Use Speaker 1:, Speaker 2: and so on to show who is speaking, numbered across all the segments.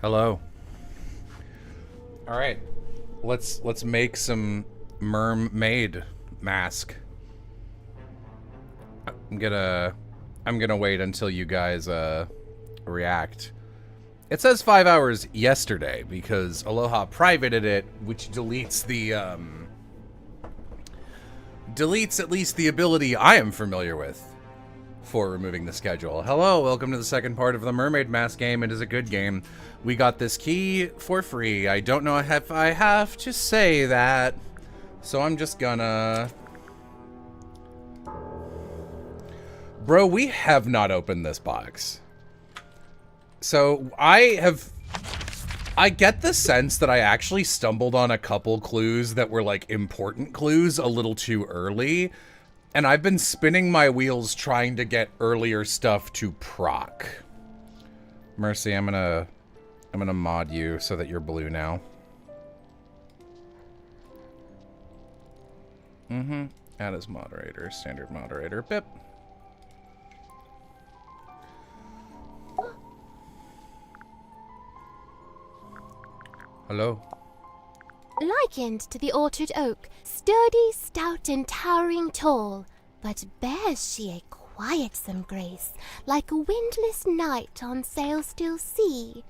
Speaker 1: Hello. All right. Let's make some mermaid mask. I'm gonna wait until you guys react. It says 5 hours yesterday because Aloha privated it, which deletes at least the ability I am familiar with for removing the schedule. Hello, welcome to the second part of the Mermaid Mask game. It is a good game. We got this key for free. I don't know if I have to say that, so I'm just gonna... Bro, we have not opened this box. So I get the sense that I actually stumbled on a couple clues that were like important clues a little too early. And I've been spinning my wheels trying to get earlier stuff to proc. Mercy, I'm gonna mod you so that you're blue now. Add as moderator, standard moderator, bip. Hello.
Speaker 2: Likened to the orchard oak, sturdy, stout, and towering tall, but bears she a quietsome grace, like a windless night on sail-still sea.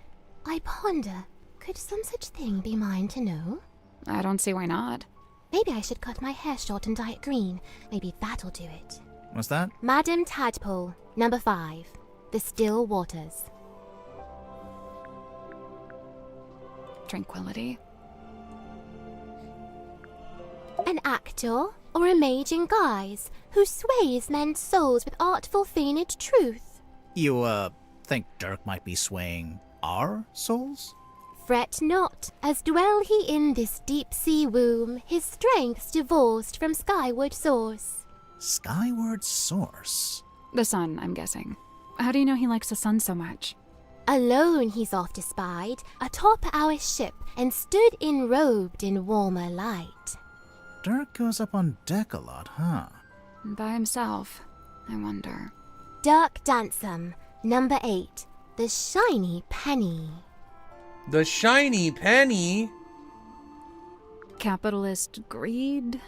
Speaker 2: I ponder, could some such thing be mine to know?
Speaker 3: I don't see why not.
Speaker 2: Maybe I should cut my hair short and dye it green. Maybe that'll do it.
Speaker 4: What's that?
Speaker 2: Madam Tadpole, number 5, The Still Waters.
Speaker 3: Tranquility.
Speaker 2: An actor or a mage in guise who sways men's souls with artful feigned truth.
Speaker 4: You, think Dirk might be swaying our souls?
Speaker 2: Fret not, as dwell he in this deep-sea womb, his strength's divorced from skyward source.
Speaker 4: Skyward source?
Speaker 3: The sun, I'm guessing. How do you know he likes the sun so much?
Speaker 2: Alone he's oft espied, atop our ship, and stood enrobed in warmer light.
Speaker 4: Dirk goes up on deck a lot, huh?
Speaker 3: By himself, I wonder.
Speaker 2: Dirk Dansom, number 8, The Shiny Penny.
Speaker 1: The shiny penny?
Speaker 3: Capitalist greed?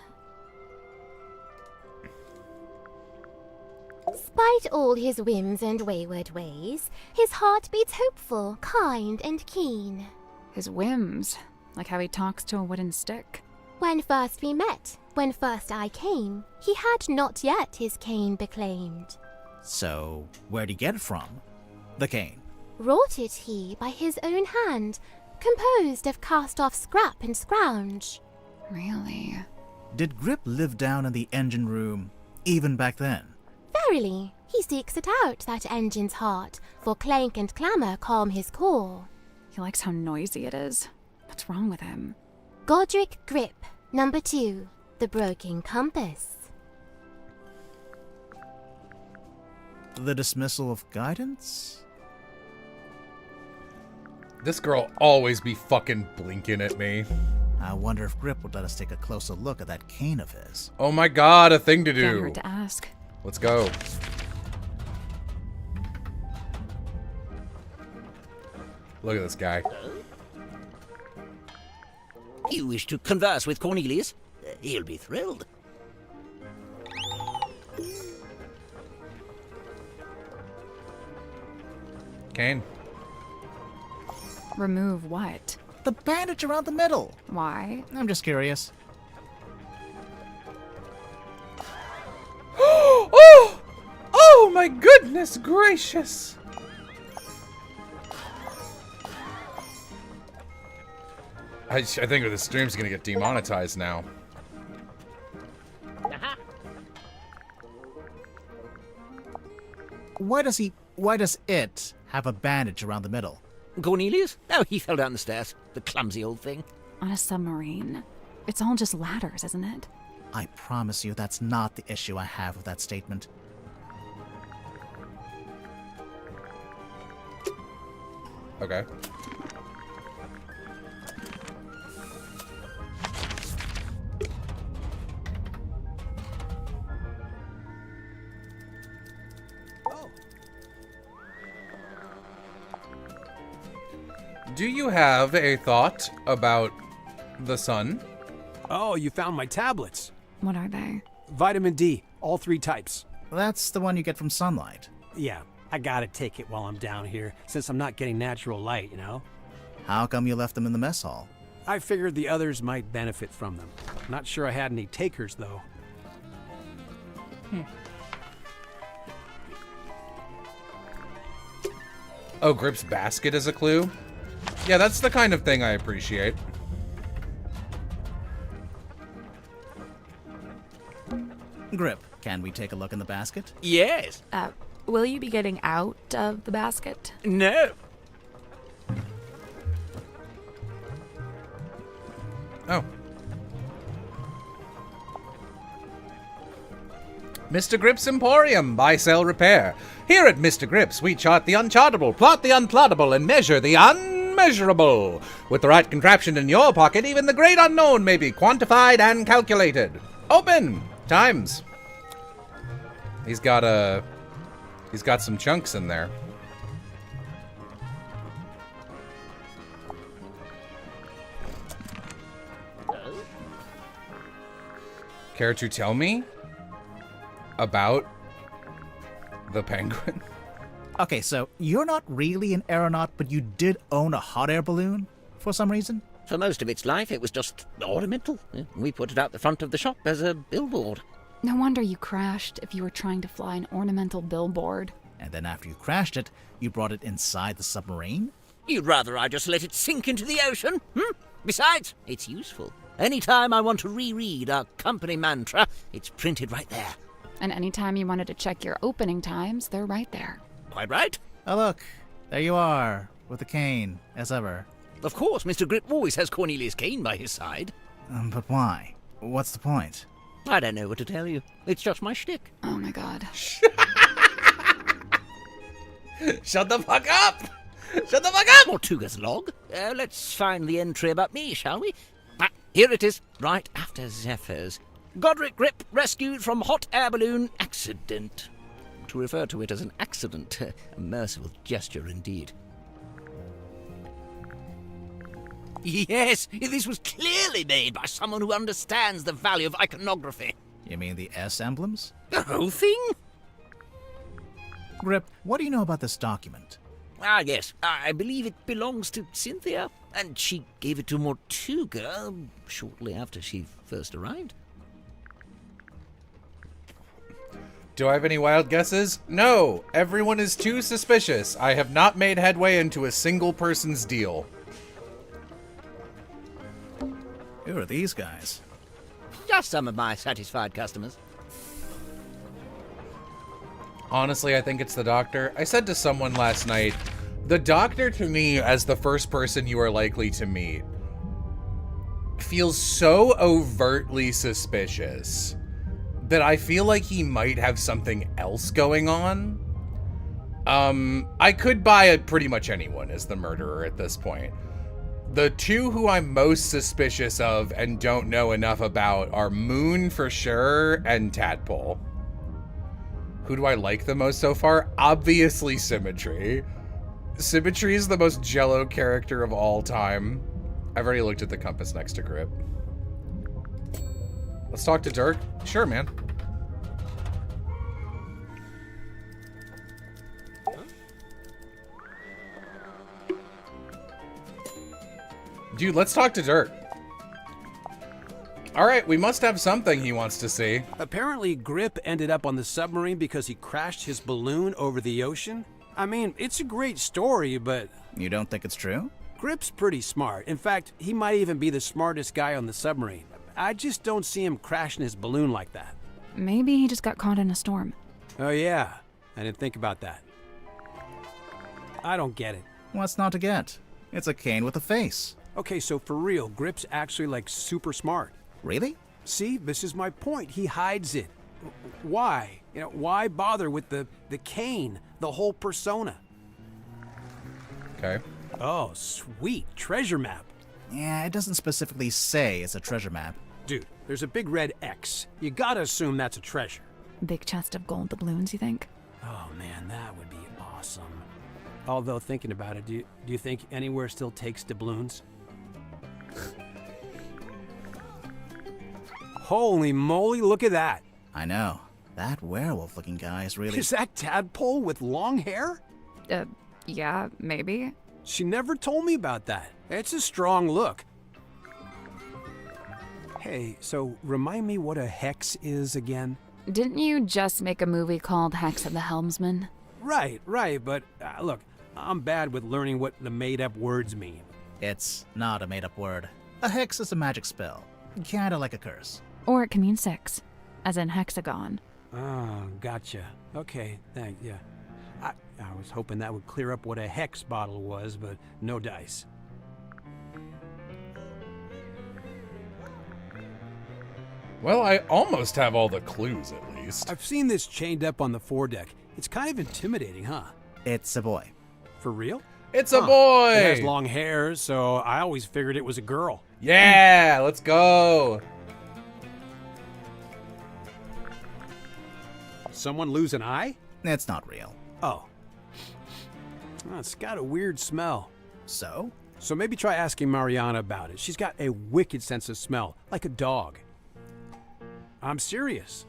Speaker 2: Spite all his whims and wayward ways, his heart beats hopeful, kind, and keen.
Speaker 3: His whims, like how he talks to a wooden stick.
Speaker 2: When first we met, when first I came, he had not yet his cane beclaimed.
Speaker 4: So, where'd he get it from? The cane.
Speaker 2: Wrought it he by his own hand, composed of cast-off scrap and scrounge.
Speaker 3: Really?
Speaker 4: Did Grip live down in the engine room, even back then?
Speaker 2: Verily, he seeks it out, that engine's heart, for clank and clamour calm his core.
Speaker 3: He likes how noisy it is. What's wrong with him?
Speaker 2: Godric Grip, number 2, The Broken Compass.
Speaker 4: The dismissal of guidance?
Speaker 1: This girl always be fucking blinking at me.
Speaker 4: I wonder if Grip would let us take a closer look at that cane of his.
Speaker 1: Oh my god, a thing to
Speaker 3: Can't
Speaker 1: do.
Speaker 3: hurt to ask.
Speaker 1: Let's go. Look at this guy.
Speaker 5: You wish to converse with Cornelius? He'll be thrilled.
Speaker 1: Kane.
Speaker 3: Remove what?
Speaker 4: The bandage around the middle!
Speaker 3: Why?
Speaker 4: I'm just curious.
Speaker 1: Oh! Oh my goodness gracious! I think the stream's gonna get demonetized now.
Speaker 4: Why does it have a bandage around the middle?
Speaker 5: Cornelius? Oh, he fell down the stairs. The clumsy old thing.
Speaker 3: On a submarine. It's all just ladders, isn't it?
Speaker 4: I promise you that's not the issue I have with that statement.
Speaker 1: Okay. do you have a thought about the sun?
Speaker 6: Oh, you found my tablets.
Speaker 3: What are they?
Speaker 6: Vitamin D, all 3 types.
Speaker 4: That's the one you get from sunlight.
Speaker 6: Yeah, I gotta take it while I'm down here, since I'm not getting natural light, you know?
Speaker 4: How come you left them in the mess hall?
Speaker 6: I figured the others might benefit from them. Not sure I had any takers, though.
Speaker 1: Oh, Grip's basket is a clue? Yeah, that's the kind of thing I appreciate.
Speaker 4: Grip, can we take a look in the basket?
Speaker 5: Yes.
Speaker 7: Will you be getting out of the basket?
Speaker 5: No.
Speaker 1: Oh. Mr. Grip's Emporium, buy, sell, repair. Here at Mr. Grip's, we chart the unchartable, plot the unplottable, and measure the unmeasurable. With the right contraption in your pocket, even the great unknown may be quantified and calculated. Open! Times. He's got some chunks in there. Care to tell me about the penguin?
Speaker 4: Okay, so you're not really an aeronaut, but you did own a hot air balloon for some reason?
Speaker 5: For most of its life, it was just ornamental. We put it out the front of the shop as a billboard.
Speaker 3: No wonder you crashed if you were trying to fly an ornamental billboard.
Speaker 4: And then after you crashed it, you brought it inside the submarine?
Speaker 5: You'd rather I just let it sink into the ocean? Besides, it's useful. Anytime I want to reread our company mantra, it's printed right there.
Speaker 3: And anytime you wanted to check your opening times, they're right there.
Speaker 5: Quite right.
Speaker 4: Oh look, there you are, with the cane, as ever.
Speaker 5: Of course, Mr. Grip always has Cornelius Kane by his side.
Speaker 4: But why? What's the point?
Speaker 5: I don't know what to tell you. It's just my shtick.
Speaker 3: Oh my god.
Speaker 1: Shut the fuck up! Shut the fuck up!
Speaker 5: Tortuga's log. Let's find the entry about me, shall we? Here it is, right after Zephyr's. Godric Grip rescued from hot air balloon accident. To refer to it as an accident, a merciful gesture indeed. Yes, this was clearly made by someone who understands the value of iconography.
Speaker 4: You mean the S emblems?
Speaker 5: The whole thing?
Speaker 4: Grip, what do you know about this document?
Speaker 5: Yes, I believe it belongs to Cynthia, and she gave it to Tortuga shortly after she first arrived.
Speaker 1: Do I have any wild guesses? No, everyone is too suspicious. I have not made headway into a single person's deal.
Speaker 4: Who are these guys?
Speaker 5: Just some of my satisfied customers.
Speaker 1: Honestly, I think it's the doctor. I said to someone last night, the doctor to me, as the first person you are likely to meet, feels so overtly suspicious that I feel like he might have something else going on. I could buy pretty much anyone as the murderer at this point. The two who I'm most suspicious of and don't know enough about are Moon for sure and Tadpole. Who do I like the most so far? Obviously Symmetry. Symmetry is the most Jello character of all time. I've already looked at the compass next to Grip. Let's talk to Dirk. Sure, man. Dude, let's talk to Dirk. Alright, we must have something he wants to see.
Speaker 6: Apparently, Grip ended up on the submarine because he crashed his balloon over the ocean. I mean, it's a great story, but
Speaker 4: You don't think it's true?
Speaker 6: Grip's pretty smart. In fact, he might even be the smartest guy on the submarine. I just don't see him crashing his balloon like that.
Speaker 3: Maybe he just got caught in a storm.
Speaker 6: Oh yeah, I didn't think about that. I don't get it.
Speaker 4: What's not to get? It's a cane with a face.
Speaker 6: Okay, so for real, Grip's actually like super smart.
Speaker 4: Really?
Speaker 6: See, this is my point. He hides it. Why? You know, why bother with the cane, the whole persona?
Speaker 1: Okay.
Speaker 6: Oh, sweet. Treasure map.
Speaker 4: Yeah, it doesn't specifically say it's a treasure map.
Speaker 6: Dude, there's a big red X. You gotta assume that's a treasure.
Speaker 3: Big chest of gold doubloons, you think?
Speaker 6: Oh man, that would be awesome. Although thinking about it, do you think anywhere still takes doubloons? Holy moly, look at that!
Speaker 4: I know. That werewolf-looking guy is really...
Speaker 6: Is that Tadpole with long hair?
Speaker 3: Yeah, maybe.
Speaker 6: She never told me about that. It's a strong look. Hey, so remind me what a hex is again?
Speaker 3: Didn't you just make a movie called Hex and the Helmsman?
Speaker 6: Right, but look, I'm bad with learning what the made-up words mean.
Speaker 4: It's not a made-up word. A hex is a magic spell. Kinda like a curse.
Speaker 3: Or it can mean 6, as in hexagon.
Speaker 6: Oh, gotcha. Okay, thanks, yeah. I was hoping that would clear up what a hex bottle was, but no dice.
Speaker 1: Well, I almost have all the clues, at least.
Speaker 6: I've seen this chained up on the foredeck. It's kind of intimidating, huh?
Speaker 4: It's a boy.
Speaker 6: For real?
Speaker 1: It's a boy!
Speaker 6: It has long hair, so I always figured it was a girl.
Speaker 1: Yeah, let's go!
Speaker 6: Someone lose an eye?
Speaker 4: It's not real.
Speaker 6: Oh. It's got a weird smell.
Speaker 4: So?
Speaker 6: So maybe try asking Mariana about it. She's got a wicked sense of smell, like a dog. I'm serious.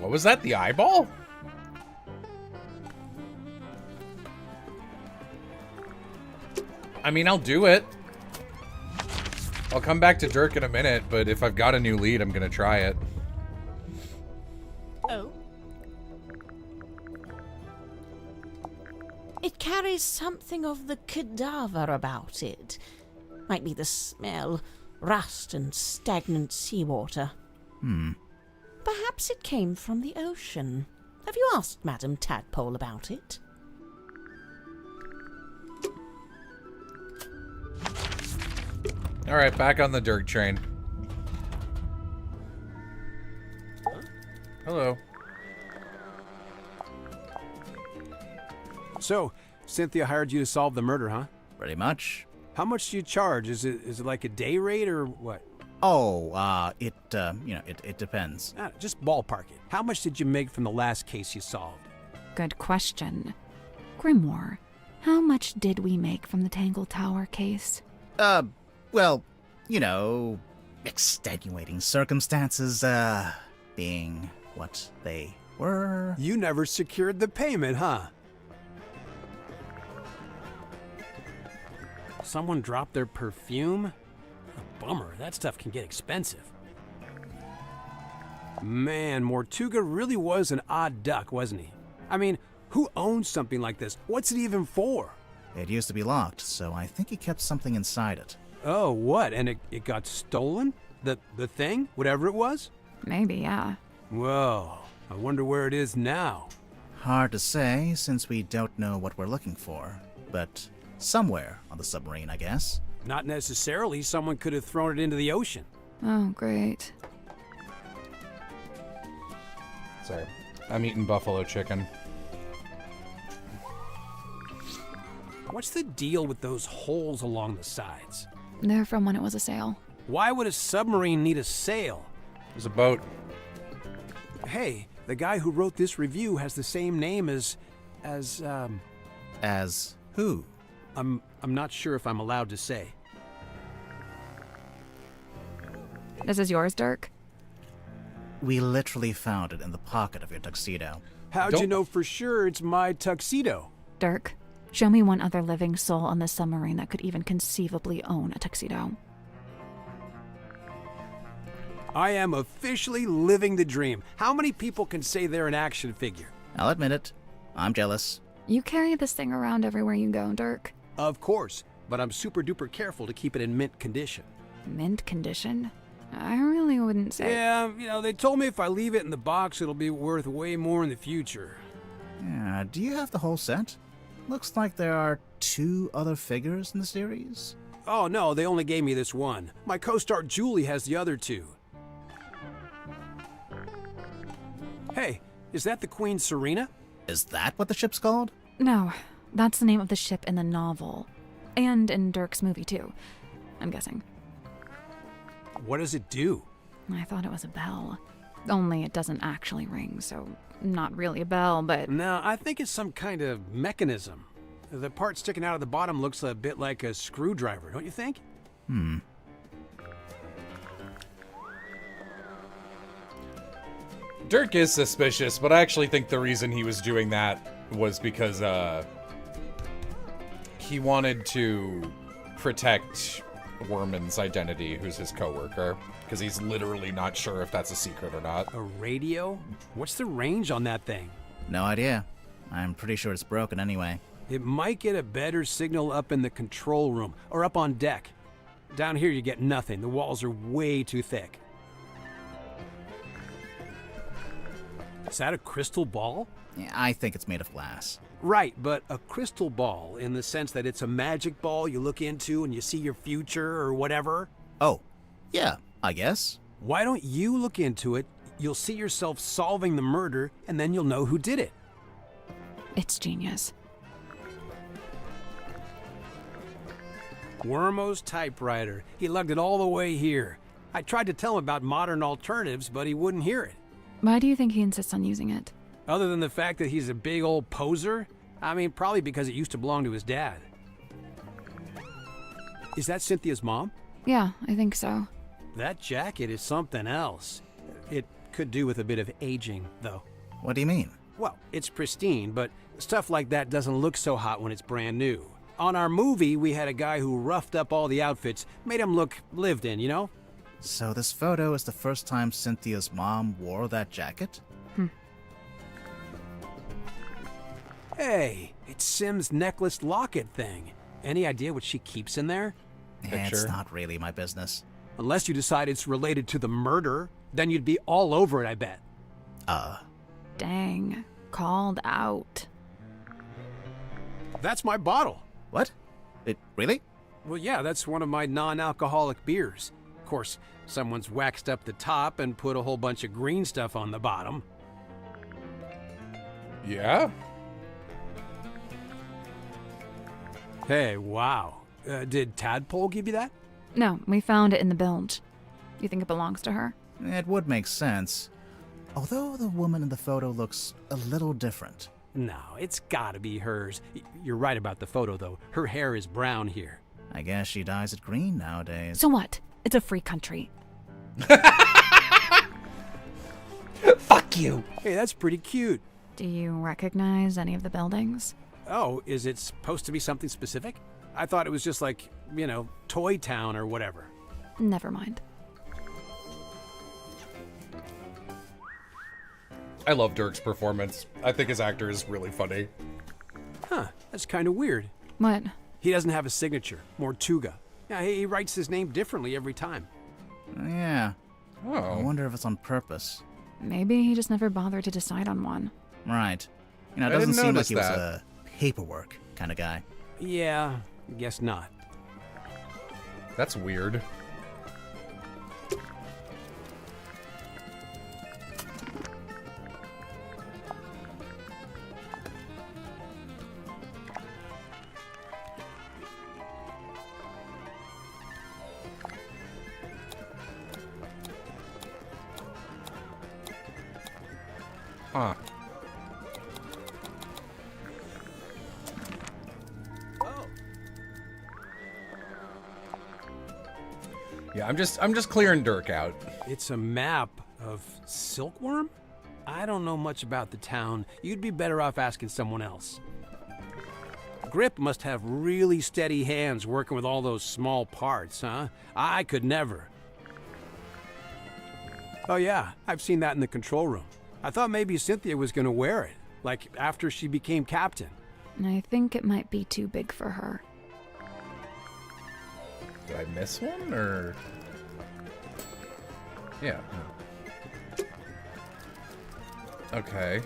Speaker 1: What was that, the eyeball? I mean, I'll do it. I'll come back to Dirk in a minute, but if I've got a new lead, I'm gonna try it.
Speaker 8: Oh. It carries something of the cadaver about it. Might be the smell, rust and stagnant seawater. Perhaps it came from the ocean. Have you asked Madame Tadpole about it?
Speaker 1: Alright, back on the Dirk train. Hello.
Speaker 6: So, Cynthia hired you to solve the murder, huh?
Speaker 4: Pretty much.
Speaker 6: How much do you charge? Is it like a day rate or what?
Speaker 4: Oh, it depends.
Speaker 6: Just ballpark it. How much did you make from the last case you solved?
Speaker 3: Good question. Grimoire, how much did we make from the Tangle Tower case?
Speaker 4: Well, extenuating circumstances, being what they were.
Speaker 6: You never secured the payment, huh? Someone dropped their perfume? A bummer, that stuff can get expensive. Man, Mortuga really was an odd duck, wasn't he? I mean, who owns something like this? What's it even for?
Speaker 4: It used to be locked, so I think he kept something inside it.
Speaker 6: Oh, what? And it got stolen? The thing? Whatever it was?
Speaker 3: Maybe, yeah.
Speaker 6: Whoa, I wonder where it is now.
Speaker 4: Hard to say, since we don't know what we're looking for. But somewhere on the submarine, I guess.
Speaker 6: Not necessarily. Someone could have thrown it into the ocean.
Speaker 3: Oh, great.
Speaker 1: Sorry. I'm eating buffalo chicken.
Speaker 6: What's the deal with those holes along the sides?
Speaker 3: They're from when it was a sail.
Speaker 6: Why would a submarine need a sail?
Speaker 1: There's a boat.
Speaker 6: Hey, the guy who wrote this review has the same name as
Speaker 4: who?
Speaker 6: I'm not sure if I'm allowed to say.
Speaker 3: This is yours, Dirk?
Speaker 4: We literally found it in the pocket of your tuxedo.
Speaker 6: How'd you know for sure it's my tuxedo?
Speaker 3: Dirk, show me one other living soul on this submarine that could even conceivably own a tuxedo.
Speaker 6: I am officially living the dream. How many people can say they're an action figure?
Speaker 4: I'll admit it. I'm jealous.
Speaker 3: You carry this thing around everywhere you go, Dirk.
Speaker 6: Of course, but I'm super duper careful to keep it in mint condition.
Speaker 3: Mint condition? I really wouldn't say.
Speaker 6: Yeah, they told me if I leave it in the box, it'll be worth way more in the future.
Speaker 4: Yeah, do you have the whole set? Looks like there are 2 other figures in the series.
Speaker 6: Oh no, they only gave me this one. My co-star Julie has the other 2. Hey, is that the Queen Serena?
Speaker 4: Is that what the ship's called?
Speaker 3: No, that's the name of the ship in the novel. And in Dirk's movie, too. I'm guessing.
Speaker 6: What does it do?
Speaker 3: I thought it was a bell. Only it doesn't actually ring, so not really a bell, but...
Speaker 6: No, I think it's some kind of mechanism. The part sticking out of the bottom looks a bit like a screwdriver, don't you think?
Speaker 1: Dirk is suspicious, but I actually think the reason he was doing that was because he wanted to protect Worman's identity, who's his coworker, because he's literally not sure if that's a secret or not.
Speaker 6: A radio? What's the range on that thing?
Speaker 4: No idea. I'm pretty sure it's broken anyway.
Speaker 6: It might get a better signal up in the control room or up on deck. Down here you get nothing. The walls are way too thick. Is that a crystal ball?
Speaker 4: Yeah, I think it's made of glass.
Speaker 6: Right, but a crystal ball in the sense that it's a magic ball you look into and you see your future or whatever.
Speaker 4: Oh, yeah, I guess.
Speaker 6: Why don't you look into it? You'll see yourself solving the murder and then you'll know who did it.
Speaker 3: It's genius.
Speaker 6: Wormo's typewriter. He lugged it all the way here. I tried to tell him about modern alternatives, but he wouldn't hear it.
Speaker 3: Why do you think he insists on using it?
Speaker 6: Other than the fact that he's a big old poser? I mean, probably because it used to belong to his dad. Is that Cynthia's mom?
Speaker 3: Yeah, I think so.
Speaker 6: That jacket is something else. It could do with a bit of aging, though.
Speaker 4: What do you mean?
Speaker 6: Well, it's pristine, but stuff like that doesn't look so hot when it's brand new. On our movie, we had a guy who roughed up all the outfits, made them look lived in, you know?
Speaker 4: So this photo is the first time Cynthia's mom wore that jacket?
Speaker 6: Hey, it's Sim's necklace locket thing. Any idea what she keeps in there?
Speaker 4: It's
Speaker 1: Picture.
Speaker 4: not really my business.
Speaker 6: Unless you decide it's related to the murder, then you'd be all over it, I bet.
Speaker 3: Dang. Called out.
Speaker 6: That's my bottle.
Speaker 4: What? It really?
Speaker 6: Well, yeah, that's one of my non-alcoholic beers. Of course, someone's waxed up the top and put a whole bunch of green stuff on the bottom.
Speaker 1: Yeah?
Speaker 6: Hey, wow. Did Tadpole give you that?
Speaker 3: No, we found it in the bilge. You think it belongs to her?
Speaker 4: It would make sense. Although the woman in the photo looks a little different.
Speaker 6: No, it's gotta be hers. You're right about the photo, though. Her hair is brown here.
Speaker 4: I guess she dyes it green nowadays.
Speaker 3: So what? It's a free country.
Speaker 1: Fuck you!
Speaker 6: Hey, that's pretty cute.
Speaker 3: Do you recognize any of the buildings?
Speaker 6: Oh, is it supposed to be something specific? I thought it was just like, you know, Toy Town or whatever.
Speaker 3: Never mind.
Speaker 1: I love Dirk's performance. I think his actor is really funny.
Speaker 6: Huh, that's kind of weird.
Speaker 3: What?
Speaker 6: He doesn't have a signature, Mortuga. Yeah, he writes his name differently every time.
Speaker 4: Yeah. I
Speaker 1: Oh.
Speaker 4: wonder if it's on purpose.
Speaker 3: Maybe he just never bothered to decide on one.
Speaker 4: Right. You know, it
Speaker 1: I
Speaker 4: doesn't
Speaker 1: didn't
Speaker 4: seem like
Speaker 1: notice
Speaker 4: he was
Speaker 1: that.
Speaker 4: a paperwork kind of guy.
Speaker 6: Yeah, guess not.
Speaker 1: That's weird. Huh. Yeah, I'm just clearing Dirk out.
Speaker 6: It's a map of Silkworm? I don't know much about the town. You'd be better off asking someone else. Grip must have really steady hands working with all those small parts, huh? I could never. Oh yeah, I've seen that in the control room. I thought maybe Cynthia was gonna wear it, like after she became captain.
Speaker 3: I think it might be too big for her.
Speaker 1: Did I miss one, or? Yeah. Okay.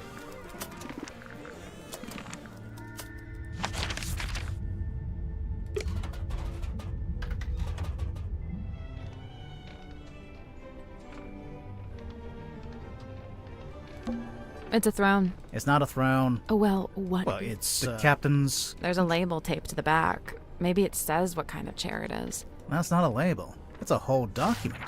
Speaker 3: It's a throne.
Speaker 4: It's not a throne.
Speaker 3: Oh, well, what?
Speaker 4: Well, it's the captain's...
Speaker 3: There's a label taped to the back. Maybe it says what kind of chair it is.
Speaker 4: That's not a label. It's a whole document.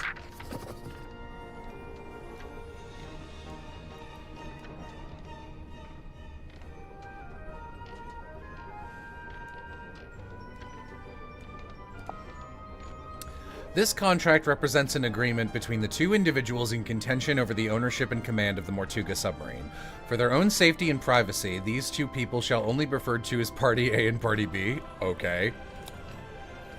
Speaker 1: This contract represents an agreement between the two individuals in contention over the ownership and command of the Mortuga submarine. For their own safety and privacy, these two people shall only be referred to as Party A and Party B. Okay.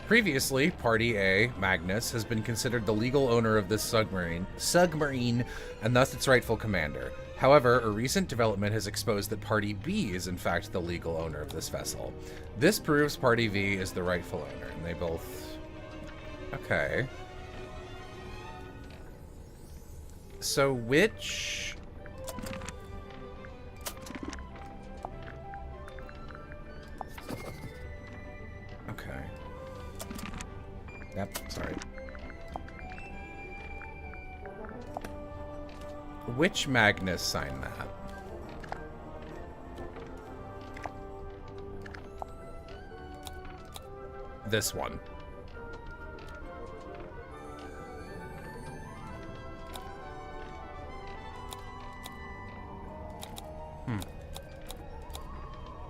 Speaker 1: Previously, Party A, Magnus, has been considered the legal owner of this submarine, and thus its rightful commander. However, a recent development has exposed that Party B is in fact the legal owner of this vessel. This proves Party V is the rightful owner, and they both... Okay. So which... Okay. Yep, sorry. Which Magnus signed that? This one.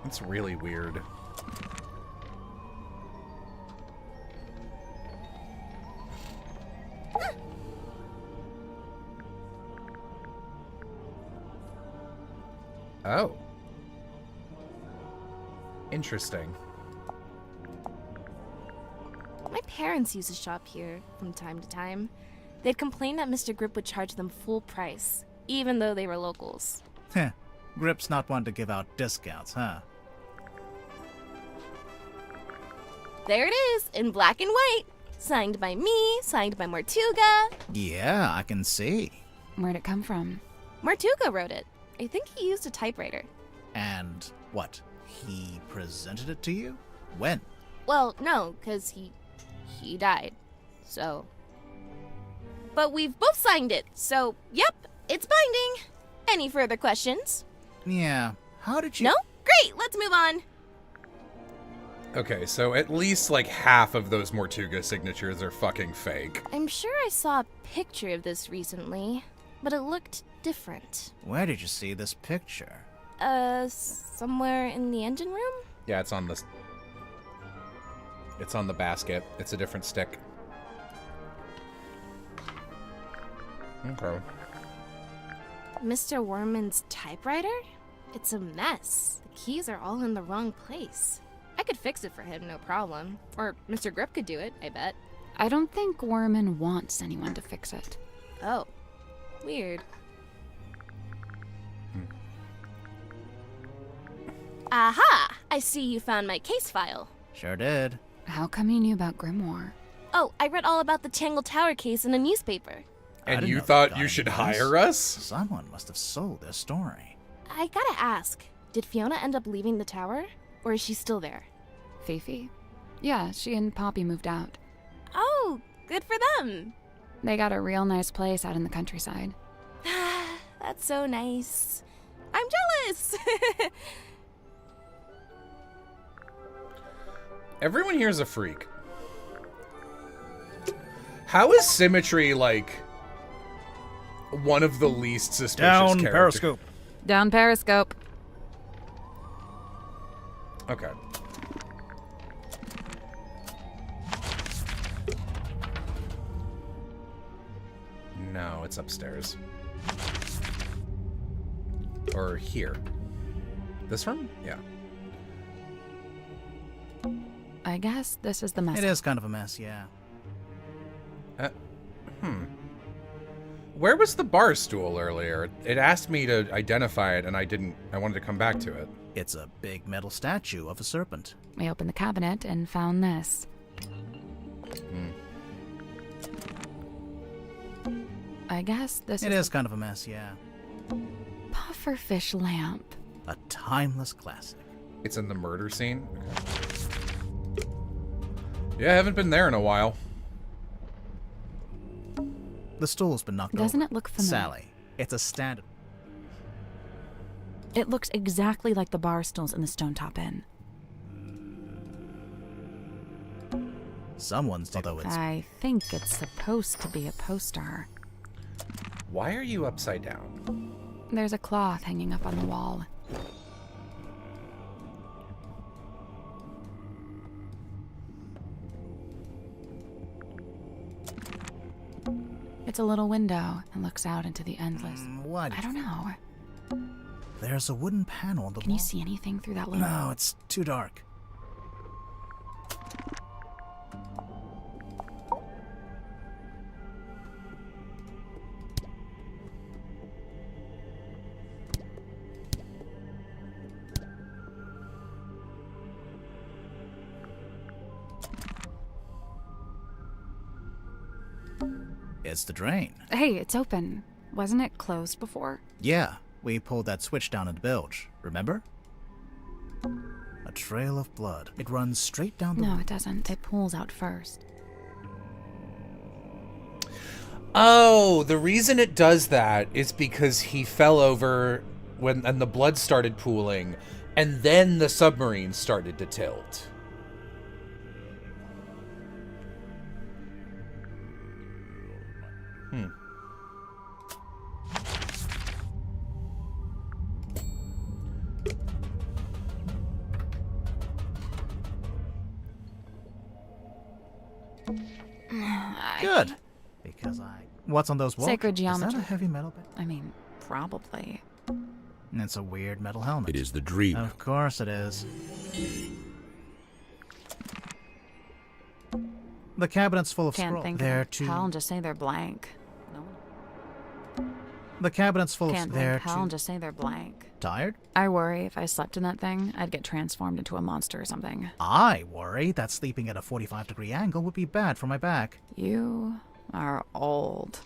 Speaker 1: That's really weird. Oh. Interesting.
Speaker 7: My parents used to shop here from time to time. They'd complain that Mr. Grip would charge them full price, even though they were locals.
Speaker 4: Heh. Grip's not one to give out discounts, huh?
Speaker 7: There it is, in black and white. Signed by me, signed by Mortuga.
Speaker 4: Yeah, I can see.
Speaker 3: Where'd it come from?
Speaker 7: Mortuga wrote it. I think he used a typewriter.
Speaker 4: And what? He presented it to you? When?
Speaker 7: Well, no, because he died. So. But we've both signed it, so yep, it's binding. Any further questions?
Speaker 4: Yeah. How did you...
Speaker 7: No? Great, let's move on.
Speaker 1: Okay, so at least like half of those Mortuga signatures are fucking fake.
Speaker 7: I'm sure I saw a picture of this recently, but it looked different.
Speaker 4: Where did you see this picture?
Speaker 7: Somewhere in the engine room?
Speaker 1: Yeah, it's on this. It's on the basket. It's a different stick. Okay.
Speaker 7: Mr. Worman's typewriter? It's a mess. The keys are all in the wrong place. I could fix it for him, no problem. Or Mr. Grip could do it, I bet.
Speaker 3: I don't think Worman wants anyone to fix it.
Speaker 7: Oh. Weird. Aha! I see you found my case file.
Speaker 4: Sure did.
Speaker 3: How come you knew about Grimoire?
Speaker 7: Oh, I read all about the Tangle Tower case in a newspaper.
Speaker 1: And you thought you should hire us?
Speaker 4: Someone must have sold their story.
Speaker 7: I gotta ask, did Fiona end up leaving the tower? Or is she still there?
Speaker 3: Fifi? Yeah, she and Poppy moved out.
Speaker 7: Oh, good for them.
Speaker 3: They got a real nice place out in the countryside.
Speaker 7: That's so nice. I'm jealous.
Speaker 1: Everyone here is a freak. How is Symmetry, like, one of the least suspicious
Speaker 4: Down
Speaker 1: characters?
Speaker 4: Periscope.
Speaker 3: Down Periscope.
Speaker 1: Okay. No, it's upstairs. Or here. This room? Yeah.
Speaker 3: I guess this is the mess.
Speaker 4: It is kind of a mess, yeah.
Speaker 1: Where was the bar stool earlier? It asked me to identify it, and I didn't. I wanted to come back to it.
Speaker 4: It's a big metal statue of a serpent.
Speaker 3: We opened the cabinet and found this. I guess this
Speaker 4: It is kind of a mess, yeah.
Speaker 3: pufferfish lamp.
Speaker 4: A timeless classic.
Speaker 1: It's in the murder scene? Okay. Yeah, I haven't been there in a while.
Speaker 4: The stool's been knocked
Speaker 3: Doesn't
Speaker 4: over.
Speaker 3: it look familiar?
Speaker 4: Sally, it's a standard.
Speaker 3: It looks exactly like the bar stools in the Stone Top Inn.
Speaker 4: Someone's, although it's...
Speaker 3: I think it's supposed to be a poster.
Speaker 1: Why are you upside down?
Speaker 3: There's a cloth hanging up on the wall. It's a little window and looks out into the endless.
Speaker 4: What?
Speaker 3: I don't know.
Speaker 4: There's a wooden panel on the
Speaker 3: Can
Speaker 4: wall.
Speaker 3: you see anything through that little...
Speaker 4: No, it's too dark. It's the drain.
Speaker 3: Hey, it's open. Wasn't it closed before?
Speaker 4: Yeah, we pulled that switch down in the bilge, remember? A trail of blood. It runs straight down the...
Speaker 3: No, it doesn't. It pulls out first.
Speaker 1: Oh, the reason it does that is because he fell over and the blood started pooling, and then the submarine started to tilt.
Speaker 4: Good. Because What's on those walls?
Speaker 3: Sacred
Speaker 4: Is
Speaker 3: geometry.
Speaker 4: that a heavy metal bit?
Speaker 3: I mean, probably.
Speaker 4: It's a weird metal helmet.
Speaker 6: It is the dream.
Speaker 4: Of course it is. The cabinet's full of
Speaker 3: Can't
Speaker 4: scrolls.
Speaker 3: think
Speaker 4: They're
Speaker 3: of
Speaker 4: too...
Speaker 3: hell and just say they're blank. No.
Speaker 4: The cabinet's full
Speaker 3: Can't
Speaker 4: of...
Speaker 3: think
Speaker 4: They're
Speaker 3: hell and
Speaker 4: too...
Speaker 3: just say they're blank.
Speaker 4: Tired?
Speaker 3: I worry if I slept in that thing, I'd get transformed into a monster or something.
Speaker 4: I worry that sleeping at a 45-degree angle would be bad for my back.
Speaker 3: You are old.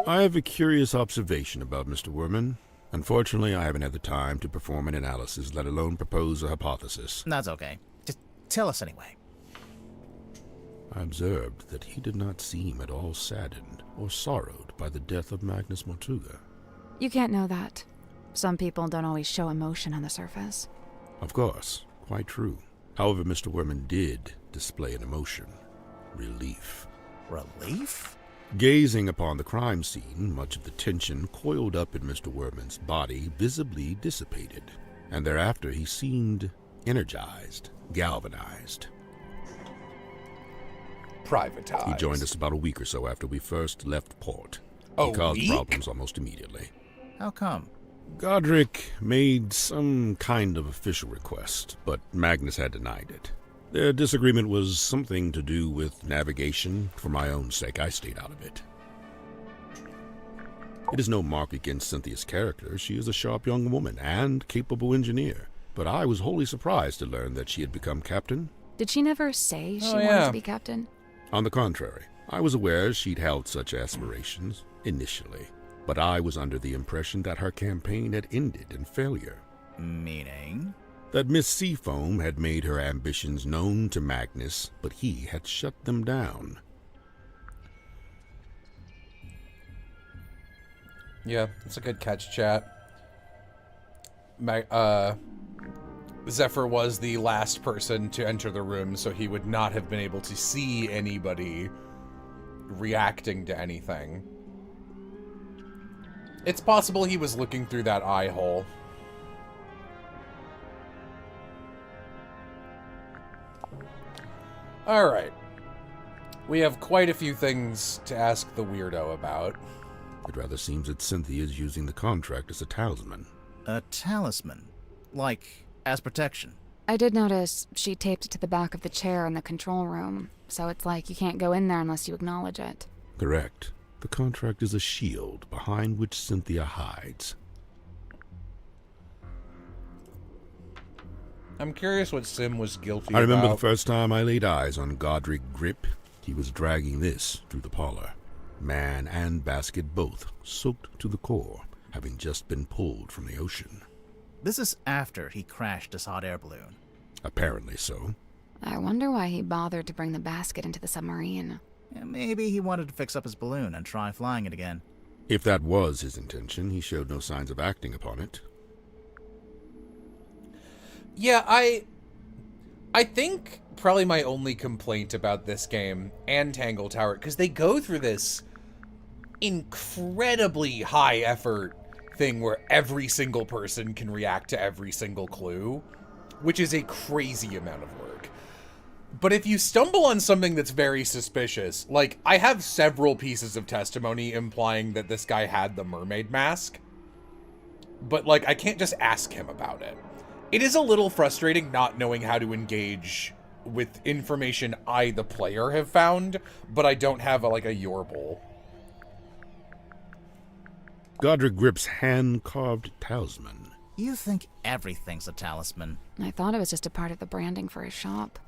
Speaker 6: I have a curious observation about Mr. Worman. Unfortunately, I haven't had the time to perform an analysis, let alone propose a hypothesis.
Speaker 4: That's okay. Just tell us anyway.
Speaker 6: I observed that he did not seem at all saddened or sorrowed by the death of Magnus Mortuga.
Speaker 3: You can't know that. Some people don't always show emotion on the surface.
Speaker 6: Of course, quite true. However, Mr. Worman did display an emotion. Relief.
Speaker 4: Relief?
Speaker 6: Gazing upon the crime scene, much of the tension coiled up in Mr. Worman's body visibly dissipated, and thereafter he seemed energized, galvanized.
Speaker 1: Privatized.
Speaker 6: He joined us about a week or so after we first left port.
Speaker 1: A
Speaker 6: He caused
Speaker 1: week?
Speaker 6: problems almost immediately.
Speaker 4: How come?
Speaker 6: Godric made some kind of official request, but Magnus had denied it. Their disagreement was something to do with navigation. For my own sake, I stayed out of it. It is no mark against Cynthia's character. She is a sharp young woman and capable engineer. But I was wholly surprised to learn that she had become captain.
Speaker 3: Did she never say she wanted
Speaker 1: yeah.
Speaker 3: to be captain?
Speaker 6: On the contrary, I was aware she'd held such aspirations, initially. But I was under the impression that her campaign had ended in failure.
Speaker 4: Meaning?
Speaker 6: That Miss Seafoam had made her ambitions known to Magnus, but he had shut them down.
Speaker 1: Yeah, it's a good catch, chat. Zephyr was the last person to enter the room, so he would not have been able to see anybody reacting to anything. It's possible he was looking through that eye hole. Alright. We have quite a few things to ask the weirdo about.
Speaker 6: It rather seems that Cynthia is using the contract as a talisman.
Speaker 4: A talisman? Like, as protection?
Speaker 3: I did notice she taped it to the back of the chair in the control room, so it's like you can't go in there unless you acknowledge it.
Speaker 6: Correct. The contract is a shield behind which Cynthia hides.
Speaker 1: I'm curious what Sim was guilty
Speaker 6: I remember the
Speaker 1: about.
Speaker 6: first time I laid eyes on Godric Grip. He was dragging this through the parlor. Man and basket both soaked to the core, having just been pulled from the ocean.
Speaker 4: This is after he crashed his hot air balloon.
Speaker 6: Apparently so.
Speaker 3: I wonder why he bothered to bring the basket into the submarine.
Speaker 4: Yeah, maybe he wanted to fix up his balloon and try flying it again.
Speaker 6: If that was his intention, he showed no signs of acting upon it.
Speaker 1: Yeah, I think probably my only complaint about this game and Tangle Tower, because they go through this incredibly high effort thing where every single person can react to every single clue, which is a crazy amount of work. But if you stumble on something that's very suspicious, like, I have several pieces of testimony implying that this guy had the mermaid mask, but, like, I can't just ask him about it. It is a little frustrating not knowing how to engage with information I, the player, have found, but I don't have, like, a Yorble.
Speaker 9: Godric Grip's hand-carved talisman.
Speaker 4: You think everything's a talisman.
Speaker 3: I thought it was just a part of the branding for his shop.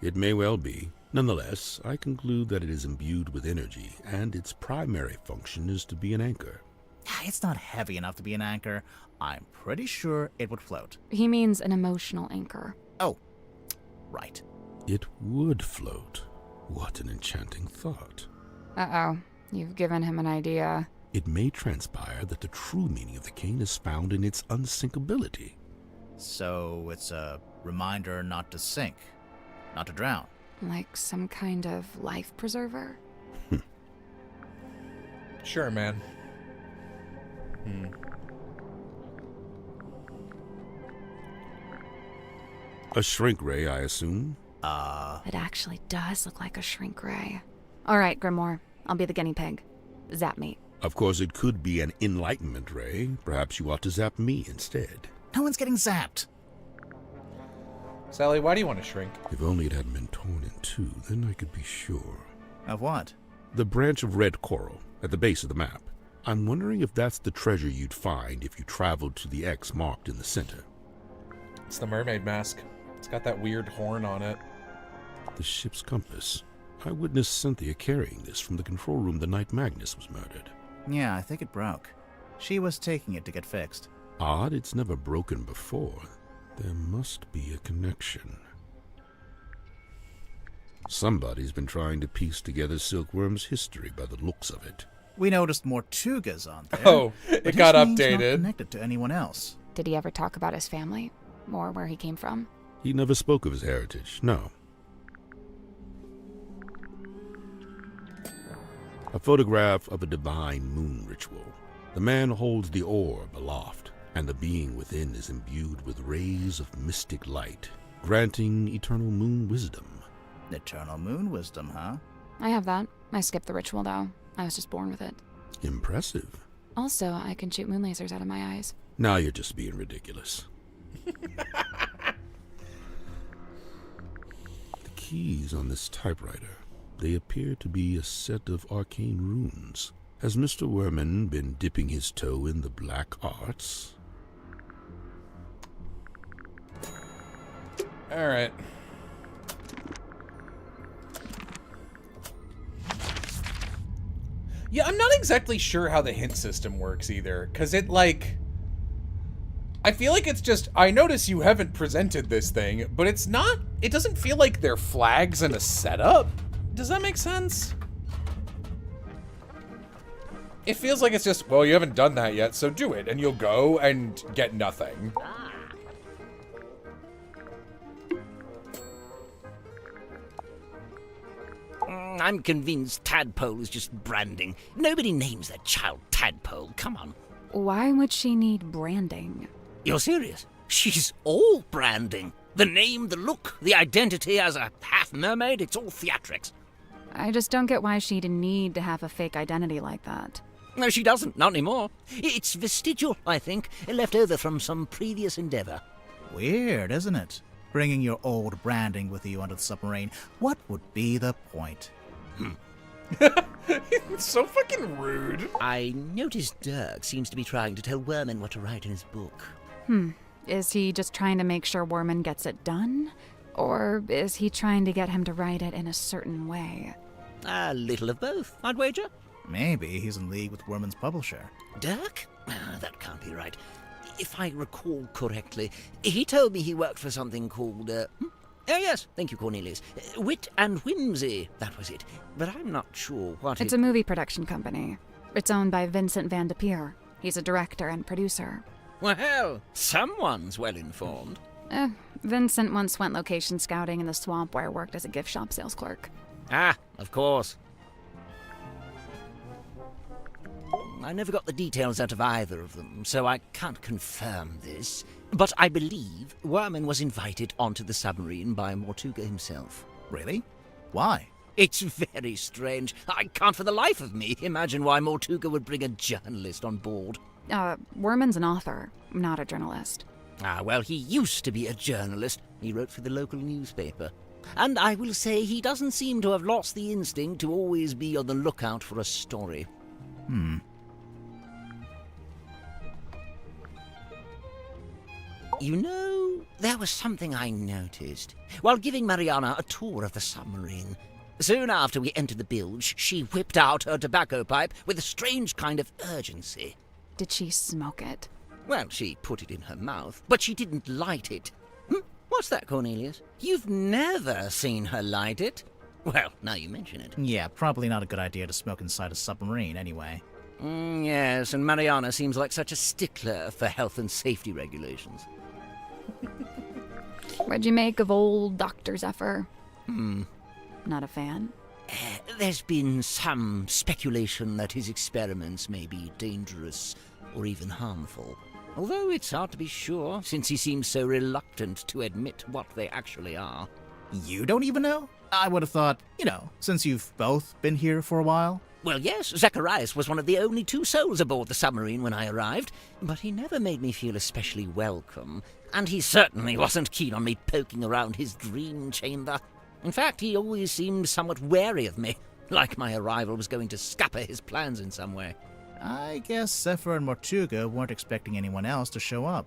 Speaker 9: It may well be. Nonetheless, I conclude that it is imbued with energy, and its primary function is to be an anchor.
Speaker 4: It's not heavy enough to be an anchor. I'm pretty sure it would float.
Speaker 3: He means an emotional anchor.
Speaker 4: Oh, right.
Speaker 9: It would float. What an enchanting thought.
Speaker 3: Uh-oh, you've given him an idea.
Speaker 9: It may transpire that the true meaning of the cane is found in its unsinkability.
Speaker 4: So it's a reminder not to sink, not to drown.
Speaker 3: Like some kind of life preserver?
Speaker 1: Sure, man.
Speaker 9: A shrink ray, I assume?
Speaker 3: It actually does look like a shrink ray. All right, Grimoire, I'll be the guinea pig. Zap me.
Speaker 9: Of course, it could be an enlightenment ray. Perhaps you ought to zap me instead.
Speaker 4: No one's getting zapped.
Speaker 1: Sally, why do you want to shrink?
Speaker 9: If only it hadn't been torn in two, then I could be sure.
Speaker 4: Of what?
Speaker 9: The branch of red coral at the base of the map. I'm wondering if that's the treasure you'd find if you traveled to the X marked in the center.
Speaker 1: It's the mermaid mask. It's got that weird horn on it.
Speaker 9: The ship's compass. I witnessed Cynthia carrying this from the control room the night Magnus was murdered.
Speaker 4: Yeah, I think it broke. She was taking it to get fixed.
Speaker 9: Odd, it's never broken before. There must be a connection. Somebody's been trying to piece together Silkworm's history by the looks of it.
Speaker 4: We noticed more Tugas on there.
Speaker 1: Oh,
Speaker 4: but
Speaker 1: it got
Speaker 4: his name's not
Speaker 1: updated.
Speaker 4: connected to anyone else.
Speaker 3: Did he ever talk about his family? Or where he came from?
Speaker 9: He never spoke of his heritage, no. A photograph of a divine moon ritual. The man holds the orb aloft, and the being within is imbued with rays of mystic light, granting eternal moon wisdom.
Speaker 4: Eternal moon wisdom, huh?
Speaker 3: I have that. I skipped the ritual, though. I was just born with it.
Speaker 9: Impressive.
Speaker 3: Also, I can shoot moon lasers out of my eyes.
Speaker 9: Now you're just being ridiculous. The keys on this typewriter, they appear to be a set of arcane runes. Has Mr. Werman been dipping his toe in the black arts?
Speaker 1: All right. Yeah, I'm not exactly sure how the hint system works either, because it, like... I feel like it's just, I notice you haven't presented this thing, but it's not, it doesn't feel like they're flags in a setup. Does that make sense? It feels like it's just, well, you haven't done that yet, so do it, and you'll go and get nothing.
Speaker 5: I'm convinced Tadpole is just branding. Nobody names their child Tadpole. Come on.
Speaker 3: Why would she need branding?
Speaker 5: You're serious? She's all branding. The name, the look, the identity as a half-mermaid, it's all theatrics.
Speaker 3: I just don't get why she'd need to have a fake identity like that.
Speaker 5: No, she doesn't. Not anymore. It's vestigial, I think, left over from some previous endeavor.
Speaker 4: Weird, isn't it? Bringing your old branding with you onto the submarine. What would be the point?
Speaker 1: It's so fucking rude.
Speaker 5: I noticed Dirk seems to be trying to tell Werman what to write in his book.
Speaker 3: Is he just trying to make sure Werman gets it done? Or is he trying to get him to write it in a certain way?
Speaker 5: A little of both, I'd wager.
Speaker 4: Maybe he's in league with Werman's publisher.
Speaker 5: Dirk? That can't be right. If I recall correctly, he told me he worked for something called, Oh yes, thank you, Cornelius. Wit and Whimsy, that was it. But I'm not sure what
Speaker 3: It's a movie production company. It's owned by Vincent Van de Peer. He's a director and producer.
Speaker 5: Well, someone's well informed.
Speaker 3: Vincent once went location scouting in the swamp where I worked as a gift shop sales clerk.
Speaker 5: Ah, of course. I never got the details out of either of them, so I can't confirm this. But I believe Werman was invited onto the submarine by Mortuga himself.
Speaker 4: Really? Why?
Speaker 5: It's very strange. I can't for the life of me imagine why Mortuga would bring a journalist on board.
Speaker 3: Worman's an author, not a journalist.
Speaker 5: Ah, well, he used to be a journalist. He wrote for the local newspaper. And I will say he doesn't seem to have lost the instinct to always be on the lookout for a story. You know, there was something I noticed while giving Mariana a tour of the submarine. Soon after we entered the bilge, she whipped out her tobacco pipe with a strange kind of urgency.
Speaker 3: Did she smoke it?
Speaker 5: Well, she put it in her mouth, but she didn't light it. What's that, Cornelius? You've never seen her light it? Well, now you mention it.
Speaker 4: Yeah, probably not a good idea to smoke inside a submarine anyway.
Speaker 5: Yes, and Mariana seems like such a stickler for health and safety regulations.
Speaker 3: What'd you make of old Dr. Zephyr? Not a fan?
Speaker 5: There's been some speculation that his experiments may be dangerous or even harmful. Although it's hard to be sure, since he seems so reluctant to admit what they actually are.
Speaker 4: You don't even know? I would have thought, since you've both been here for a while.
Speaker 5: Well, yes, Zacharias was one of the only 2 souls aboard the submarine when I arrived, but he never made me feel especially welcome, and he certainly wasn't keen on me poking around his dream chamber. In fact, he always seemed somewhat wary of me, like my arrival was going to scupper his plans in some way.
Speaker 4: I guess Zephyr and Mortuga weren't expecting anyone else to show up.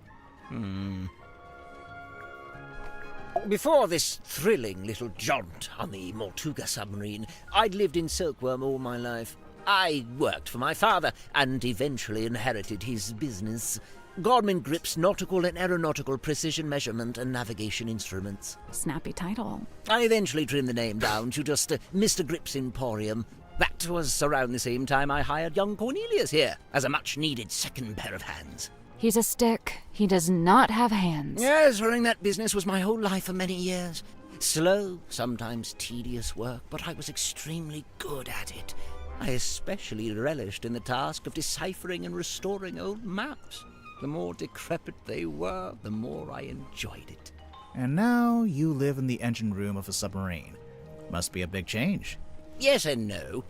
Speaker 5: Before this thrilling little jaunt on the Mortuga submarine, I'd lived in Silkworm all my life. I worked for my father and eventually inherited his business. Gorman Grip's Nautical and Aeronautical Precision Measurement and Navigation Instruments.
Speaker 3: Snappy title.
Speaker 5: I eventually trimmed the name down to just Mr. Grip's Emporium. That was around the same time I hired young Cornelius here as a much-needed second pair of hands.
Speaker 3: He's a stick. He does not have hands.
Speaker 5: Yes, running that business was my whole life for many years. Slow, sometimes tedious work, but I was extremely good at it. I especially relished in the task of deciphering and restoring old maps. The more decrepit they were, the more I enjoyed it.
Speaker 4: And now you live in the engine room of a submarine. Must be a big change.
Speaker 5: Yes and no.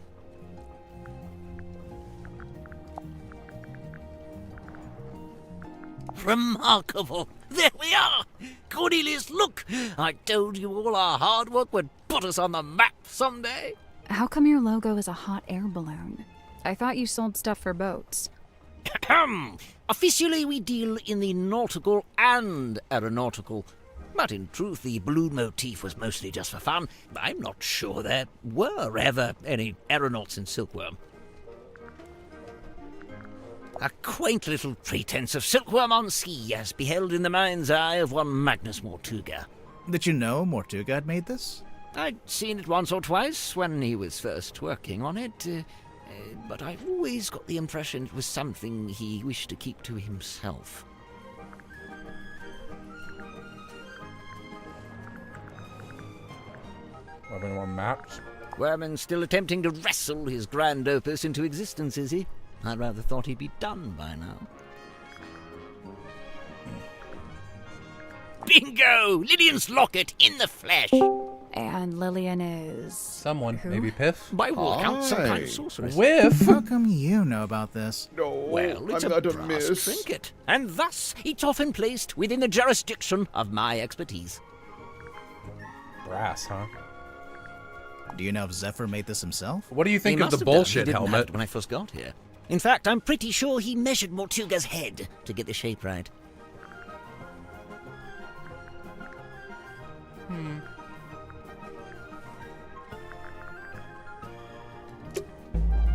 Speaker 5: Remarkable! There we are! Cornelius, look! I told you all our hard work would put us on the map someday.
Speaker 3: How come your logo is a hot air balloon? I thought you sold stuff for boats.
Speaker 5: Officially, we deal in the nautical and aeronautical. But in truth, the balloon motif was mostly just for fun. I'm not sure there were ever any aeronauts in Silkworm. A quaint little pretense of Silkworm on sea, as beheld in the mind's eye of one Magnus Mortuga.
Speaker 4: Did you know Mortuga had made this?
Speaker 5: I'd seen it once or twice when he was first working on it, but I always got the impression it was something he wished to keep to himself.
Speaker 1: Have any more maps?
Speaker 5: Werman's still attempting to wrestle his grand opus into existence, is he? I rather thought he'd be done by now. Bingo! Lillian's locket in the flesh!
Speaker 3: And Lillian is...
Speaker 1: Someone.
Speaker 3: Who?
Speaker 1: Maybe Piff?
Speaker 5: By all accounts, some kind of sorceress.
Speaker 1: Whiff!
Speaker 4: How come you know about this?
Speaker 5: Well, it's a brass trinket, and thus it's often placed within the jurisdiction of my expertise.
Speaker 1: Brass, huh?
Speaker 4: Do you know if Zephyr made this himself?
Speaker 1: What do you think
Speaker 5: He
Speaker 1: of the
Speaker 5: must have done. He
Speaker 1: bullshit
Speaker 5: didn't have
Speaker 1: helmet?
Speaker 5: it when I first got here. In fact, I'm pretty sure he measured Mortuga's head to get the shape right.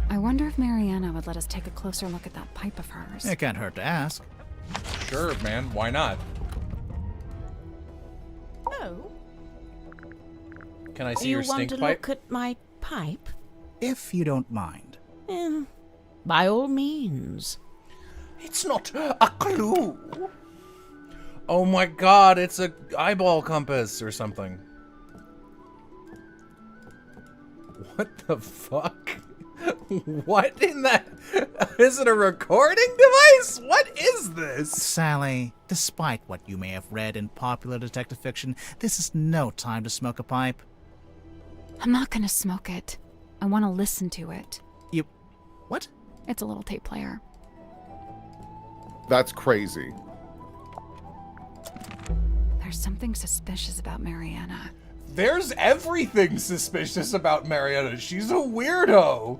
Speaker 3: I wonder if Mariana would let us take a closer look at that pipe of hers.
Speaker 4: It can't hurt to ask.
Speaker 1: Sure, man. Why not?
Speaker 8: Oh,
Speaker 1: Can I see
Speaker 8: you
Speaker 1: your
Speaker 8: want
Speaker 1: stink
Speaker 8: to
Speaker 1: pipe?
Speaker 8: look at my pipe?
Speaker 4: If you don't mind.
Speaker 8: By all means.
Speaker 1: It's not a clue. Oh my god, it's a eyeball compass or something. What the fuck? What in that? Is it a recording device? What is this?
Speaker 4: Sally, despite what you may have read in popular detective fiction, this is no time to smoke a pipe.
Speaker 3: I'm not gonna smoke it. I want to listen to it.
Speaker 4: You... what?
Speaker 3: It's a little tape player.
Speaker 10: That's crazy.
Speaker 3: There's something suspicious about Mariana.
Speaker 1: There's everything suspicious about Mariana. She's a weirdo.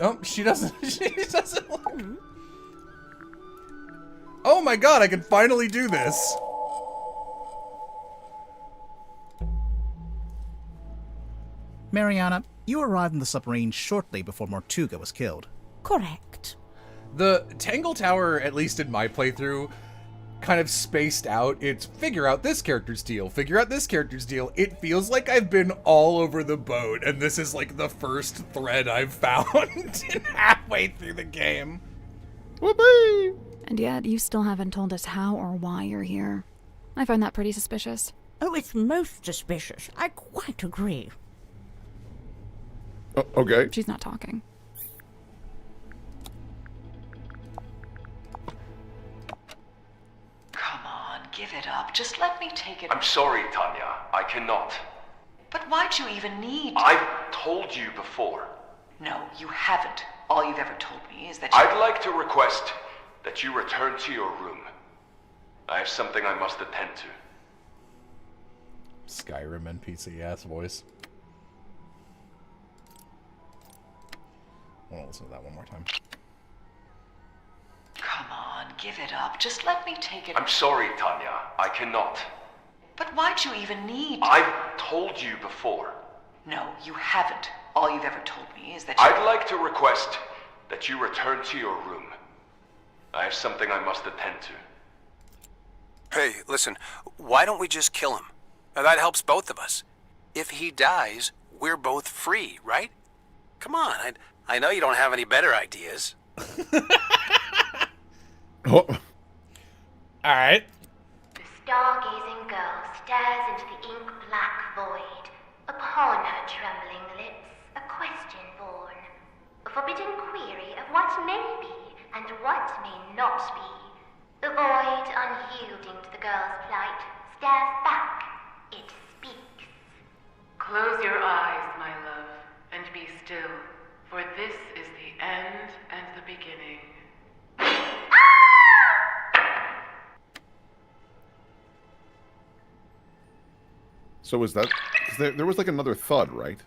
Speaker 1: Oh, she doesn't. She doesn't look. Oh my god! I can finally do this.
Speaker 4: Mariana, you arrived in the submarine shortly before Mortuga was killed.
Speaker 8: Correct.
Speaker 1: The Tangle Tower, at least in my playthrough, kind of spaced out. It's figure out this character's deal, figure out this character's deal. It feels like I've been all over the boat, and this is like the first thread I've found halfway through the game.
Speaker 10: Whoopee!
Speaker 3: And yet, you still haven't told us how or why you're here. I find that pretty suspicious.
Speaker 8: Oh, it's most suspicious. I quite agree.
Speaker 10: Okay.
Speaker 3: She's not talking.
Speaker 11: Come on, give it up. Just let me take it.
Speaker 12: I'm sorry, Tanya. I cannot.
Speaker 11: But why'd you even need...
Speaker 12: I've told you before.
Speaker 11: No, you haven't. All you've ever told me is that
Speaker 12: I'd like to request that you return to your room. I have something I must attend to.
Speaker 1: Skyrim NPC ass voice. I'll listen to that one more time.
Speaker 11: Come on, give it up. Just let me take it.
Speaker 12: I'm sorry, Tanya. I cannot.
Speaker 11: But why'd you even need...
Speaker 12: I've told you before.
Speaker 11: No, you haven't. All you've ever told me is that
Speaker 12: I'd like to request that you return to your room. I have something I must attend to.
Speaker 13: Hey, listen, why don't we just kill him? Now, that helps both of us. If he dies, we're both free, right? Come on, I know you don't have any better ideas.
Speaker 10: Oh.
Speaker 1: Alright.
Speaker 2: The stargazing girl stares into the ink-black void. Upon her trembling lips, a question born. A forbidden query of what may be and what may not be. The void, unyielding to the girl's plight, stares back. It speaks.
Speaker 14: Close your eyes, my love, and be still, for this is the end and the beginning.
Speaker 10: So was that... 'cause there was like another thud, right?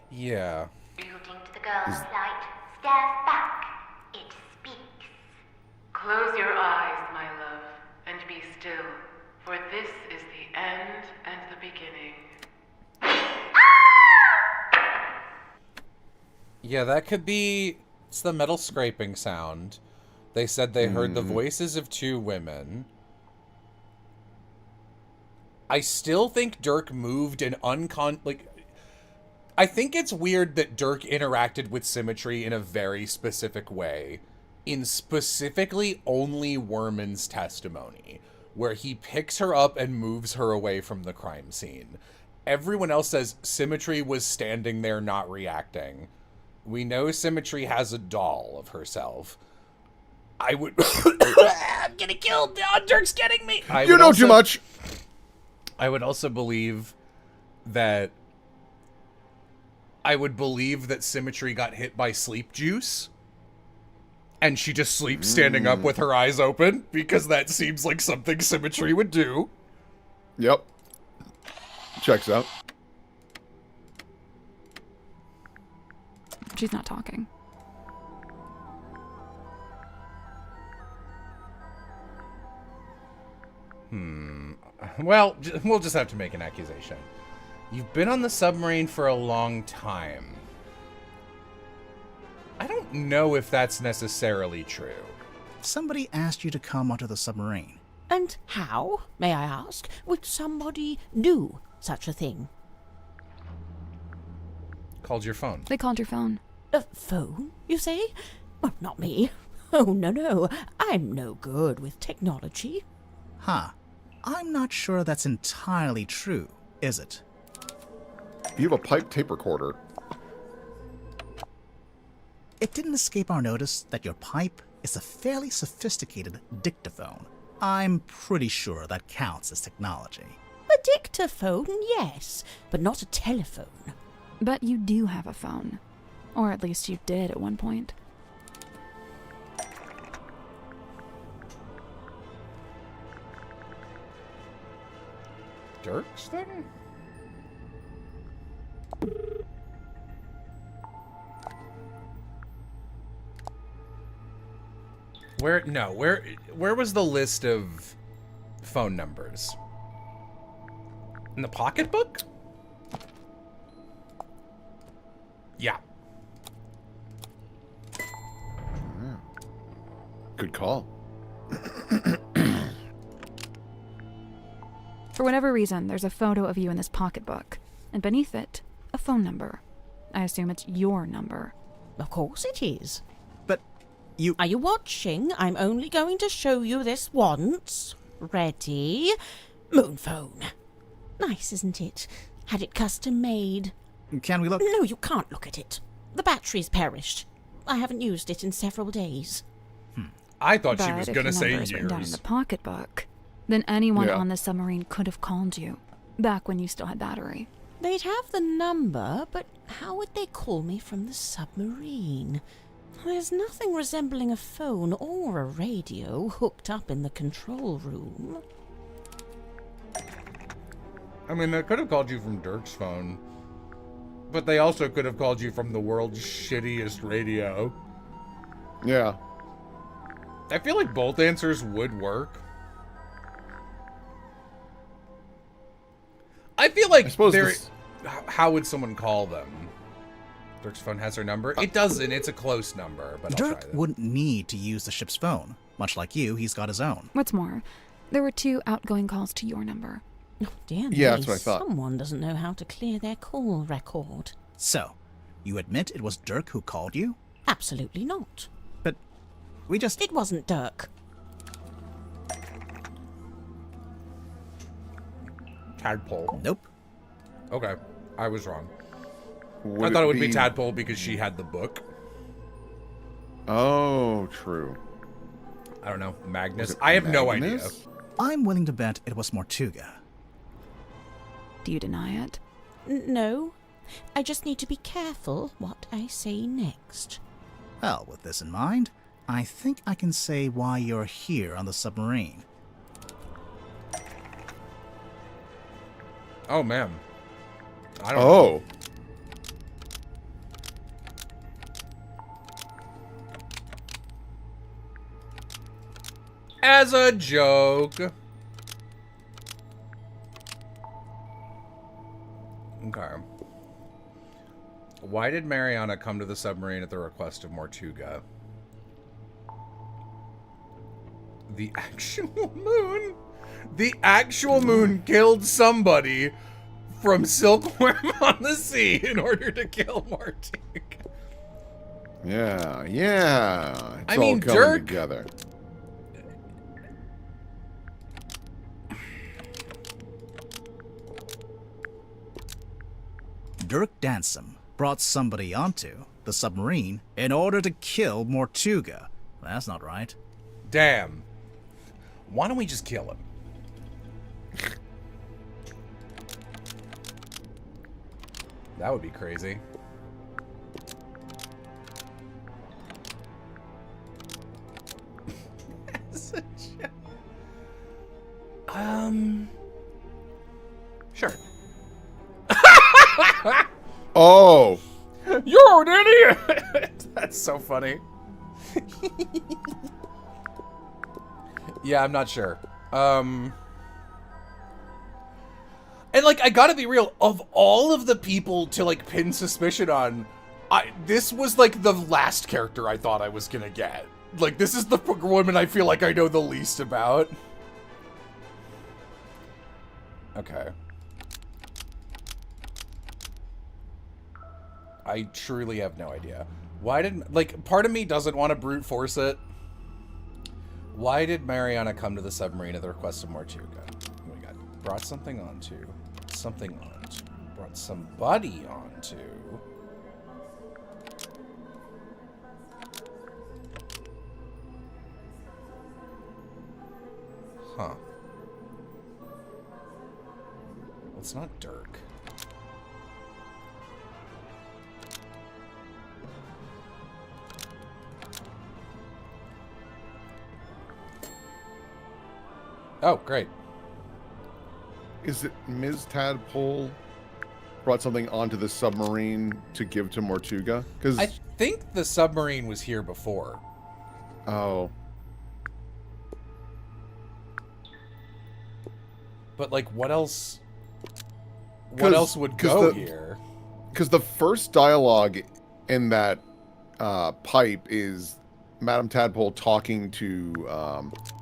Speaker 1: Yeah.
Speaker 2: Yielding to the girl's light, stares back. It speaks.
Speaker 14: Close your eyes, my love, and be still, for this is the end and the beginning.
Speaker 1: Yeah, that could be... It's the metal scraping sound. They said they heard the voices of two women. I still think Dirk moved an I think it's weird that Dirk interacted with Symmetry in a very specific way. In specifically only Worman's testimony. Where he picks her up and moves her away from the crime scene. Everyone else says Symmetry was standing there not reacting. We know Symmetry has a doll of herself. I would... I'm getting killed! Oh, Dirk's getting me!
Speaker 10: You know too much!
Speaker 1: I would also believe that... I would believe that Symmetry got hit by sleep juice. And she just sleeps standing up with her eyes open, because that seems like something Symmetry would do.
Speaker 10: Yep. Checks out.
Speaker 3: She's not talking.
Speaker 1: Well, we'll just have to make an accusation. You've been on the submarine for a long time. I don't know if that's necessarily true.
Speaker 4: Somebody asked you to come onto the submarine.
Speaker 8: And how, may I ask, would somebody do such a thing?
Speaker 1: Called your phone.
Speaker 3: They called your phone.
Speaker 8: A phone, you say? Well, not me. Oh, no. I'm no good with technology.
Speaker 4: Huh. I'm not sure that's entirely true, is it?
Speaker 10: You have a pipe tape recorder.
Speaker 4: It didn't escape our notice that your pipe is a fairly sophisticated dictaphone. I'm pretty sure that counts as technology.
Speaker 8: A interphone, yes, but not a telephone.
Speaker 3: But you do have a phone. Or at least you did at one point.
Speaker 1: Dirk's thing? Where was the list of phone numbers? In the pocketbook? Yeah.
Speaker 10: Good call.
Speaker 3: For whatever reason, there's a photo of you in this pocketbook, and beneath it, a phone number. I assume it's your number.
Speaker 8: Of course it is.
Speaker 4: But you...
Speaker 8: Are you watching? I'm only going to show you this once. Ready? Moon phone. Nice, isn't it? Had it custom made.
Speaker 4: Can we look?
Speaker 8: No, you can't look at it. The battery's perished. I haven't used it in several days.
Speaker 1: I thought she
Speaker 3: But
Speaker 1: was
Speaker 3: if
Speaker 1: going to
Speaker 3: your
Speaker 1: say
Speaker 3: number is written down in
Speaker 1: years.
Speaker 3: the pocketbook, then anyone
Speaker 10: Yeah.
Speaker 3: on the submarine could have called you, back when you still had battery.
Speaker 8: They'd have the number, but how would they call me from the submarine? There's nothing resembling a phone or a radio hooked up in the control room.
Speaker 1: I mean, they could have called you from Dirk's phone. But they also could have called you from the world's shittiest radio.
Speaker 10: Yeah.
Speaker 1: I feel like both answers would work. I feel like how would someone call them? Dirk's phone has her number? It doesn't. It's a close number, but I'll
Speaker 4: Dirk
Speaker 1: try that.
Speaker 4: wouldn't need to use the ship's phone. Much like you, he's got his own.
Speaker 3: What's more, there were 2 outgoing calls to your number.
Speaker 8: Oh, dear
Speaker 10: Yeah,
Speaker 8: me,
Speaker 10: that's what I thought.
Speaker 8: Someone doesn't know how to clear their call record.
Speaker 4: So, you admit it was Dirk who called you?
Speaker 8: Absolutely not.
Speaker 4: But we just...
Speaker 8: It wasn't Dirk.
Speaker 1: Tadpole.
Speaker 4: Nope.
Speaker 1: Okay, I was wrong.
Speaker 10: Would
Speaker 1: I thought it would be Tadpole because she had the book.
Speaker 10: Oh, true.
Speaker 1: I don't know. Magnus?
Speaker 10: Was it
Speaker 1: I have no idea.
Speaker 10: Magnus?
Speaker 4: I'm willing to bet it was Mortuga.
Speaker 3: Do you deny it?
Speaker 8: No. I just need to be careful what I say next.
Speaker 4: Well, with this in mind, I think I can say why you're here on the submarine.
Speaker 1: Oh, man. I don't know.
Speaker 10: Oh.
Speaker 1: As a joke. Okay. Why did Mariana come to the submarine at the request of Mortuga? The actual moon? The actual moon killed somebody from Silkworm on the Sea in order to kill Mortuga.
Speaker 10: Yeah, yeah. It's
Speaker 1: I
Speaker 10: all
Speaker 1: mean,
Speaker 10: coming
Speaker 1: Dirk-
Speaker 10: together.
Speaker 4: Dirk Dansom brought somebody onto the submarine in order to kill Mortuga. That's not right.
Speaker 1: Damn. Why don't we just kill him? That would be crazy. Sure.
Speaker 10: Oh.
Speaker 1: You're an idiot! That's so funny. Yeah, I'm not sure. And like, I gotta be real, of all of the people to like pin suspicion on, this was like the last character I thought I was gonna get. Like, this is the woman I feel like I know the least about. Okay. I truly have no idea. Why did, like, part of me doesn't want to brute force it. Why did Mariana come to the submarine at the request of Mortuga? Oh my god. Brought something onto. Something onto. Brought somebody onto. Huh. It's not Dirk. Oh, great.
Speaker 10: Is it Ms. Tadpole brought something onto the submarine to give to Mortuga? Because
Speaker 1: I think the submarine was here before.
Speaker 10: Oh.
Speaker 1: But, like, what else? What else would go here?
Speaker 10: Because the first dialogue in that pipe is Madame Tadpole talking to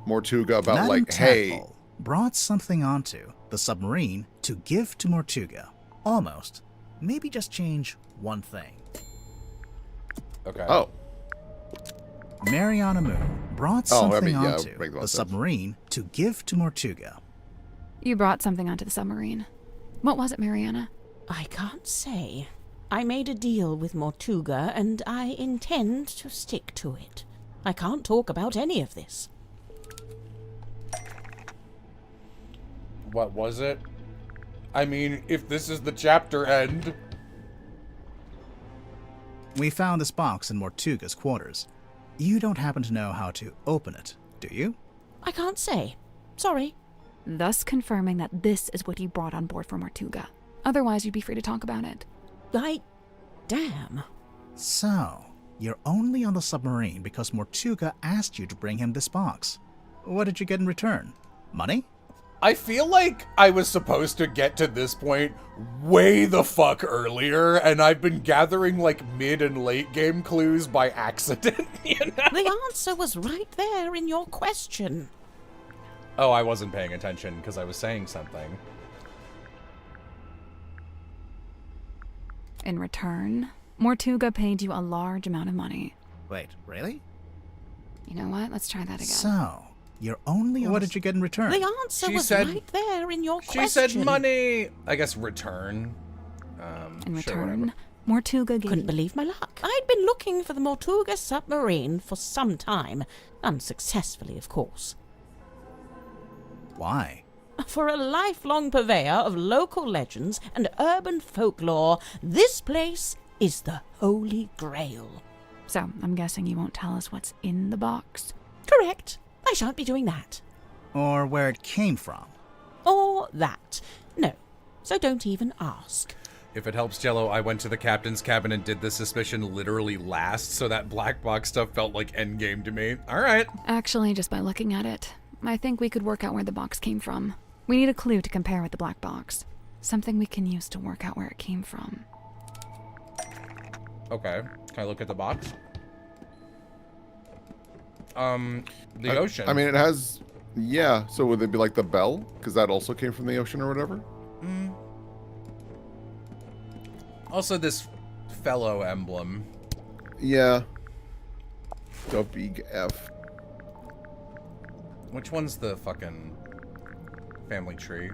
Speaker 10: Mortuga about,
Speaker 4: Madame
Speaker 10: like, hey...
Speaker 4: Tadpole brought something onto the submarine to give to Mortuga. Almost. Maybe just change one thing.
Speaker 1: Okay.
Speaker 10: Oh.
Speaker 4: Mariana Moon brought something onto
Speaker 10: makes a lot
Speaker 4: the
Speaker 10: of sense.
Speaker 4: submarine to give to Mortuga.
Speaker 3: You brought something onto the submarine. What was it, Mariana?
Speaker 8: I can't say. I made a deal with Mortuga, and I intend to stick to it. I can't talk about any of this.
Speaker 1: What was it? I mean, if this is the chapter end...
Speaker 4: We found this box in Mortuga's quarters. You don't happen to know how to open it, do you?
Speaker 8: I can't say. Sorry.
Speaker 3: Thus confirming that this is what you brought on board for Mortuga. Otherwise, you'd be free to talk about it.
Speaker 8: Damn.
Speaker 4: So, you're only on the submarine because Mortuga asked you to bring him this box. What did you get in return? Money?
Speaker 1: I feel like I was supposed to get to this point way the fuck earlier, and I've been gathering, like, mid and late game clues by accident, you know?
Speaker 8: The answer was right there in your question.
Speaker 1: Oh, I wasn't paying attention because I was saying something.
Speaker 3: In return, Mortuga paid you a large amount of money.
Speaker 4: Wait, really?
Speaker 3: You know what? Let's try that again.
Speaker 4: So, you're only on... What did you get in return?
Speaker 8: The answer was right there in your question.
Speaker 1: She said money. I guess return.
Speaker 3: In
Speaker 1: sure,
Speaker 3: return, Mortuga gave...
Speaker 8: Couldn't believe my luck. I'd been looking for the Mortuga submarine for some time. Unsuccessfully, of course.
Speaker 4: Why?
Speaker 8: For a lifelong purveyor of local legends and urban folklore, this place is the Holy Grail.
Speaker 3: So, I'm guessing you won't tell us what's in the box?
Speaker 8: Correct. I shan't be doing that.
Speaker 4: Or where it came from?
Speaker 8: Or that. No. So don't even ask.
Speaker 1: If it helps, Jello, I went to the captain's cabin and did the suspicion literally last, so that black box stuff felt like endgame to me. All right.
Speaker 3: Actually, just by looking at it, I think we could work out where the box came from. We need a clue to compare with the black box. Something we can use to work out where it came from.
Speaker 1: Okay. Can I look at the box? The ocean.
Speaker 10: I mean, it has... Yeah, so would it be like the bell? Because that also came from the ocean or whatever?
Speaker 1: Also, this fellow emblem.
Speaker 10: Yeah. The big F.
Speaker 1: Which one's the fucking family tree?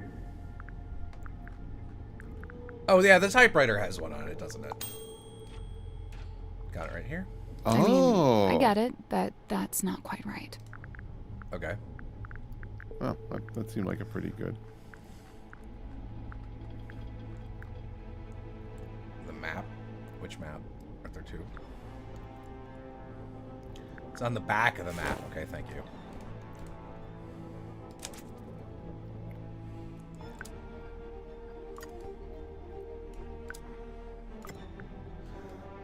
Speaker 1: Oh, yeah, the typewriter has one on it, doesn't it? Got it right here.
Speaker 10: Oh.
Speaker 3: I mean, I get it, but that's not quite right.
Speaker 1: Okay.
Speaker 10: Well, that seemed like a pretty good...
Speaker 1: The map? Which map? Aren't there two? It's on the back of the map. Okay, thank you.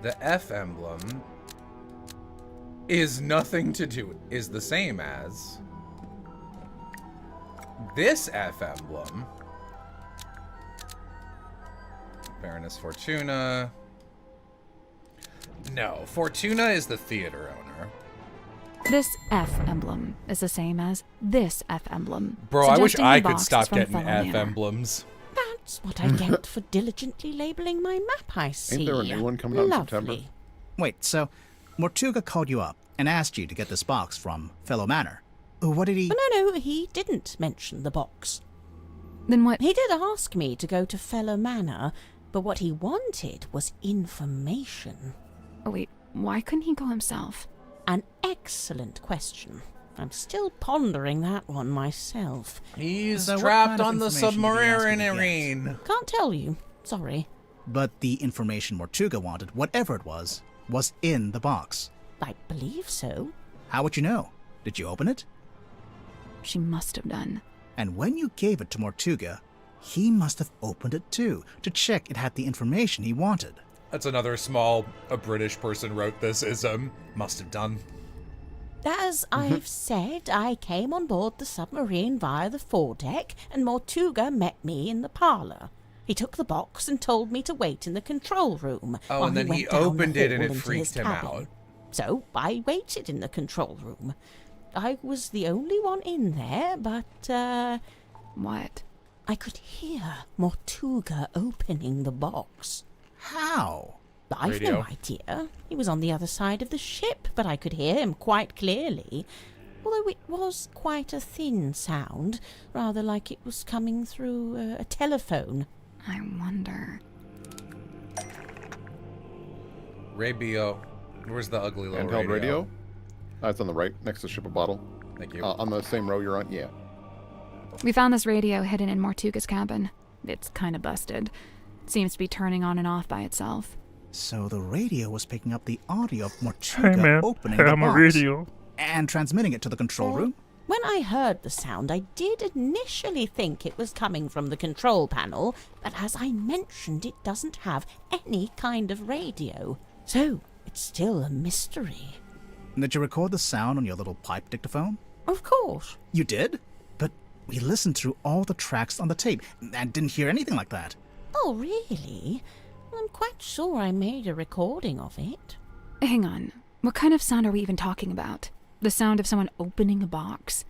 Speaker 1: The F emblem is nothing to do, is the same as this F emblem. Baroness Fortuna. No, Fortuna is the theater owner.
Speaker 3: This F emblem is the same as this F emblem.
Speaker 1: Bro, I wish
Speaker 3: suggesting
Speaker 1: I
Speaker 3: the
Speaker 1: could
Speaker 3: box
Speaker 1: stop
Speaker 3: is from
Speaker 1: getting
Speaker 3: Fellow
Speaker 1: F
Speaker 3: Manor.
Speaker 1: emblems.
Speaker 8: That's what I get for diligently labeling my map, I see.
Speaker 10: Ain't there a new one coming out in
Speaker 8: Lovely.
Speaker 10: September?
Speaker 4: Wait, so Mortuga called you up and asked you to get this box from Fellow Manor. What did he...
Speaker 8: No, he didn't mention the box.
Speaker 3: Then what?
Speaker 8: He did ask me to go to Fellow Manor, but what he wanted was information.
Speaker 3: Oh wait, why couldn't he go himself?
Speaker 8: An excellent question. I'm still pondering that one myself.
Speaker 1: He's
Speaker 4: So what
Speaker 1: trapped
Speaker 4: kind of
Speaker 1: on the
Speaker 4: information did he ask you to get?
Speaker 1: submarine.
Speaker 8: Can't tell you. Sorry.
Speaker 4: But the information Mortuga wanted, whatever it was in the box.
Speaker 8: I believe so.
Speaker 4: How would you know? Did you open it?
Speaker 3: She must have done.
Speaker 4: And when you gave it to Mortuga, he must have opened it too, to check it had the information he wanted.
Speaker 1: That's another a British person wrote this ism. Must have done.
Speaker 8: As I've said, I came on board the submarine via the foredeck, and Mortuga met me in the parlour. He took the box and told me to wait in the control room.
Speaker 1: Oh,
Speaker 8: while
Speaker 1: and then
Speaker 8: went
Speaker 1: he
Speaker 8: down the
Speaker 1: opened it and
Speaker 8: hall
Speaker 1: it
Speaker 8: into
Speaker 1: freaked
Speaker 8: his
Speaker 1: him
Speaker 8: cabin.
Speaker 1: out.
Speaker 8: So I waited in the control room. I was the only one in there, but,
Speaker 3: What?
Speaker 8: I could hear Mortuga opening the box.
Speaker 4: How?
Speaker 8: I've
Speaker 1: Radio.
Speaker 8: no idea. He was on the other side of the ship, but I could hear him quite clearly. Although it was quite a thin sound, rather like it was coming through a telephone.
Speaker 3: I wonder.
Speaker 1: Radio. Where's the ugly little
Speaker 10: Handheld radio? It's on the right, next to the shipper bottle.
Speaker 1: Thank you.
Speaker 10: On the same row you're on? Yeah.
Speaker 3: We found this radio hidden in Mortuga's cabin. It's kind of busted. It seems to be turning on and off by itself.
Speaker 4: So the radio was picking up the audio of Mortuga opening the box and transmitting it to the control room?
Speaker 8: When I heard the sound, I did initially think it was coming from the control panel, but as I mentioned, it doesn't have any kind of radio. So it's still a mystery.
Speaker 4: Did you record the sound on your little pipe dictaphone?
Speaker 8: Of course.
Speaker 4: You did? But we listened through all the tracks on the tape and didn't hear anything like that.
Speaker 8: Oh, really? I'm quite sure I made a recording of it.
Speaker 3: Hang on. What kind of sound are we even talking about? The sound of someone opening a box?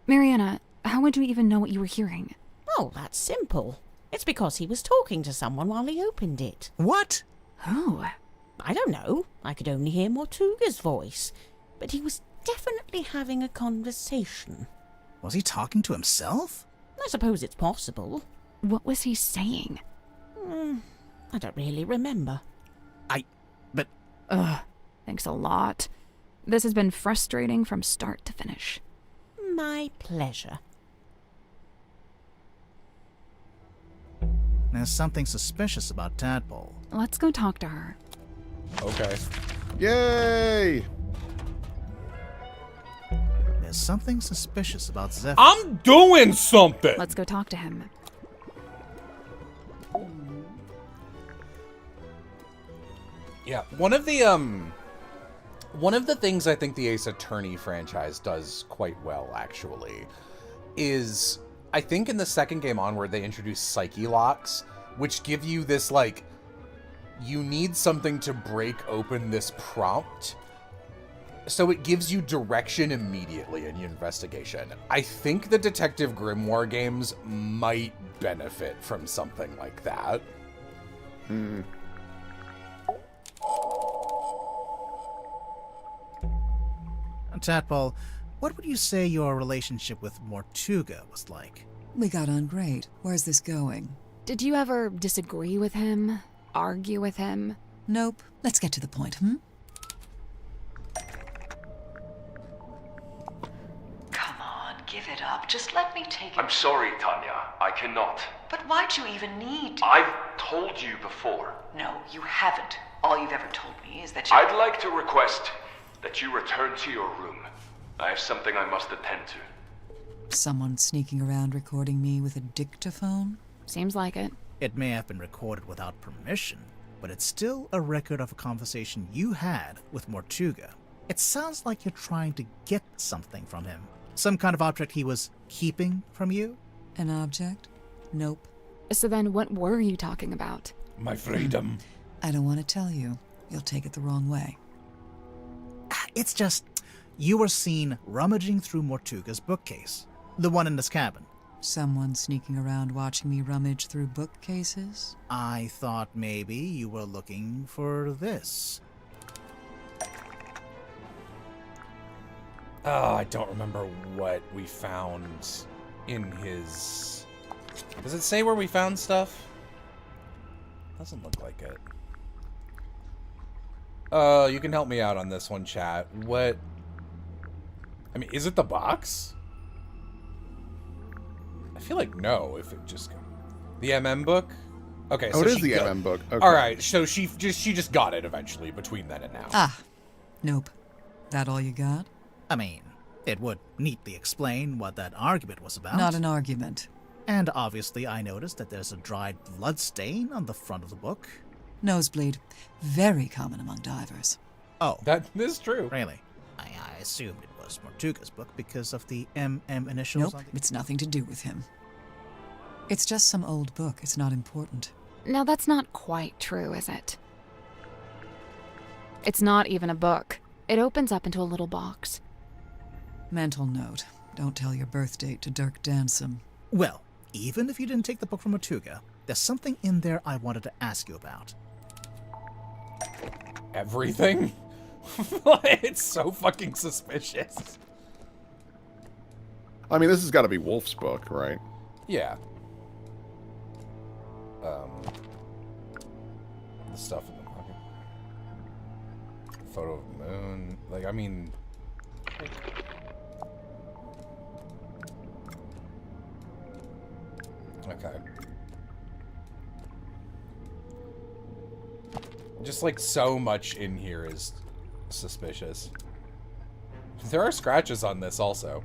Speaker 3: Mariana, how would you even know what you were hearing?
Speaker 8: Oh, that's simple. It's because he was talking to someone while he opened it.
Speaker 4: What?
Speaker 3: Who?
Speaker 8: I don't know. I could only hear Mortuga's voice. But he was definitely having a conversation.
Speaker 4: Was he talking to himself?
Speaker 8: I suppose it's possible.
Speaker 3: What was he saying?
Speaker 8: I don't really remember.
Speaker 3: Ugh, thanks a lot. This has been frustrating from start to finish.
Speaker 8: My pleasure.
Speaker 4: There's something suspicious about Tadpole.
Speaker 3: Let's go talk to her.
Speaker 1: Okay.
Speaker 10: Yay!
Speaker 4: There's something suspicious about Zephyr.
Speaker 1: I'm doing something!
Speaker 3: Let's go talk to him.
Speaker 1: Yeah, one of the things I think the Ace Attorney franchise does quite well, actually, is I think in the second game onward they introduce psyche locks, which give you this, like, you need something to break open this prompt, so it gives you direction immediately in your investigation. I think the Detective Grimoire games might benefit from something like that.
Speaker 4: Tadpole, what would you say your relationship with Mortuga was like?
Speaker 15: We got on great. Where's this going?
Speaker 3: Did you ever disagree with him? Argue with him?
Speaker 15: Nope. Let's get to the point, hmm?
Speaker 11: Come on, give it up. Just let me take it.
Speaker 12: I'm sorry, Tanya. I cannot.
Speaker 11: But why'd you even need...
Speaker 12: I've told you before.
Speaker 11: No, you haven't. All you've ever told me is that you...
Speaker 12: I'd like to request that you return to your room. I have something I must attend to.
Speaker 15: Someone sneaking around recording me with a dictaphone?
Speaker 3: Seems like it.
Speaker 4: It may have been recorded without permission, but it's still a record of a conversation you had with Mortuga. It sounds like you're trying to get something from him. Some kind of object he was keeping from you?
Speaker 15: An object? Nope.
Speaker 3: So then what were you talking about?
Speaker 1: My freedom.
Speaker 15: I don't want to tell you. You'll take it the wrong way.
Speaker 4: It's just, you were seen rummaging through Mortuga's bookcase. The one in this cabin.
Speaker 15: Someone sneaking around watching me rummage through bookcases?
Speaker 4: I thought maybe you were looking for this.
Speaker 1: Oh, I don't remember what we found in his... Does it say where we found stuff? Doesn't look like it. You can help me out on this one, chat. What I mean, is it the box? I feel like no, if it just... The MM book? Okay,
Speaker 10: Oh,
Speaker 1: so
Speaker 10: it is
Speaker 1: she
Speaker 10: the
Speaker 1: got-
Speaker 10: MM book. Okay.
Speaker 1: Alright, so she just got it eventually between then and now.
Speaker 15: Ah, nope. That all you got?
Speaker 4: I mean, it would neatly explain what that argument was about.
Speaker 15: Not an argument.
Speaker 4: And obviously I noticed that there's a dried blood stain on the front of the book.
Speaker 15: Nosebleed. Very common among divers.
Speaker 4: Oh.
Speaker 1: That is true.
Speaker 4: Really? I assumed it was Mortuga's book because of the MM initials
Speaker 15: Nope,
Speaker 4: on the...
Speaker 15: it's nothing to do with him. It's just some old book. It's not important.
Speaker 3: Now that's not quite true, is it? It's not even a book. It opens up into a little box.
Speaker 15: Mental note. Don't tell your birth date to Dirk Dansom.
Speaker 4: Well, even if you didn't take the book from Mortuga, there's something in there I wanted to ask you about.
Speaker 1: Everything? It's so fucking suspicious.
Speaker 10: I mean, this has got to be Wolf's book, right?
Speaker 1: Yeah. The stuff in the pocket. Photo of the moon. Like, I mean... Okay. Just, like, so much in here is suspicious. There are scratches on this, also.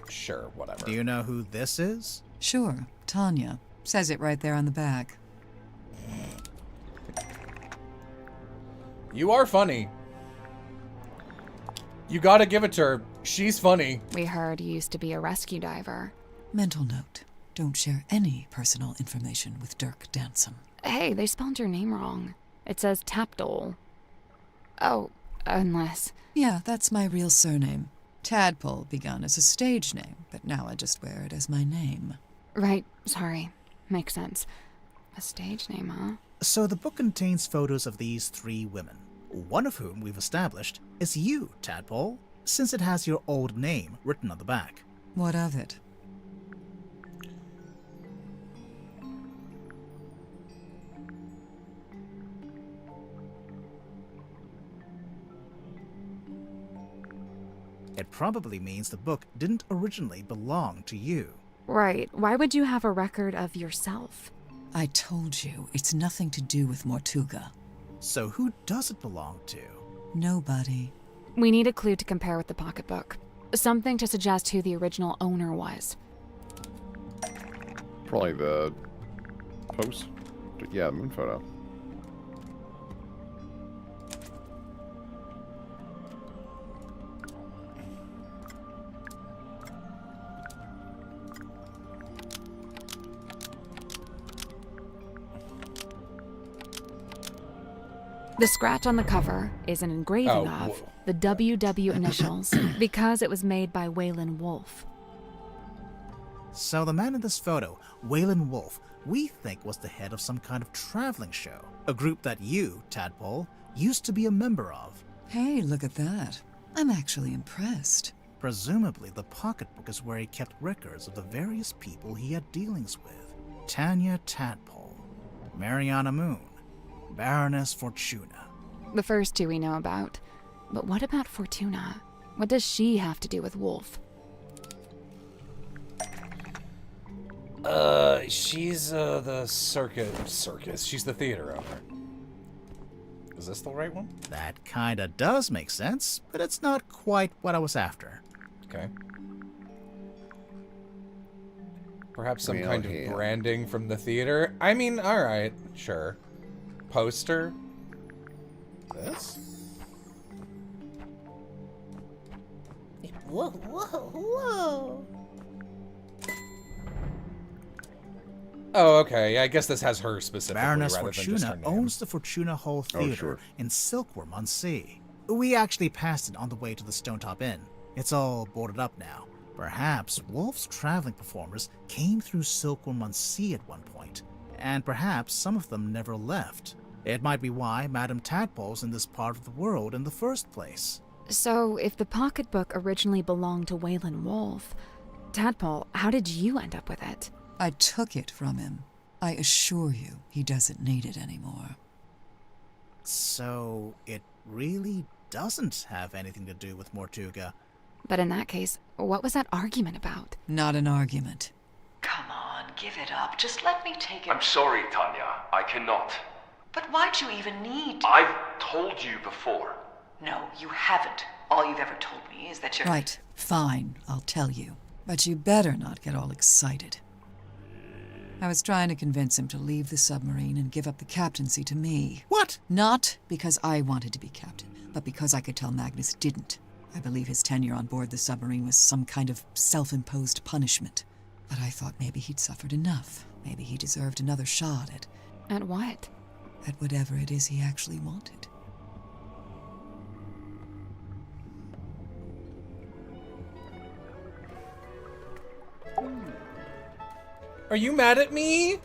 Speaker 1: Sure, whatever.
Speaker 4: Do you know who this is?
Speaker 15: Sure, Tanya. Says it right there on the back.
Speaker 1: You are funny. You gotta give it to her. She's funny.
Speaker 3: We heard you used to be a rescue diver.
Speaker 15: Mental note. Don't share any personal information with Dirk Dansom.
Speaker 3: Hey, they spelled your name wrong. It says Tapdole. Oh, unless...
Speaker 15: Yeah, that's my real surname. Tadpole begun as a stage name, but now I just wear it as my name.
Speaker 3: Right, sorry. Makes sense. A stage name, huh?
Speaker 4: So the book contains photos of these 3 women, one of whom we've established is you, Tadpole, since it has your old name written on the back.
Speaker 15: What of it?
Speaker 4: It probably means the book didn't originally belong to you.
Speaker 3: Right. Why would you have a record of yourself?
Speaker 15: I told you, it's nothing to do with Mortuga.
Speaker 4: So who does it belong to?
Speaker 15: Nobody.
Speaker 3: We need a clue to compare with the pocketbook. Something to suggest who the original owner was.
Speaker 10: Probably the post. Yeah, moon photo.
Speaker 3: The scratch on the cover is an engraving of the WW initials because it was made by Waylon Wolf.
Speaker 4: So the man in this photo, Waylon Wolf, we think was the head of some kind of traveling show. A group that you, Tadpole, used to be a member of.
Speaker 15: Hey, look at that. I'm actually impressed.
Speaker 4: Presumably the pocketbook is where he kept records of the various people he had dealings with. Tanya Tadpole, Mariana Moon, Baroness Fortuna.
Speaker 3: The first 2 we know about. But what about Fortuna? What does she have to do with Wolf?
Speaker 1: She's the circus. She's the theater owner. Is this the right one?
Speaker 4: That kinda does make sense, but it's not quite what I was after.
Speaker 1: Okay. Perhaps some
Speaker 10: Male
Speaker 1: kind
Speaker 10: hand.
Speaker 1: of branding from the theater? I mean, alright, sure. Poster? This?
Speaker 8: Whoa, whoa, whoa.
Speaker 1: Oh, okay. I guess this has her specifically
Speaker 4: Baroness
Speaker 1: rather than just her
Speaker 4: Fortuna
Speaker 1: name.
Speaker 4: owns the Fortuna Hall Theater
Speaker 10: sure.
Speaker 4: in Silkworm on Sea. We actually passed it on the way to the Stonetop Inn. It's all boarded up now. Perhaps Wolf's traveling performers came through Silkworm on Sea at one point, and perhaps some of them never left. It might be why Madame Tadpole's in this part of the world in the first place.
Speaker 3: So, if the pocketbook originally belonged to Waylon Wolf, Tadpole, how did you end up with it?
Speaker 15: I took it from him. I assure you, he doesn't need it anymore.
Speaker 4: So it really doesn't have anything to do with Mortuga.
Speaker 3: But in that case, what was that argument about?
Speaker 15: Not an argument.
Speaker 11: Come on, give it up. Just let me take it.
Speaker 12: I'm sorry, Tanya. I cannot.
Speaker 11: But why'd you even need to?
Speaker 12: I've told you before.
Speaker 11: No, you haven't. All you've ever told me is that you're...
Speaker 15: Right, fine, I'll tell you. But you better not get all excited. I was trying to convince him to leave the submarine and give up the captaincy to me.
Speaker 4: What?
Speaker 15: Not because I wanted to be captain, but because I could tell Magnus didn't. I believe his tenure on board the submarine was some kind of self-imposed punishment. But I thought maybe he'd suffered enough. Maybe he deserved another shot at...
Speaker 3: At what?
Speaker 15: At whatever it is he actually wanted.
Speaker 1: Are you mad at me?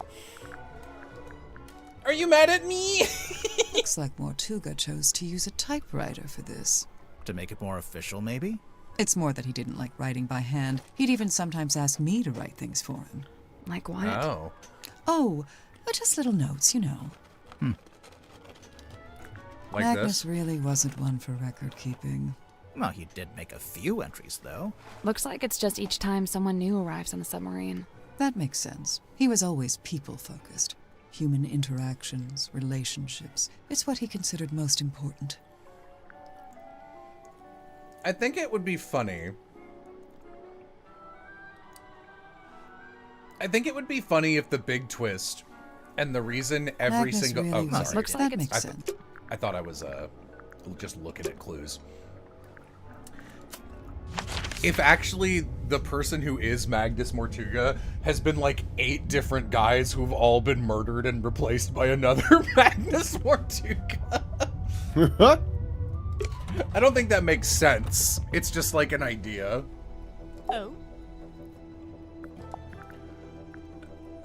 Speaker 1: Are you mad at me?
Speaker 15: Looks like Mortuga chose to use a typewriter for this.
Speaker 4: To make it more official, maybe?
Speaker 15: It's more that he didn't like writing by hand. He'd even sometimes ask me to write things for him.
Speaker 3: Like what?
Speaker 15: Oh, just little notes, you know.
Speaker 1: Like
Speaker 15: Magnus
Speaker 1: this?
Speaker 15: really wasn't one for record keeping.
Speaker 4: Well, he did make a few entries, though.
Speaker 3: Looks like it's just each time someone new arrives on the submarine.
Speaker 15: That makes sense. He was always people-focused. Human interactions, relationships. It's what he considered most important.
Speaker 1: I think it would be funny. I think it would be funny if the big twist and the reason every
Speaker 15: Magnus
Speaker 1: single...
Speaker 15: really
Speaker 1: oh,
Speaker 15: was.
Speaker 1: sorry.
Speaker 3: Looks like
Speaker 15: That
Speaker 3: it's...
Speaker 15: makes sense.
Speaker 1: I thought I was just looking at clues. If actually the person who is Magnus Mortuga has been like 8 different guys who've all been murdered and replaced by another Magnus Mortuga. I don't think that makes sense. It's just like an idea.
Speaker 8: Oh?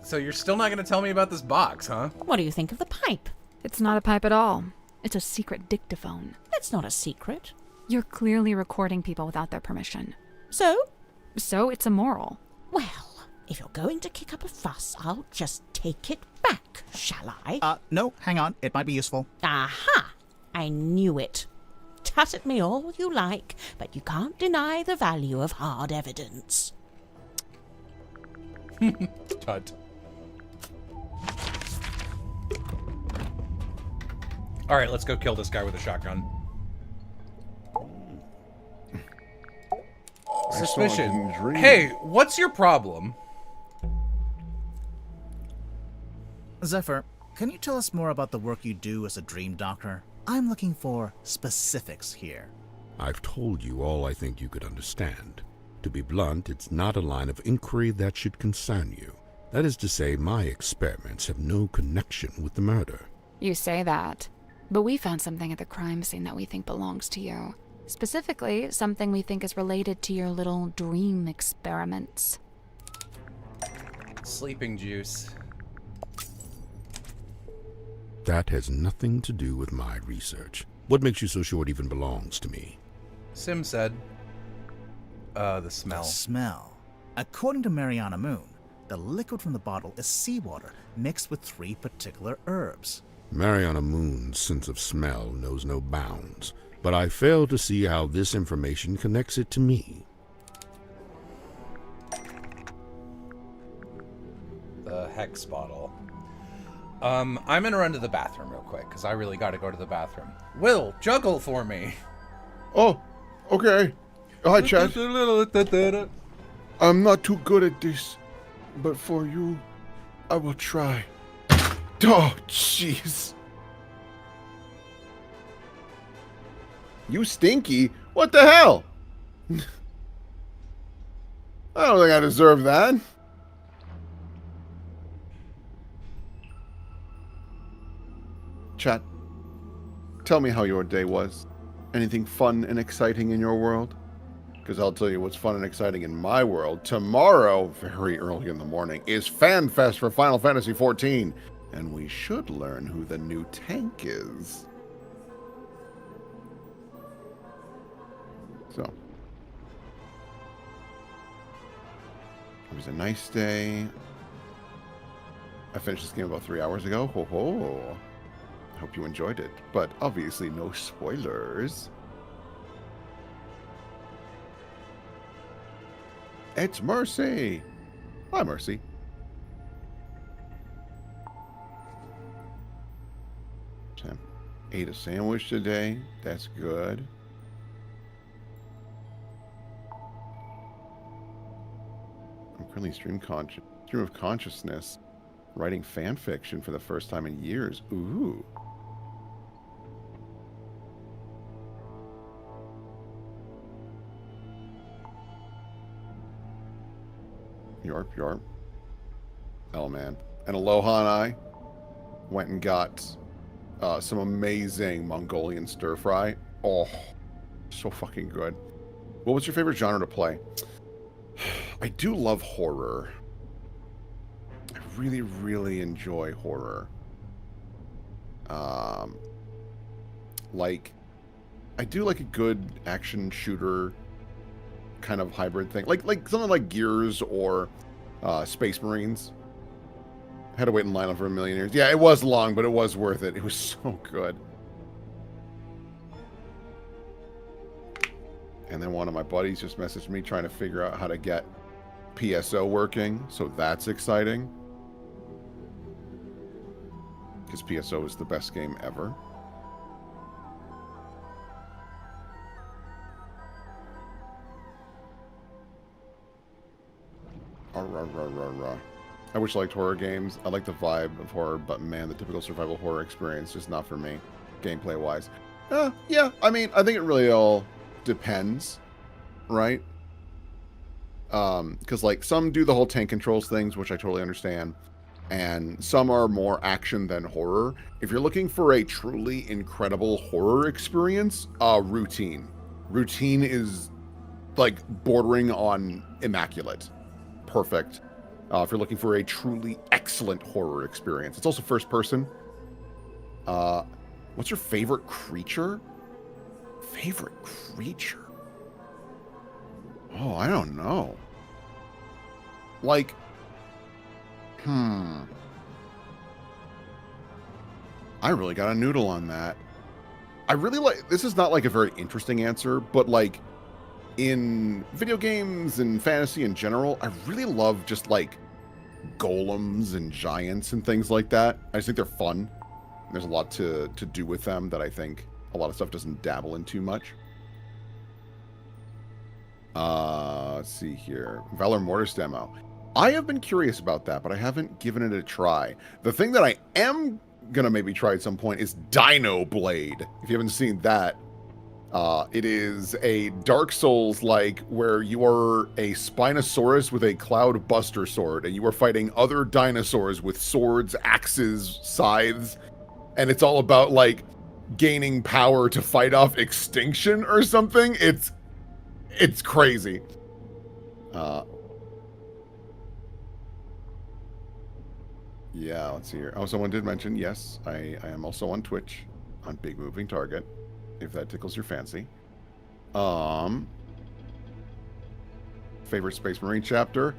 Speaker 1: So you're still not going to tell me about this box, huh?
Speaker 8: What do you think of the pipe?
Speaker 3: It's not a pipe at all. It's a secret dictaphone.
Speaker 8: That's not a secret.
Speaker 3: You're clearly recording people without their permission.
Speaker 8: So?
Speaker 3: So it's immoral.
Speaker 8: Well, if you're going to kick up a fuss, I'll just take it back, shall I?
Speaker 4: No, hang on. It might be useful.
Speaker 8: Aha! I knew it. Tut at me all you like, but you can't deny the value of hard evidence.
Speaker 1: Tut. Alright, let's go kill this guy with a shotgun. Suspicion. Hey, what's your problem?
Speaker 4: Zephyr, can you tell us more about the work you do as a dream doctor? I'm looking for specifics here.
Speaker 9: I've told you all I think you could understand. To be blunt, it's not a line of inquiry that should concern you. That is to say, my experiments have no connection with the murder.
Speaker 3: You say that, but we found something at the crime scene that we think belongs to you. Specifically, something we think is related to your little dream experiments.
Speaker 1: Sleeping juice.
Speaker 9: That has nothing to do with my research. What makes you so sure it even belongs to me?
Speaker 1: Sim said. The smell.
Speaker 4: The smell. According to Mariana Moon, the liquid from the bottle is seawater mixed with 3 particular herbs.
Speaker 9: Mariana Moon's sense of smell knows no bounds, but I fail to see how this information connects it to me.
Speaker 1: The Hex bottle. I'm gonna run to the bathroom real quick, because I really gotta go to the bathroom. Will, juggle for me!
Speaker 10: Oh, okay. Hi, Chad. I'm not too good at this, but for you, I will try. Oh, jeez. You stinky? What the hell? I don't think I deserve that. Chat, tell me how your day was. Anything fun and exciting in your world? Because I'll tell you what's fun and exciting in my world. Tomorrow, very early in the morning, is FanFest for Final Fantasy XIV. And we should learn who the new tank is. So. It was a nice day. I finished this game about 3 hours ago. Ho ho. hope you enjoyed it, but obviously no spoilers. It's Mercy. Hi, Mercy. Ate a sandwich today. That's good. I'm currently stream of consciousness, writing fan fiction for the first time in years. Ooh. Yarp, yarp. Oh, man. And Aloha and I went and got some amazing Mongolian stir fry. Oh, so fucking good. What was your favorite genre to play? I do love horror. I really, really enjoy horror. Like, I do like a good action shooter kind of hybrid thing. Like something like Gears or Space Marines. Had to wait in line for a million years. Yeah, it was long, but it was worth it. It was so good. And then one of my buddies just messaged me trying to figure out how to get PSO working. So that's exciting. Because PSO is the best game ever. I wish I liked horror games. I like the vibe of horror, but man, the typical survival horror experience just not for me, gameplay-wise. Yeah, I mean, I think it really all depends, right? Because, like, some do the whole tank controls things, which I totally understand, and some are more action than horror. If you're looking for a truly incredible horror experience, Routine. Routine is, like, bordering on immaculate. Perfect. If you're looking for a truly excellent horror experience. It's also first person. What's your favorite creature? Favorite creature? Oh, I don't know. Like, I really got a noodle on that. I really like, this is not like a very interesting answer, but like, in video games and fantasy in general, I really love just like golems and giants and things like that. I just think they're fun. There's a lot to do with them that I think a lot of stuff doesn't dabble in too much. Let's see here. Valor Mortis demo. I have been curious about that, but I haven't given it a try. The thing that I am gonna maybe try at some point is Dino Blade. If you haven't seen that, it is a Dark Souls-like where you are a Spinosaurus with a Cloud Buster sword, and you are fighting other dinosaurs with swords, axes, scythes, and it's all about, like, gaining power to fight off extinction or something. It's crazy. Yeah, let's see here. Oh, someone did mention, yes, I am also on Twitch, on Big Moving Target, if that tickles your fancy. Favorite Space Marine chapter?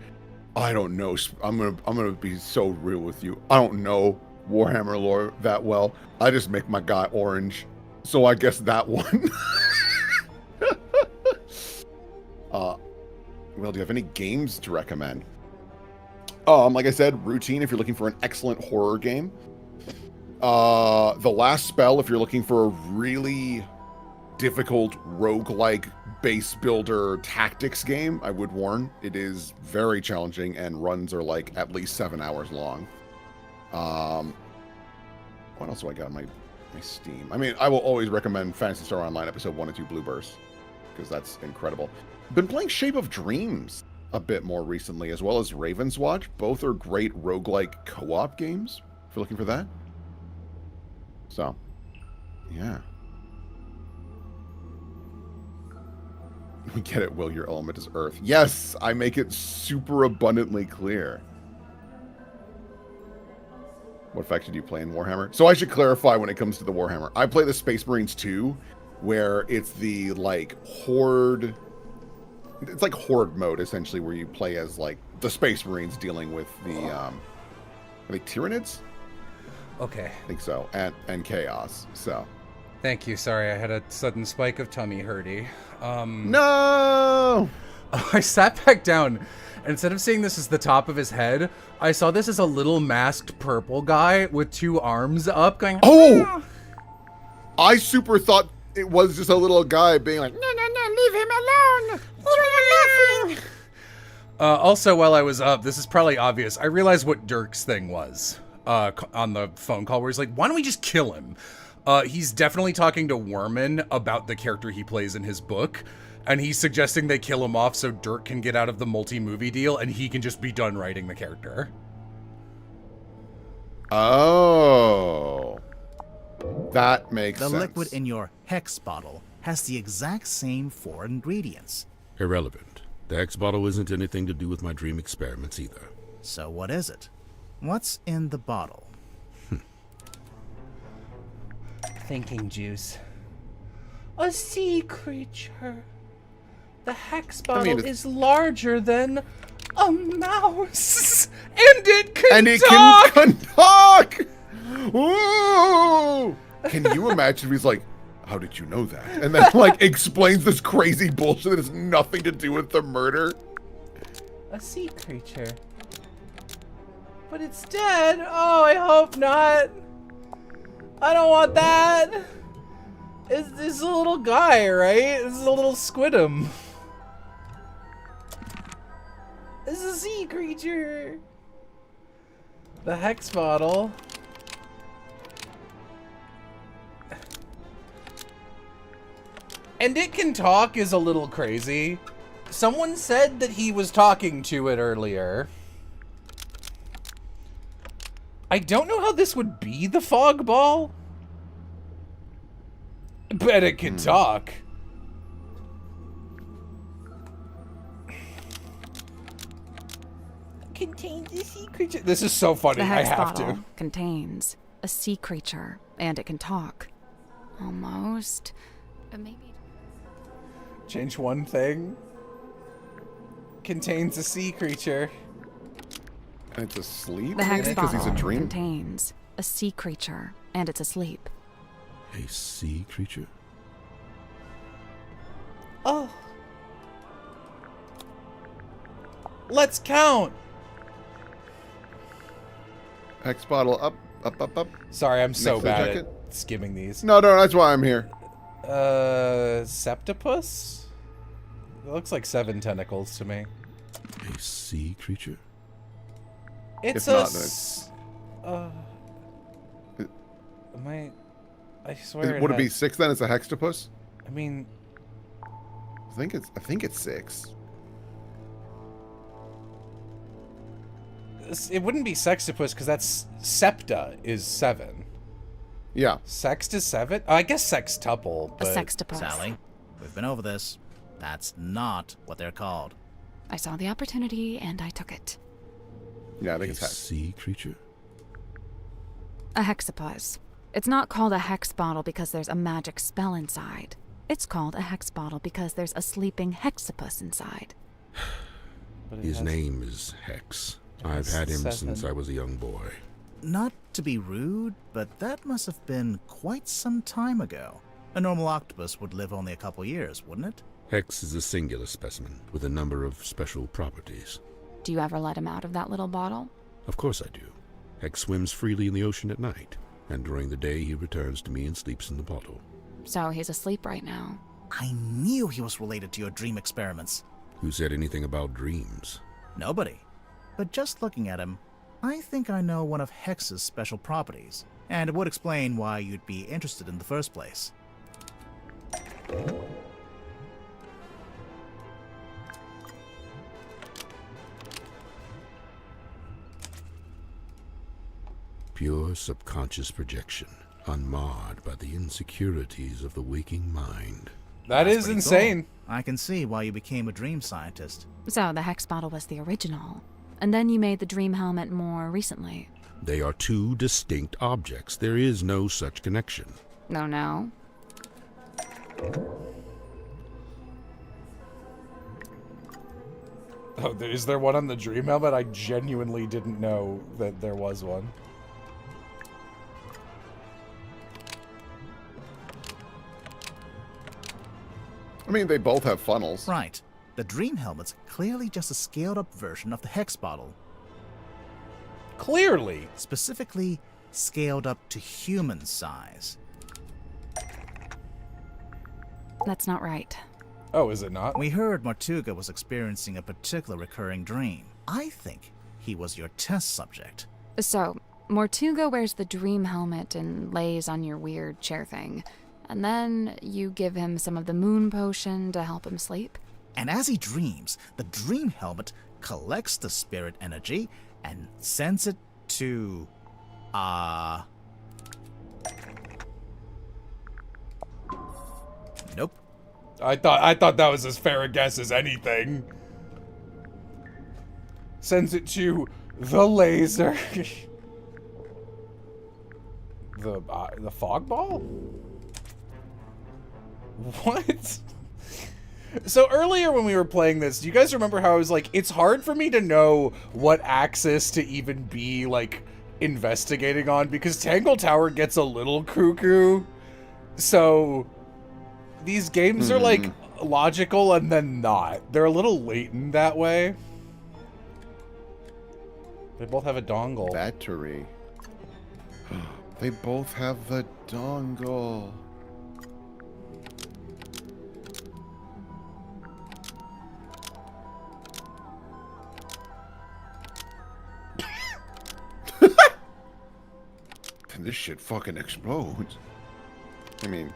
Speaker 10: I don't know. I'm gonna be so real with you. I don't know Warhammer lore that well. I just make my guy orange, so I guess that one. Well, do you have any games to recommend? Like I said, Routine if you're looking for an excellent horror game. The Last Spell if you're looking for a really difficult roguelike base builder tactics game. I would warn, it is very challenging and runs are like at least 7 hours long. What else do I got on my Steam? I mean, I will always recommend Phantasy Star Online episode 1 and 2 Blue Burst, because that's incredible. Been playing Shape of Dreams a bit more recently, as well as Raven's Watch. Both are great roguelike co-op games, if you're looking for that. So, yeah. We get it, Will. Your element is Earth. Yes, I make it super abundantly clear. What faction do you play in Warhammer? So I should clarify when it comes to the Warhammer. I play the Space Marines 2, where it's the, like, Horde... It's like Horde mode, essentially, where you play as, like, the Space Marines dealing with the, are they Tyranids?
Speaker 1: Okay.
Speaker 10: I think so. And chaos. So.
Speaker 1: Thank you. Sorry, I had a sudden spike of tummy hurty.
Speaker 10: No!
Speaker 1: I sat back down, and instead of seeing this as the top of his head, I saw this as a little masked purple guy with 2 arms up going,
Speaker 10: oh! I super thought it was just a little guy being like, no, leave him alone! You're laughing!
Speaker 1: Also, while I was up, this is probably obvious, I realized what Dirk's thing was on the phone call, where he's like, why don't we just kill him? He's definitely talking to Worman about the character he plays in his book, and he's suggesting they kill him off so Dirk can get out of the multi-movie deal and he can just be done writing the character.
Speaker 10: Oh. That makes sense.
Speaker 4: The liquid in your hex bottle has the exact same 4 ingredients.
Speaker 9: Irrelevant. The Hex bottle isn't anything to do with my dream experiments either.
Speaker 4: So what is it? What's in the bottle?
Speaker 1: Thinking juice. A sea creature. The hex bottle is larger than a mouse. And it can talk!
Speaker 10: Can talk! Ooh! Can you imagine if he's like, how did you know that? And then, like, explains this crazy bullshit that has nothing to do with the murder?
Speaker 1: A sea creature. But it's dead. Oh, I hope not. I don't want that. It's a little guy, right? This is a little squidum. This is a sea creature. The hex bottle. And it can talk is a little crazy. Someone said that he was talking to it earlier. I don't know how this would be the fog ball. But it can talk. Contains a sea creature. This is so funny.
Speaker 3: The hex
Speaker 1: I have
Speaker 3: bottle
Speaker 1: to.
Speaker 3: contains a sea creature, and it can talk. Almost. But maybe.
Speaker 1: Change one thing. Contains a sea creature.
Speaker 10: And it's asleep?
Speaker 3: The hex
Speaker 10: Because he's a
Speaker 3: bottle
Speaker 10: dream?
Speaker 3: contains a sea creature, and it's asleep.
Speaker 9: A sea creature?
Speaker 1: Oh. Let's count.
Speaker 10: Hex bottle up, up, up, up.
Speaker 1: Sorry, I'm so
Speaker 10: Next to the
Speaker 1: bad
Speaker 10: jacket.
Speaker 1: at skimming these.
Speaker 10: No, that's why I'm here.
Speaker 1: Septipus? It looks like 7 tentacles to me.
Speaker 9: A sea creature?
Speaker 1: It's
Speaker 10: If
Speaker 1: a.
Speaker 10: not, then
Speaker 1: Am I swear.
Speaker 10: would it be 6 then? It's a hextopus?
Speaker 1: I mean,
Speaker 10: I think it's 6.
Speaker 1: it wouldn't be sextopus because that's septa is 7.
Speaker 10: Yeah.
Speaker 1: Sext is 7. Oh, I guess sextuple. But
Speaker 3: A sextopus.
Speaker 4: Sally, we've been over this. That's not what they're called.
Speaker 3: I saw the opportunity, and I took it.
Speaker 10: Yeah, I think
Speaker 9: A
Speaker 10: it's hex.
Speaker 9: sea creature?
Speaker 3: A hexapus. It's not called a hex bottle because there's a magic spell inside. It's called a hex bottle because there's a sleeping hexapus inside.
Speaker 9: His name is Hex. I've had him
Speaker 1: 7.
Speaker 9: since I was a young boy.
Speaker 4: Not to be rude, but that must have been quite some time ago. A normal octopus would live only a couple years, wouldn't it?
Speaker 9: Hex is a singular specimen with a number of special properties.
Speaker 3: Do you ever let him out of that little bottle?
Speaker 9: Of course I do. Hex swims freely in the ocean at night, and during the day he returns to me and sleeps in the bottle.
Speaker 3: So he's asleep right now.
Speaker 4: I knew he was related to your dream experiments.
Speaker 9: Who said anything about dreams?
Speaker 4: Nobody. But just looking at him, I think I know one of Hex's special properties, and it would explain why you'd be interested in the first place.
Speaker 9: Pure subconscious projection, unmarred by the insecurities of the waking mind.
Speaker 1: That
Speaker 4: That's
Speaker 1: is
Speaker 4: pretty
Speaker 1: insane.
Speaker 4: cool. I can see why you became a dream scientist.
Speaker 3: So the hex bottle was the original. And then you made the dream helmet more recently.
Speaker 9: They are two distinct objects. There is no such connection.
Speaker 3: No.
Speaker 1: Oh, is there one on the dream helmet? I genuinely didn't know that there was one.
Speaker 10: mean, they both have funnels.
Speaker 4: Right. The dream helmet's clearly just a scaled-up version of the hex bottle.
Speaker 1: Clearly.
Speaker 4: Specifically, scaled up to human size.
Speaker 3: That's not right.
Speaker 1: Oh, is it not?
Speaker 4: We heard Mortuga was experiencing a particular recurring dream. I think he was your test subject.
Speaker 3: So, Mortuga wears the dream helmet and lays on your weird chair thing. And then you give him some of the moon potion to help him sleep.
Speaker 4: And as he dreams, the dream helmet collects the spirit energy and sends it to... Nope.
Speaker 1: I thought that was as fair a guess as anything. Sends it to the laser. The fog ball? What? So earlier when we were playing this, do you guys remember how I was like, it's hard for me to know what axis to even be, like, investigating on, because Tangle Tower gets a little cuckoo. So these games are, like, logical and then not. They're a little latent that way. They both have a dongle.
Speaker 10: Battery. They both have the dongle. This shit fucking explodes. I mean,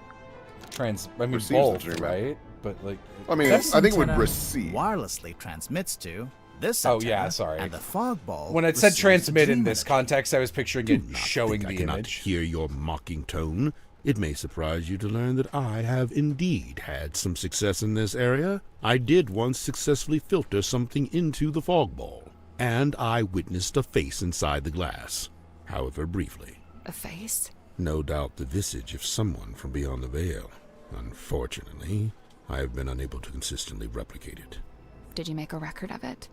Speaker 1: both, right? But like,
Speaker 10: I mean, I think it would receive.
Speaker 4: Wirelessly transmits to this.
Speaker 1: Oh yeah, sorry.
Speaker 4: And the fog ball.
Speaker 1: When it said transmit in this context, I was picturing it showing the
Speaker 9: I cannot
Speaker 1: image.
Speaker 9: hear your mocking tone. It may surprise you to learn that I have indeed had some success in this area. I did once successfully filter something into the fog ball, and I witnessed a face inside the glass, however briefly.
Speaker 3: A face?
Speaker 9: No doubt the visage of someone from beyond the veil. Unfortunately, I have been unable to consistently replicate it.
Speaker 3: Did you make a record of it?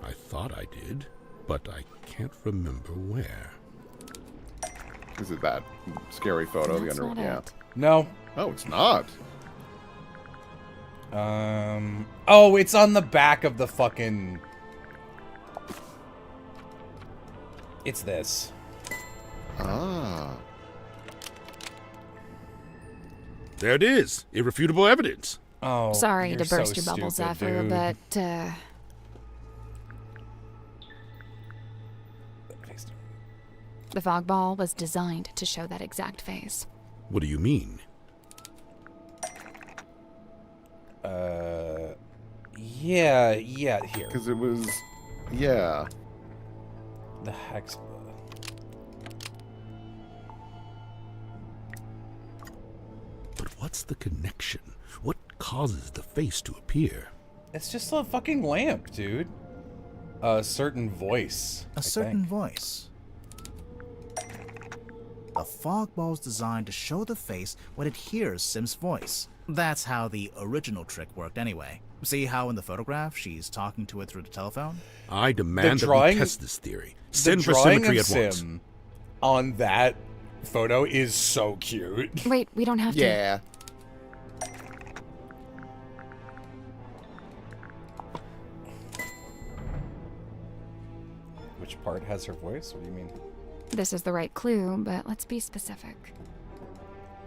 Speaker 9: I thought I did, but I can't remember where.
Speaker 10: Is it that scary photo?
Speaker 3: That's not it.
Speaker 1: No.
Speaker 10: Oh, it's not.
Speaker 1: Oh, it's on the back of the fucking... It's this.
Speaker 10: Ah.
Speaker 9: There it is. Irrefutable evidence.
Speaker 1: Oh,
Speaker 3: sorry
Speaker 1: you're
Speaker 3: to burst
Speaker 1: so
Speaker 3: your bubble,
Speaker 1: stupid,
Speaker 3: Zephyr,
Speaker 1: dude.
Speaker 3: but the fog ball was designed to show that exact face.
Speaker 9: What do you mean?
Speaker 1: Yeah, here.
Speaker 10: Because it was, yeah.
Speaker 1: The hex.
Speaker 9: But what's the connection? What causes the face to appear?
Speaker 1: It's just a fucking lamp, dude. A certain voice.
Speaker 4: A certain voice. The fog ball's designed to show the face when it hears Sim's voice. That's how the original trick worked anyway. See how in the photograph she's talking to it through the telephone?
Speaker 9: I demand that we test this theory. Send for symmetry at once.
Speaker 1: Sim on that photo is so cute.
Speaker 3: Wait, we don't have to.
Speaker 10: Yeah.
Speaker 1: Which part has her voice? What do you mean?
Speaker 3: This is the right clue, but let's be specific.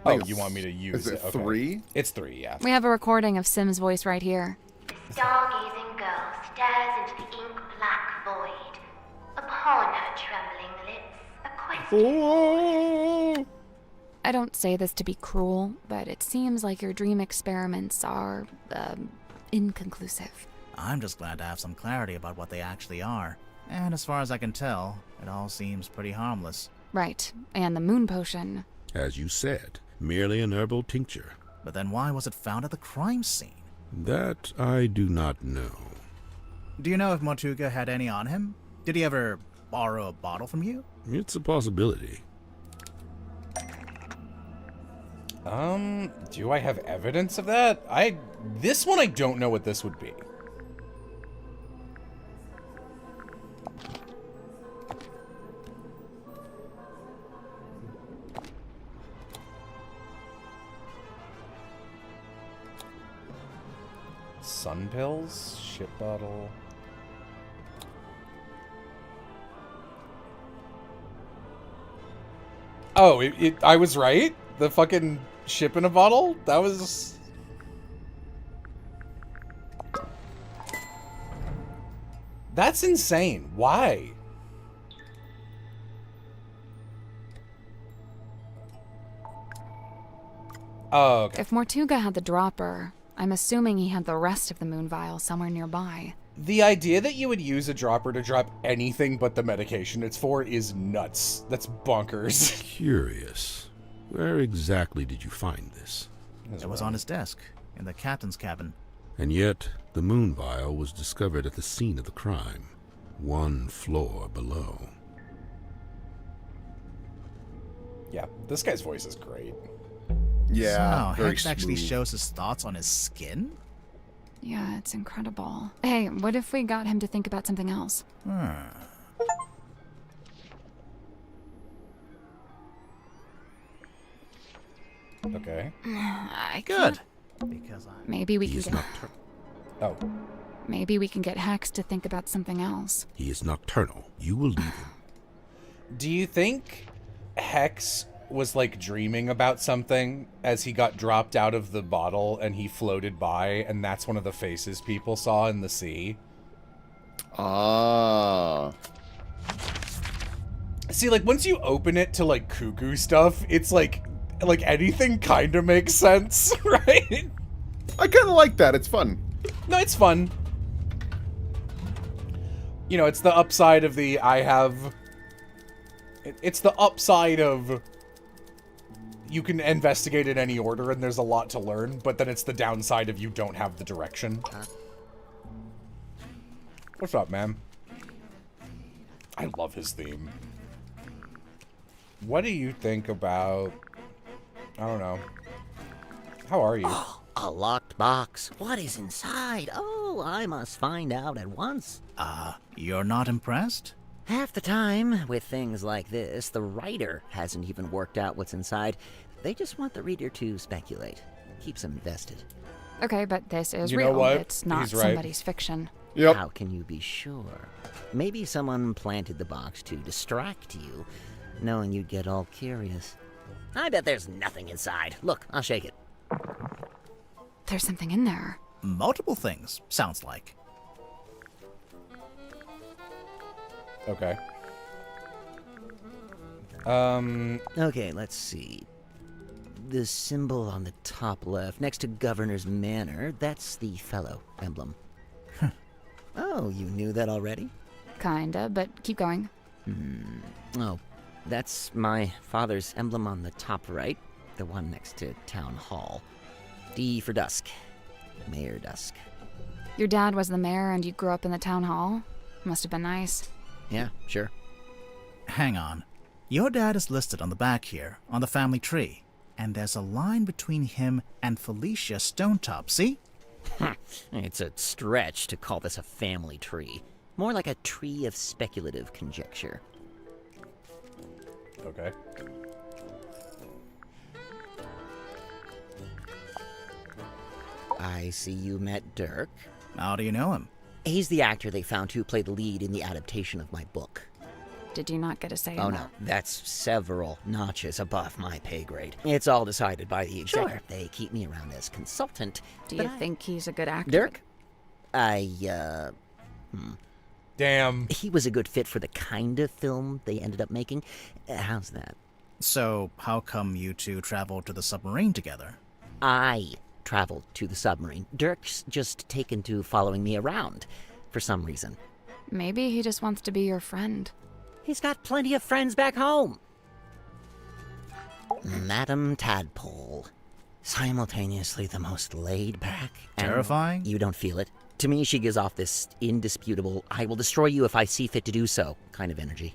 Speaker 1: Oh, you want me to use
Speaker 10: it?
Speaker 1: Okay.
Speaker 10: 3?
Speaker 1: It's 3, yeah.
Speaker 3: We have a recording of Sim's voice right here.
Speaker 2: Stargazing girl stares into the ink-black void. Upon her trembling lips, a question.
Speaker 3: I don't say this to be cruel, but it seems like your dream experiments are, inconclusive.
Speaker 4: I'm just glad to have some clarity about what they actually are. And as far as I can tell, it all seems pretty harmless.
Speaker 3: Right, and the moon potion.
Speaker 9: As you said, merely an herbal tincture.
Speaker 4: But then why was it found at the crime scene?
Speaker 9: That I do not know.
Speaker 4: Do you know if Mortuga had any on him? Did he ever borrow a bottle from you?
Speaker 9: It's a possibility.
Speaker 1: Do I have evidence of that? This one I don't know what this would be. sun pills? Ship bottle. Oh, I was right? The fucking ship in a bottle? That was... That's insane. Why? Oh, okay.
Speaker 3: If Mortuga had the dropper, I'm assuming he had the rest of the moon vial somewhere nearby.
Speaker 1: The idea that you would use a dropper to drop anything but the medication it's for is nuts. That's bonkers.
Speaker 9: Curious. Where exactly did you find this?
Speaker 4: It was on his desk, in the captain's cabin.
Speaker 9: And yet, the moon vial was discovered at the scene of the crime, 1 floor below.
Speaker 1: Yeah, this guy's voice is great.
Speaker 10: Yeah,
Speaker 4: so,
Speaker 10: very
Speaker 4: Hex actually
Speaker 10: smooth.
Speaker 4: shows his thoughts on his skin?
Speaker 3: Yeah, it's incredible. Hey, what if we got him to think about something else?
Speaker 1: Okay.
Speaker 3: I
Speaker 4: Good.
Speaker 3: Because maybe we can
Speaker 9: He's
Speaker 3: get...
Speaker 9: nocturnal.
Speaker 1: Oh.
Speaker 3: Maybe we can get Hex to think about something else.
Speaker 9: He is nocturnal. You will leave him.
Speaker 1: Do you think Hex was like dreaming about something as he got dropped out of the bottle and he floated by, and that's one of the faces people saw in the sea?
Speaker 10: Ah.
Speaker 1: See, like, once you open it to, like, cuckoo stuff, it's like anything kind of makes sense, right?
Speaker 10: I kind of like that. It's fun.
Speaker 1: No, it's fun. You know, it's the upside of the it's the upside of you can investigate in any order and there's a lot to learn, but then it's the downside of you don't have the direction. What's up, man? I love his theme. What do you think about... I don't know. How are you?
Speaker 5: Oh, a locked box. What is inside? Oh, I must find out at once.
Speaker 4: You're not impressed?
Speaker 5: Half the time, with things like this, the writer hasn't even worked out what's inside. They just want the reader to speculate. Keeps them invested.
Speaker 3: Okay, but this is
Speaker 1: You
Speaker 3: real.
Speaker 1: know what?
Speaker 3: It's not
Speaker 1: He's right.
Speaker 3: somebody's fiction.
Speaker 10: Yep.
Speaker 5: How can you be sure? Maybe someone planted the box to distract you, knowing you'd get all curious. I bet there's nothing inside. Look, I'll shake it.
Speaker 3: There's something in there.
Speaker 4: Multiple things, sounds like.
Speaker 1: Okay.
Speaker 5: Okay, let's see. The symbol on the top left, next to Governor's Manor, that's the fellow emblem. Oh, you knew that already?
Speaker 3: Kinda, but keep going.
Speaker 5: Oh, that's my father's emblem on the top right, the one next to Town Hall. D for Dusk. Mayor Dusk.
Speaker 3: Your dad was the mayor and you grew up in the town hall? Must have been nice.
Speaker 5: Yeah, sure.
Speaker 4: Hang on. Your dad is listed on the back here, on the family tree. And there's a line between him and Felicia Stonetop, see?
Speaker 5: It's a stretch to call this a family tree. More like a tree of speculative conjecture.
Speaker 1: Okay.
Speaker 5: I see you met Dirk.
Speaker 4: How do you know him?
Speaker 5: He's the actor they found who played the lead in the adaptation of my book.
Speaker 3: Did you not get a say in
Speaker 5: Oh
Speaker 3: that?
Speaker 5: no, that's several notches above my pay grade. It's all decided by the executive. Sure, they keep me around as consultant.
Speaker 3: Do you think he's a good actor?
Speaker 5: Dirk?
Speaker 1: Damn.
Speaker 5: He was a good fit for the kind of film they ended up making. How's that?
Speaker 4: So, how come you two traveled to the submarine together?
Speaker 5: I traveled to the submarine. Dirk's just taken to following me around, for some reason.
Speaker 3: Maybe he just wants to be your friend.
Speaker 5: He's got plenty of friends back home. Madame Tadpole. Simultaneously the most laid back and...
Speaker 4: Terrifying?
Speaker 5: You don't feel it. To me, she gives off this indisputable, I will destroy you if I see fit to do so kind of energy.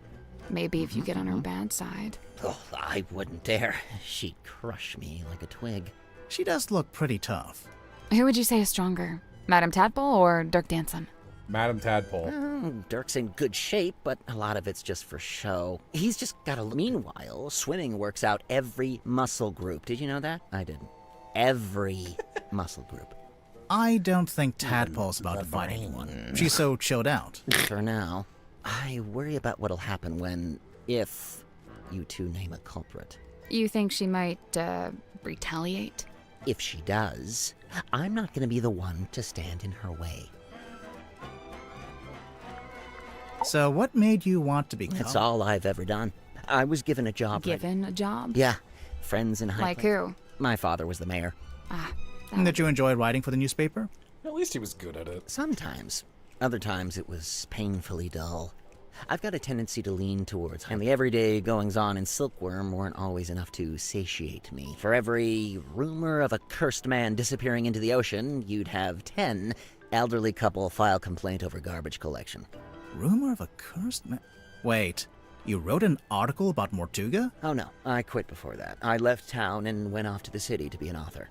Speaker 3: Maybe if you get on her bad side.
Speaker 5: Oh, I wouldn't dare. She'd crush me like a twig.
Speaker 4: She does look pretty tough.
Speaker 3: Who would you say is stronger? Madame Tadpole or Dirk Danson?
Speaker 1: Madame Tadpole.
Speaker 5: Dirk's in good shape, but a lot of it's just for show. He's just got a... Meanwhile, swimming works out every muscle group. Did you know that? I didn't. Every muscle group.
Speaker 4: I don't think Tadpole's about to fight anyone. She's so chilled out.
Speaker 5: For now. I worry about what'll happen if you two name a culprit.
Speaker 3: You think she might, retaliate?
Speaker 5: If she does, I'm not going to be the one to stand in her way.
Speaker 4: So what made you want to become...
Speaker 5: That's all I've ever done. I was given a job.
Speaker 3: Given a job?
Speaker 5: Yeah. Friends in high
Speaker 3: Like
Speaker 5: place.
Speaker 3: who?
Speaker 5: My father was the mayor.
Speaker 3: Ah.
Speaker 4: Did you enjoy writing for the newspaper?
Speaker 1: At least he was good at it.
Speaker 5: Sometimes. Other times it was painfully dull. I've got a tendency to lean towards, and the everyday goings-on in Silkworm weren't always enough to satiate me. For every rumor of a cursed man disappearing into the ocean, you'd have 10 elderly couple file complaint over garbage collection.
Speaker 4: Rumor of a cursed man... Wait, you wrote an article about Mortuga?
Speaker 5: Oh no, I quit before that. I left town and went off to the city to be an author.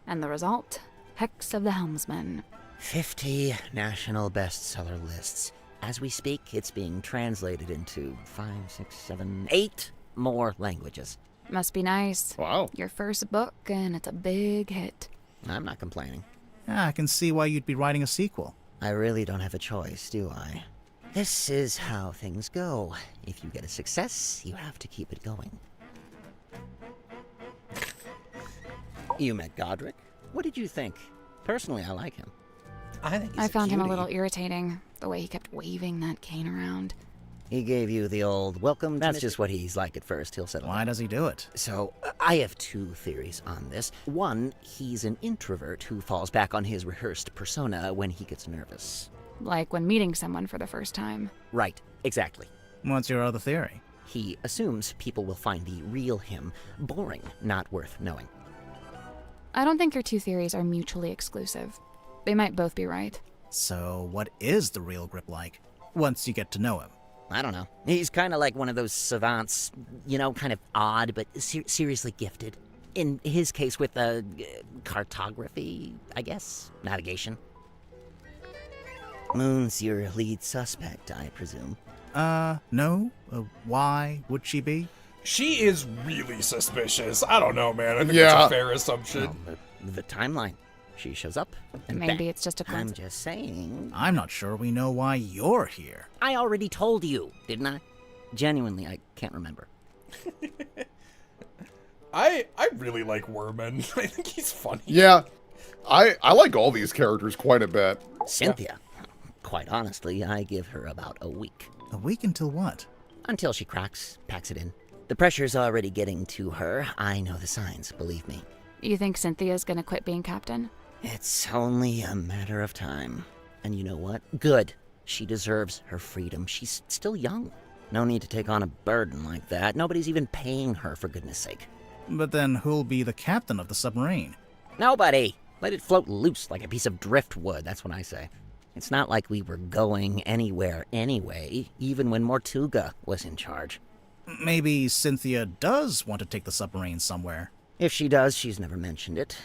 Speaker 3: And the result? Hex of the Helmsman.
Speaker 5: 50 national bestseller lists. As we speak, it's being translated into 5, 6, 7, 8 more languages.
Speaker 3: Must be nice.
Speaker 10: Wow.
Speaker 3: Your first book, and it's a big hit.
Speaker 5: I'm not complaining.
Speaker 4: Yeah, I can see why you'd be writing a sequel.
Speaker 5: I really don't have a choice, do I? This is how things go. If you get a success, you have to keep it going. You met Godric. What did you think? Personally, I like him.
Speaker 3: I found him a little irritating, the way he kept waving that cane around.
Speaker 5: He gave you the old welcome. That's just what he's like at first. He'll settle.
Speaker 4: Why does he do it?
Speaker 5: So, I have 2 theories on this. One, he's an introvert who falls back on his rehearsed persona when he gets nervous.
Speaker 3: Like when meeting someone for the first time.
Speaker 5: Right, exactly.
Speaker 4: What's your other theory?
Speaker 5: He assumes people will find the real him boring, not worth knowing.
Speaker 3: I don't think your 2 theories are mutually exclusive. They might both be right.
Speaker 4: So, what is the real Grip like, once you get to know him?
Speaker 5: I don't know. He's kind of like one of those savants, kind of odd, but seriously gifted. In his case with cartography, I guess? Navigation. Moon's your lead suspect, I presume.
Speaker 4: No. Why would she be?
Speaker 1: She is really suspicious. I don't know, man. I think that's a fair assumption.
Speaker 5: Well, the timeline. She shows up, and
Speaker 3: Maybe
Speaker 5: bang.
Speaker 3: it's just a coincidence.
Speaker 5: I'm just saying.
Speaker 4: I'm not sure we know why you're here.
Speaker 5: I already told you, didn't I? Genuinely, I can't remember.
Speaker 1: I really like Worman. I think he's funny.
Speaker 10: Yeah, I like all these characters quite a bit.
Speaker 5: Cynthia. Quite honestly, I give her about a week.
Speaker 4: A week until what?
Speaker 5: Until she cracks, packs it in. The pressure's already getting to her. I know the signs, believe me.
Speaker 3: You think Cynthia's gonna quit being captain?
Speaker 5: It's only a matter of time. And you know what? Good. She deserves her freedom. She's still young. No need to take on a burden like that. Nobody's even paying her, for goodness sake.
Speaker 4: But then who'll be the captain of the submarine?
Speaker 5: Nobody! Let it float loose like a piece of driftwood, that's what I say. It's not like we were going anywhere anyway, even when Mortuga was in charge.
Speaker 4: Maybe Cynthia does want to take the submarine somewhere.
Speaker 5: If she does, she's never mentioned it.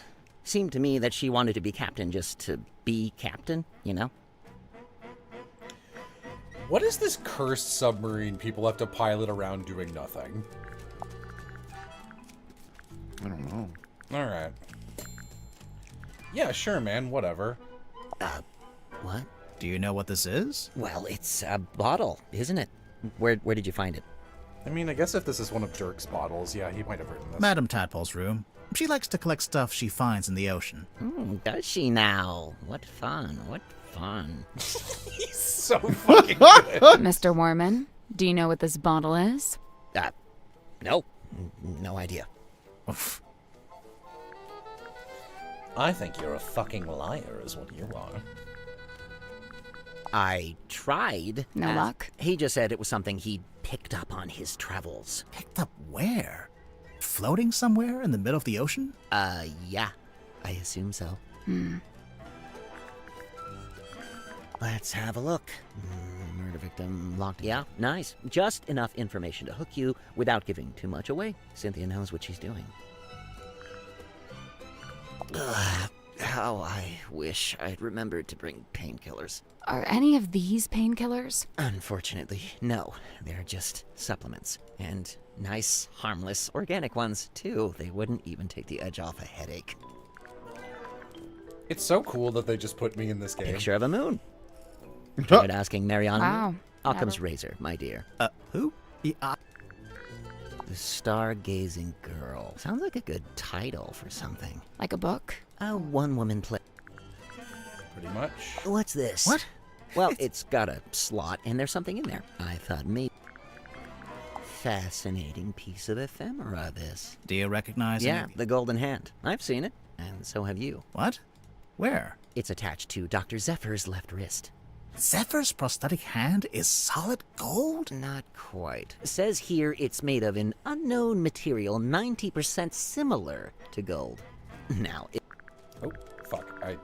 Speaker 5: Seemed to me that she wanted to be captain just to be captain,
Speaker 1: What is this cursed submarine people have to pilot around doing nothing?
Speaker 10: I don't know.
Speaker 1: Alright. Yeah, sure, man. Whatever.
Speaker 5: What?
Speaker 4: Do you know what this is?
Speaker 5: Well, it's a bottle, isn't it? Where did you find it?
Speaker 1: I mean, I guess if this is one of Dirk's bottles, yeah, he might have written this.
Speaker 4: Madame Tadpole's room. She likes to collect stuff she finds in the ocean.
Speaker 5: Does she now? What fun, what fun.
Speaker 1: He's so fucking good.
Speaker 3: Mr. Worman, do you know what this bottle is?
Speaker 5: No. No idea.
Speaker 1: I think you're a fucking liar, is what you are.
Speaker 5: I tried.
Speaker 3: No luck?
Speaker 5: He just said it was something he'd picked up on his travels.
Speaker 4: Picked up where? Floating somewhere in the middle of the ocean?
Speaker 5: Yeah. I assume so. Let's have a look. Murder victim locked. Yeah, nice. Just enough information to hook you without giving too much away. Cynthia knows what she's doing. How I wish I'd remembered to bring painkillers.
Speaker 3: Are any of these painkillers?
Speaker 5: Unfortunately, no. They're just supplements. And nice, harmless, organic ones, too. They wouldn't even take the edge off a headache.
Speaker 1: It's so cool that they just put me in this game.
Speaker 5: Picture of a moon. Tried asking Mariana.
Speaker 3: Wow.
Speaker 5: Occam's
Speaker 3: Never-
Speaker 5: razor, my dear.
Speaker 4: Who?
Speaker 5: The Stargazing Girl. Sounds like a good title for something.
Speaker 3: Like a book?
Speaker 5: A one-woman play.
Speaker 1: Pretty much.
Speaker 5: What's this?
Speaker 4: What?
Speaker 5: Well, it's got a slot, and there's something in there. I thought maybe... Fascinating piece of ephemera, this.
Speaker 4: Do you recognize
Speaker 5: Yeah,
Speaker 4: any?
Speaker 5: the Golden Hand. I've seen it, and so have you.
Speaker 4: What? Where?
Speaker 5: It's attached to Dr. Zephyr's left wrist.
Speaker 4: Zephyr's prosthetic hand is solid gold?
Speaker 5: Not quite. It says here it's made of an unknown material 90% similar to gold. Now,
Speaker 1: Oh, fuck. I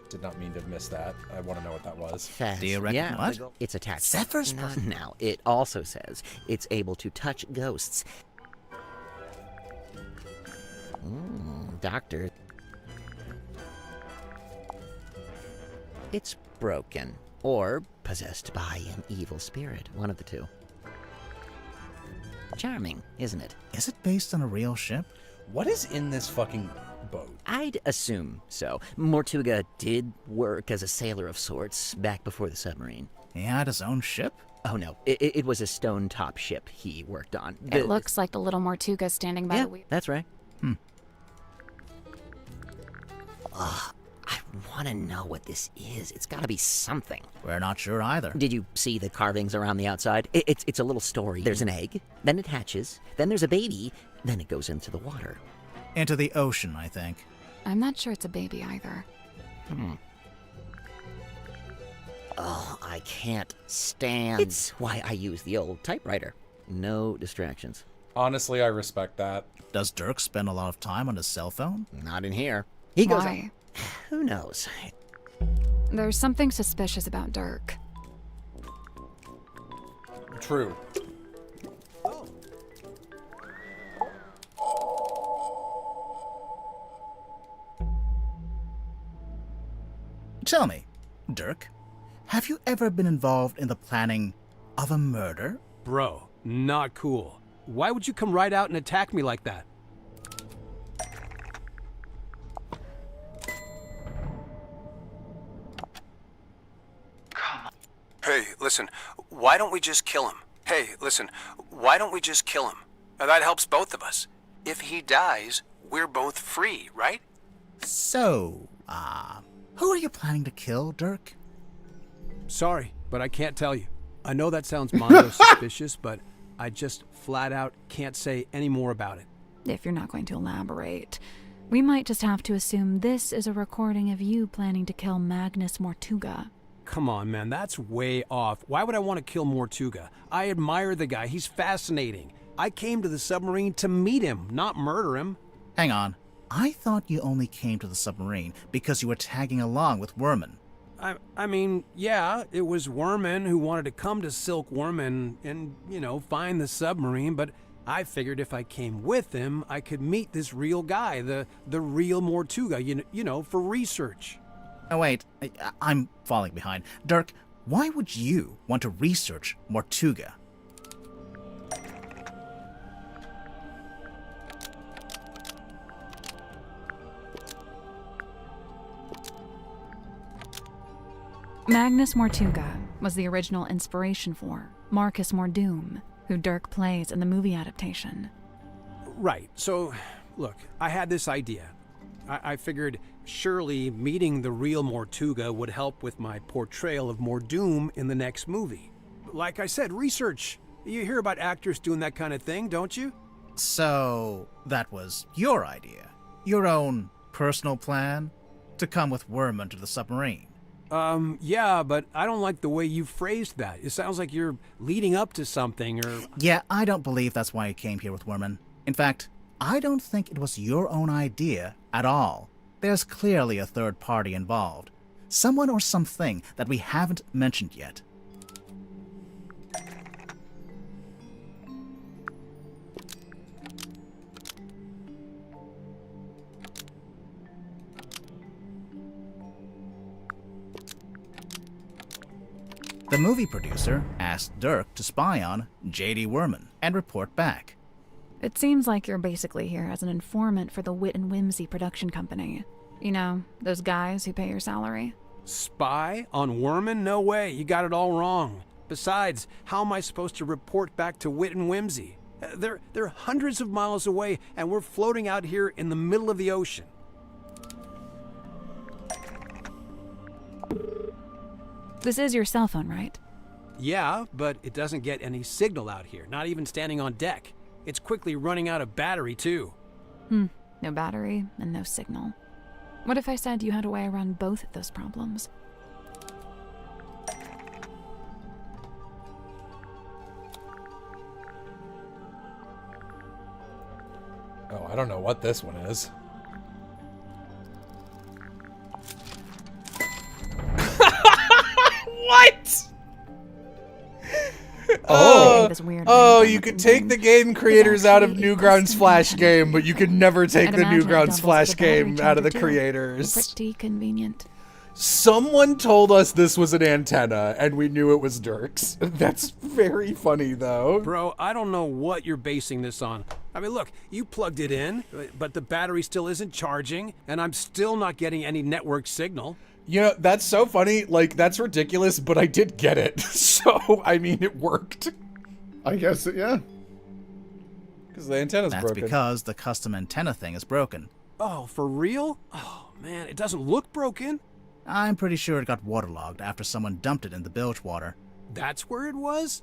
Speaker 1: did not mean to miss that. I want to know what that was.
Speaker 4: Do you reckon
Speaker 5: yeah,
Speaker 4: what?
Speaker 5: it's attached.
Speaker 4: Zephyr's
Speaker 5: Now, it also says it's able to touch ghosts. Doctor. It's broken. Or possessed by an evil spirit. One of the two. Charming, isn't it?
Speaker 4: Is it based on a real ship?
Speaker 1: What is in this fucking boat?
Speaker 5: I'd assume so. Mortuga did work as a sailor of sorts back before the submarine.
Speaker 4: He had his own ship?
Speaker 5: Oh no, it was a stone-top ship he worked on.
Speaker 3: It looks like the little Mortuga standing by
Speaker 5: yeah,
Speaker 3: the wheel.
Speaker 5: that's right. I want to know what this is. It's got to be something.
Speaker 4: We're not sure either.
Speaker 5: Did you see the carvings around the outside? It's a little story. There's an egg, then it hatches, then there's a baby, then it goes into the water.
Speaker 4: Into the ocean, I think.
Speaker 3: I'm not sure it's a baby either.
Speaker 5: Oh, I can't stand. It's why I use the old typewriter. No distractions.
Speaker 1: Honestly, I respect that.
Speaker 4: Does Dirk spend a lot of time on his cell phone?
Speaker 5: Not in here. He goes.
Speaker 3: Why?
Speaker 5: Who knows?
Speaker 3: There's something suspicious about Dirk.
Speaker 1: True.
Speaker 4: Tell me, Dirk, have you ever been involved in the planning of a murder?
Speaker 6: Bro, not cool. Why would you come right out and attack me like that?
Speaker 13: Hey, listen, why don't we just kill him? Hey, listen, why don't we just kill him? Now, that helps both of us. If he dies, we're both free, right?
Speaker 4: So, who are you planning to kill, Dirk?
Speaker 6: Sorry, but I can't tell you. I know that sounds mondo suspicious, but I just flat out can't say any more about it.
Speaker 3: If you're not going to elaborate, we might just have to assume this is a recording of you planning to kill Magnus Mortuga.
Speaker 6: Come on, man, that's way off. Why would I want to kill Mortuga? I admire the guy. He's fascinating. I came to the submarine to meet him, not murder him.
Speaker 4: Hang on. I thought you only came to the submarine because you were tagging along with Worman.
Speaker 6: I mean, yeah, it was Worman who wanted to come to Silkworm and, you know, find the submarine, but I figured if I came with him, I could meet this real guy, the real Mortuga, you know, for research.
Speaker 4: Oh, wait, I'm falling behind. Dirk, why would you want to research Mortuga?
Speaker 3: Magnus Mortuga was the original inspiration for Marcus Mordoom, who Dirk plays in the movie adaptation.
Speaker 6: Right, so, look, I had this idea. I figured surely meeting the real Mortuga would help with my portrayal of Mordoom in the next movie. Like I said, research. You hear about actors doing that kind of thing, don't you?
Speaker 4: So, that was your idea? Your own personal plan? To come with Worman to the submarine?
Speaker 6: Yeah, but I don't like the way you phrased that. It sounds like you're leading up to something, or...
Speaker 4: Yeah, I don't believe that's why you came here with Worman. In fact, I don't think it was your own idea at all. There's clearly a third party involved. Someone or something that we haven't mentioned yet. The movie producer asked Dirk to spy on J.D. Worman and report back.
Speaker 3: It seems like you're basically here as an informant for the Wit and Whimsy production company. You know, those guys who pay your salary.
Speaker 6: Spy on Worman? No way, you got it all wrong. Besides, how am I supposed to report back to Wit and Whimsy? They're hundreds of miles away, and we're floating out here in the middle of the ocean.
Speaker 3: This is your cell phone, right?
Speaker 6: Yeah, but it doesn't get any signal out here, not even standing on deck. It's quickly running out of battery, too.
Speaker 3: No battery and no signal. What if I said you had a way around both of those problems?
Speaker 1: Oh, I don't know what this one is. What? Oh, you could take the game creators out of Newgrounds Flash game, but you could never take the Newgrounds Flash game out of the creators.
Speaker 3: Pretty convenient.
Speaker 1: Someone told us this was an antenna, and we knew it was Dirk's. That's very funny, though.
Speaker 6: Bro, I don't know what you're basing this on. I mean, look, you plugged it in, but the battery still isn't charging, and I'm still not getting any network signal.
Speaker 1: You know, that's so funny. Like, that's ridiculous, but I did get it. So, I mean, it worked.
Speaker 10: I guess, yeah.
Speaker 1: Because the antenna's broken.
Speaker 4: That's because the custom antenna thing is broken.
Speaker 6: Oh, for real? Oh, man, it doesn't look broken.
Speaker 4: I'm pretty sure it got waterlogged after someone dumped it in the bilge water.
Speaker 6: That's where it was?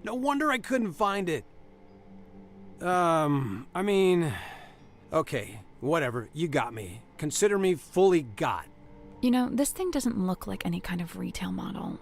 Speaker 6: No wonder I couldn't find it. I mean... Okay, whatever, you got me. Consider me fully got.
Speaker 3: You know, this thing doesn't look like any kind of retail model.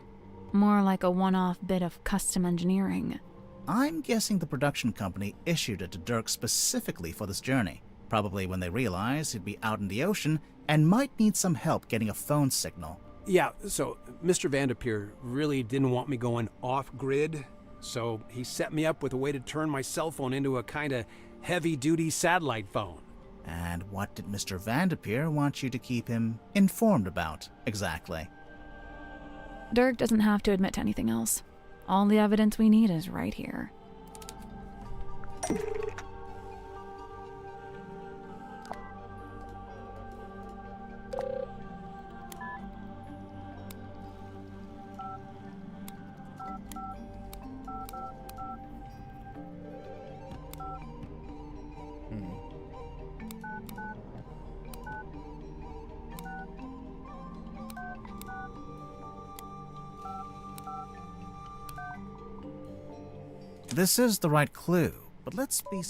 Speaker 3: More like a one-off bit of custom engineering.
Speaker 4: I'm guessing the production company issued it to Dirk specifically for this journey. Probably when they realized he'd be out in the ocean and might need some help getting a phone signal.
Speaker 6: Yeah, so Mr. Vanderpeer really didn't want me going off-grid, so he set me up with a way to turn my cell phone into a kind of heavy-duty satellite phone.
Speaker 4: And what did Mr. Vanderpeer want you to keep him informed about, exactly?
Speaker 3: Dirk doesn't have to admit to anything else. All the evidence we need is right here.
Speaker 4: This is the right clue, but let's be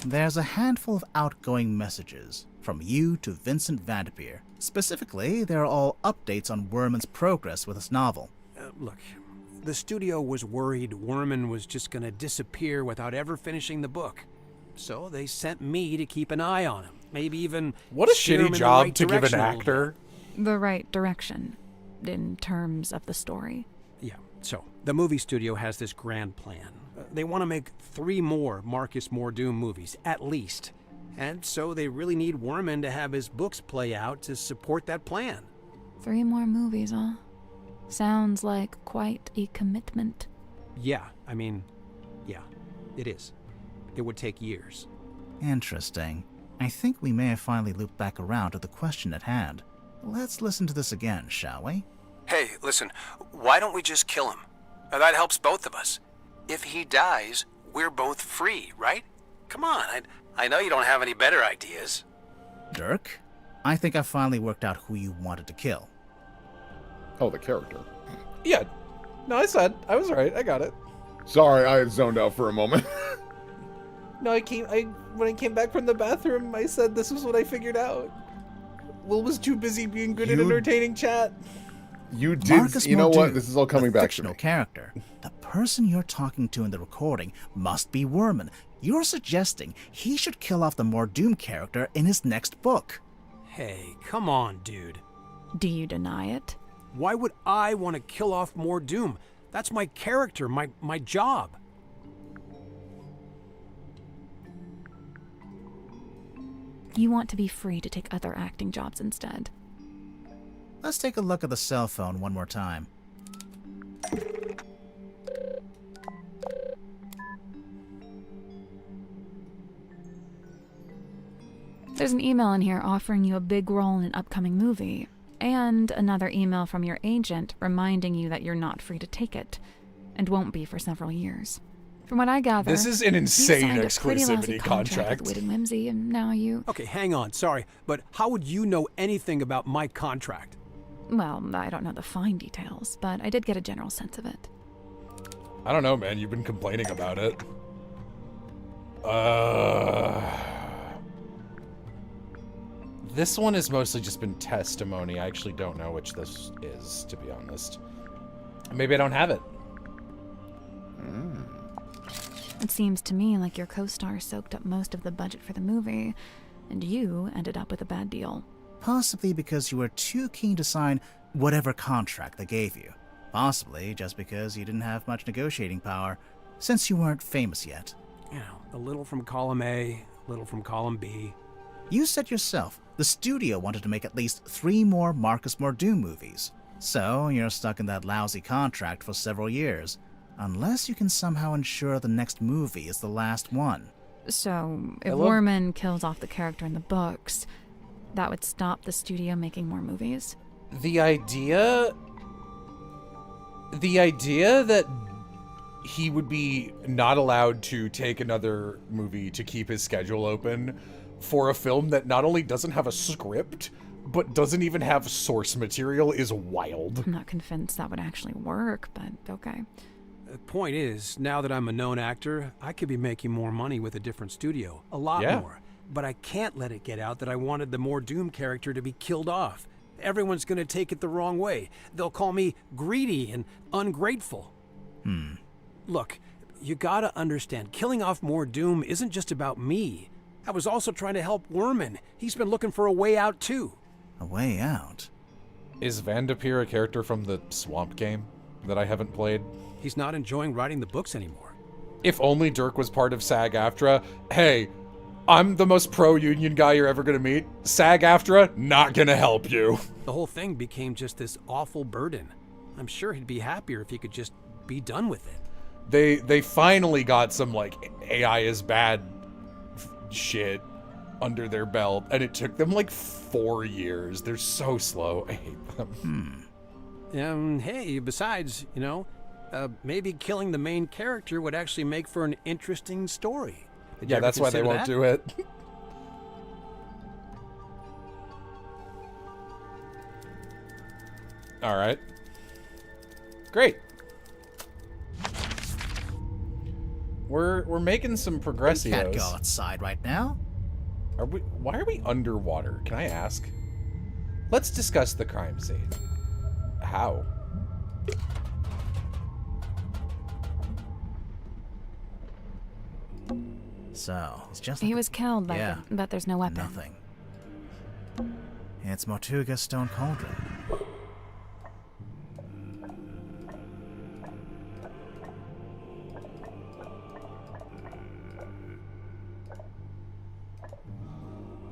Speaker 4: There's a handful of outgoing messages from you to Vincent Vanderpeer. Specifically, they're all updates on Worman's progress with his novel.
Speaker 6: Look, the studio was worried Worman was just gonna disappear without ever finishing the book. So they sent me to keep an eye on him. Maybe even
Speaker 1: what a
Speaker 6: steer him
Speaker 1: shitty
Speaker 6: in the
Speaker 1: job
Speaker 6: right
Speaker 1: to give an
Speaker 6: direction a little
Speaker 1: actor.
Speaker 3: The right direction, in terms of the story.
Speaker 6: Yeah, so the movie studio has this grand plan. They want to make 3 more Marcus Mordoom movies, at least. And so they really need Worman to have his books play out to support that plan.
Speaker 3: 3 more movies, huh? Sounds like quite a commitment.
Speaker 6: Yeah, I mean, yeah, it is. It would take years.
Speaker 4: Interesting. I think we may have finally looped back around to the question at hand. Let's listen to this again, shall we?
Speaker 13: Hey, listen, why don't we just kill him? That helps both of us. If he dies, we're both free, right? Come on, I know you don't have any better ideas.
Speaker 4: Dirk, I think I finally worked out who you wanted to kill.
Speaker 10: Oh, the character.
Speaker 1: Yeah. No, I was right. I got it.
Speaker 10: Sorry, I zoned out for a moment.
Speaker 1: No, when I came back from the bathroom, I said this was what I figured out. Will was too busy being good at entertaining chat.
Speaker 10: You did.
Speaker 4: Marcus
Speaker 10: You know
Speaker 4: Mordoom,
Speaker 10: what? This is all coming
Speaker 4: the
Speaker 10: back to
Speaker 4: fictional
Speaker 10: me.
Speaker 4: character. The person you're talking to in the recording must be Worman. You're suggesting he should kill off the Mordoom character in his next book.
Speaker 6: Hey, come on, dude.
Speaker 3: Do you deny it?
Speaker 6: Why would I want to kill off Mordoom? That's my character, my job.
Speaker 3: You want to be free to take other acting jobs instead.
Speaker 4: Let's take a look at the cell phone one more time.
Speaker 3: There's an email in here offering you a big role in an upcoming movie, and another email from your agent reminding you that you're not free to take it, and won't be for several years. From what I gather,
Speaker 1: This is an insane
Speaker 3: you signed a pretty lousy
Speaker 1: exclusivity
Speaker 3: contract with Witty Whimsy, and now you...
Speaker 6: Okay, hang on, sorry, but how would you know anything about my contract?
Speaker 3: Well, I don't know the fine details, but I did get a general sense of it.
Speaker 1: I don't know, man. You've been complaining about it. This one has mostly just been testimony. I actually don't know which this is, to be honest. Maybe I don't have it.
Speaker 3: It seems to me like your co-star soaked up most of the budget for the movie, and you ended up with a bad deal.
Speaker 4: Possibly because you were too keen to sign whatever contract they gave you. Possibly just because you didn't have much negotiating power, since you weren't famous yet.
Speaker 6: You know, a little from column A, a little from column B.
Speaker 4: You said yourself, the studio wanted to make at least 3 more Marcus Mordoom movies. So you're stuck in that lousy contract for several years, unless you can somehow ensure the next movie is the last one.
Speaker 3: So, if Warman kills off the character in the books, that would stop the studio making more movies?
Speaker 1: The idea that he would be not allowed to take another movie to keep his schedule open for a film that not only doesn't have a script, but doesn't even have source material is wild.
Speaker 3: I'm not convinced that would actually work, but okay.
Speaker 6: The point is, now that I'm a known actor, I could be making more money with a different studio. A lot more. But I can't let it get out that I wanted the Mordoom character to be killed off. Everyone's going to take it the wrong way. They'll call me greedy and ungrateful. Look, you gotta understand, killing off Mordoom isn't just about me. I was also trying to help Werman. He's been looking for a way out too.
Speaker 4: A way out?
Speaker 1: Is Vanderpeer a character from the Swamp game that I haven't played?
Speaker 6: He's not enjoying writing the books anymore.
Speaker 1: If only Dirk was part of SAG-AFTRA. Hey, I'm the most pro-union guy you're ever gonna meet. SAG-AFTRA, not gonna help you.
Speaker 6: The whole thing became just this awful burden. I'm sure he'd be happier if he could just be done with it.
Speaker 1: They finally got some, like, AI is bad shit under their belt, and it took them, like, 4 years. They're so slow. I hate them.
Speaker 6: Hey, besides, you know, maybe killing the main character would actually make for an interesting story.
Speaker 1: Yeah, that's why they won't do it. All right. Great. We're making some progressios.
Speaker 4: We can't go outside right now.
Speaker 1: Why are we underwater? Can I ask? Let's discuss the crime scene. How?
Speaker 4: So, it's just
Speaker 3: He was killed, but there's no weapon.
Speaker 4: Nothing. It's Mortuga's stone cauldron.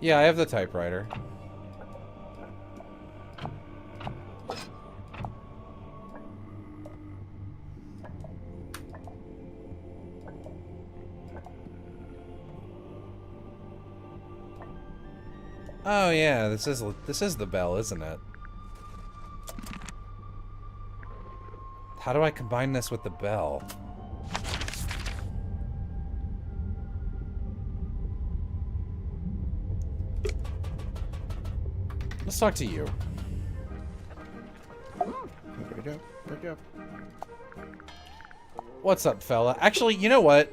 Speaker 1: Yeah, I have the typewriter. Oh yeah, this is the bell, isn't it? How do I combine this with the bell? Let's talk to you. What's up, fella? Actually, you know what?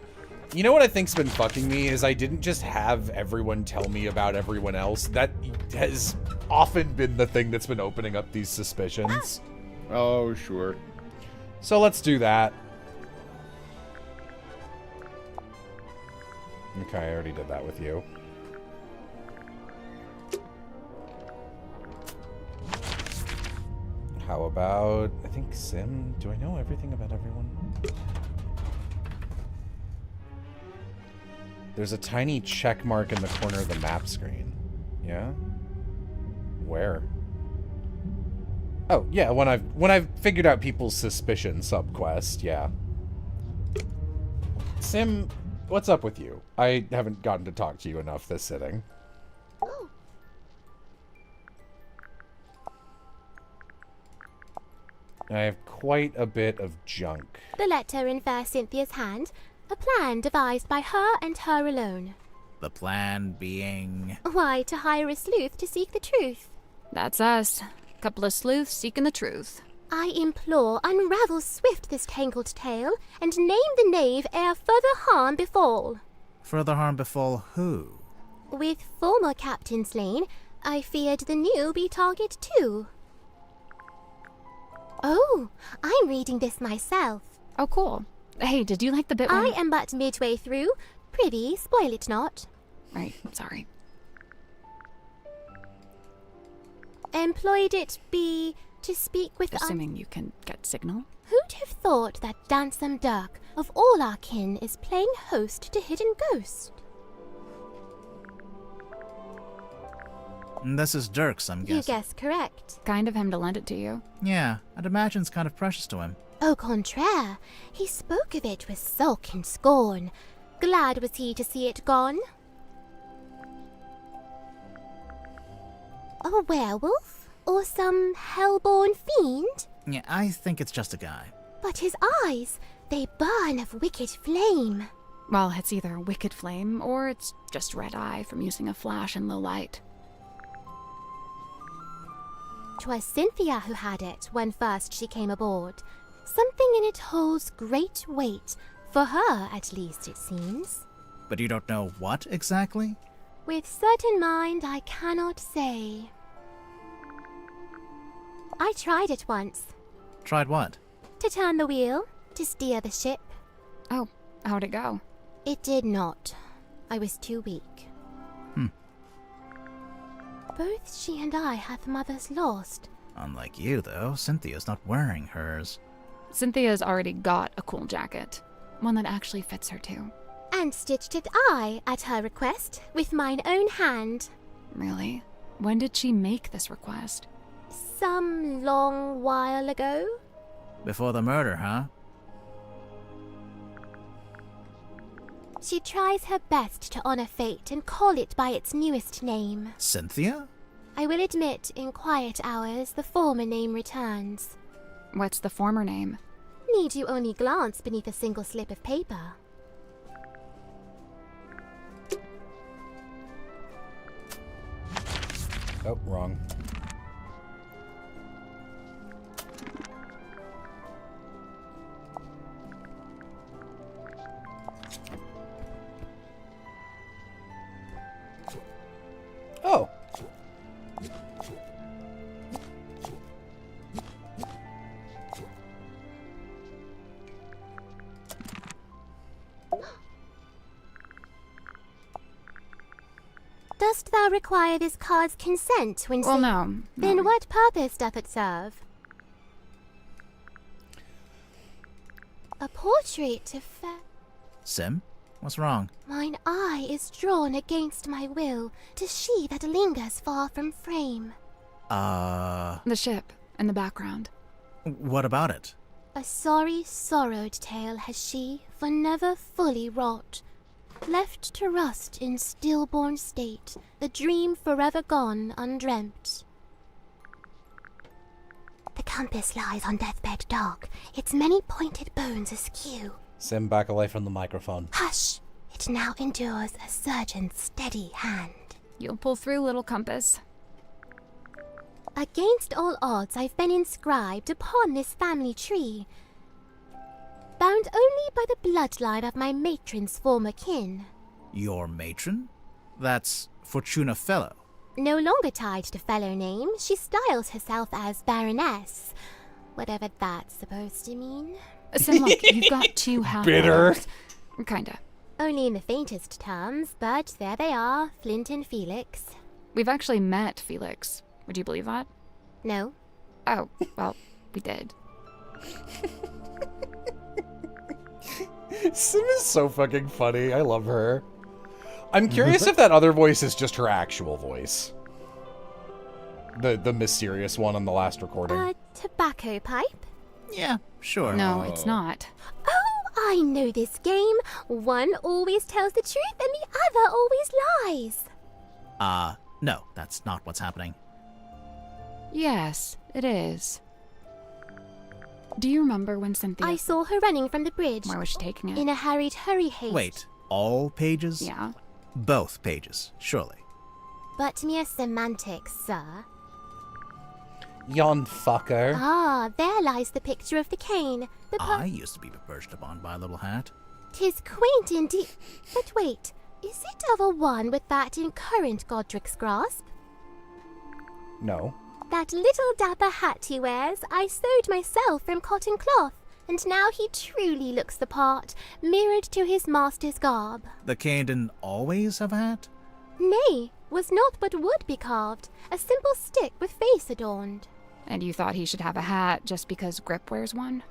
Speaker 1: You know what I think's been fucking me is I didn't just have everyone tell me about everyone else. That has often been the thing that's been opening up these suspicions.
Speaker 10: Oh, sure.
Speaker 1: So let's do that. Okay, I already did that with you. How about, I think Sim, do I know everything about everyone? There's a tiny check mark in the corner of the map screen. Yeah? Where? Oh, yeah, when I've figured out people's suspicion subquest, yeah. Sim, what's up with you? I haven't gotten to talk to you enough this sitting. I have quite a bit of junk.
Speaker 2: The letter in fair Cynthia's hand, a plan devised by her and her alone.
Speaker 4: The plan being...
Speaker 2: Why, to hire a sleuth to seek the truth.
Speaker 3: That's us. Couple of sleuths seeking the truth.
Speaker 2: I implore, unravel swift this tangled tale, and name the knave ere further harm befall.
Speaker 4: Further harm befall who?
Speaker 2: With former captain slain, I feared the new be target too. Oh, I'm reading this myself.
Speaker 3: Oh, cool. Hey, did you like the bit where...
Speaker 2: I am but midway through. Prithee, spoil it not.
Speaker 3: Right, sorry.
Speaker 2: Employed it be to speak with...
Speaker 3: Assuming you can get signal.
Speaker 2: Who'd have thought that Dansome Dirk, of all our kin, is playing host to Hidden Ghost?
Speaker 4: This is Dirk's, I'm guessing.
Speaker 2: You guess correct.
Speaker 3: Kind of him to lend it to you.
Speaker 4: Yeah, I'd imagine it's kind of precious to him.
Speaker 2: Au contraire, he spoke of it with sulk and scorn. Glad was he to see it gone. A werewolf? Or some hell-born fiend?
Speaker 4: Yeah, I think it's just a guy.
Speaker 2: But his eyes, they burn of wicked flame.
Speaker 3: Well, it's either wicked flame, or it's just red eye from using a flash in low light.
Speaker 2: 'Twas Cynthia who had it when first she came aboard. Something in it holds great weight, for her at least it seems.
Speaker 4: But you don't know what exactly?
Speaker 2: With certain mind I cannot say. I tried it once.
Speaker 4: Tried what?
Speaker 2: To turn the wheel, to steer the ship.
Speaker 3: Oh, how'd it go?
Speaker 2: It did not. I was too weak. Both she and I hath mothers lost.
Speaker 4: Unlike you, though, Cynthia's not wearing hers.
Speaker 3: Cynthia's already got a cool jacket. One that actually fits her, too.
Speaker 2: And stitched it I, at her request, with mine own hand.
Speaker 3: Really? When did she make this request?
Speaker 2: Some long while ago.
Speaker 4: Before the murder, huh?
Speaker 2: She tries her best to honor fate and call it by its newest name.
Speaker 4: Cynthia?
Speaker 2: I will admit, in quiet hours, the former name returns.
Speaker 3: What's the former name?
Speaker 2: Need you only glance beneath a single slip of paper.
Speaker 1: Oh, wrong. Oh.
Speaker 2: Dost thou require this card's consent when
Speaker 3: Well, no.
Speaker 2: Then what purpose doth it serve? A portrait of fair...
Speaker 4: Sim? What's wrong?
Speaker 2: Mine eye is drawn against my will to she that lingers far from frame.
Speaker 3: The ship, in the background.
Speaker 4: What about it?
Speaker 2: A sorry, sorrowed tale has she, for never fully wrought. Left to rust in stillborn state, the dream forever gone undreamt. The compass lies on deathbed dark, its many pointed bones askew.
Speaker 1: Sim, back away from the microphone.
Speaker 2: Hush! It now endures a surgeon's steady hand.
Speaker 3: You'll pull through, little compass.
Speaker 2: Against all odds I've been inscribed upon this family tree, bound only by the bloodline of my matron's former kin.
Speaker 4: Your matron? That's Fortuna Fellow.
Speaker 2: No longer tied to fellow name, she styles herself as Baroness. Whatever that's supposed to mean.
Speaker 3: Sim, look, you've got two half
Speaker 1: Bitter.
Speaker 3: Kinda.
Speaker 2: Only in the faintest terms, but there they are, Flint and Felix.
Speaker 3: We've actually met Felix. Would you believe that?
Speaker 2: No.
Speaker 3: Oh, well, we did.
Speaker 1: Sim is so fucking funny. I love her. I'm curious if that other voice is just her actual voice. The mysterious one on the last recording.
Speaker 2: A tobacco pipe?
Speaker 4: Yeah, sure.
Speaker 3: No, it's not.
Speaker 2: Oh, I know this game. One always tells the truth and the other always lies.
Speaker 4: No, that's not what's happening.
Speaker 3: Yes, it is. Do you remember when Cynthia...
Speaker 2: I saw her running from the bridge.
Speaker 3: Where was she taking it?
Speaker 2: In a hurried haste.
Speaker 4: Wait, all pages?
Speaker 3: Yeah.
Speaker 4: Both pages, surely.
Speaker 2: But mere semantics, sir.
Speaker 1: Yon fucker.
Speaker 2: Ah, there lies the picture of the cane.
Speaker 4: I used to be perched upon by a little hat.
Speaker 2: 'Tis quaint indeed. But wait, is it of a one with that in current Godric's grasp?
Speaker 1: No.
Speaker 2: That little dapper hat he wears, I sewed myself from cotton cloth, and now he truly looks the part, mirrored to his master's garb.
Speaker 4: The cane didn't always have a hat?
Speaker 2: Nay, was not but wood be carved, a simple stick with face adorned.
Speaker 3: And you thought he should have a hat just because Grip wears one?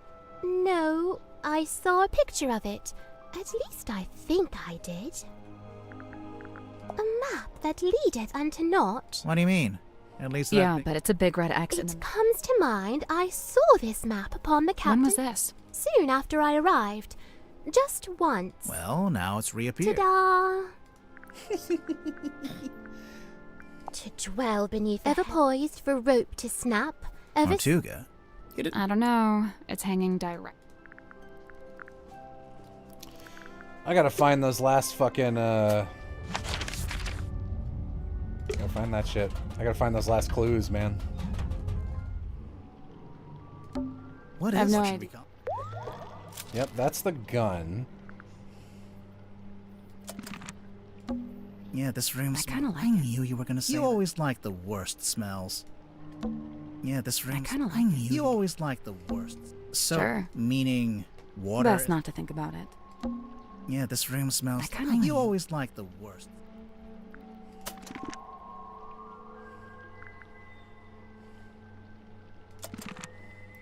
Speaker 2: No, I saw a picture of it. At least I think I did. A map that leadeth unto naught.
Speaker 4: What do you mean? At least
Speaker 3: Yeah, but it's a big red X in
Speaker 2: It
Speaker 3: the...
Speaker 2: comes to mind I saw this map upon the captain.
Speaker 3: When was this?
Speaker 2: Soon after I arrived. Just once.
Speaker 4: Well, now it's reappeared.
Speaker 2: Ta-da! To dwell beneath, ever poised for rope to snap. Ever
Speaker 4: Tortuga?
Speaker 3: I don't know. It's hanging direct.
Speaker 1: I gotta find those last fucking, gotta find that shit. I gotta find those last clues, man.
Speaker 4: What
Speaker 3: I have
Speaker 4: is
Speaker 3: no
Speaker 4: it?
Speaker 3: idea.
Speaker 1: Yep, that's the gun.
Speaker 4: Yeah, this room
Speaker 3: I
Speaker 4: smells.
Speaker 3: kinda like
Speaker 4: I
Speaker 3: it.
Speaker 4: knew you were gonna say. You always like the worst smells. Yeah, this room.
Speaker 3: kinda like
Speaker 4: I knew
Speaker 3: it.
Speaker 4: you always like the worst. So,
Speaker 3: Sure.
Speaker 4: meaning water.
Speaker 3: Best not to think about it.
Speaker 4: Yeah, this room smells.
Speaker 3: I kinda like
Speaker 4: You
Speaker 3: it.
Speaker 4: always like the worst.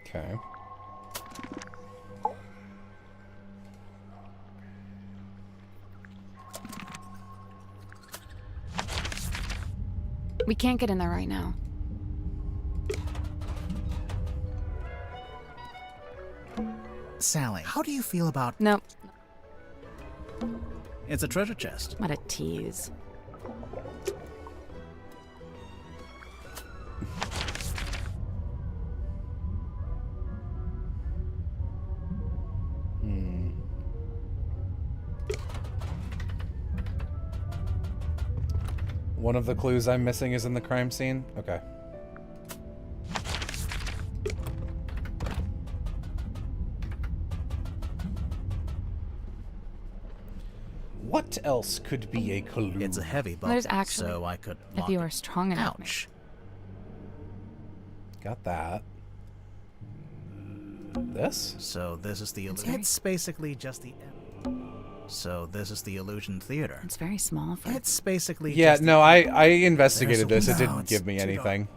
Speaker 1: Okay.
Speaker 3: We can't get in there right now.
Speaker 4: Sally, how do you feel about?
Speaker 3: Nope.
Speaker 4: It's a treasure chest.
Speaker 3: What a tease.
Speaker 1: One of the clues I'm missing is in the crime scene? Okay. What else could be a clue?
Speaker 4: It's a heavy bubble.
Speaker 3: There's actually...
Speaker 4: So I could.
Speaker 3: If
Speaker 4: lock
Speaker 3: you
Speaker 4: it.
Speaker 3: were strong enough.
Speaker 4: Ouch.
Speaker 1: Got that. This?
Speaker 4: So this is the. It's basically just the. So this is the Illusion Theater.
Speaker 3: It's very small for...
Speaker 4: It's basically.
Speaker 1: Yeah,
Speaker 4: just
Speaker 1: no, I investigated
Speaker 4: There's
Speaker 1: this.
Speaker 4: a-
Speaker 1: It
Speaker 4: No,
Speaker 1: didn't
Speaker 4: it's
Speaker 1: give me
Speaker 4: too
Speaker 1: anything.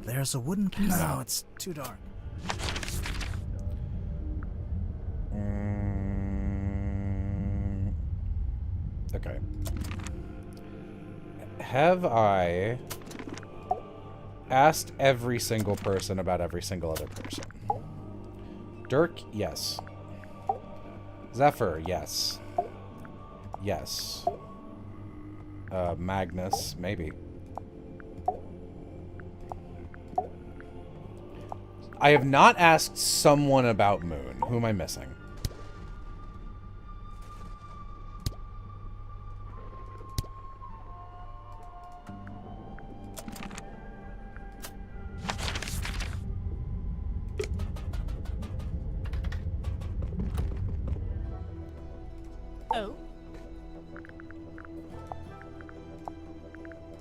Speaker 4: There's a wooden. No, it's too dark.
Speaker 1: Okay. Have I asked every single person about every single other person? Dirk, yes. Zephyr, yes. Yes. Magnus, maybe. I have not asked someone about Moon. Who am I missing?
Speaker 8: Oh.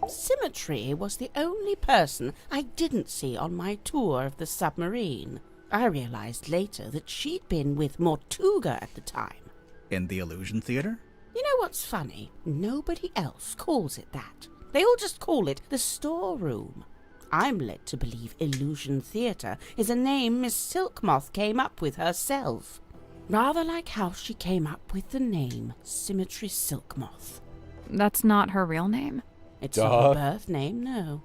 Speaker 8: Symmetry was the only person I didn't see on my tour of the submarine. I realized later that she'd been with Mortuga at the time.
Speaker 4: In the Illusion Theater?
Speaker 8: You know what's funny? Nobody else calls it that. They all just call it the storeroom. I'm led to believe Illusion Theatre is a name Miss Silkmoth came up with herself. Rather like how she came up with the name Symmetry Silkmoth.
Speaker 3: That's not her real name?
Speaker 8: It's not her birth name, no.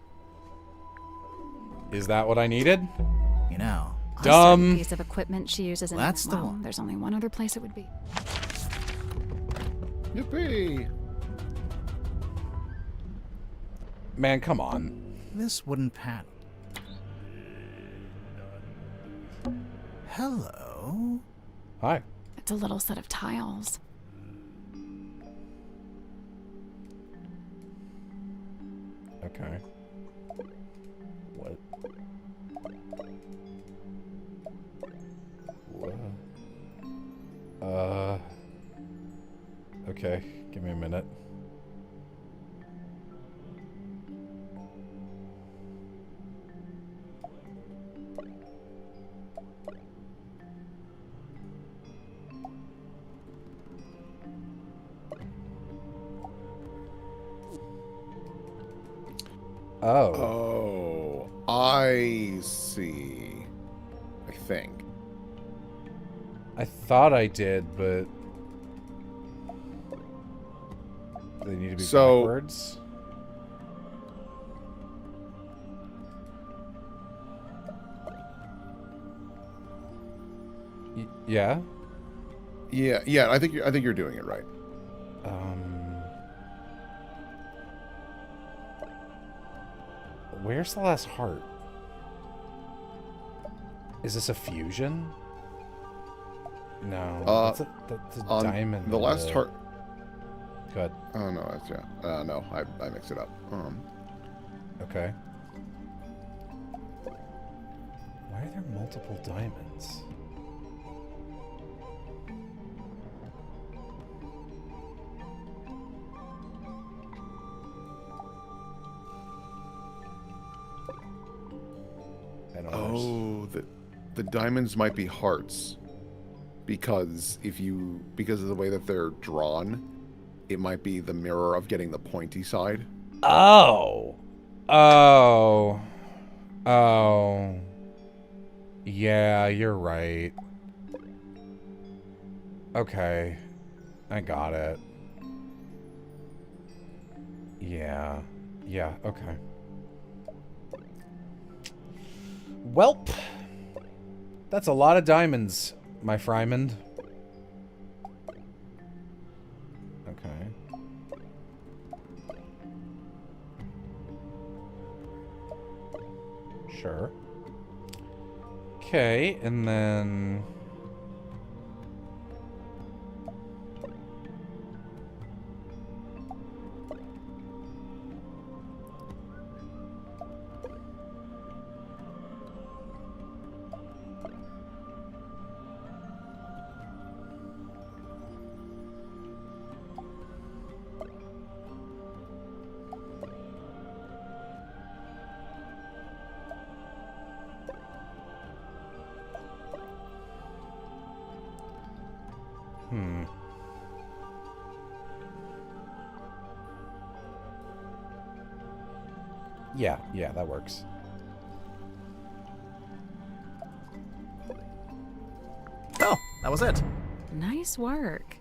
Speaker 1: Is that what I needed?
Speaker 4: You know.
Speaker 3: A certain piece of equipment she uses in
Speaker 4: That's the
Speaker 3: well,
Speaker 4: one.
Speaker 3: there's only one other place it would be.
Speaker 10: Yippee!
Speaker 1: Man, come on.
Speaker 4: This wooden pad. Hello.
Speaker 1: Hi.
Speaker 3: It's a little set of tiles.
Speaker 1: Okay. What? What? Okay. Give me a minute.
Speaker 10: Oh, I see. I think.
Speaker 1: I thought I did, but they need to be backwards. Yeah.
Speaker 10: Yeah. I think you're doing it right.
Speaker 1: Where's the last heart? Is this a fusion? No. That's a diamond.
Speaker 10: The last heart.
Speaker 1: Good.
Speaker 10: Oh no, that's no, I mixed it up.
Speaker 1: Okay. Why are there multiple diamonds?
Speaker 10: Oh, the diamonds might be hearts, because because of the way that they're drawn, it might be the mirror of getting the pointy side.
Speaker 1: Oh. Yeah, you're right. Okay. I got it. Yeah. Yeah, okay. Welp. That's a lot of diamonds, my Frymond. Okay. Sure. Okay, and then... Yeah, that works.
Speaker 4: Oh, that was it.
Speaker 3: Nice work.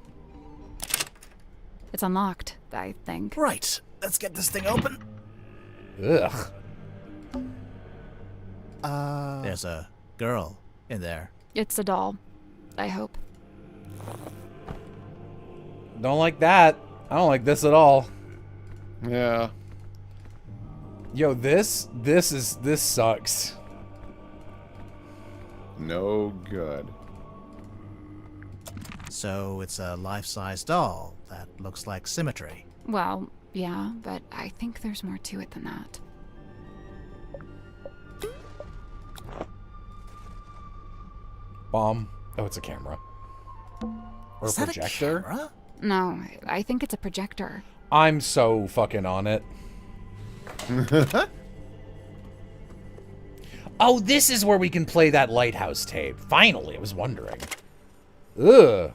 Speaker 3: It's unlocked, I think.
Speaker 4: Right. Let's get this thing open.
Speaker 1: Ugh.
Speaker 4: There's a girl in there.
Speaker 3: It's a doll, I hope.
Speaker 1: Don't like that. I don't like this at all.
Speaker 10: Yeah.
Speaker 1: Yo, this sucks.
Speaker 10: No good.
Speaker 4: So it's a life-size doll that looks like symmetry.
Speaker 3: Well, yeah, but I think there's more to it than that.
Speaker 1: Bomb. Oh, it's a camera. Or a projector?
Speaker 4: A camera?
Speaker 3: No, I think it's a projector.
Speaker 1: I'm so fucking on it. Oh, this is where we can play that lighthouse tape. Finally, I was wondering. Ugh.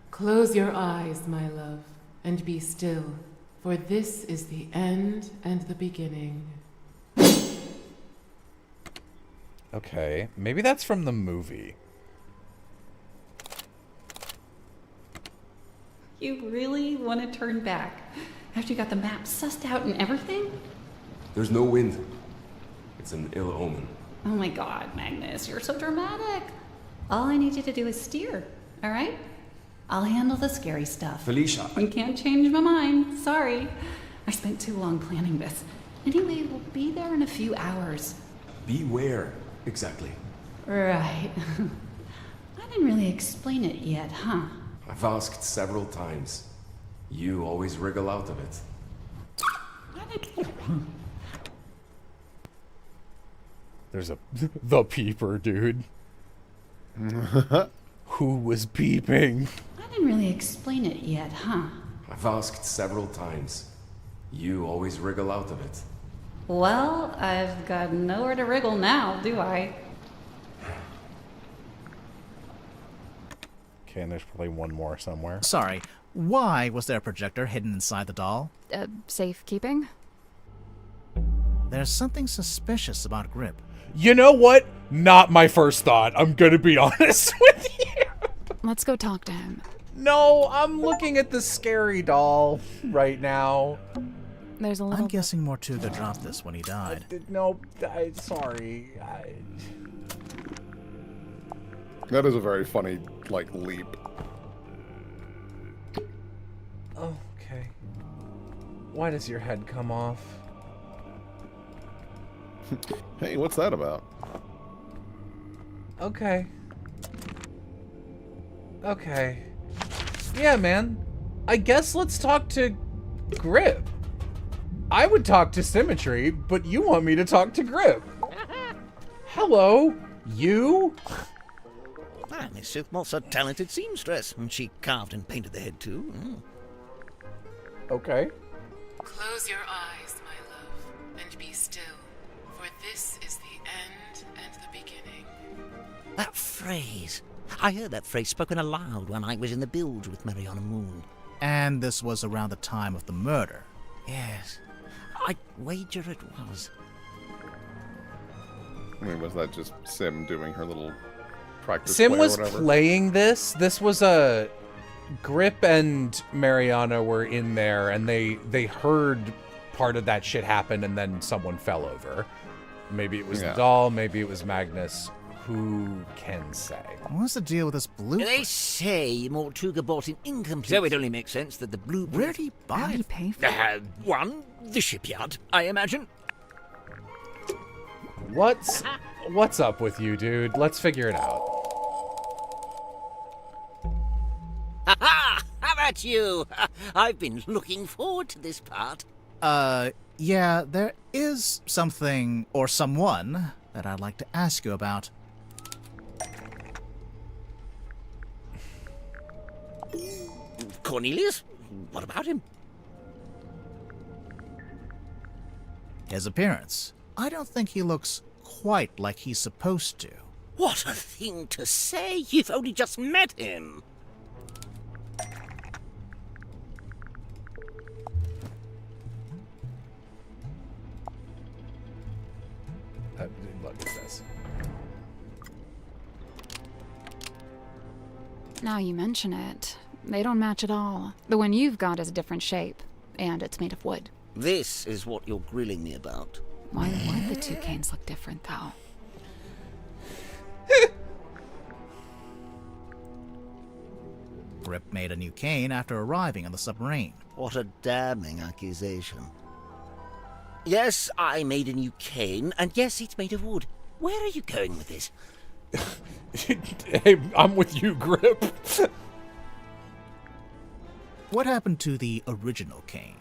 Speaker 14: Close your eyes, my love, and be still, for this is the end and the beginning.
Speaker 1: Okay, maybe that's from the movie.
Speaker 16: You really want to turn back After you got the map sussed out and everything?
Speaker 12: There's no wind. It's an ill omen.
Speaker 16: Oh my god, Magnus, you're so dramatic. All I need you to do is steer, alright? I'll handle the scary stuff.
Speaker 12: Felicia.
Speaker 16: You can't change my mind. Sorry. I spent too long planning this. Anyway, we'll be there in a few hours.
Speaker 12: Be where, exactly?
Speaker 16: Right. I didn't really explain it yet, huh?
Speaker 12: I've asked several times. You always wriggle out of it.
Speaker 1: There's the peeper, dude. Who was peeping?
Speaker 16: I didn't really explain it yet, huh?
Speaker 12: I've asked several times. You always wriggle out of it.
Speaker 16: Well, I've got nowhere to wriggle now, do I?
Speaker 1: Okay, and there's probably one more somewhere.
Speaker 4: Sorry, why was there a projector hidden inside the doll?
Speaker 3: Safekeeping?
Speaker 4: There's something suspicious about Grip.
Speaker 1: You know what? Not my first thought. I'm gonna be honest with you.
Speaker 3: Let's go talk to him.
Speaker 1: No, I'm looking at the scary doll right now.
Speaker 3: There's a little...
Speaker 4: I'm guessing Mortuga dropped this when he died.
Speaker 1: Nope, sorry.
Speaker 10: That is a very funny, leap.
Speaker 1: Oh, okay. Why does your head come off?
Speaker 10: Hey, what's that about?
Speaker 1: Okay. Okay. Yeah, man. I guess let's talk to Grip. I would talk to Symmetry, but you want me to talk to Grip. Hello, you?
Speaker 5: Ah, Miss Sithmoth's a talented seamstress, and she carved and painted the head too.
Speaker 1: Okay.
Speaker 14: Close your eyes, my love, and be still, for this is the end and the beginning.
Speaker 5: That phrase. I heard that phrase spoken aloud when I was in the bilge with Mariana Moon.
Speaker 4: And this was around the time of the murder.
Speaker 5: Yes. I wager it was.
Speaker 10: I mean, was that just Sim doing her little practice
Speaker 1: Sim
Speaker 10: play
Speaker 1: was
Speaker 10: or whatever?
Speaker 1: playing this. This was a Grip and Mariana were in there, and they heard part of that shit happen, and then someone fell over. Maybe it was the doll. Maybe it was Magnus. Who can say?
Speaker 4: What's the deal with this blueprint?
Speaker 5: They say Mortuga bought an incomplete... So it only makes sense that the blueprint...
Speaker 4: Where did he buy
Speaker 3: How did he pay for it?
Speaker 5: One, the shipyard, I imagine.
Speaker 1: What's up with you, dude? Let's figure it out.
Speaker 5: Ha-ha! How about you? I've been looking forward to this part.
Speaker 4: Yeah, there is something, or someone, that I'd like to ask you about.
Speaker 5: Cornelius? What about him?
Speaker 4: His appearance. I don't think he looks quite like he's supposed to.
Speaker 5: What a thing to say! You've only just met him!
Speaker 1: Look at this.
Speaker 3: Now you mention it, they don't match at all. The one you've got is a different shape, and it's made of wood.
Speaker 5: This is what you're grilling me about.
Speaker 3: Why the two canes look different, though?
Speaker 4: Grip made a new cane after arriving on the submarine.
Speaker 5: What a damning accusation. Yes, I made a new cane, and yes, it's made of wood. Where are you going with this?
Speaker 1: Hey, I'm with you, Grip.
Speaker 4: What happened to the original cane?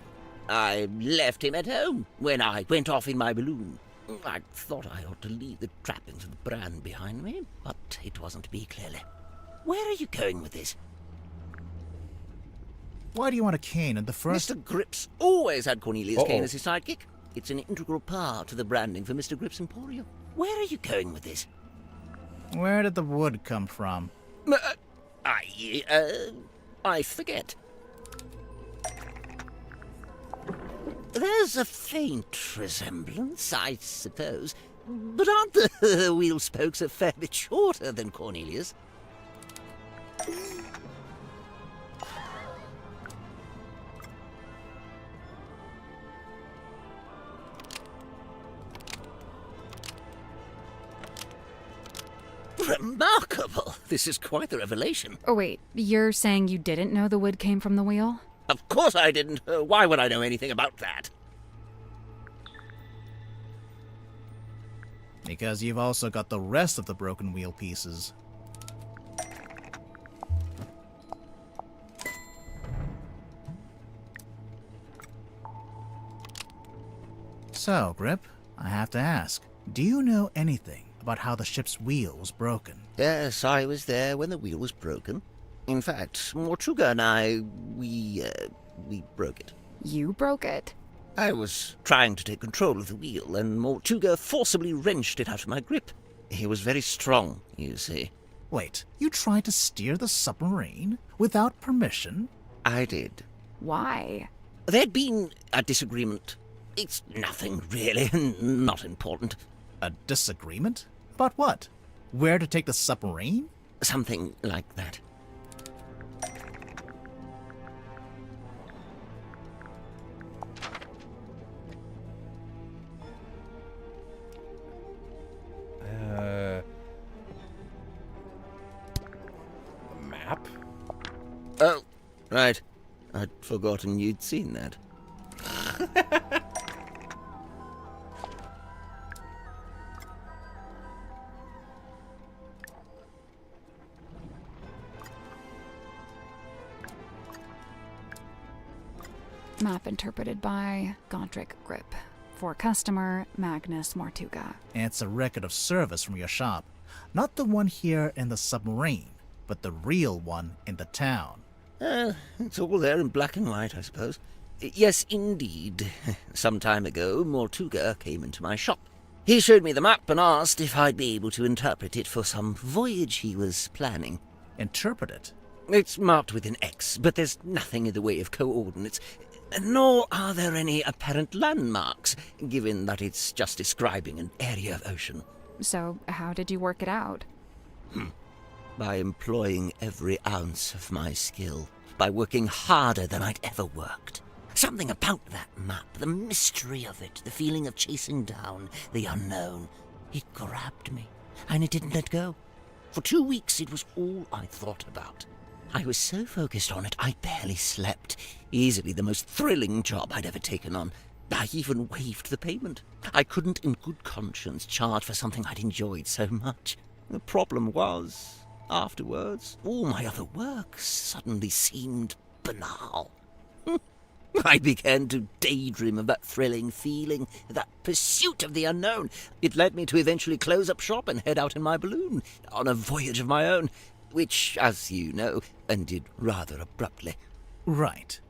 Speaker 5: I left him at home when I went off in my balloon. I thought I ought to leave the trappings of the brand behind me, but it wasn't to be, clearly. Where are you going with this?
Speaker 4: Why do you want a cane in the first...
Speaker 5: Mr. Grip's always had Cornelius Cane as his sidekick. It's an integral part to the branding for Mr. Grip's Emporium. Where are you going with this?
Speaker 4: Where did the wood come from?
Speaker 5: I forget. There's a faint resemblance, I suppose. But aren't the wheel spokes a fair bit shorter than Cornelius? Remarkable! This is quite the revelation.
Speaker 3: Oh, wait, you're saying you didn't know the wood came from the wheel?
Speaker 5: Of course I didn't. Why would I know anything about that?
Speaker 4: Because you've also got the rest of the broken wheel pieces. So, Grip, I have to ask, do you know anything about how the ship's wheel was broken?
Speaker 5: Yes, I was there when the wheel was broken. In fact, Mortuga and I, we broke it.
Speaker 3: You broke it?
Speaker 5: I was trying to take control of the wheel, and Mortuga forcibly wrenched it out of my grip. He was very strong, you see.
Speaker 4: Wait, you tried to steer the submarine without permission?
Speaker 5: I did.
Speaker 3: Why?
Speaker 5: There'd been a disagreement. It's nothing, really, not important.
Speaker 4: A disagreement? About what? Where to take the submarine?
Speaker 5: Something like that.
Speaker 1: The map?
Speaker 5: Oh, right. I'd forgotten you'd seen that.
Speaker 3: Map interpreted by Godric Grip. For customer, Magnus Mortuga.
Speaker 4: And it's a record of service from your shop. Not the one here in the submarine, but the real one in the town.
Speaker 5: It's all there in black and white, I suppose. Yes, indeed. Some time ago, Mortuga came into my shop. He showed me the map and asked if I'd be able to interpret it for some voyage he was planning.
Speaker 4: Interpret it?
Speaker 5: It's marked with an X, but there's nothing in the way of coordinates. Nor are there any apparent landmarks, given that it's just describing an area of ocean.
Speaker 3: So, how did you work it out?
Speaker 5: By employing every ounce of my skill. By working harder than I'd ever worked. Something about that map, the mystery of it, the feeling of chasing down the unknown. It grabbed me, and it didn't let go. For 2 weeks, it was all I thought about. I was so focused on it, I barely slept. Easily the most thrilling job I'd ever taken on. I even waived the payment. I couldn't in good conscience charge for something I'd enjoyed so much. The problem was, afterwards, all my other work suddenly seemed banal. I began to daydream of that thrilling feeling, that pursuit of the unknown. It led me to eventually close up shop and head out in my balloon, on a voyage of my own, which, as you know, ended rather abruptly.
Speaker 4: Right.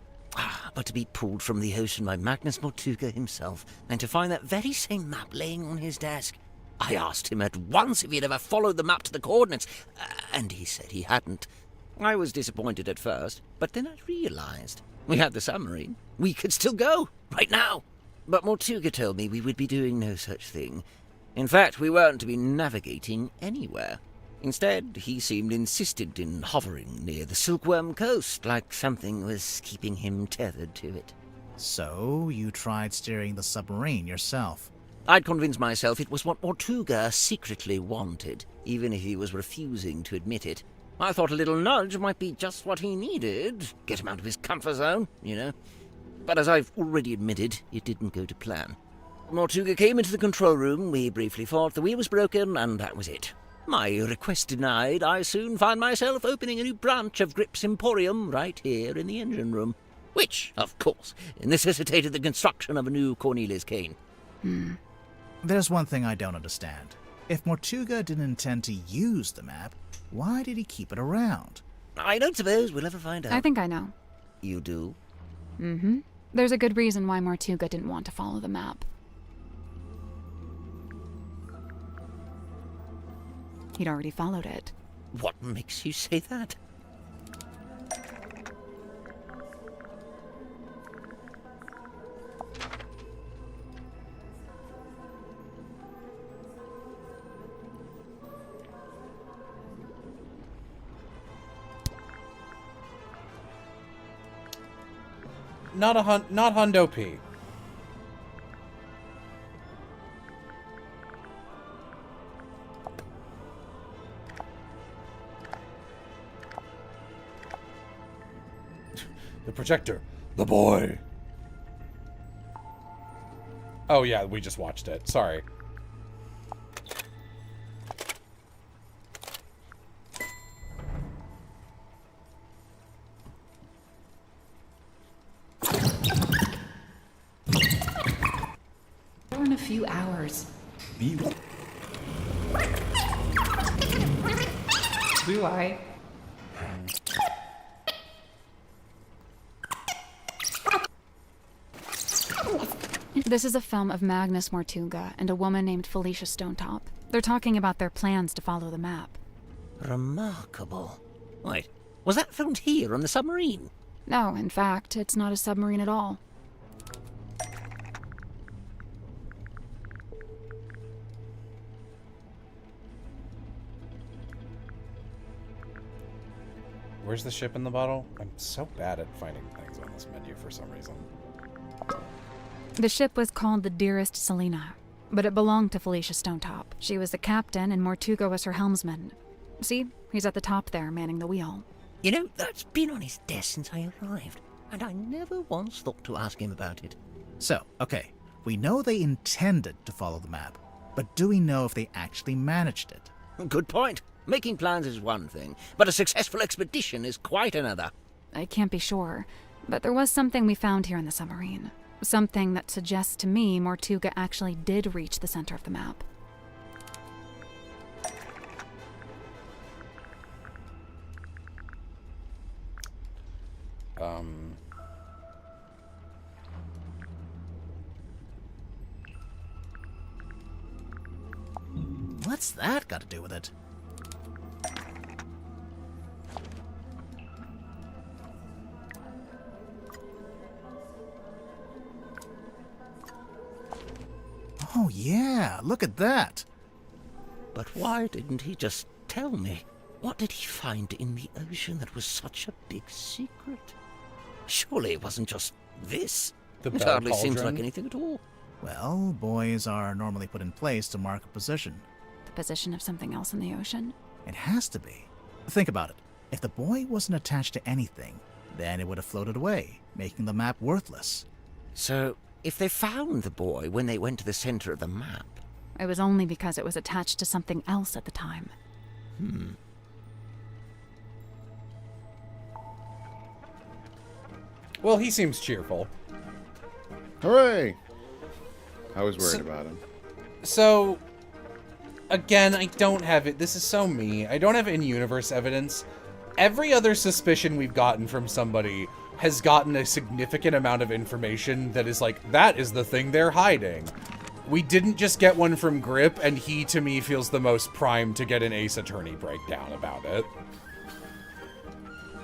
Speaker 5: But to be pulled from the ocean by Magnus Mortuga himself, and to find that very same map laying on his desk. I asked him at once if he'd ever followed the map to the coordinates, and he said he hadn't. I was disappointed at first, but then I realized we had the submarine. We could still go, right now. But Mortuga told me we would be doing no such thing. In fact, we weren't to be navigating anywhere. Instead, he seemed insistent in hovering near the Silkworm coast, like something was keeping him tethered to it.
Speaker 4: So, you tried steering the submarine yourself?
Speaker 5: I'd convinced myself it was what Mortuga secretly wanted, even if he was refusing to admit it. I thought a little nudge might be just what he needed, get him out of his comfort zone, you know. But as I've already admitted, it didn't go to plan. Mortuga came into the control room, we briefly fought, the wheel was broken, and that was it. My request denied, I soon found myself opening a new branch of Grip's Emporium right here in the engine room, which, of course, necessitated the construction of a new Cornelius cane.
Speaker 4: There's one thing I don't understand. If Mortuga didn't intend to use the map, why did he keep it around?
Speaker 5: I don't suppose we'll ever find out.
Speaker 3: I think I know.
Speaker 5: You do?
Speaker 3: Mm-hmm. There's a good reason why Mortuga didn't want to follow the map. He'd already followed it.
Speaker 5: What makes you say that?
Speaker 1: Not Hundo P. The projector. The boy. Oh yeah, we just watched it. Sorry.
Speaker 16: In a few hours. Do I?
Speaker 3: This is a film of Magnus Mortuga and a woman named Felicia Stonetop. They're talking about their plans to follow the map.
Speaker 5: Remarkable. Wait, was that filmed here on the submarine?
Speaker 3: No, in fact, it's not a submarine at all.
Speaker 1: Where's the ship in the bottle? I'm so bad at finding things on this menu for some reason.
Speaker 3: The ship was called the Dearest Selena, but it belonged to Felicia Stonetop. She was the captain and Mortuga was her helmsman. See? He's at the top there, manning the wheel.
Speaker 5: You know, that's been on his desk since I arrived, and I never once thought to ask him about it.
Speaker 4: So, okay, we know they intended to follow the map, but do we know if they actually managed it?
Speaker 5: Good point. Making plans is one thing, but a successful expedition is quite another.
Speaker 3: I can't be sure, but there was something we found here in the submarine. Something that suggests to me Mortuga actually did reach the center of the map.
Speaker 4: What's that got to do with it? Oh yeah, look at that.
Speaker 5: But why didn't he just tell me? What did he find in the ocean that was such a big secret? Surely it wasn't just this. It hardly seems like anything at all.
Speaker 4: Well, buoys are normally put in place to mark a position.
Speaker 3: The position of something else in the ocean?
Speaker 4: It has to be. Think about it. If the buoy wasn't attached to anything, then it would have floated away, making the map worthless.
Speaker 5: So, if they found the buoy when they went to the center of the map...
Speaker 3: It was only because it was attached to something else at the time.
Speaker 1: Well, he seems cheerful.
Speaker 10: Hooray! I was worried about him.
Speaker 1: So, again, I don't have it. This is so me. I don't have in-universe evidence. Every other suspicion we've gotten from somebody has gotten a significant amount of information that is like, that is the thing they're hiding. We didn't just get one from Grip, and he, to me, feels the most primed to get an Ace Attorney breakdown about it.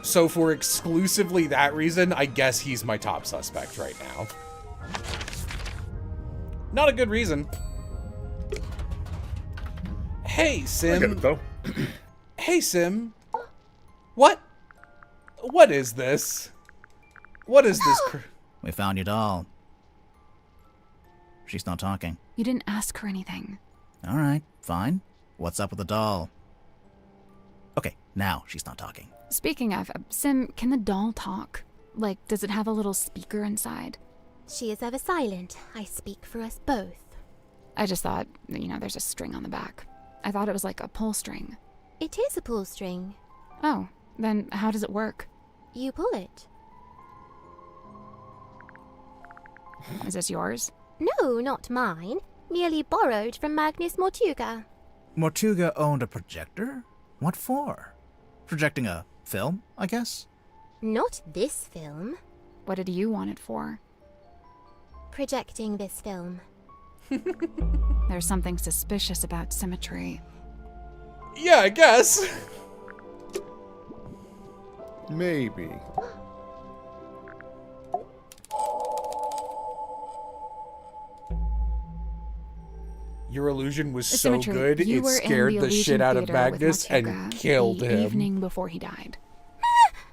Speaker 1: So for exclusively that reason, I guess he's my top suspect right now. Not a good reason. Hey, Sim.
Speaker 10: I get it, though.
Speaker 1: Hey, Sim. What is this? What is this?
Speaker 4: We found your doll. She's not talking.
Speaker 3: You didn't ask her anything.
Speaker 4: All right, fine. What's up with the doll? Okay, now she's not talking.
Speaker 3: Speaking of, Sim, can the doll talk? Like, does it have a little speaker inside?
Speaker 2: She is ever silent. I speak for us both.
Speaker 3: I just thought, there's a string on the back. I thought it was like a pull string.
Speaker 2: It is a pull string.
Speaker 3: Oh, then how does it work?
Speaker 2: You pull it.
Speaker 3: Is this yours?
Speaker 2: No, not mine. Merely borrowed from Magnus Mortuga.
Speaker 4: Mortuga owned a projector? What for? Projecting a film, I guess?
Speaker 2: Not this film.
Speaker 3: What did you want it for?
Speaker 2: Projecting this film.
Speaker 3: There's something suspicious about symmetry.
Speaker 1: Yeah, I guess.
Speaker 10: Maybe.
Speaker 1: Your illusion was so
Speaker 3: Symmetry,
Speaker 1: good,
Speaker 3: you
Speaker 1: it
Speaker 3: were
Speaker 1: scared
Speaker 3: in
Speaker 1: the shit out of
Speaker 3: theater with
Speaker 1: Magnus and
Speaker 3: Mortuga
Speaker 1: killed
Speaker 3: the
Speaker 1: him.
Speaker 3: evening before he died.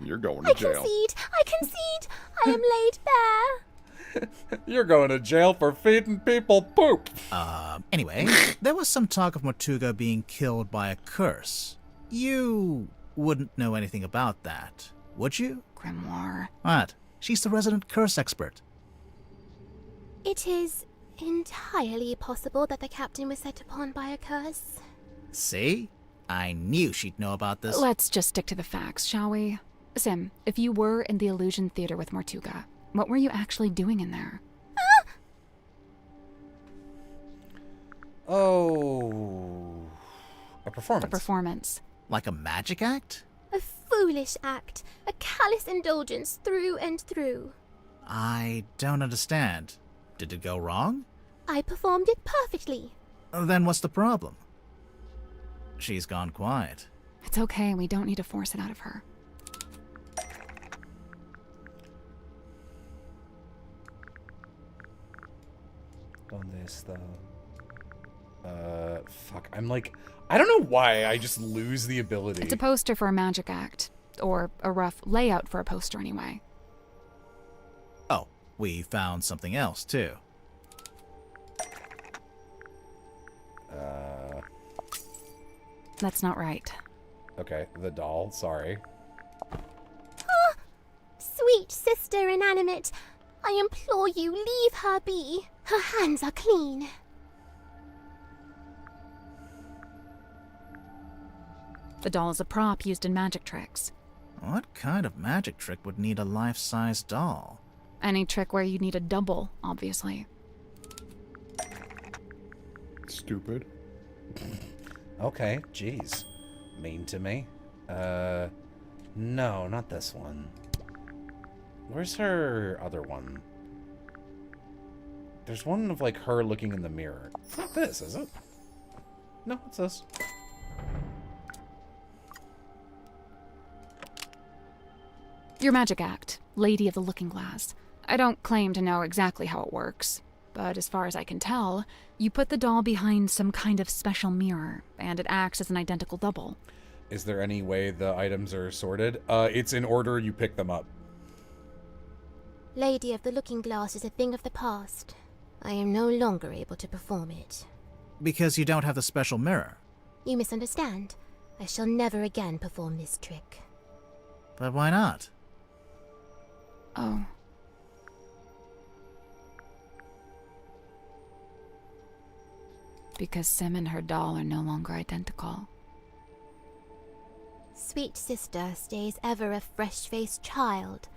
Speaker 10: You're going to jail.
Speaker 2: I concede. I am laid bare.
Speaker 1: You're going to jail for feeding people poop.
Speaker 4: Anyway, there was some talk of Mortuga being killed by a curse. You wouldn't know anything about that, Would you?
Speaker 3: Grimoire.
Speaker 4: What? She's the resident curse expert.
Speaker 2: It is entirely possible that the captain was set upon by a curse.
Speaker 4: See? I knew she'd know about this.
Speaker 3: Let's just stick to the facts, shall we? Sim, if you were in the illusion theater with Mortuga, what were you actually doing in there?
Speaker 1: Oh, a performance.
Speaker 3: A performance.
Speaker 4: Like a magic act?
Speaker 2: A foolish act, a callous indulgence through and through.
Speaker 4: I don't understand. Did it go wrong?
Speaker 2: I performed it perfectly.
Speaker 4: Then what's the problem? She's gone quiet.
Speaker 3: It's okay, we don't need to force it out of her.
Speaker 1: ¿Dónde está? Fuck. I'm like, I don't know why I just lose the ability.
Speaker 3: It's a poster for a magic act. Or a rough layout for a poster, anyway.
Speaker 4: Oh, we found something else, too.
Speaker 3: That's not right.
Speaker 1: Okay, the doll, sorry.
Speaker 2: Sweet sister inanimate, I implore you, leave her be. Her hands are clean.
Speaker 3: The doll is a prop used in magic tricks.
Speaker 4: What kind of magic trick would need a life-size doll?
Speaker 3: Any trick where you need a double, obviously.
Speaker 10: Stupid.
Speaker 1: Okay, jeez. Mean to me. No, not this one. Where's her other one? There's one of, like, her looking in the mirror. It's not this, is it? No, it's this.
Speaker 3: Your magic act, Lady of the Looking Glass. I don't claim to know exactly how it works, but as far as I can tell, you put the doll behind some kind of special mirror, and it acts as an identical double.
Speaker 1: Is there any way the items are sorted? It's in order you pick them up.
Speaker 2: Lady of the Looking Glass is a thing of the past. I am no longer able to perform it.
Speaker 4: Because you don't have the special mirror.
Speaker 2: You misunderstand. I shall never again perform this trick.
Speaker 4: But why not?
Speaker 3: Oh. Because Sim and her doll are no longer identical.
Speaker 2: Sweet sister stays ever a fresh-faced child.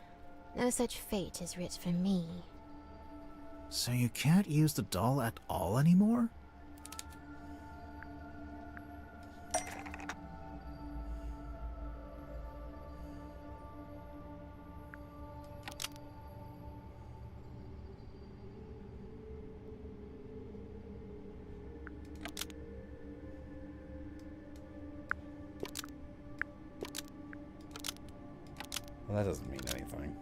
Speaker 2: No such fate is writ for me.
Speaker 4: So you can't use the doll at all anymore?
Speaker 1: Well, that doesn't mean anything.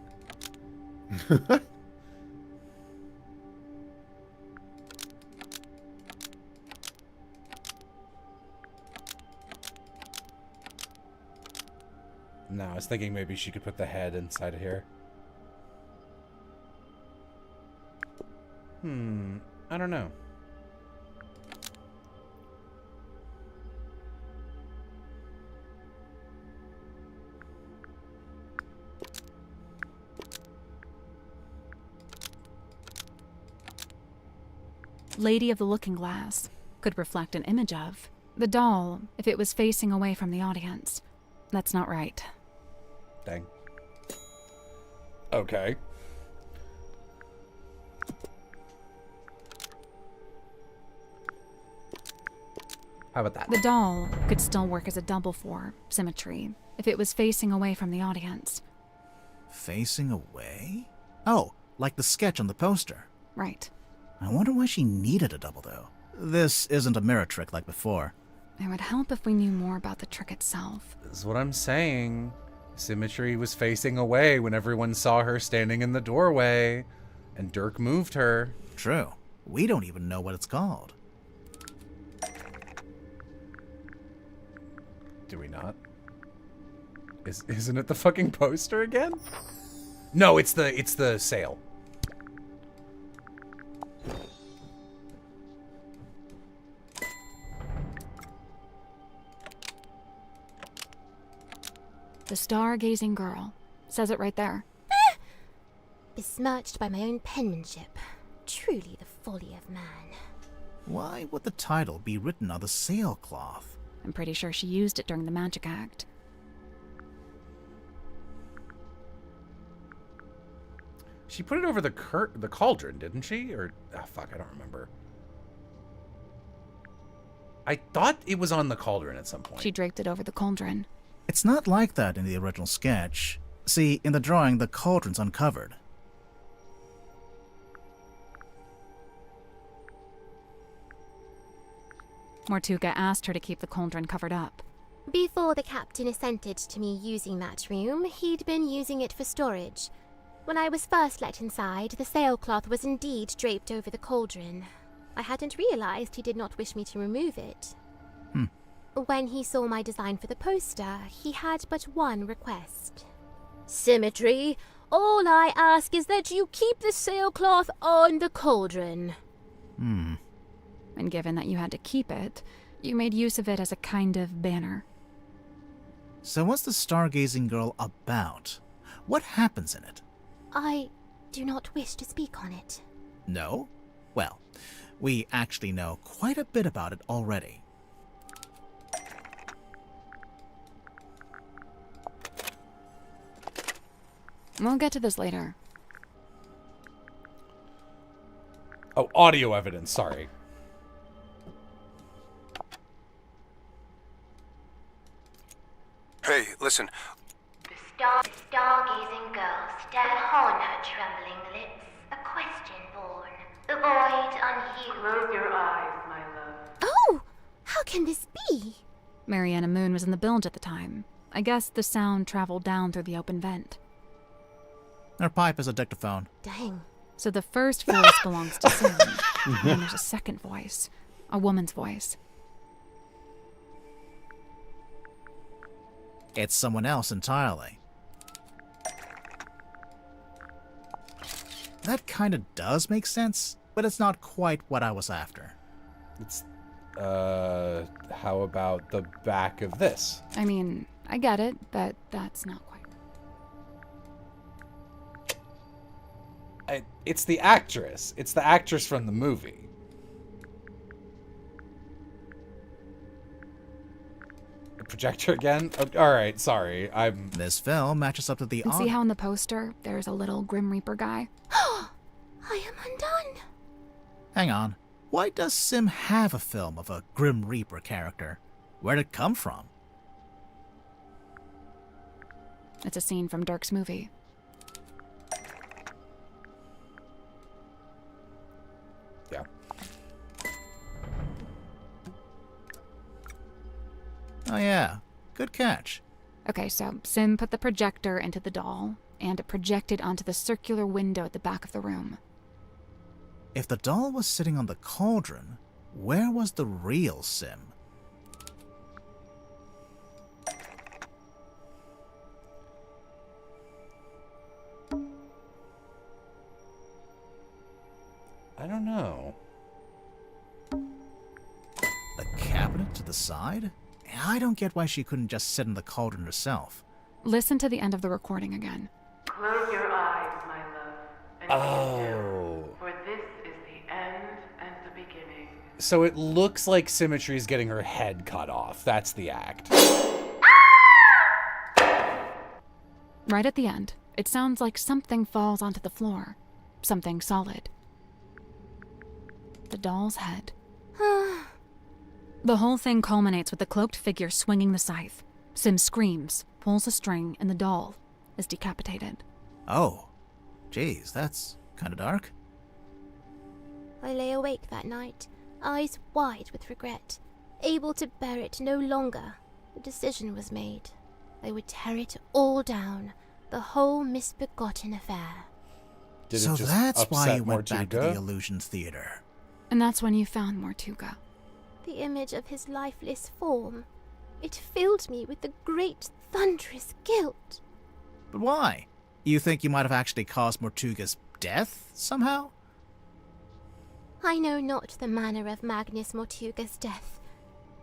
Speaker 1: No, I was thinking maybe she could put the head inside of here. I don't know.
Speaker 3: Lady of the Looking Glass could reflect an image of the doll if it was facing away from the audience. That's not right.
Speaker 1: Dang. Okay. How about that?
Speaker 3: The doll could still work as a double for symmetry if it was facing away from the audience.
Speaker 4: Facing away? Oh, like the sketch on the poster.
Speaker 3: Right.
Speaker 4: I wonder why she needed a double, though. This isn't a mirror trick like before.
Speaker 3: It would help if we knew more about the trick itself.
Speaker 1: This is what I'm saying. Symmetry was facing away when everyone saw her standing in the doorway, and Dirk moved her.
Speaker 4: True. We don't even know what it's called.
Speaker 1: Do we not? Isn't it the fucking poster again? No, it's the sail.
Speaker 3: The Stargazing Girl. Says it right there.
Speaker 2: Besmirched by my own penmanship. Truly the folly of man.
Speaker 4: Why would the title be written on the sailcloth?
Speaker 3: I'm pretty sure she used it during the magic act.
Speaker 1: She put it over the cauldron, didn't she? Or, fuck, I don't remember. I thought it was on the cauldron at some point.
Speaker 3: She draped it over the cauldron.
Speaker 4: It's not like that in the original sketch. See, in the drawing, the cauldron's uncovered.
Speaker 3: Mortuga asked her to keep the cauldron covered up.
Speaker 2: Before the captain assented to me using that room, he'd been using it for storage. When I was first let inside, the sailcloth was indeed draped over the cauldron. I hadn't realized he did not wish me to remove it. When he saw my design for the poster, he had but one request. Symmetry. All I ask is that you keep the sailcloth on the cauldron.
Speaker 3: And given that you had to keep it, you made use of it as a kind of banner.
Speaker 4: So what's the stargazing girl about? What happens in it?
Speaker 2: I do not wish to speak on it.
Speaker 4: No? Well, we actually know quite a bit about it already.
Speaker 3: We'll get to this later.
Speaker 1: Oh, audio evidence, sorry.
Speaker 13: Hey, listen.
Speaker 2: The stargazing girl stared upon her trembling lips, a question born. The void unhealed.
Speaker 14: Close your eyes, my love.
Speaker 2: Oh! How can this be?
Speaker 3: Mariana Moon was in the bilge at the time. I guess the sound traveled down through the open vent.
Speaker 4: Her pipe is a dictaphone.
Speaker 2: Dang.
Speaker 3: So the first voice belongs to Sim. And then there's a second voice. A woman's voice.
Speaker 4: It's someone else entirely. That kinda does make sense, but it's not quite what I was after.
Speaker 1: It's, how about the back of this?
Speaker 3: I mean, I get it, but that's not quite.
Speaker 1: It's the actress. It's the actress from the movie. The projector again? Oh, alright, sorry.
Speaker 4: This film matches up to the
Speaker 3: And see how in the poster, there's a little Grim Reaper guy?
Speaker 2: I am undone.
Speaker 4: Hang on. Why does Sim have a film of a Grim Reaper character? Where'd it come from?
Speaker 3: It's a scene from Dirk's movie.
Speaker 1: Yeah.
Speaker 4: Oh yeah, good catch.
Speaker 3: Okay, so Sim put the projector into the doll, and it projected onto the circular window at the back of the room.
Speaker 4: If the doll was sitting on the cauldron, where was the real Sim?
Speaker 1: I don't know.
Speaker 4: The cabinet to the side? I don't get why she couldn't just sit in the cauldron herself.
Speaker 3: Listen to the end of the recording again.
Speaker 14: Close your eyes, my love, and be still, for this is the end and the beginning.
Speaker 1: So it looks like Symmetry's getting her head cut off. That's the act.
Speaker 3: Right at the end, it sounds like something falls onto the floor. Something solid. The doll's head. The whole thing culminates with the cloaked figure swinging the scythe. Sim screams, pulls a string, and the doll is decapitated.
Speaker 4: Oh. Jeez, that's kinda dark.
Speaker 2: I lay awake that night, eyes wide with regret, able to bear it no longer. The decision was made. I would tear it all down, the whole misbegotten affair.
Speaker 1: Did
Speaker 4: so
Speaker 1: it just
Speaker 4: that's why
Speaker 1: upset
Speaker 4: you went back to
Speaker 1: Mortuga?
Speaker 4: the Illusions Theater.
Speaker 3: And that's when you found Mortuga.
Speaker 2: The image of his lifeless form. It filled me with the great thunderous guilt.
Speaker 4: But why? You think you might have actually caused Mortuga's death, somehow?
Speaker 2: I know not the manner of Magnus Mortuga's death,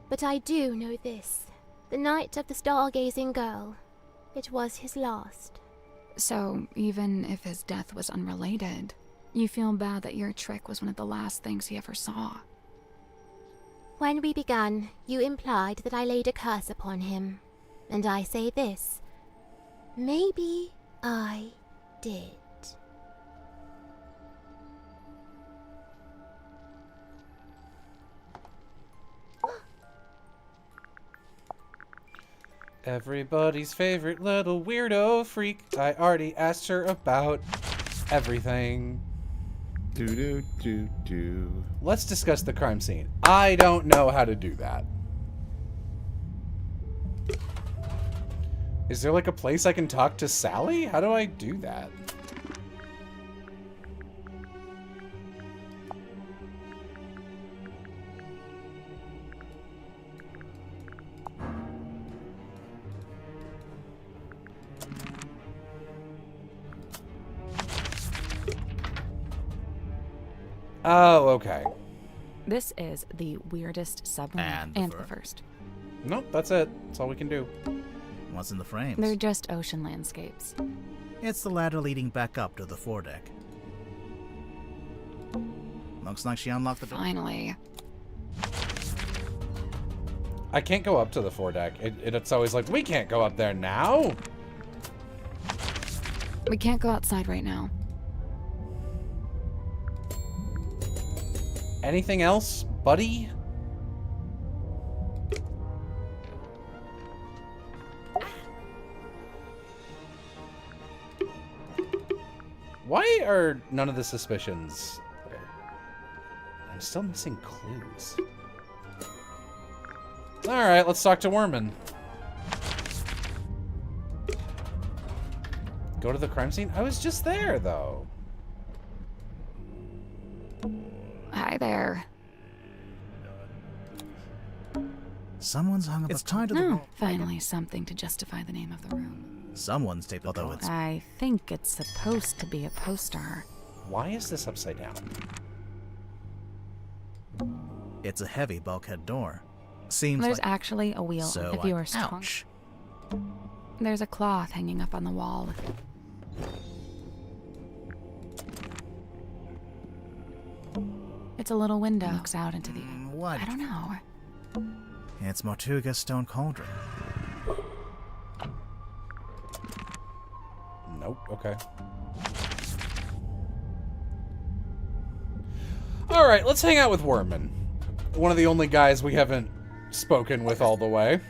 Speaker 2: but I do know this. The night of the stargazing girl. It was his last.
Speaker 3: So, even if his death was unrelated, you feel bad that your trick was one of the last things he ever saw.
Speaker 2: When we began, you implied that I laid a curse upon him. And I say this. Maybe I did.
Speaker 1: Everybody's favorite little weirdo freak. I already asked her about everything.
Speaker 10: Do.
Speaker 1: Let's discuss the crime scene. I don't know how to do that. Is there like a place I can talk to Sally? How do I do that? Oh, okay.
Speaker 3: This is the weirdest submarine and the first.
Speaker 1: Nope, that's it. That's all we can do.
Speaker 4: What's in the frames?
Speaker 3: They're just ocean landscapes.
Speaker 4: It's the ladder leading back up to the foredeck. Looks like she unlocked the door.
Speaker 3: Finally.
Speaker 1: I can't go up to the foredeck. It's always like, we can't go up there now.
Speaker 3: We can't go outside right now.
Speaker 1: Anything else, buddy? Why are none of the suspicions there? I'm still missing clues. Alright, let's talk to Worman. Go to the crime scene? I was just there, though.
Speaker 3: Hi there.
Speaker 4: Someone's hung up a tie to the wall.
Speaker 3: Finally something to justify the name of the room.
Speaker 4: Someone's taped, although it's...
Speaker 3: I think it's supposed to be a poster.
Speaker 1: Why is this upside down?
Speaker 4: It's a heavy bulkhead door. Seems
Speaker 3: There's
Speaker 4: like...
Speaker 3: actually a wheel
Speaker 4: So,
Speaker 3: if you are strong.
Speaker 4: ouch.
Speaker 3: There's a cloth hanging up on the wall. It's a little window looks out into the...
Speaker 4: What?
Speaker 3: I don't know.
Speaker 4: It's Mortuga's stone cauldron.
Speaker 1: Nope, okay. Alright, let's hang out with Worman. One of the only guys we haven't spoken with all the way.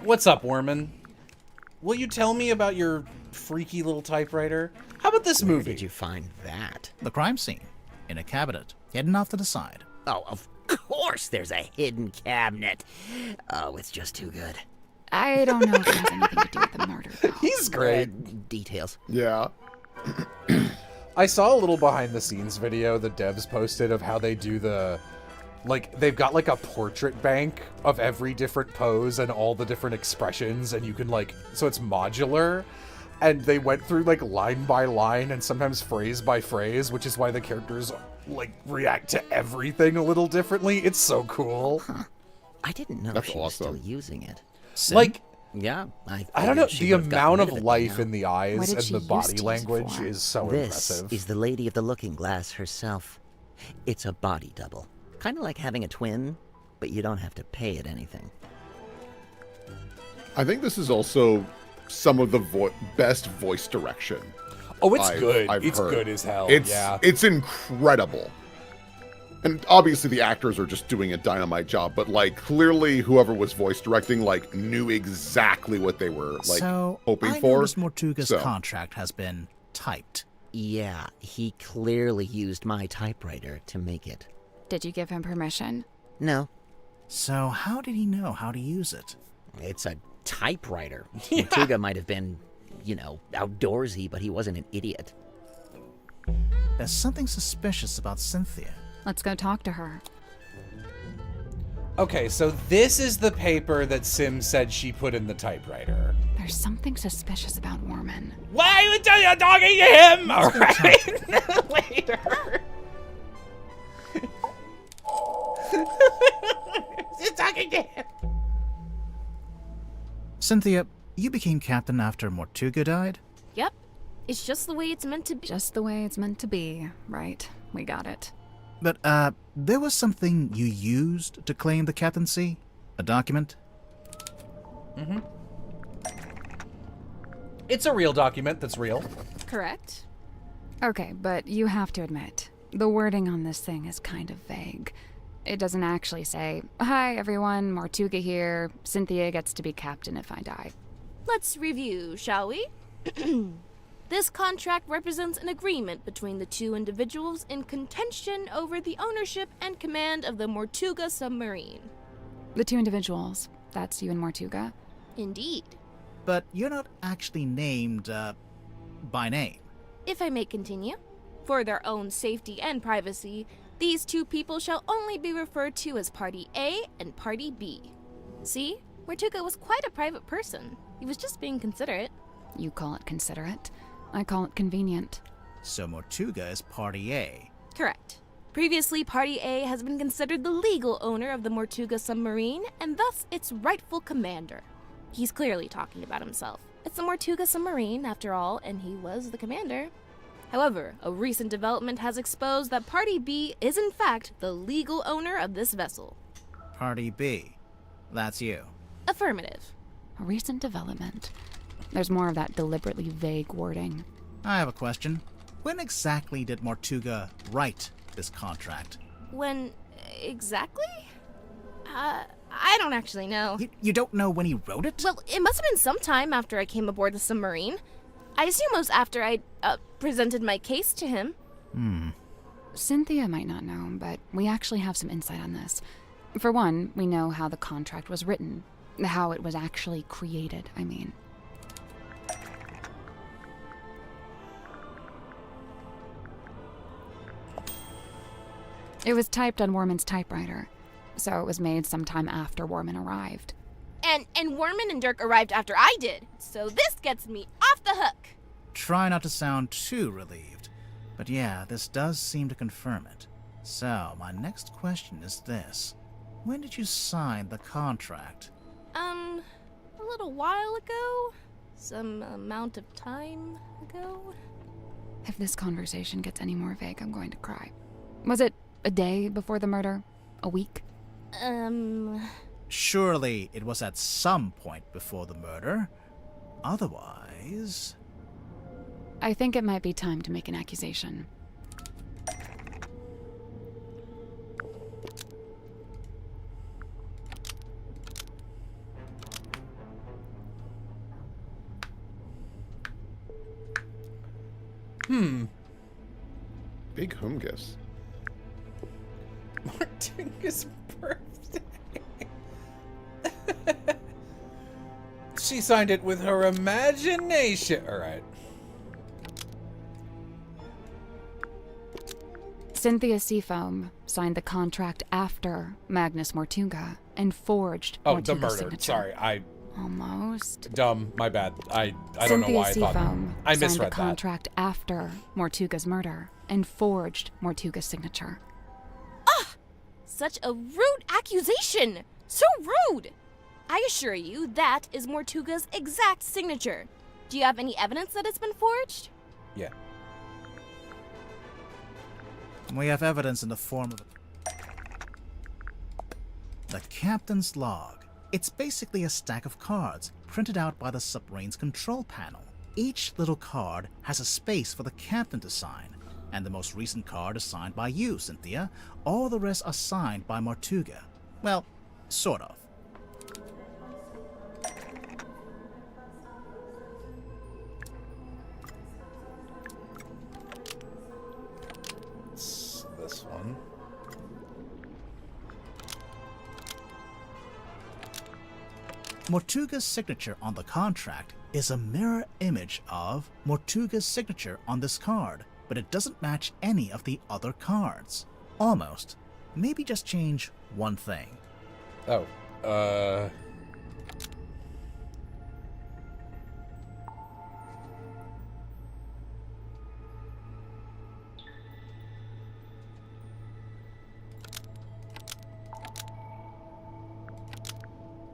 Speaker 1: What's up, Worman? Will you tell me about your freaky little typewriter? How about this movie?
Speaker 5: Where did you find that?
Speaker 4: The crime scene. In a cabinet. Hidden off to the side.
Speaker 5: Oh, of course there's a hidden cabinet. Oh, it's just too good.
Speaker 3: I don't know if it has anything to do with the murder, though.
Speaker 1: He's great.
Speaker 5: Details.
Speaker 10: Yeah.
Speaker 1: I saw a little behind the scenes video the devs posted of how they do the... Like, they've got like a portrait bank of every different pose and all the different expressions, and you can like... So it's modular. And they went through like line by line and sometimes phrase by phrase, which is why the characters like react to everything a little differently. It's so cool.
Speaker 5: Huh. I didn't know
Speaker 10: That's
Speaker 5: she was
Speaker 10: awesome.
Speaker 5: still using it.
Speaker 1: Like,
Speaker 5: yeah,
Speaker 1: I don't know,
Speaker 5: figured she
Speaker 1: the
Speaker 5: would've gotten
Speaker 1: amount
Speaker 5: rid
Speaker 1: of
Speaker 5: it by
Speaker 1: life
Speaker 5: now.
Speaker 1: in the
Speaker 3: What
Speaker 1: eyes
Speaker 3: did
Speaker 1: and
Speaker 3: she
Speaker 1: the
Speaker 3: use
Speaker 1: body
Speaker 3: to use it
Speaker 1: language
Speaker 3: for?
Speaker 1: is so
Speaker 5: This
Speaker 1: impressive.
Speaker 5: is the Lady of the Looking Glass herself. It's a body double. Kind of like having a twin, but you don't have to pay it anything.
Speaker 10: I think this is also some of the best voice direction.
Speaker 1: Oh, it's
Speaker 10: I've
Speaker 1: good.
Speaker 10: heard.
Speaker 1: It's good as hell.
Speaker 10: It's
Speaker 1: yeah.
Speaker 10: it's incredible. And obviously the actors are just doing a dynamite job, but like clearly whoever was voice directing like knew exactly what they were like hoping
Speaker 4: I
Speaker 10: for.
Speaker 4: noticed Mortuga's
Speaker 10: So.
Speaker 4: contract has been typed.
Speaker 5: Yeah, he clearly used my typewriter to make it.
Speaker 3: Did you give him permission?
Speaker 5: No,
Speaker 4: So how did he know how to use it?
Speaker 5: it's a typewriter. Tortuga might have been, you know, outdoorsy, but he wasn't an idiot.
Speaker 4: There's something suspicious about Cynthia.
Speaker 3: Let's go talk to her.
Speaker 1: Okay, so this is the paper that Sim said she put in the typewriter.
Speaker 3: There's something suspicious about Worman.
Speaker 1: Why are you talking to him? All right, later.
Speaker 14: You're talking to him.
Speaker 4: Cynthia, You became captain after Mortuga died?
Speaker 7: Yep. It's just the way it's meant to be.
Speaker 3: Just the way it's meant to be. Right. We got it.
Speaker 4: But, there was something you used to claim the captaincy? A document?
Speaker 1: Mm-hmm. It's a real document that's real.
Speaker 7: Correct.
Speaker 3: Okay, but you have to admit, the wording on this thing is kind of vague. It doesn't actually say, "Hi everyone, Mortuga here. Cynthia gets to be captain if I die."
Speaker 7: Let's review, shall we? This contract represents an agreement between the two individuals in contention over the ownership and command of the Mortuga submarine.
Speaker 3: The two individuals, that's you and Mortuga?
Speaker 7: Indeed.
Speaker 4: But you're not actually named, by name.
Speaker 7: If I may continue, for their own safety and privacy, these two people shall only be referred to as Party A and Party B. See? Mortuga was quite a private person. He was just being considerate.
Speaker 3: You call it considerate. I call it convenient.
Speaker 4: So Mortuga is Party A.
Speaker 7: Correct. Previously, Party A has been considered the legal owner of the Mortuga submarine, and thus its rightful commander. He's clearly talking about himself. It's the Mortuga submarine, after all, and he was the commander. However, a recent development has exposed that Party B is in fact the legal owner of this vessel.
Speaker 4: Party B. That's you.
Speaker 7: Affirmative.
Speaker 3: A recent development. There's more of that deliberately vague wording.
Speaker 4: I have a question. When exactly did Mortuga write this contract?
Speaker 7: When exactly? I don't actually know.
Speaker 4: You don't know when he wrote it?
Speaker 7: Well, it must have been sometime after I came aboard the submarine. I assume it was after I presented my case to him.
Speaker 3: Cynthia might not know, but we actually have some insight on this. For one, we know how the contract was written. How it was actually created, I mean. It was typed on Warman's typewriter, so it was made sometime after Warman arrived.
Speaker 7: And Warman and Dirk arrived after I did, so this gets me off the hook.
Speaker 4: Try not to sound too relieved, but yeah, this does seem to confirm it. So, my next question is this. When did you sign the contract?
Speaker 7: A little while ago? Some amount of time ago?
Speaker 3: If this conversation gets any more vague, I'm going to cry. Was it a day before the murder? A week?
Speaker 4: Surely it was at some point before the murder. Otherwise...
Speaker 3: I think it might be time to make an accusation.
Speaker 10: Big humgus.
Speaker 1: Mortuga's birthday. She signed it with her imagination. All right.
Speaker 3: Cynthia Seafoam signed the contract after Magnus Mortuga and forged
Speaker 1: Oh,
Speaker 3: Mortuga's
Speaker 1: the murder.
Speaker 3: signature.
Speaker 1: Sorry, I
Speaker 3: Almost.
Speaker 1: dumb. My bad. I don't know why I
Speaker 3: Cynthia
Speaker 1: thought
Speaker 3: Seafoam
Speaker 1: I
Speaker 3: signed the
Speaker 1: misread that.
Speaker 3: contract after Mortuga's murder and forged Mortuga's signature.
Speaker 7: Such a rude accusation! So rude! I assure you, that is Mortuga's exact signature. Do you have any evidence that it's been forged?
Speaker 1: Yeah.
Speaker 4: We have evidence in the form of the captain's log. It's basically a stack of cards printed out by the submarine's control panel. Each little card has a space for the captain to sign, and the most recent card is signed by you, Cynthia. All the rest are signed by Mortuga. Well, sort of.
Speaker 1: It's this one.
Speaker 4: Mortuga's signature on the contract is a mirror image of Mortuga's signature on this card, but it doesn't match any of the other cards. Almost. Maybe just change one thing.
Speaker 1: Oh,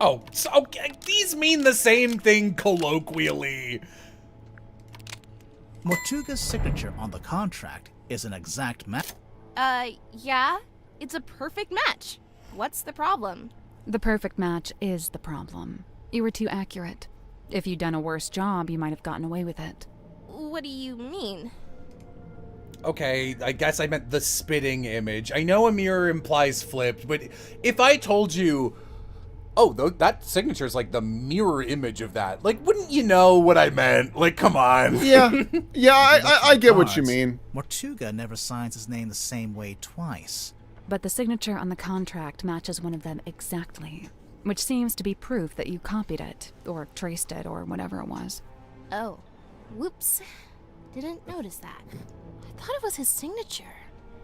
Speaker 1: Oh, so, okay, these mean the same thing colloquially.
Speaker 4: Mortuga's signature on the contract is an exact match.
Speaker 7: Yeah. It's a perfect match. What's the problem?
Speaker 3: The perfect match is the problem. You were too accurate. If you'd done a worse job, you might have gotten away with it.
Speaker 7: What do you mean?
Speaker 1: Okay, I guess I meant the spitting image. I know a mirror implies flipped, but if I told you, oh, that signature is like the mirror image of that, like, wouldn't you know what I meant? Like, come on.
Speaker 10: Yeah, I get what you mean.
Speaker 4: Mortuga never signs his name the same way twice.
Speaker 3: But the signature on the contract matches one of them exactly, which seems to be proof that you copied it, or traced it, or whatever it was.
Speaker 7: Oh. Whoops. Didn't notice that. I thought it was his signature.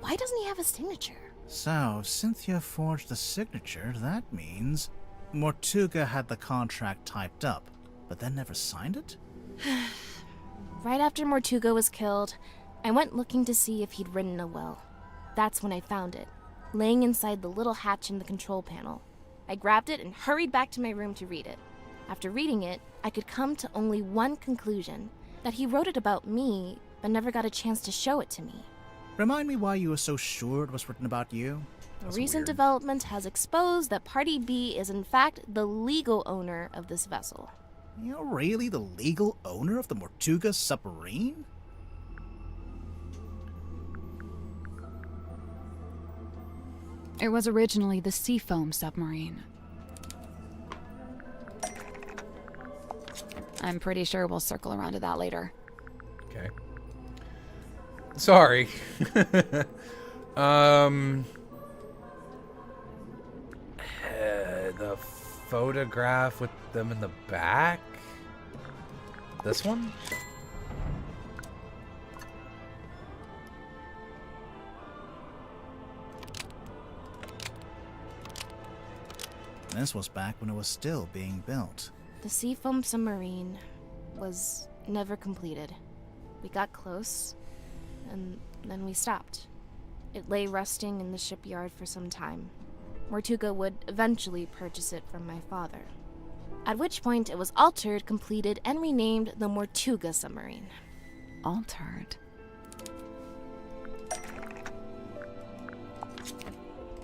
Speaker 7: Why doesn't he have a signature?
Speaker 4: So, if Cynthia forged the signature, that means Mortuga had the contract typed up, but then never signed it?
Speaker 7: Right after Mortuga was killed, I went looking to see if he'd written a will. That's when I found it, laying inside the little hatch in the control panel. I grabbed it and hurried back to my room to read it. After reading it, I could come to only one conclusion, that he wrote it about me, but never got a chance to show it to me.
Speaker 4: Remind me why you were so sure it was written about you?
Speaker 7: A recent development has exposed that Party B is in fact the legal owner of this vessel.
Speaker 4: You're really the legal owner of the Mortuga submarine?
Speaker 3: It was originally the Seafoam submarine. I'm pretty sure we'll circle around to that later.
Speaker 1: Okay. Sorry. The photograph with them in the back? This one?
Speaker 4: This was back when it was still being built.
Speaker 7: The Seafoam submarine was never completed. We got close, and then we stopped. It lay rusting in the shipyard for some time. Mortuga would eventually purchase it from my father. At which point it was altered, completed, and renamed the Mortuga submarine.
Speaker 3: Altered?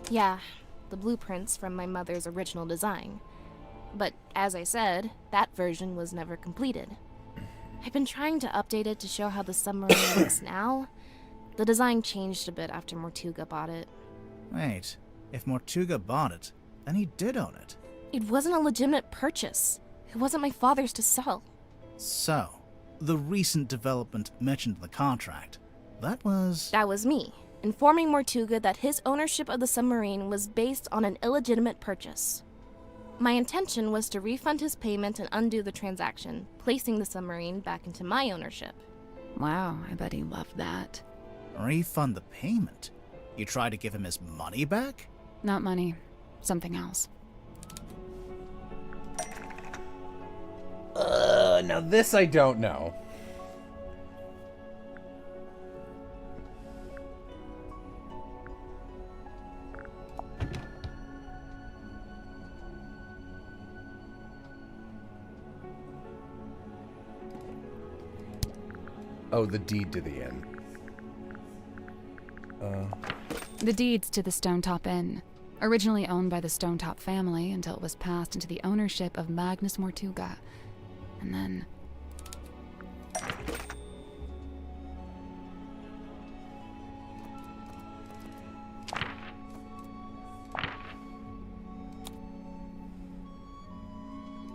Speaker 7: Yeah, the blueprints from my mother's original design. But as I said, that version was never completed. I've been trying to update it to show how the submarine looks now. The design changed a bit after Mortuga bought it.
Speaker 4: Wait, if Mortuga bought it, then he did own it.
Speaker 7: It wasn't a legitimate purchase. It wasn't my father's to sell.
Speaker 4: So, the recent development mentioned in the contract, that was
Speaker 7: me, informing Mortuga that his ownership of the submarine was based on an illegitimate purchase. My intention was to refund his payment and undo the transaction, placing the submarine back into my ownership.
Speaker 3: Wow, I bet he loved that.
Speaker 4: Refund the payment? You tried to give him his money back?
Speaker 3: Not money. Something else.
Speaker 1: Now this I don't know. Oh, the deed to the inn.
Speaker 3: The deeds to the Stonetop Inn, originally owned by the Stonetop family until it was passed into the ownership of Magnus Mortuga. And then...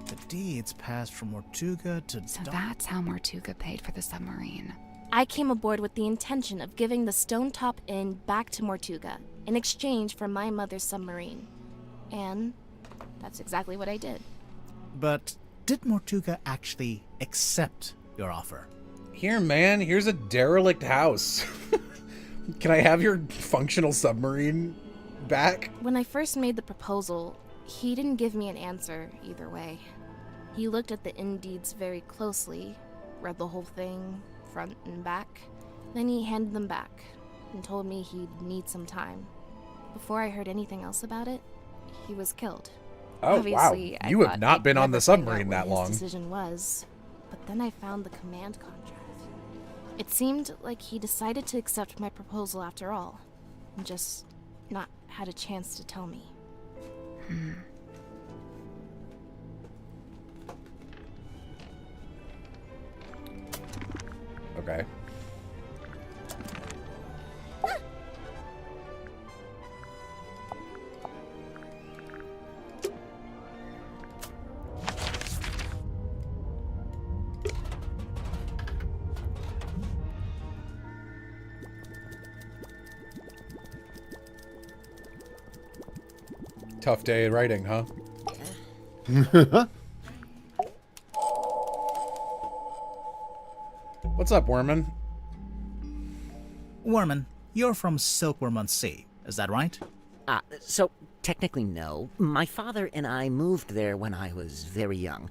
Speaker 4: The deeds passed from Mortuga to...
Speaker 3: So that's how Mortuga paid for the submarine.
Speaker 7: I came aboard with the intention of giving the Stonetop Inn back to Mortuga in exchange for my mother's submarine. And that's exactly what I did.
Speaker 4: But did Mortuga actually accept your offer?
Speaker 1: Here, man, here's a derelict house. Can I have your functional submarine back?
Speaker 7: When I first made the proposal, he didn't give me an answer either way. He looked at the inn deeds very closely, read the whole thing, front and back. Then he handed them back and told me he'd need some time. Before I heard anything else about it, he was killed.
Speaker 1: Oh,
Speaker 7: Obviously,
Speaker 1: wow.
Speaker 7: I
Speaker 1: You have
Speaker 7: thought
Speaker 1: not
Speaker 7: I'd
Speaker 1: been on
Speaker 7: never
Speaker 1: the
Speaker 7: figure out
Speaker 1: submarine
Speaker 7: what
Speaker 1: that
Speaker 7: his
Speaker 1: long.
Speaker 7: Decision was, but then I found the command contract. It seemed like he decided to accept my proposal after all, and just not had a chance to tell me.
Speaker 1: Okay. Tough day writing, huh? What's up, Worman?
Speaker 4: Worman, you're from Silkworm-on-Sea, is that right?
Speaker 5: So technically no. My father and I moved there when I was very young.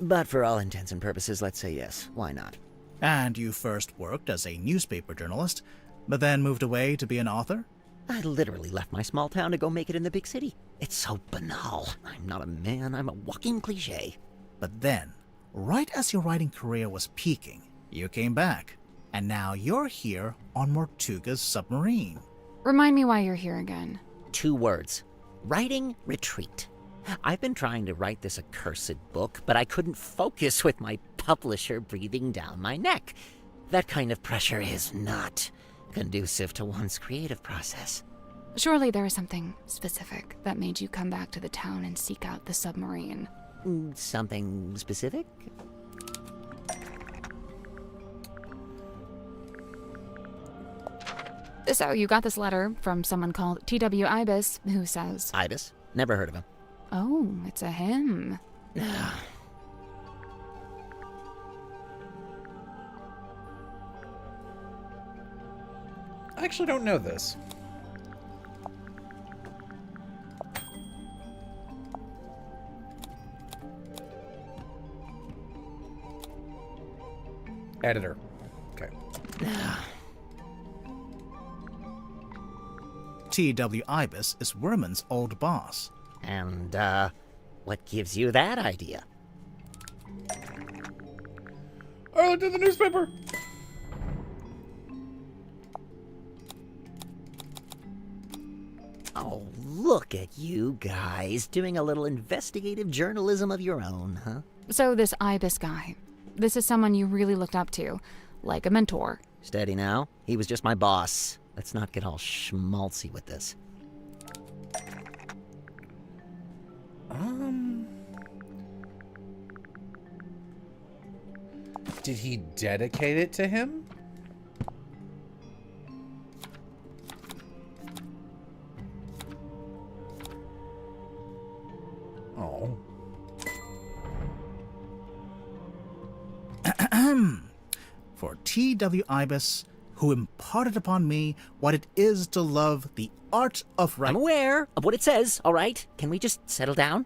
Speaker 5: But for all intents and purposes, let's say yes. Why not?
Speaker 4: And you first worked as a newspaper journalist, but then moved away to be an author?
Speaker 5: I literally left my small town to go make it in the big city. It's so banal. I'm not a man, I'm a walking cliché.
Speaker 4: But then, right as your writing career was peaking, you came back. And now you're here on Mortuga's submarine.
Speaker 3: Remind me why you're here again.
Speaker 5: 2 words. Writing retreat. I've been trying to write this accursed book, but I couldn't focus with my publisher breathing down my neck. That kind of pressure is not conducive to one's creative process.
Speaker 3: Surely there was something specific that made you come back to the town and seek out the submarine.
Speaker 5: Something specific?
Speaker 3: So you got this letter from someone called T.W. Ibis, who says...
Speaker 5: Ibis? Never heard of him.
Speaker 3: Oh, it's a him.
Speaker 1: I actually don't know this. Editor. Okay.
Speaker 4: T.W. Ibis is Worman's old boss.
Speaker 5: And, what gives you that idea?
Speaker 1: I looked at the newspaper!
Speaker 5: Oh, look at you guys doing a little investigative journalism of your own, huh?
Speaker 3: So this Ibis guy, this is someone you really looked up to, like a mentor.
Speaker 5: Steady now. He was just my boss. Let's not get all schmaltzy with this.
Speaker 1: Did he dedicate it to him? Oh.
Speaker 4: For T.W. Ibis, who imparted upon me what it is to love the art of writing.
Speaker 5: I'm aware of what it says, all right? Can we just settle down?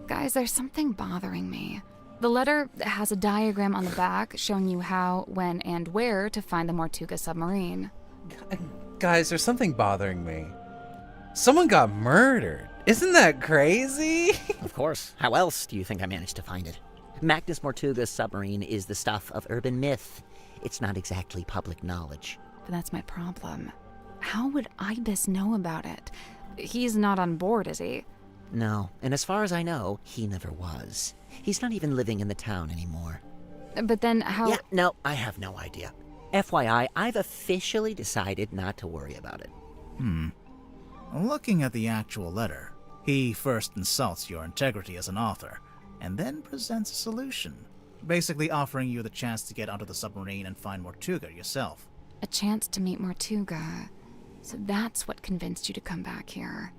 Speaker 3: Guys, there's something bothering me. The letter has a diagram on the back showing you how, when, and where to find the Mortuga submarine.
Speaker 1: Guys, there's something bothering me. Someone got murdered. Isn't that crazy?
Speaker 5: Of course. How else do you think I managed to find it? Magnus Mortuga's submarine is the stuff of urban myth. It's not exactly public knowledge.
Speaker 3: But that's my problem. How would Ibis know about it? He's not on board, is he?
Speaker 5: No, and as far as I know, he never was. He's not even living in the town anymore.
Speaker 3: But then how...
Speaker 5: Yeah, no, I have no idea. FYI, I've officially decided not to worry about it.
Speaker 4: Looking at the actual letter, he first insults your integrity as an author, and then presents a solution, basically offering you the chance to get onto the submarine and find Mortuga yourself.
Speaker 3: A chance to meet Mortuga. So that's what convinced you to come back here.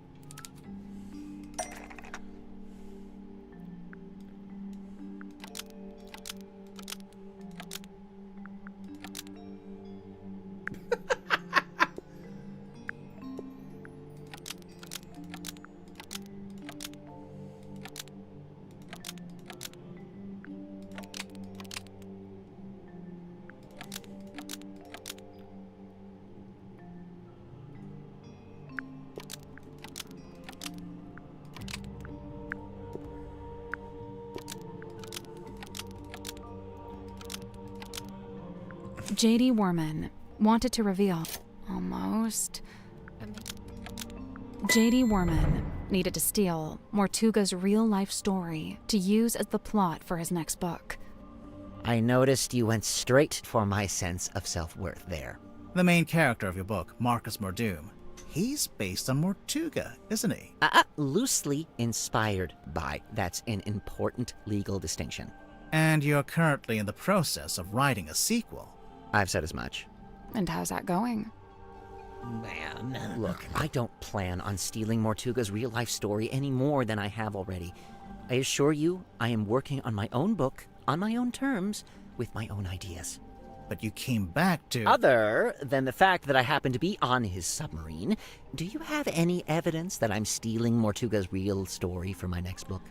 Speaker 3: J.D. Worman wanted to reveal... Almost... J.D. Worman needed to steal Mortuga's real-life story to use as the plot for his next book.
Speaker 5: I noticed you went straight for my sense of self-worth there.
Speaker 4: The main character of your book, Marcus Mordoom, he's based on Mortuga, isn't he?
Speaker 5: Loosely inspired by. That's an important legal distinction.
Speaker 4: And you're currently in the process of writing a sequel.
Speaker 5: I've said as much.
Speaker 3: And how's that going?
Speaker 5: Man, look, I don't plan on stealing Mortuga's real-life story any more than I have already. I assure you, I am working on my own book, on my own terms, with my own ideas.
Speaker 4: But you came back to...
Speaker 5: Other than the fact that I happen to be on his submarine, do you have any evidence that I'm stealing Mortuga's real story for my next book?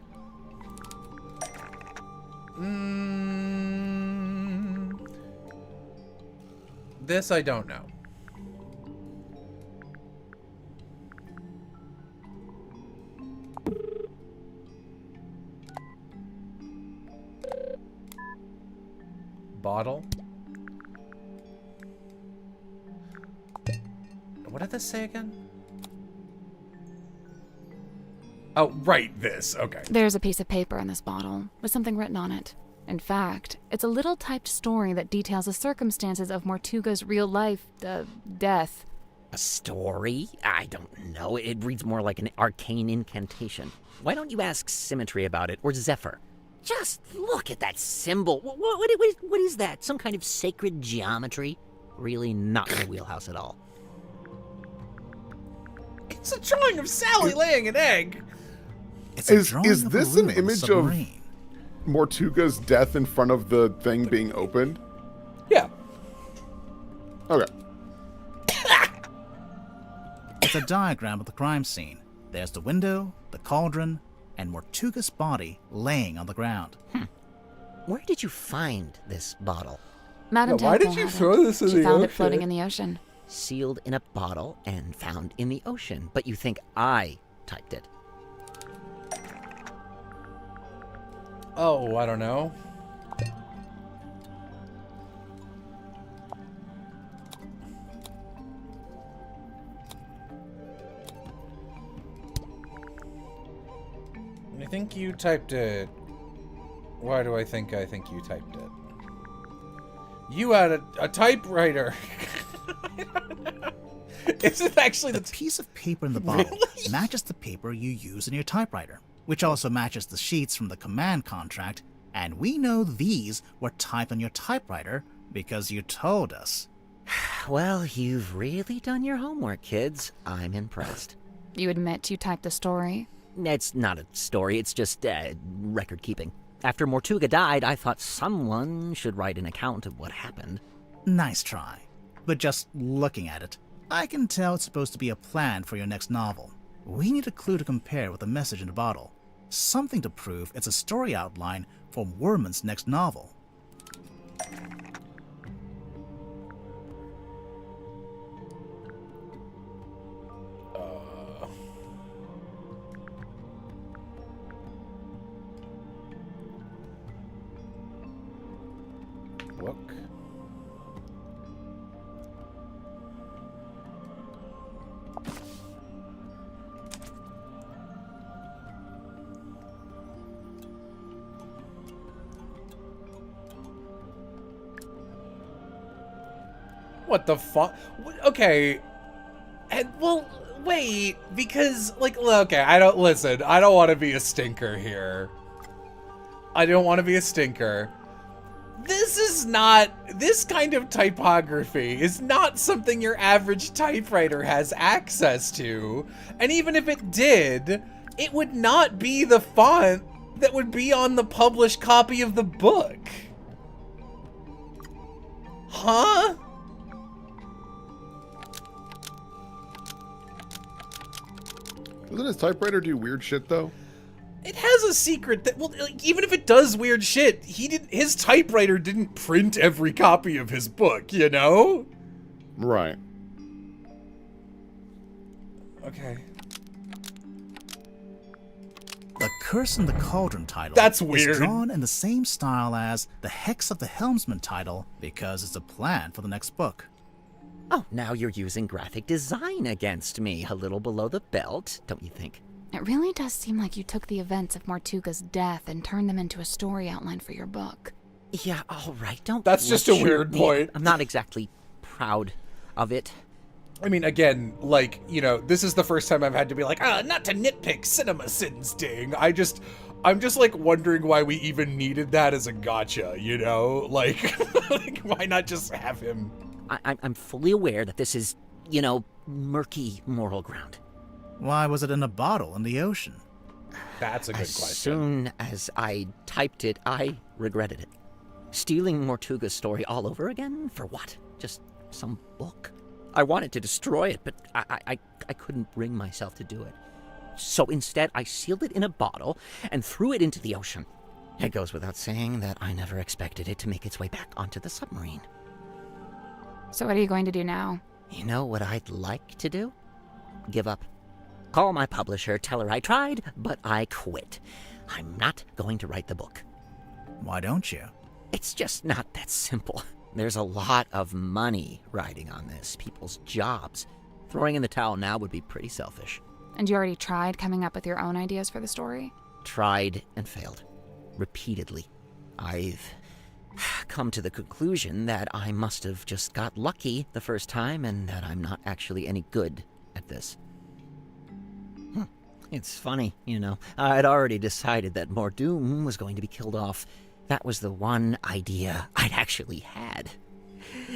Speaker 1: This I don't know. Bottle. What did this say again? Oh, right, this. Okay.
Speaker 3: There's a piece of paper in this bottle with something written on it. In fact, it's a little typed story that details the circumstances of Mortuga's real life, death.
Speaker 5: A story? I don't know. It reads more like an arcane incantation. Why don't you ask Symmetry about it, or Zephyr? Just look at that symbol. What is that? Some kind of sacred geometry? Really not my wheelhouse at all.
Speaker 1: It's a drawing of Sally laying an egg.
Speaker 10: Is this an image of Mortuga's death in front of the thing being opened?
Speaker 1: Yeah.
Speaker 10: Okay.
Speaker 4: It's a diagram of the crime scene. There's the window, the cauldron, and Mortuga's body laying on the ground.
Speaker 5: Where did you find this bottle?
Speaker 3: Madame
Speaker 1: why
Speaker 3: Temple
Speaker 1: did you
Speaker 3: had
Speaker 1: throw
Speaker 3: it.
Speaker 1: this in
Speaker 3: She
Speaker 1: the
Speaker 3: found it
Speaker 1: ocean?
Speaker 3: floating in the ocean.
Speaker 5: Sealed in a bottle and found in the ocean. But you think I typed it?
Speaker 1: Oh, I don't know. I think you typed it. Why do I think you typed it? You had a typewriter. Is it actually
Speaker 4: the piece of paper in the bottle matches the paper you use in your typewriter, which also matches the sheets from the command contract, and we know these were typed on your typewriter because you told us.
Speaker 5: Well, you've really done your homework, kids. I'm impressed.
Speaker 3: You admit you typed the story?
Speaker 5: It's not a story, it's just record keeping. After Mortuga died, I thought someone should write an account of what happened.
Speaker 4: Nice try. But just looking at it, I can tell it's supposed to be a plan for your next novel. We need a clue to compare with the message in the bottle. Something to prove it's a story outline for Worman's next novel.
Speaker 1: Book. What the fuck? Okay. And, well, wait, because, like, okay, I don't want to be a stinker here. I don't want to be a stinker. This kind of typography is not something your average typewriter has access to. And even if it did, it would not be the font that would be on the published copy of the book. Huh?
Speaker 10: Doesn't his typewriter do weird shit, though?
Speaker 1: It has a secret that, well, like, even if it does weird shit, his typewriter didn't print every copy of his book, you know?
Speaker 10: Right.
Speaker 1: Okay.
Speaker 4: The Curse in the Cauldron title
Speaker 1: That's
Speaker 4: is
Speaker 1: weird.
Speaker 4: drawn in the same style as the Hex of the Helmsman title because it's a plan for the next book.
Speaker 5: Oh, now you're using graphic design against me. A little below the belt, don't you think?
Speaker 3: It really does seem like you took the events of Mortuga's death and turned them into a story outline for your book.
Speaker 5: Yeah, all right, don't...
Speaker 1: That's just a weird point.
Speaker 5: I'm not exactly proud of it.
Speaker 1: I mean, again, like, you know, this is the first time I've had to be like, not to nitpick Cinema Sin's Ding. I'm just like wondering why we even needed that as a gotcha, you know? Like, like why not just have him?
Speaker 5: I'm fully aware that this is, you know, murky moral ground.
Speaker 4: Why was it in a bottle in the ocean?
Speaker 1: That's a good
Speaker 5: question. As soon as I typed it, I regretted it. Stealing Mortuga's story all over again? For what? Just some book? I wanted to destroy it, but I couldn't bring myself to do it. So instead, I sealed it in a bottle and threw it into the ocean. It goes without saying that I never expected it to make its way back onto the submarine.
Speaker 3: So what are you going to do now?
Speaker 5: You know what I'd like to do? Give up. Call my publisher, tell her I tried, but I quit. I'm not going to write the book.
Speaker 4: Why don't you?
Speaker 5: It's just not that simple. There's a lot of money riding on this, people's jobs. Throwing in the towel now would be pretty selfish.
Speaker 3: And you already tried coming up with your own ideas for the story?
Speaker 5: Tried and failed. Repeatedly. I've come to the conclusion that I must have just got lucky the first time and that I'm not actually any good at this. It's funny, you know. I'd already decided that Mordoom was going to be killed off. That was the one idea I'd actually had.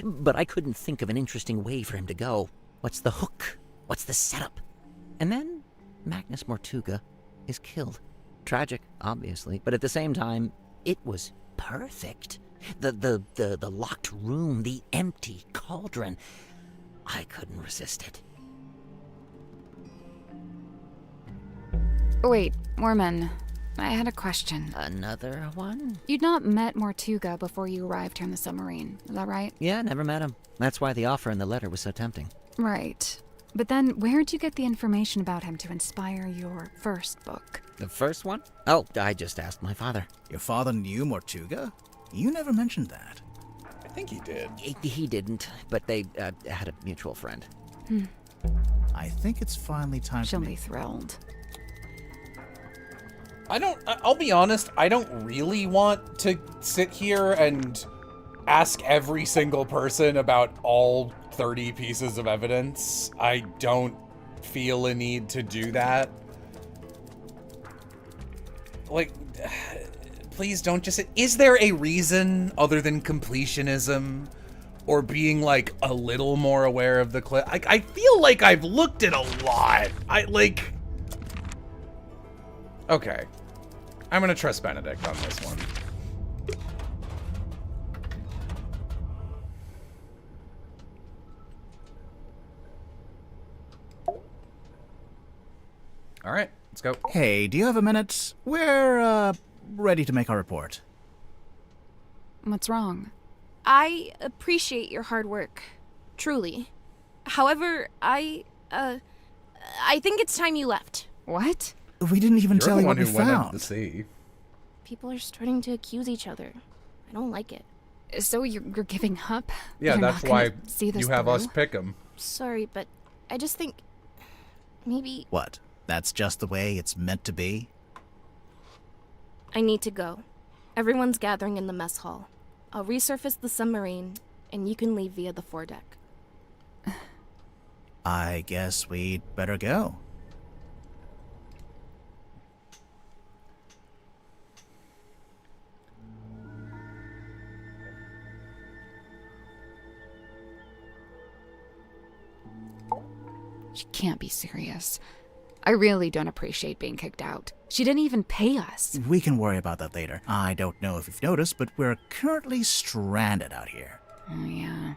Speaker 5: But I couldn't think of an interesting way for him to go. What's the hook? What's the setup? And then Magnus Mortuga is killed. Tragic, obviously, but at the same time, it was perfect. The locked room, the empty cauldron. I couldn't resist it.
Speaker 3: Wait, Mormon, I had a question.
Speaker 5: Another one?
Speaker 3: You'd not met Mortuga before you arrived here in the submarine, is that right?
Speaker 5: Yeah, never met him. That's why the offer in the letter was so tempting.
Speaker 3: Right. But then, where'd you get the information about him to inspire your first book?
Speaker 5: The first one? Oh, I just asked my father.
Speaker 4: Your father knew Mortuga? You never mentioned that.
Speaker 1: I think he did.
Speaker 5: He didn't, but they had a mutual friend.
Speaker 4: I think it's finally time
Speaker 3: She'll
Speaker 4: for me.
Speaker 3: be thrilled.
Speaker 1: I'll be honest, I don't really want to sit here and ask every single person about all 30 pieces of evidence. I don't feel a need to do that. Like, please don't just say, is there a reason other than completionism or being like a little more aware of the clip? I feel like I've looked at a lot. Okay. I'm gonna trust Benedict on this one. All right, let's go.
Speaker 4: Hey, do you have a minute? We're, ready to make our report.
Speaker 3: What's wrong?
Speaker 7: I appreciate your hard work. Truly. However, I think it's time you left.
Speaker 3: What?
Speaker 4: We didn't even
Speaker 1: You're
Speaker 4: tell
Speaker 1: the
Speaker 4: you
Speaker 1: one
Speaker 4: what we
Speaker 1: who went into
Speaker 4: found.
Speaker 1: the sea.
Speaker 7: People are starting to accuse each other. I don't like it.
Speaker 3: So you're giving up?
Speaker 1: Yeah,
Speaker 3: You're
Speaker 1: that's
Speaker 3: not
Speaker 1: why
Speaker 3: gonna see this
Speaker 1: you have us
Speaker 3: through?
Speaker 1: pick them.
Speaker 7: Sorry, but I just think maybe
Speaker 4: What? That's just the way it's meant to be?
Speaker 7: I need to go. Everyone's gathering in the mess hall. I'll resurface the submarine, and you can leave via the foredeck.
Speaker 4: I guess we'd better go.
Speaker 3: She can't be serious. I really don't appreciate being kicked out. She didn't even pay us.
Speaker 4: We can worry about that later. I don't know if you've noticed, but we're currently stranded out here.
Speaker 3: Oh, yeah.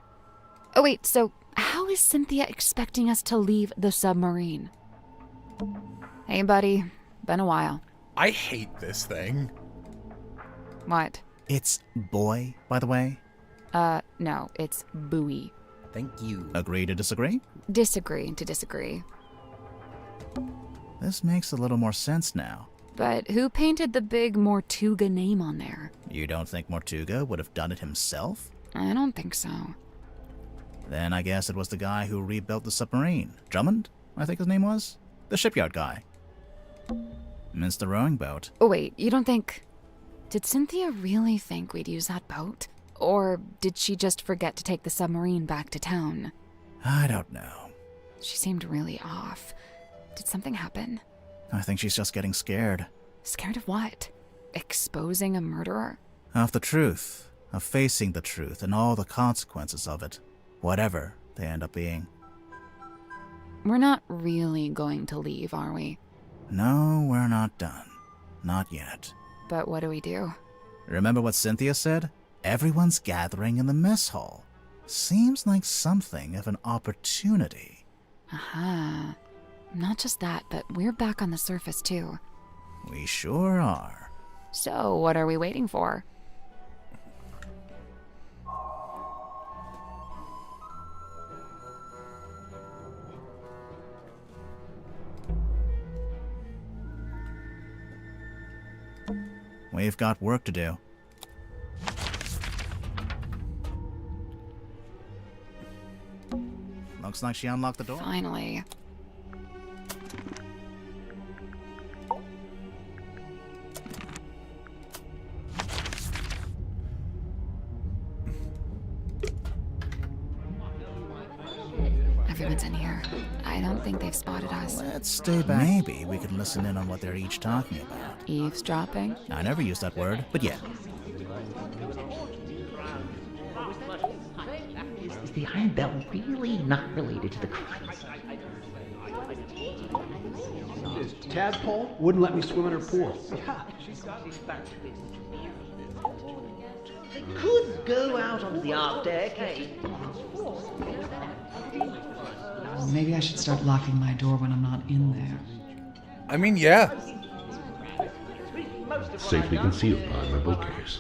Speaker 3: Oh, wait, so how is Cynthia expecting us to leave the submarine? Hey, buddy. Been a while.
Speaker 1: I hate this thing.
Speaker 3: What?
Speaker 4: It's boy, by the way.
Speaker 3: No, it's buoy.
Speaker 1: Thank you.
Speaker 4: Agree to disagree?
Speaker 3: Disagree to disagree.
Speaker 4: This makes a little more sense now.
Speaker 3: But who painted the big Mortuga name on there?
Speaker 4: You don't think Mortuga would have done it himself?
Speaker 3: I don't think so.
Speaker 4: Then I guess it was the guy who rebuilt the submarine. Drummond, I think his name was? The shipyard guy. Means the rowing boat.
Speaker 3: Oh, wait, you don't think... Did Cynthia really think we'd use that boat? Or did she just forget to take the submarine back to town?
Speaker 4: I don't know.
Speaker 3: She seemed really off. Did something happen?
Speaker 4: I think she's just getting scared.
Speaker 3: Scared of what? Exposing a murderer?
Speaker 4: Of the truth. Of facing the truth and all the consequences of it. Whatever they end up being.
Speaker 3: We're not really going to leave, are we?
Speaker 4: No, we're not done. Not yet.
Speaker 3: But what do we do?
Speaker 4: Remember what Cynthia said? Everyone's gathering in the mess hall. Seems like something of an opportunity.
Speaker 3: Aha. Not just that, but we're back on the surface too.
Speaker 4: We sure are.
Speaker 3: So, what are we waiting for?
Speaker 4: We've got work to do. Looks like she unlocked the door.
Speaker 3: Finally. Everyone's in here. I don't think they've spotted us.
Speaker 4: Let's stay back. Maybe we can listen in on what they're each talking about.
Speaker 3: Eavesdropping?
Speaker 4: I never used that word, but yeah.
Speaker 17: Is the Iron Bell really not related to the crime?
Speaker 6: This tadpole wouldn't let me swim in her pool. Yeah.
Speaker 17: They could go out onto the art deck, eh?
Speaker 15: Maybe I should start locking my door when I'm not in there.
Speaker 1: I mean, yeah.
Speaker 9: Safely concealed behind my bookcase.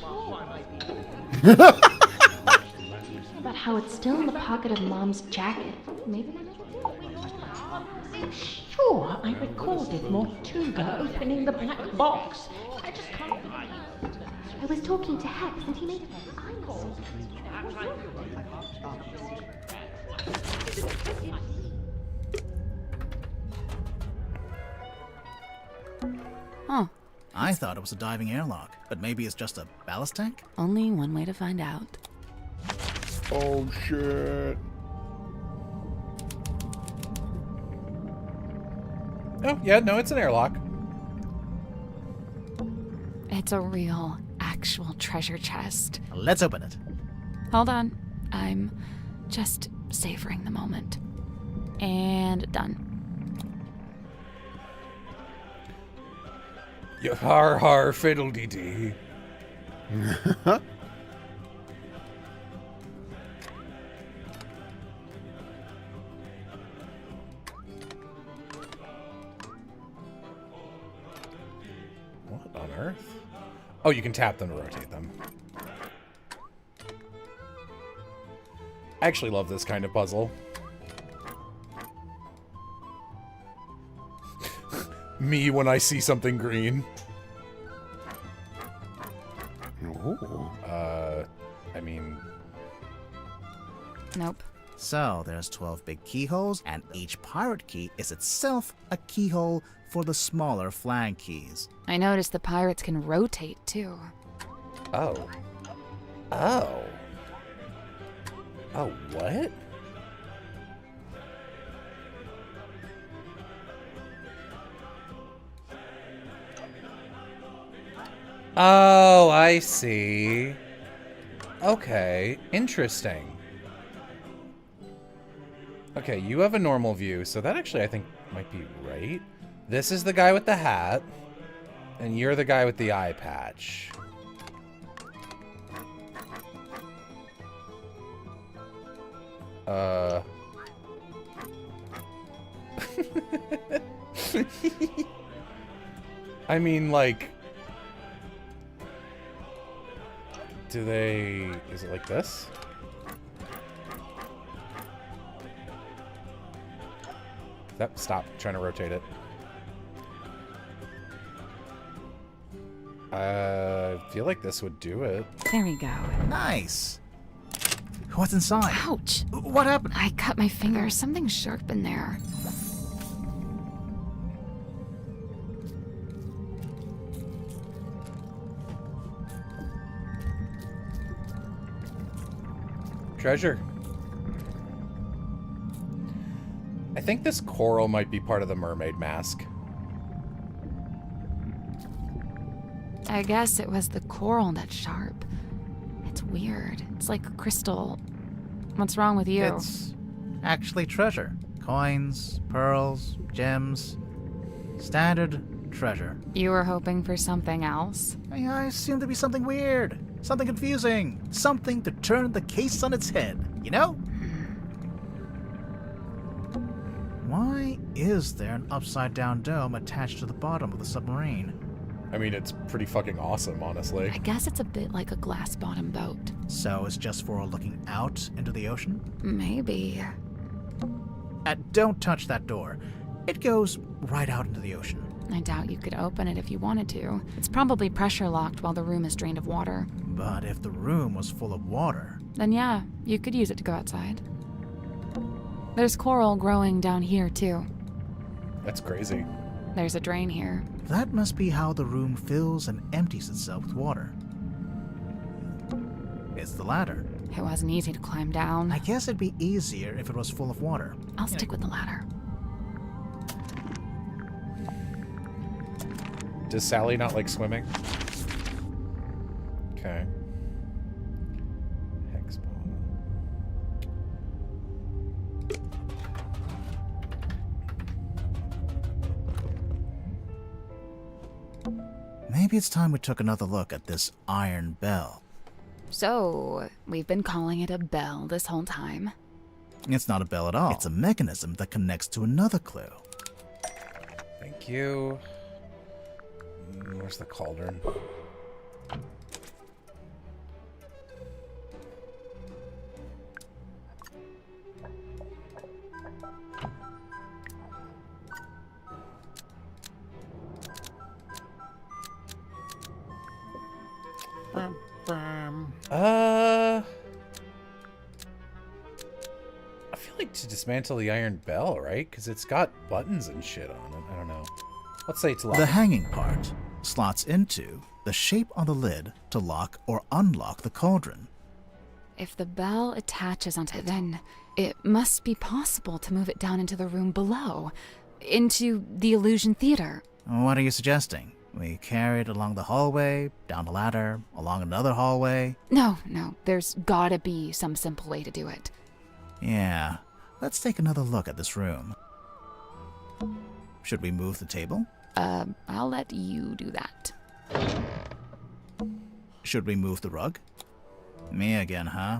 Speaker 18: About how it's still in the pocket of Mom's jacket. Maybe
Speaker 17: Sure, I recorded Mortuga opening the black box. I just can't...
Speaker 18: I was talking to Hex and he made eyes.
Speaker 3: Oh.
Speaker 4: I thought it was a diving airlock, but maybe it's just a ballast tank?
Speaker 3: Only one way to find out.
Speaker 10: Oh, shit.
Speaker 1: Oh, yeah, no, it's an airlock.
Speaker 3: It's a real, actual treasure chest.
Speaker 4: Let's open it.
Speaker 3: Hold on. I'm just savoring the moment. And done.
Speaker 1: Har har fiddle-dee-dee. What on earth? Oh, you can tap them to rotate them. I actually love this kind of puzzle. Me when I see something green.
Speaker 10: Ooh.
Speaker 1: I mean...
Speaker 3: Nope.
Speaker 4: So, there's 12 big keyholes, and each pirate key is itself a keyhole for the smaller flag keys.
Speaker 3: I noticed the pirates can rotate, too.
Speaker 1: Oh. Oh. Oh, what? Oh, I see. Okay, interesting. Okay, you have a normal view, so that actually I think might be right. This is the guy with the hat, and you're the guy with the eye patch. I mean, like... Do they... Is it like this? Stop trying to rotate it. I feel like this would do it.
Speaker 3: There we go.
Speaker 4: Nice. What's inside?
Speaker 3: Ouch.
Speaker 4: What happened?
Speaker 3: I cut my finger. Something sharp in there.
Speaker 1: Treasure. I think this coral might be part of the mermaid mask.
Speaker 3: I guess it was the coral that's sharp. It's weird. It's like a crystal. What's wrong with you?
Speaker 4: It's actually treasure. Coins, pearls, gems. Standard treasure.
Speaker 3: You were hoping for something else?
Speaker 4: I assumed to be something weird. Something confusing. Something to turn the case on its head. You know? Why is there an upside-down dome attached to the bottom of the submarine?
Speaker 1: I mean, it's pretty fucking awesome, honestly.
Speaker 3: I guess it's a bit like a glass-bottom boat.
Speaker 4: So it's just for looking out into the ocean?
Speaker 3: Maybe.
Speaker 4: Don't touch that door. It goes right out into the ocean.
Speaker 3: I doubt you could open it if you wanted to. It's probably pressure locked while the room is drained of water.
Speaker 4: But if the room was full of water...
Speaker 3: Then yeah, you could use it to go outside. There's coral growing down here, too.
Speaker 1: That's crazy.
Speaker 3: There's a drain here.
Speaker 4: That must be how the room fills and empties itself with water. It's the ladder.
Speaker 3: It wasn't easy to climb down.
Speaker 4: I guess it'd be easier if it was full of water.
Speaker 3: I'll stick with the ladder.
Speaker 1: Does Sally not like swimming? Okay. Hex ball.
Speaker 4: Maybe it's time we took another look at this iron bell.
Speaker 3: So, we've been calling it a bell this whole time.
Speaker 4: It's not a bell at all. It's a mechanism that connects to another clue.
Speaker 1: Thank you. Where's the cauldron? I feel like to dismantle the iron bell, right? Because it's got buttons and shit on it. I don't know. Let's say it's locked.
Speaker 4: The hanging part slots into the shape on the lid to lock or unlock the cauldron.
Speaker 3: If the bell attaches onto it, then it must be possible to move it down into the room below, into the Illusion Theater.
Speaker 4: What are you suggesting? We carry it along the hallway, down the ladder, along another hallway?
Speaker 3: No, there's gotta be some simple way to do it.
Speaker 4: Yeah, let's take another look at this room. Should we move the table?
Speaker 3: I'll let you do that.
Speaker 4: Should we move the rug? Me again, huh?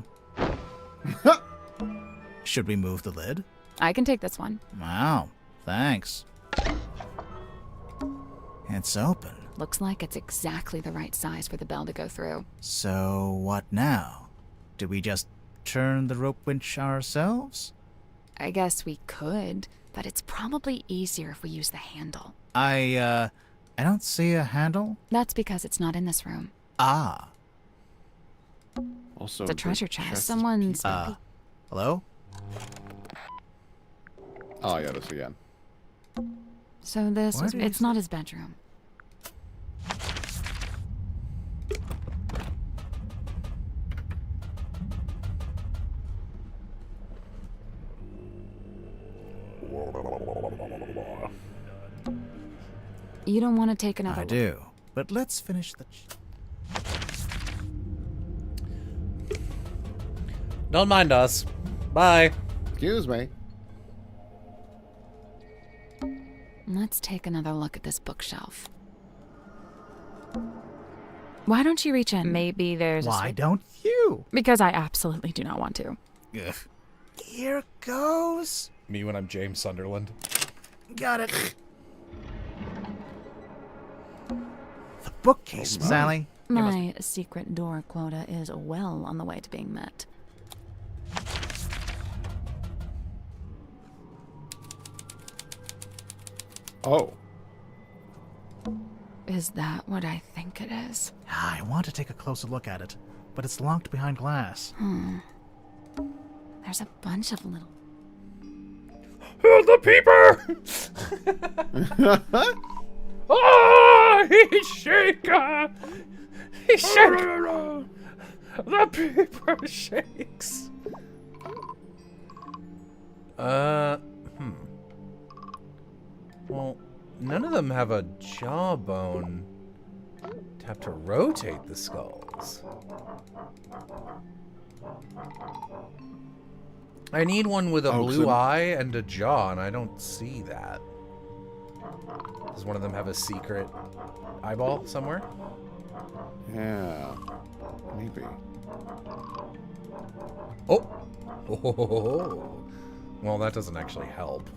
Speaker 4: Should we move the lid?
Speaker 3: I can take this one.
Speaker 4: Wow, thanks. It's open.
Speaker 3: Looks like it's exactly the right size for the bell to go through.
Speaker 4: So what now? Do we just turn the rope winch ourselves?
Speaker 3: I guess we could, but it's probably easier if we use the handle.
Speaker 4: I don't see a handle.
Speaker 3: That's because it's not in this room.
Speaker 4: Ah.
Speaker 10: Also,
Speaker 3: it's a treasure chest. Someone's...
Speaker 4: hello?
Speaker 10: Oh, yeah, this again.
Speaker 3: So this was... It's not his bedroom. You don't want to take another
Speaker 4: I do, but let's finish the...
Speaker 1: Don't mind us. Bye.
Speaker 10: Excuse me.
Speaker 3: Let's take another look at this bookshelf. Why don't you reach in? Maybe there's
Speaker 4: Why don't you?
Speaker 3: Because I absolutely do not want to.
Speaker 4: Ugh. Here goes.
Speaker 1: Me when I'm James Sunderland.
Speaker 4: Got it. The bookcase, Sally.
Speaker 3: My secret door quota is well on the way to being met.
Speaker 10: Oh.
Speaker 3: Is that what I think it is?
Speaker 4: I want to take a closer look at it, but it's locked behind glass.
Speaker 3: There's a bunch of little...
Speaker 1: The peeper! Oh, he's shaking! He's shaking! The peeper shakes! Well, none of them have a jawbone to have to rotate the skulls. I need one with a blue eye and a jaw, and I don't see that. Does one of them have a secret eyeball somewhere?
Speaker 10: Yeah, maybe.
Speaker 1: Oh! Oh! Well, that doesn't actually help.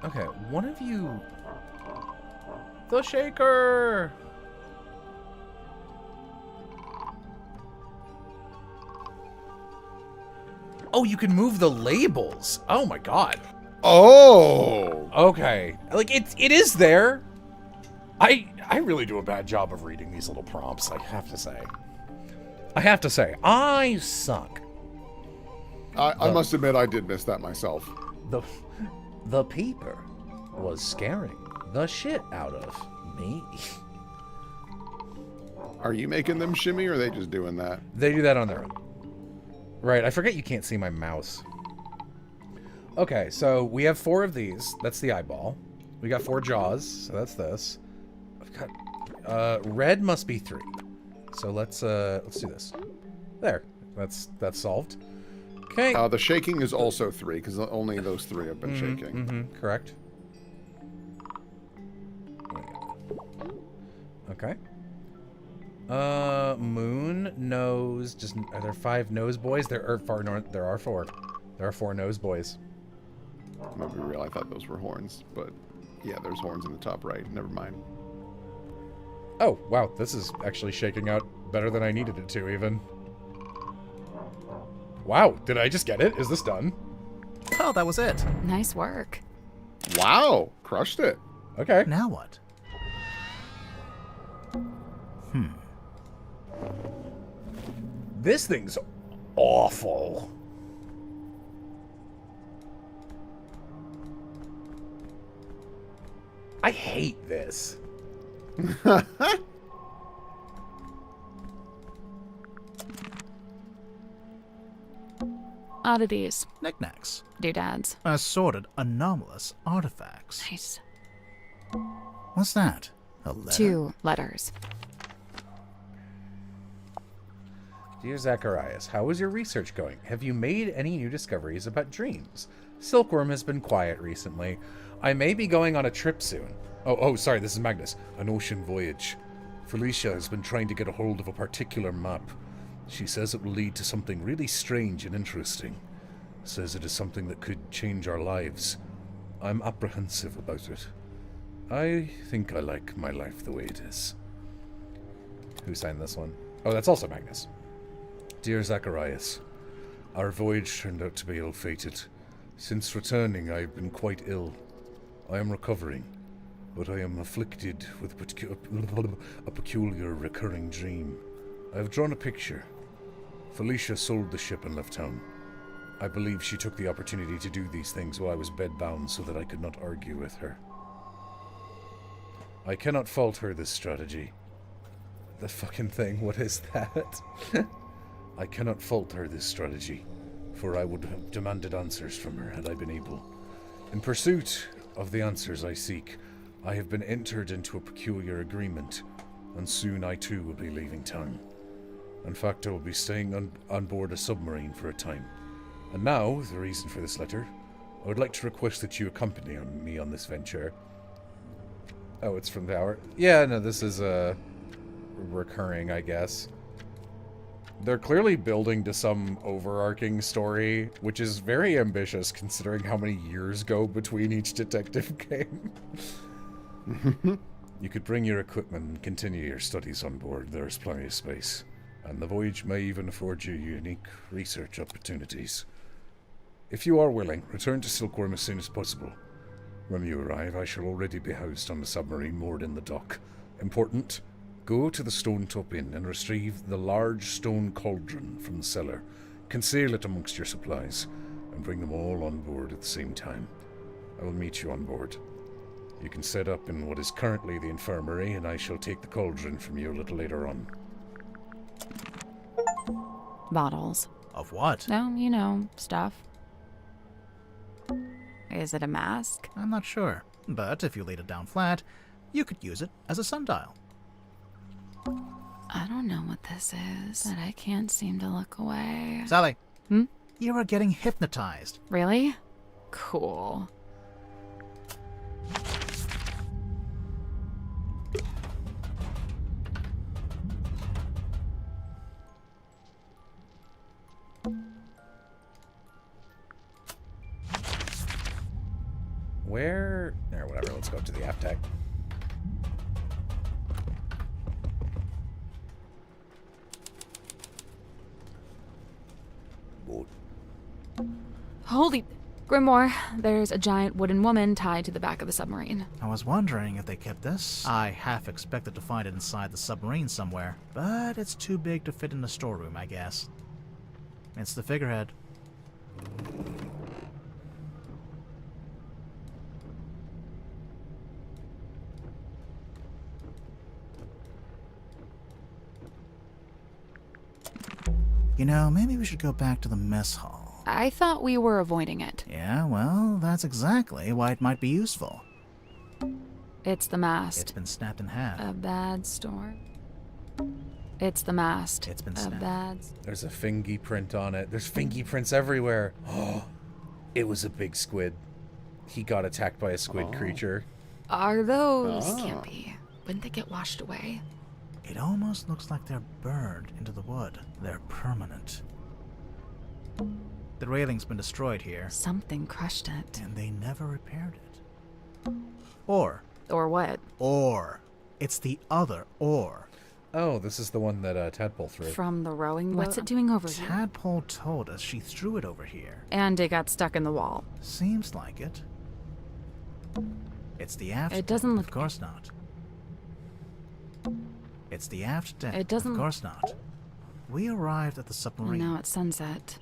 Speaker 1: Okay, one of you... The shaker! Oh, you can move the labels. Oh my god.
Speaker 10: Oh!
Speaker 1: Okay. Like, it is there. I really do a bad job of reading these little prompts, I have to say. I suck.
Speaker 10: I must admit I did miss that myself.
Speaker 1: The peeper was scaring the shit out of me.
Speaker 10: Are you making them shimmy, or are they just doing that?
Speaker 1: They do that on their own. Right, I forget you can't see my mouse. Okay, so we have 4 of these. That's the eyeball. We got 4 jaws, so that's this. I've got red must be 3. So let's do this. There. That's solved. Okay.
Speaker 10: The shaking is also 3, because only those 3 have been shaking.
Speaker 1: Correct. Okay. Moon, nose, just, are there 5 nose boys? There are 4. There are 4. There are 4 nose boys.
Speaker 10: Maybe real, I thought those were horns, but yeah, there's horns in the top right. Never mind.
Speaker 1: Oh, wow, this is actually shaking out better than I needed it to, even. Wow, did I just get it? Is this done?
Speaker 4: Oh, that was it.
Speaker 3: Nice work.
Speaker 10: Wow, crushed it.
Speaker 1: Okay.
Speaker 4: Now what?
Speaker 1: This thing's awful. I hate this.
Speaker 3: Oddities.
Speaker 4: Knickknacks.
Speaker 3: Doodads.
Speaker 4: Assorted anomalous artifacts.
Speaker 3: Nice.
Speaker 4: What's that? A letter?
Speaker 3: 2 letters.
Speaker 1: Dear Zacharias, how is your research going? Have you made any new discoveries about dreams? Silkworm has been quiet recently. I may be going on a trip soon. Oh, sorry, this is Magnus. An ocean voyage. Felicia has been trying to get a hold of a particular map. She says it will lead to something really strange and interesting. Says it is something that could change our lives. I'm apprehensive about it. I think I like my life the way it is. Who signed this one? Oh, that's also Magnus. Dear Zacharias, our voyage turned out to be ill-fated. Since returning, I have been quite ill. I am recovering, but I am afflicted with a peculiar recurring dream. I have drawn a picture. Felicia sold the ship and left town. I believe she took the opportunity to do these things while I was bedbound so that I could not argue with her. I cannot fault her this strategy. The fucking thing, what is that? I cannot fault her this strategy, for I would have demanded answers from her had I been able. In pursuit of the answers I seek, I have been entered into a peculiar agreement, and soon I too will be leaving town. In fact, I will be staying on board a submarine for a time. And now, the reason for this letter, I would like to request that you accompany me on this venture. Oh, it's from the hour? Yeah, no, this is recurring, I guess. They're clearly building to some overarching story, which is very ambitious considering how many years go between each detective game. You could bring your equipment and continue your studies on board. There's plenty of space. And the voyage may even afford you unique research opportunities. If you are willing, return to Silkworm as soon as possible. When you arrive, I shall already be housed on the submarine moored in the dock. Important, go to the Stone Top Inn and retrieve the large stone cauldron from the cellar. Conceal it amongst your supplies, and bring them all on board at the same time. I will meet you on board. You can set up in what is currently the infirmary, and I shall take the cauldron from you a little later on.
Speaker 3: Bottles.
Speaker 4: Of what?
Speaker 3: No, you know, stuff. Is it a mask?
Speaker 4: I'm not sure, but if you laid it down flat, you could use it as a sundial.
Speaker 3: I don't know what this is, but I can't seem to look away.
Speaker 4: Sally.
Speaker 3: Hmm?
Speaker 4: You are getting hypnotized.
Speaker 3: Really? Cool.
Speaker 1: Where? Or whatever, let's go up to the aft deck.
Speaker 3: Holy... Grimoire, there's a giant wooden woman tied to the back of the submarine.
Speaker 4: I was wondering if they kept this. I half expected to find it inside the submarine somewhere, but it's too big to fit in the storeroom, I guess. It's the figurehead. You know, maybe we should go back to the mess hall.
Speaker 3: I thought we were avoiding it.
Speaker 4: Yeah, well, that's exactly why it might be useful.
Speaker 3: It's the mast.
Speaker 4: It's been snapped in half.
Speaker 3: A bad storm. It's the mast.
Speaker 4: It's been
Speaker 3: a
Speaker 4: snapped.
Speaker 3: bad...
Speaker 1: There's a fingy print on it. There's fingy prints everywhere. Oh, it was a big squid. He got attacked by a squid creature.
Speaker 3: Are those... Can't be. Wouldn't they get washed away?
Speaker 4: It almost looks like they're burned into the wood. They're permanent. The railing's been destroyed here.
Speaker 3: Something crushed it.
Speaker 4: And they never repaired it. Or
Speaker 3: what?
Speaker 4: It's the other or.
Speaker 1: Oh, this is the one that Tadpole threw.
Speaker 3: From the rowing boat? What's it doing over here?
Speaker 4: Tadpole told us she threw it over here.
Speaker 3: And it got stuck in the wall.
Speaker 4: Seems like it. It's the aft
Speaker 3: It doesn't look...
Speaker 4: Of course not. It's the aft deck.
Speaker 3: It doesn't...
Speaker 4: Of course not. We arrived at the submarine.
Speaker 3: Now it's sunset.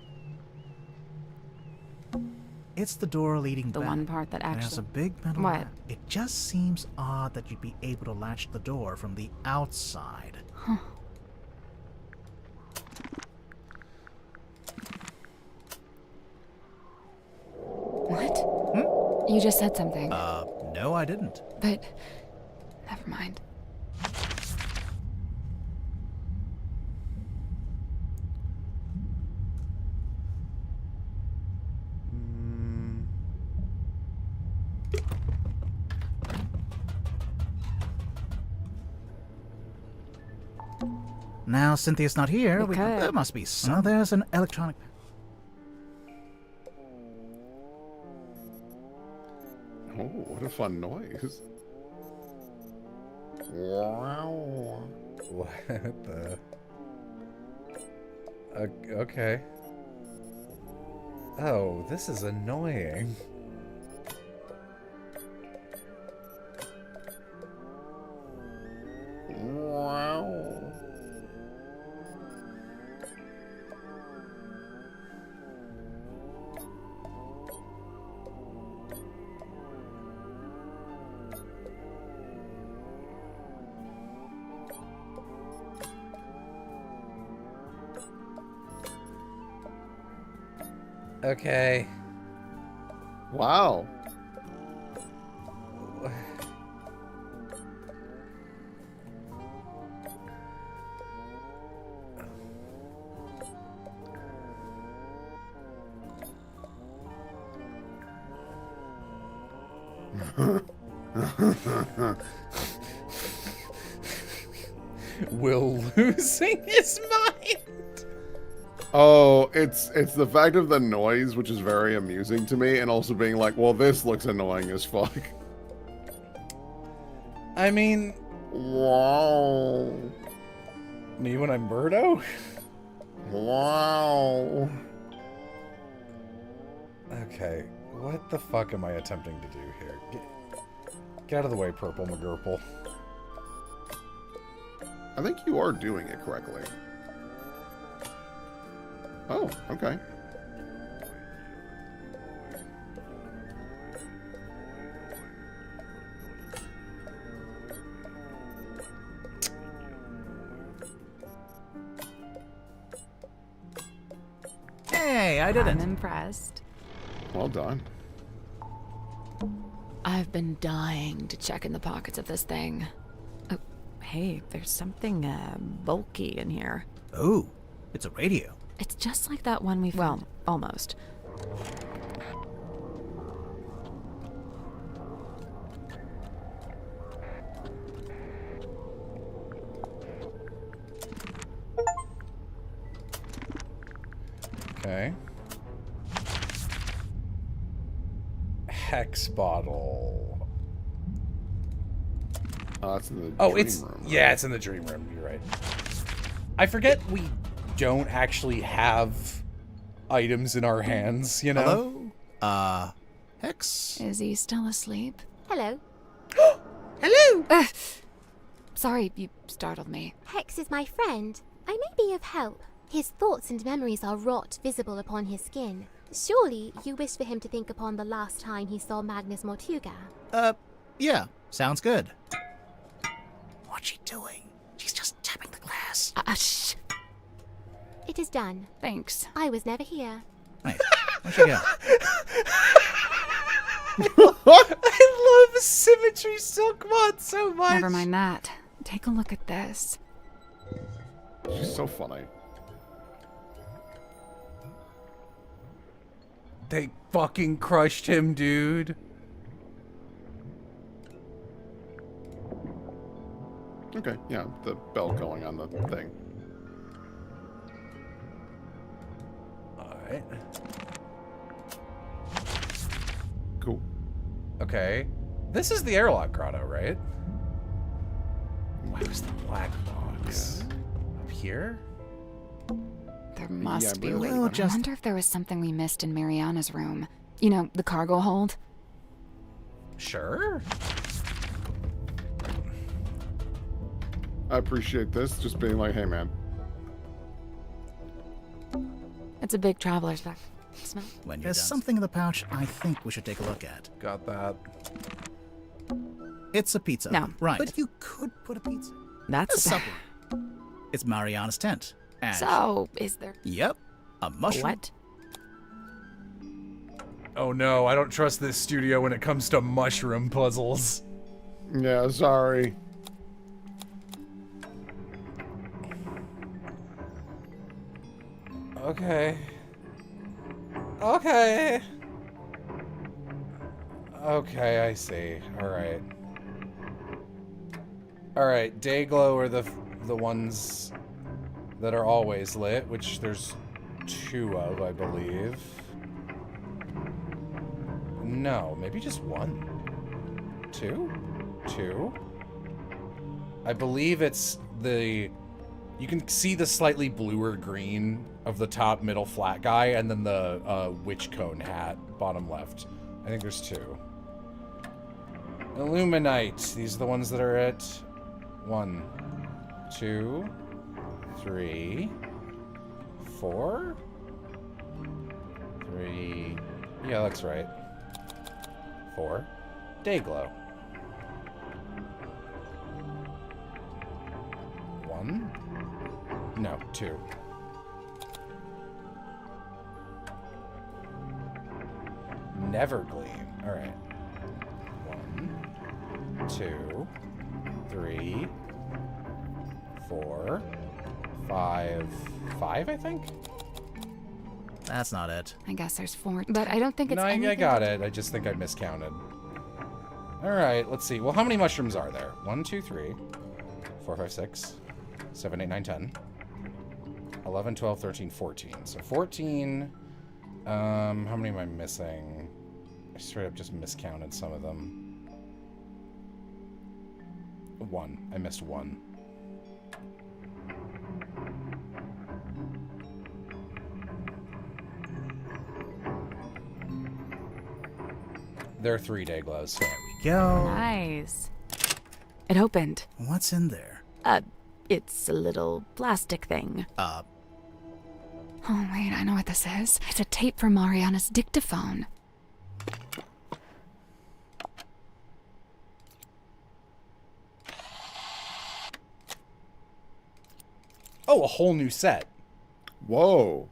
Speaker 4: It's the door leading back.
Speaker 3: The one part that actually...
Speaker 4: There's a big metal...
Speaker 3: What?
Speaker 4: It just seems odd that you'd be able to latch the door from the outside.
Speaker 3: Huh. What? You just said something.
Speaker 4: No, I didn't.
Speaker 3: But... Never mind.
Speaker 4: Now Cynthia's not here. There must be some. Oh, there's an electronic...
Speaker 10: Oh, what a fun noise. Wow.
Speaker 1: What the... Okay. Oh, this is annoying.
Speaker 10: Wow.
Speaker 1: Okay.
Speaker 10: Wow.
Speaker 1: Will losing his mind.
Speaker 10: Oh, it's the fact of the noise, which is very amusing to me, and also being like, well, this looks annoying as fuck.
Speaker 1: I mean...
Speaker 10: Wow.
Speaker 1: Me when I'm Birdo?
Speaker 10: Wow.
Speaker 1: Okay, what the fuck am I attempting to do here? Get out of the way, Purple McGurple.
Speaker 10: I think you are doing it correctly. Oh, okay.
Speaker 4: Hey, I did it.
Speaker 3: I'm impressed.
Speaker 10: Well done.
Speaker 3: I've been dying to check in the pockets of this thing. Oh, hey, there's something bulky in here.
Speaker 4: Oh, it's a radio.
Speaker 3: It's just like that one we well, almost.
Speaker 1: Okay. Hex bottle.
Speaker 10: Oh, it's in the
Speaker 1: oh,
Speaker 10: dream
Speaker 1: it's
Speaker 10: room, right?
Speaker 1: yeah, it's in the dream room. You're right. I forget we don't actually have items in our hands. You know.
Speaker 4: Hello, Hex.
Speaker 3: Is he still asleep?
Speaker 2: Hello.
Speaker 3: Hello! Sorry, you startled me.
Speaker 2: Hex is my friend. I may be of help. His thoughts and memories are wrought visible upon his skin. Surely you wish for him to think upon the last time he saw Magnus Mortuga.
Speaker 4: Yeah, sounds good. What's she doing? She's just tapping the glass.
Speaker 3: Shh.
Speaker 2: It is done.
Speaker 3: Thanks.
Speaker 2: I was never here.
Speaker 4: Nice. Where'd she go?
Speaker 1: I love Symmetry Silkmon so much.
Speaker 3: Never mind that. Take a look at this.
Speaker 10: She's so funny.
Speaker 1: They fucking crushed him, dude.
Speaker 10: Okay, yeah, the bell going on the thing.
Speaker 1: Alright.
Speaker 10: Cool.
Speaker 1: Okay. This is the airlock grotto, right? Why was the black box up here?
Speaker 3: There must be a way.
Speaker 4: we'll
Speaker 3: I
Speaker 4: just-
Speaker 3: wonder if there was something we missed in Mariana's room. You know, the cargo hold?
Speaker 1: Sure.
Speaker 10: I appreciate this, just being like, hey man.
Speaker 3: It's a big traveler's bag. Smell?
Speaker 4: When there's something in the pouch I think we should take a look at.
Speaker 1: Got that.
Speaker 4: It's a pizza.
Speaker 3: No.
Speaker 4: Right. But you could put a pizza.
Speaker 3: That's
Speaker 4: a supper. It's Mariana's tent. And
Speaker 3: So, is there...
Speaker 4: Yep. A mushroom.
Speaker 3: What?
Speaker 1: Oh no, I don't trust this studio when it comes to mushroom puzzles.
Speaker 10: Yeah, sorry.
Speaker 1: Okay. Okay. Okay, I see. Alright. Alright, Dayglow are the ones that are always lit, which there's 2 of, I believe. No, maybe just 1. 2? 2? I believe it's the... You can see the slightly bluer green of the top middle flat guy, and then the witch cone hat, bottom left. I think there's 2. Illuminite. These are the ones that are at 1, 2, 3, 4, 3. Yeah, that's right. 4. Dayglow. 1. No, 2. Nevergleam. All right. 1, 2, 3, 4, 5. 5, I think?
Speaker 4: That's not it.
Speaker 3: I guess there's 4, but I don't think it's
Speaker 1: No, I
Speaker 3: anything...
Speaker 1: got it. I just think I miscounted. All right, let's see. Well, how many mushrooms are there? 1, 2, 3, 4, 5, 6, 7, 8, 9, 10, 11, 12, 13, 14. So 14. How many am I missing? I straight up just miscounted some of them. 1. I missed 1. They're 3-day glows.
Speaker 4: There we go.
Speaker 3: Nice. It opened.
Speaker 4: What's in there?
Speaker 3: It's a little plastic thing. Oh, wait, I know what this is. It's a tape from Mariana's dictaphone.
Speaker 1: Oh, a whole new set.
Speaker 10: Whoa.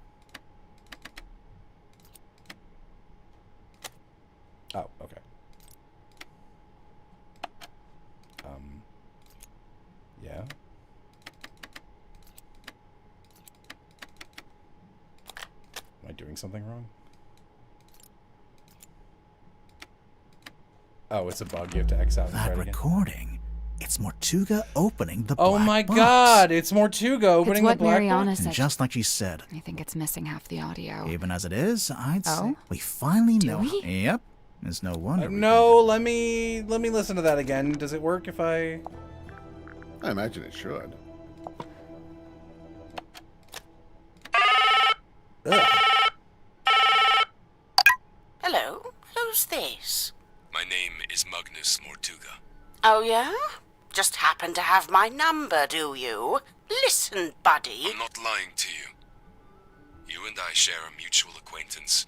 Speaker 1: Oh, okay. Yeah. Am I doing something wrong? Oh, it's a bug. You have to X out and try
Speaker 4: That
Speaker 1: it again.
Speaker 4: recording. It's Mortuga opening the
Speaker 1: Oh
Speaker 4: black
Speaker 1: my
Speaker 4: box.
Speaker 1: God! It's Mortuga opening the black
Speaker 3: Mariana
Speaker 1: box.
Speaker 3: said.
Speaker 4: And just like she said.
Speaker 3: I think it's missing half the audio.
Speaker 4: Even as it is, I'd say we finally know.
Speaker 3: we?
Speaker 4: Yep. There's no wonder.
Speaker 1: No, let me listen to that again. Does it work if I
Speaker 10: imagine it should.
Speaker 1: Ugh.
Speaker 8: Hello? Who's this?
Speaker 12: My name is Magnus Mortuga.
Speaker 8: Oh, yeah? Just happen to have my number, do you? Listen, buddy.
Speaker 12: I'm not lying to you. You and I share a mutual acquaintance,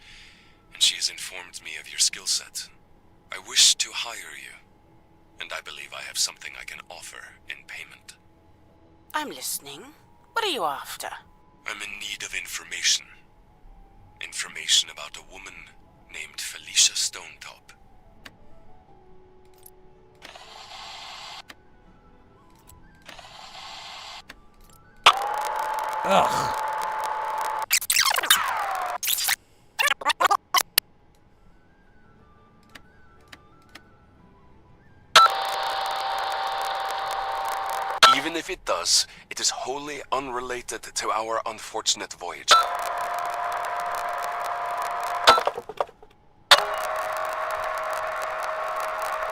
Speaker 12: and she has informed me of your skill set. I wish to hire you, and I believe I have something I can offer in payment.
Speaker 8: I'm listening. What are you after?
Speaker 12: I'm in need of information. Information about a woman named Felicia Stonetop.
Speaker 1: Ugh.
Speaker 12: Even if it does, it is wholly unrelated to our unfortunate voyage.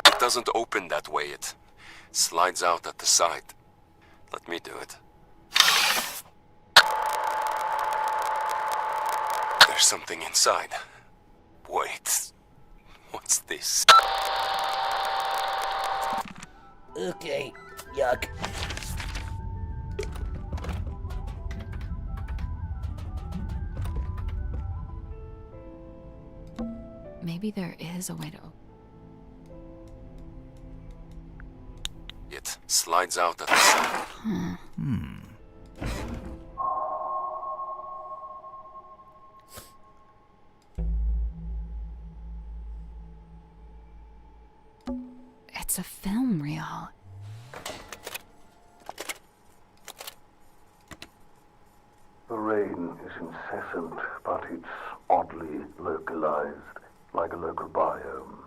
Speaker 12: It doesn't open that way, it slides out at the side. Let me do it. There's something inside. Wait, what's this?
Speaker 5: Okay, yuck.
Speaker 3: Maybe there is a way to.
Speaker 12: It slides out at the side.
Speaker 3: It's a film reel.
Speaker 19: The rain is incessant, but it's oddly localized, like a local biome.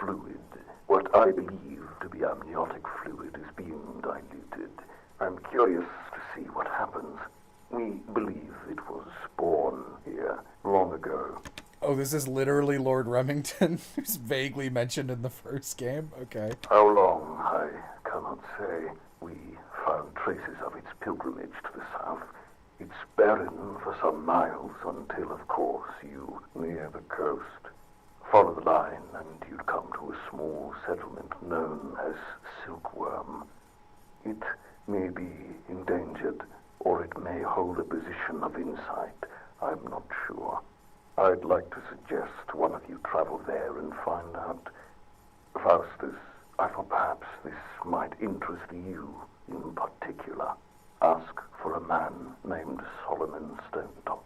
Speaker 19: Fluid. What I believe to be amniotic fluid is being diluted. I'm curious to see what happens. We believe it was born here long ago.
Speaker 1: Oh, this is literally Lord Remington, who's vaguely mentioned in the first game? Okay.
Speaker 19: How long, I cannot say. We found traces of its pilgrimage to the south. It's barren for some miles until, of course, you near the coast. Follow the line and you'd come to a small settlement known as Silkworm. It may be endangered, or it may hold a position of insight. I'm not sure. I'd like to suggest one of you travel there and find out. Faustus, I thought perhaps this might interest you in particular. Ask for a man named Solomon Stonetop.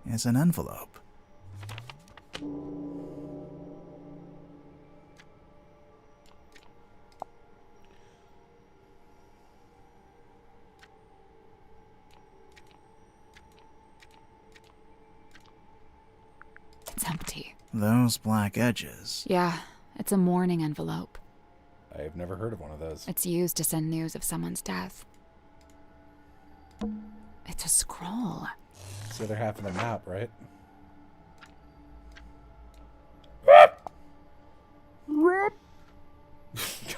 Speaker 4: Here's an envelope.
Speaker 3: It's empty.
Speaker 4: Those black edges.
Speaker 3: Yeah, it's a mourning envelope.
Speaker 1: I've never heard of one of those.
Speaker 3: It's used to send news of someone's death. It's a scroll.
Speaker 1: It's the other half of the map, right?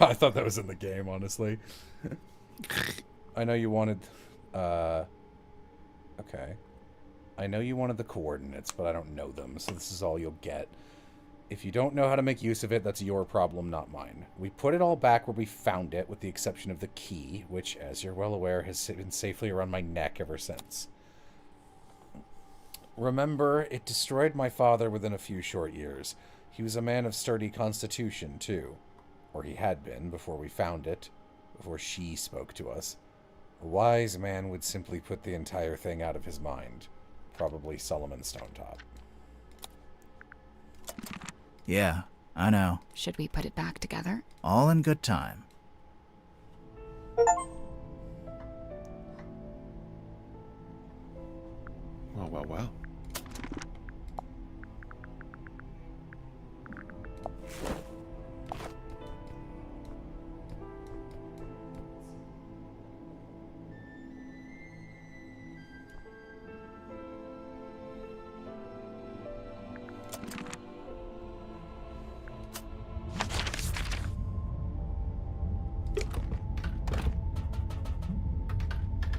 Speaker 1: I thought that was in the game, honestly. I know you wanted... Okay. I know you wanted the coordinates, but I don't know them, so this is all you'll get. If you don't know how to make use of it, that's your problem, not mine. We put it all back where we found it, with the exception of the key, which, as you're well aware, has been safely around my neck ever since. Remember, it destroyed my father within a few short years. He was a man of sturdy constitution, too. Or he had been, before we found it. Before she spoke to us. A wise man would simply put the entire thing out of his mind. Probably Solomon Stonetop.
Speaker 4: Yeah, I know.
Speaker 3: Should we put it back together?
Speaker 4: All in good time.
Speaker 10: Well, well, well.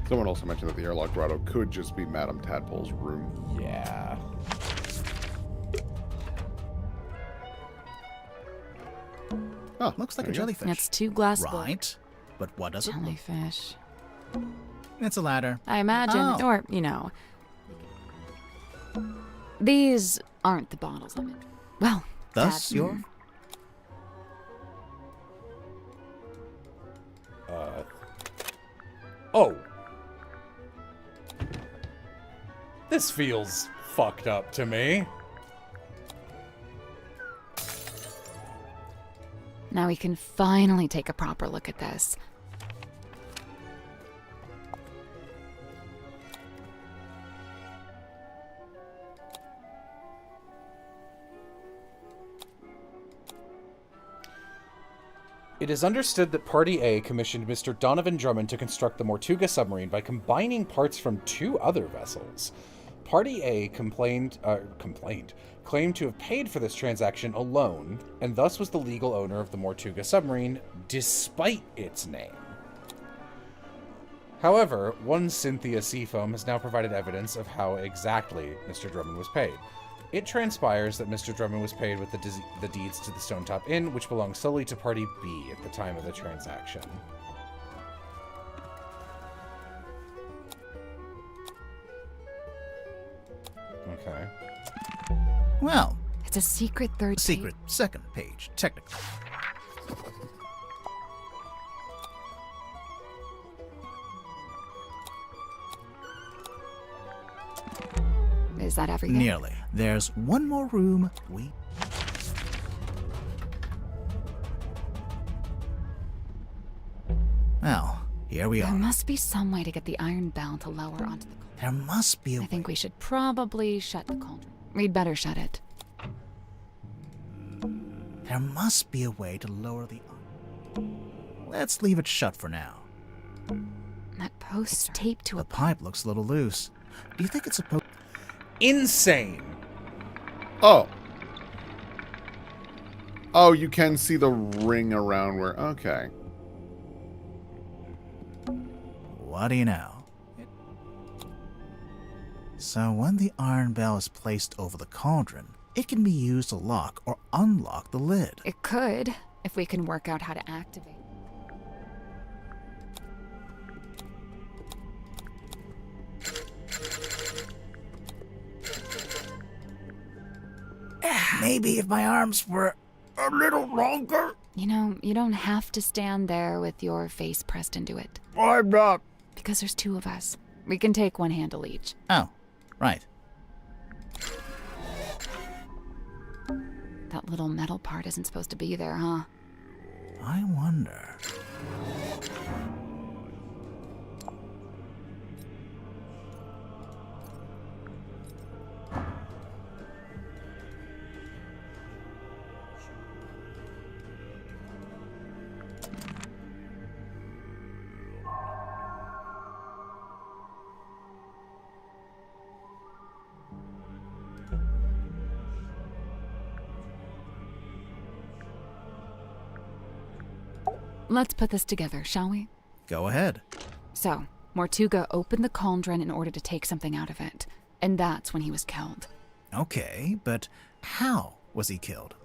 Speaker 10: Someone also mentioned that the airlock grotto could just be Madame Tadpole's room.
Speaker 1: Yeah.
Speaker 4: Oh, looks like a jellyfish.
Speaker 3: That's 2 glass bowls.
Speaker 4: Right. But what does it look?
Speaker 3: Jellyfish.
Speaker 4: It's a ladder.
Speaker 3: I imagine,
Speaker 4: Oh.
Speaker 3: or, you know. These aren't the bottles I'm in. Well,
Speaker 4: Thus,
Speaker 3: Dad,
Speaker 4: your...
Speaker 1: Oh. This feels fucked up to me.
Speaker 3: Now we can finally take a proper look at this.
Speaker 1: It is understood that Party A commissioned Mr. Donovan Drummond to construct the Mortuga submarine by combining parts from 2 other vessels. Party A claimed to have paid for this transaction alone, and thus was the legal owner of the Mortuga submarine, despite its name. However, one Cynthia Seafoam has now provided evidence of how exactly Mr. Drummond was paid. It transpires that Mr. Drummond was paid with the deeds to the Stonetop Inn, which belonged solely to Party B at the time of the transaction. Okay.
Speaker 4: Well,
Speaker 3: it's a secret third
Speaker 4: secret second page, technically.
Speaker 3: Is that everything?
Speaker 4: Nearly. There's one more room. Well, here we
Speaker 3: There
Speaker 4: are.
Speaker 3: must be some way to get the iron bell to lower onto the cauldron.
Speaker 4: There must be a
Speaker 3: I think we should probably shut the cauldron. We'd better shut it.
Speaker 4: There must be a way to lower the... Let's leave it shut for now.
Speaker 3: That poster taped to
Speaker 4: The
Speaker 3: a
Speaker 4: pipe looks a little loose. Do you think it's supposed...
Speaker 1: Insane.
Speaker 10: Oh. Oh, you can see the ring around where... Okay.
Speaker 4: What do you know? So when the iron bell is placed over the cauldron, it can be used to lock or unlock the lid.
Speaker 3: It could, if we can work out how to activate.
Speaker 4: Maybe if my arms were a little longer.
Speaker 3: You know, you don't have to stand there with your face pressed into it.
Speaker 4: I'm not.
Speaker 3: Because there's 2 of us. We can take one handle each.
Speaker 4: Oh, right.
Speaker 3: That little metal part isn't supposed to be there, huh?
Speaker 4: I wonder.
Speaker 3: Let's put this together, shall we?
Speaker 4: Go ahead.
Speaker 3: So, Mortuga opened the cauldron in order to take something out of it, and that's when he was killed.
Speaker 4: Okay, but how was he killed?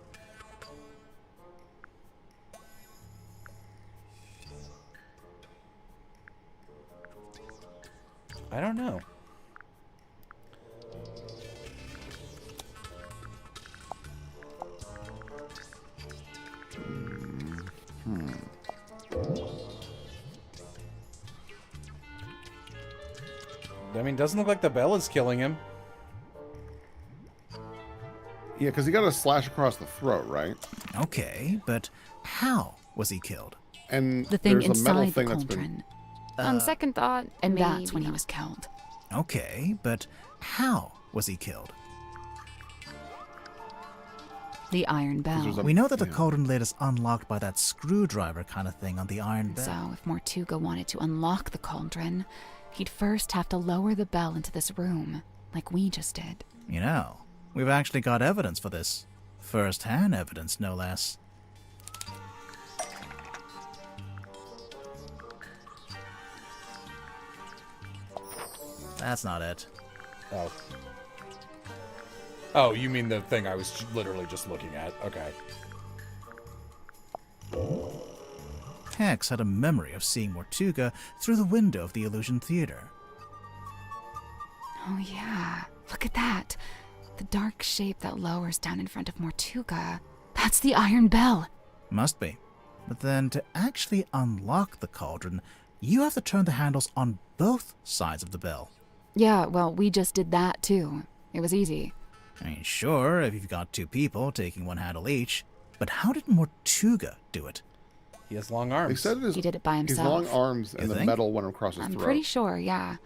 Speaker 1: I don't know. I mean, doesn't look like the bell is killing him.
Speaker 10: Yeah, because he got a slash across the throat, right?
Speaker 4: Okay, but how was he killed?
Speaker 10: And
Speaker 3: The thing
Speaker 10: there's a metal
Speaker 3: inside the
Speaker 10: thing that's
Speaker 3: cauldron.
Speaker 10: been...
Speaker 3: On second thought, and that's
Speaker 7: maybe
Speaker 3: when he
Speaker 7: not.
Speaker 3: was killed.
Speaker 4: Okay, but how was he killed?
Speaker 3: The iron bell.
Speaker 4: We know that the cauldron lid is unlocked by that screwdriver kind of thing on the iron bell.
Speaker 3: So, if Mortuga wanted to unlock the cauldron, he'd first have to lower the bell into this room, like we just did.
Speaker 4: You know, we've actually got evidence for this. First-hand evidence, no less. That's not it.
Speaker 1: Oh. Oh, you mean the thing I was literally just looking at. Okay.
Speaker 4: Hex had a memory of seeing Mortuga through the window of the Illusion Theater.
Speaker 3: Oh yeah, look at that. The dark shape that lowers down in front of Mortuga. That's the iron bell.
Speaker 4: Must be. But then to actually unlock the cauldron, you have to turn the handles on both sides of the bell.
Speaker 3: Yeah, well, we just did that too. It was easy.
Speaker 4: I mean, sure, if you've got two people taking one handle each, but how did Mortuga do it?
Speaker 1: He has long arms.
Speaker 10: They said it is,
Speaker 3: He did it by
Speaker 10: his
Speaker 3: himself.
Speaker 10: long arms and
Speaker 4: You
Speaker 10: the
Speaker 4: think?
Speaker 10: metal went across his
Speaker 3: I'm
Speaker 10: throat.
Speaker 3: pretty sure, yeah.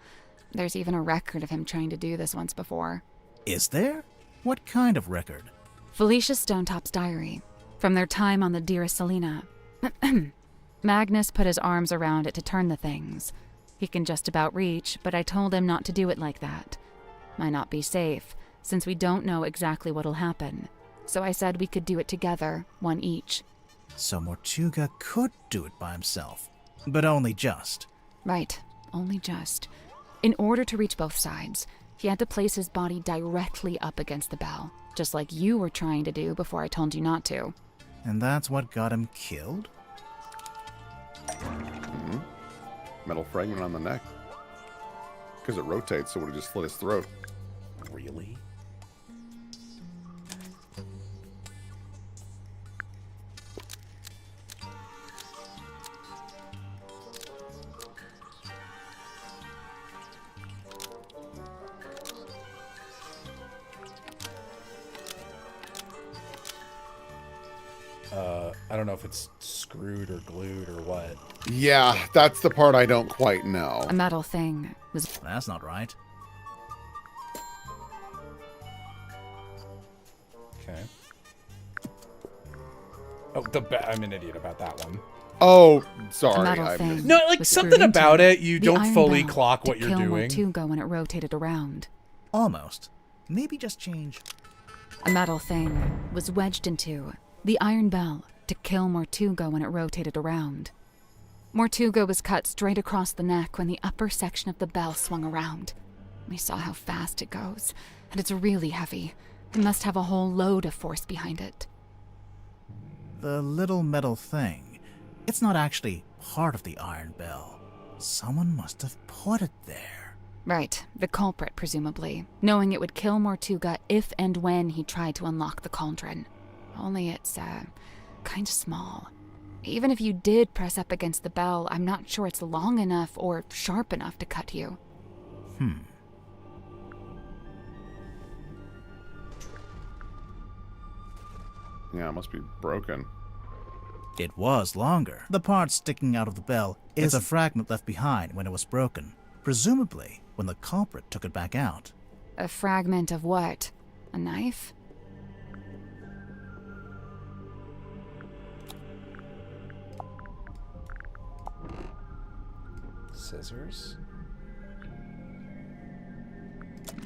Speaker 3: There's even a record of him trying to do this once before.
Speaker 4: Is there? What kind of record?
Speaker 3: Felicia Stonetop's diary. From their time on the Dearest Selena. Magnus put his arms around it to turn the things. He can just about reach, but I told him not to do it like that. Might not be safe, since we don't know exactly what'll happen. So I said we could do it together, one each.
Speaker 4: So Mortuga could do it by himself, but only just.
Speaker 3: Right, only just. In order to reach both sides, he had to place his body directly up against the bell, just like you were trying to do before I told you not to.
Speaker 4: And that's what got him killed?
Speaker 10: Mm-hmm. Metal fragment on the neck. Because it rotates, so it would have just slit his throat.
Speaker 1: Really? I don't know if it's screwed or glued or what.
Speaker 10: Yeah, that's the part I don't quite know.
Speaker 3: A metal thing was...
Speaker 4: That's not right.
Speaker 1: Okay. Oh, I'm an idiot about that one.
Speaker 10: Oh, sorry.
Speaker 3: A metal
Speaker 10: I
Speaker 3: thing
Speaker 10: missed.
Speaker 1: No, like
Speaker 3: was
Speaker 1: something
Speaker 3: screwed
Speaker 1: about
Speaker 3: into
Speaker 1: it, you
Speaker 3: the
Speaker 1: don't
Speaker 3: iron
Speaker 1: fully
Speaker 3: bell
Speaker 1: clock
Speaker 3: to
Speaker 1: what you're
Speaker 3: kill
Speaker 1: doing.
Speaker 3: Mortuga when it rotated around.
Speaker 4: Almost. Maybe just change.
Speaker 3: A metal thing was wedged into the iron bell to kill Mortuga when it rotated around. Mortuga was cut straight across the neck when the upper section of the bell swung around. We saw how fast it goes, and it's really heavy. It must have a whole load of force behind it.
Speaker 4: The little metal thing. It's not actually part of the iron bell. Someone must have put it there.
Speaker 3: Right, the culprit, presumably, knowing it would kill Mortuga if and when he tried to unlock the cauldron. Only it's, kind of small. Even if you did press up against the bell, I'm not sure it's long enough or sharp enough to cut you.
Speaker 10: Yeah, it must be broken.
Speaker 4: It was longer. The part sticking out of the bell is a fragment left behind when it was broken, presumably when the culprit took it back out.
Speaker 3: A fragment of what? A knife?
Speaker 1: Scissors?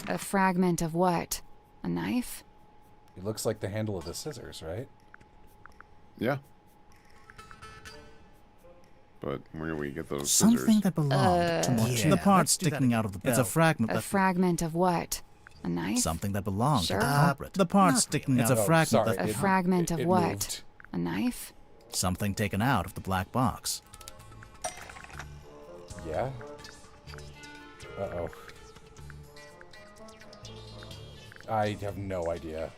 Speaker 3: A fragment of what? A knife?
Speaker 1: It looks like the handle of the scissors, right?
Speaker 10: Yeah. but where do we get those
Speaker 4: Something
Speaker 10: scissors?
Speaker 4: that belonged to Mortuga. The part sticking out of the bell. It's a fragment.
Speaker 3: A fragment of what? A knife?
Speaker 4: Something that belonged
Speaker 3: Sure.
Speaker 4: to the culprit. The part sticking out. It's a fragment.
Speaker 3: A fragment of what? A knife?
Speaker 4: Something taken out of the black box.
Speaker 1: Yeah? Uh-oh. I have no idea.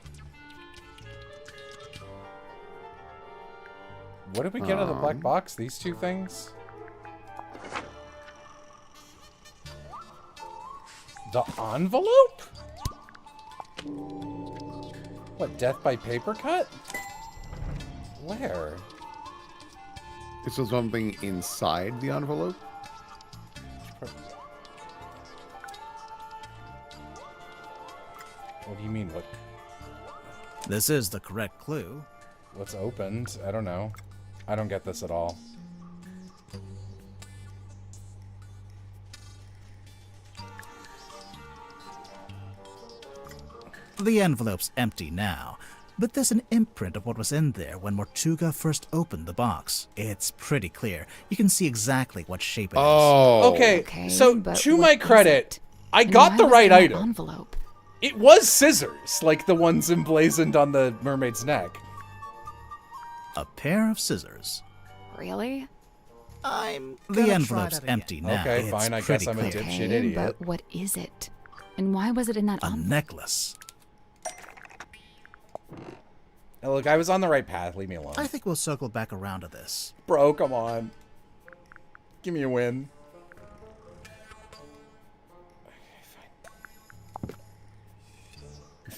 Speaker 1: What did we get out of the black box? These two things? The envelope? What, death by paper cut? Where?
Speaker 10: Is there something inside the envelope?
Speaker 1: What do you mean? What?
Speaker 4: This is the correct clue.
Speaker 1: What's opened? I don't know. I don't get this at all.
Speaker 4: The envelope's empty now, but there's an imprint of what was in there when Mortuga first opened the box. It's pretty clear. You can see exactly what shape it is.
Speaker 1: Okay, so to my credit, I got the right item.
Speaker 3: Envelope.
Speaker 1: It was scissors, like the ones emblazoned on the mermaid's neck.
Speaker 4: A pair of scissors.
Speaker 3: Really?
Speaker 4: The envelope's empty now.
Speaker 1: Okay,
Speaker 4: It's
Speaker 1: fine. I
Speaker 4: pretty
Speaker 1: guess I'm a
Speaker 4: clear.
Speaker 1: dipshit idiot.
Speaker 3: But what is it? And why was it in that
Speaker 4: A
Speaker 3: envelope?
Speaker 4: necklace.
Speaker 1: Now, look, I was on the right path. Leave me alone.
Speaker 4: I think we'll circle back around to this.
Speaker 1: Bro, come on. Give me a win.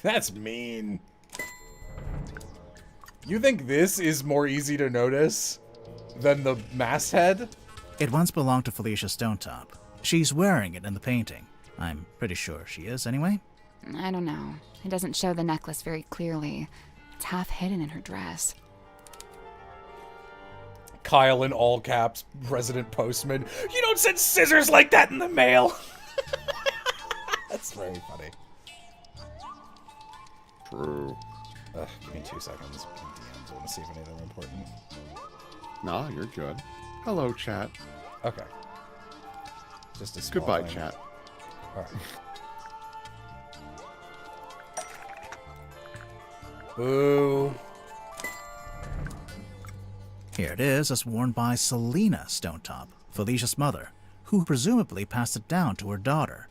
Speaker 1: That's mean. You think this is more easy to notice than the masthead?
Speaker 4: It once belonged to Felicia Stonetop. She's wearing it in the painting. I'm pretty sure she is, anyway.
Speaker 3: I don't know. It doesn't show the necklace very clearly. It's half hidden in her dress.
Speaker 1: Kyle in all caps, resident postman. You don't send scissors like that in the mail. That's very funny.
Speaker 10: True.
Speaker 1: Give me 2 seconds. DMs. I want to see if any of them are important.
Speaker 10: Nah, you're good. Hello, chat.
Speaker 1: Okay. Just a small
Speaker 10: Goodbye,
Speaker 1: thing.
Speaker 10: chat.
Speaker 1: All right. Boo.
Speaker 4: Here it is, as worn by Selena Stonetop, Felicia's mother, who presumably passed it down to her daughter.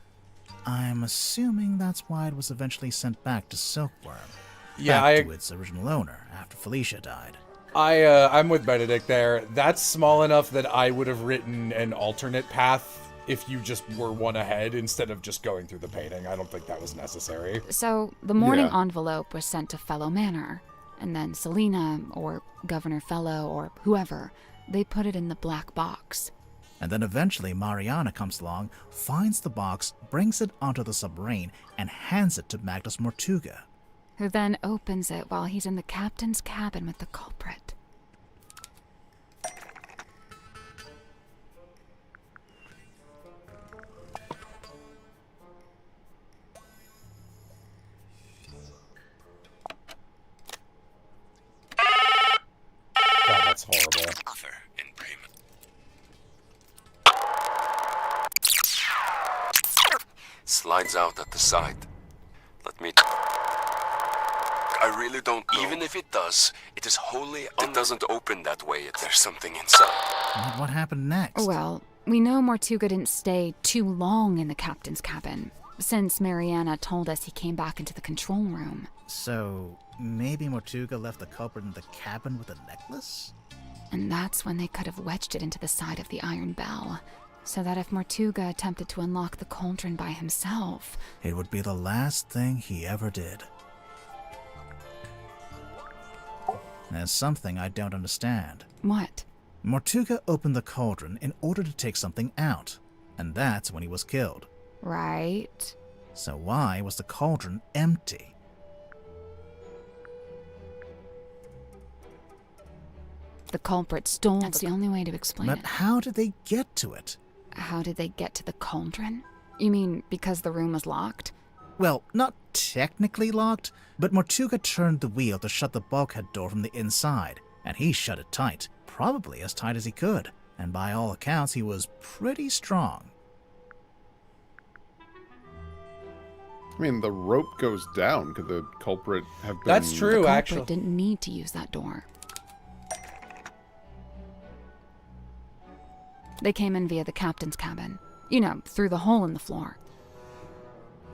Speaker 4: I'm assuming that's why it was eventually sent back to Silkworm.
Speaker 1: Yeah,
Speaker 4: back to its original owner after Felicia died.
Speaker 1: I'm with Benedict there. That's small enough that I would have written an alternate path if you just were one ahead instead of just going through the painting. I don't think that was necessary.
Speaker 3: So, the mourning envelope was sent to Fellow Manor, and then Selena, or Governor Fellow, or whoever, they put it in the black box.
Speaker 4: And then eventually Mariana comes along, finds the box, brings it onto the submarine, and hands it to Magnus Mortuga.
Speaker 3: Who then opens it while he's in the captain's cabin with the culprit.
Speaker 1: God, that's horrible.
Speaker 12: Offer in payment. Slides out at the side. Let me... I really don't know. Even if it does, it is wholly... It doesn't open that way. There's something inside.
Speaker 4: What happened next?
Speaker 3: Well, we know Mortuga didn't stay too long in the captain's cabin, since Mariana told us he came back into the control room.
Speaker 4: So, maybe Mortuga left the culprit in the cabin with a necklace?
Speaker 3: And that's when they could have wedged it into the side of the iron bell, so that if Mortuga attempted to unlock the cauldron by himself...
Speaker 4: It would be the last thing he ever did. There's something I don't understand.
Speaker 3: What?
Speaker 4: Mortuga opened the cauldron in order to take something out, and that's when he was killed.
Speaker 3: Right.
Speaker 4: So why was the cauldron empty?
Speaker 3: The culprit stole... That's the only way to explain
Speaker 4: But
Speaker 3: it.
Speaker 4: how did they get to it?
Speaker 3: How did they get to the cauldron? You mean because the room was locked?
Speaker 4: Well, not technically locked, but Mortuga turned the wheel to shut the bulkhead door from the inside, and he shut it tight, probably as tight as he could. and by all accounts, he was pretty strong.
Speaker 10: I mean, the rope goes down. Could the culprit have been...
Speaker 1: That's true,
Speaker 3: The
Speaker 1: actually.
Speaker 3: culprit didn't need to use that door. They came in via the captain's cabin. You know, through the hole in the floor.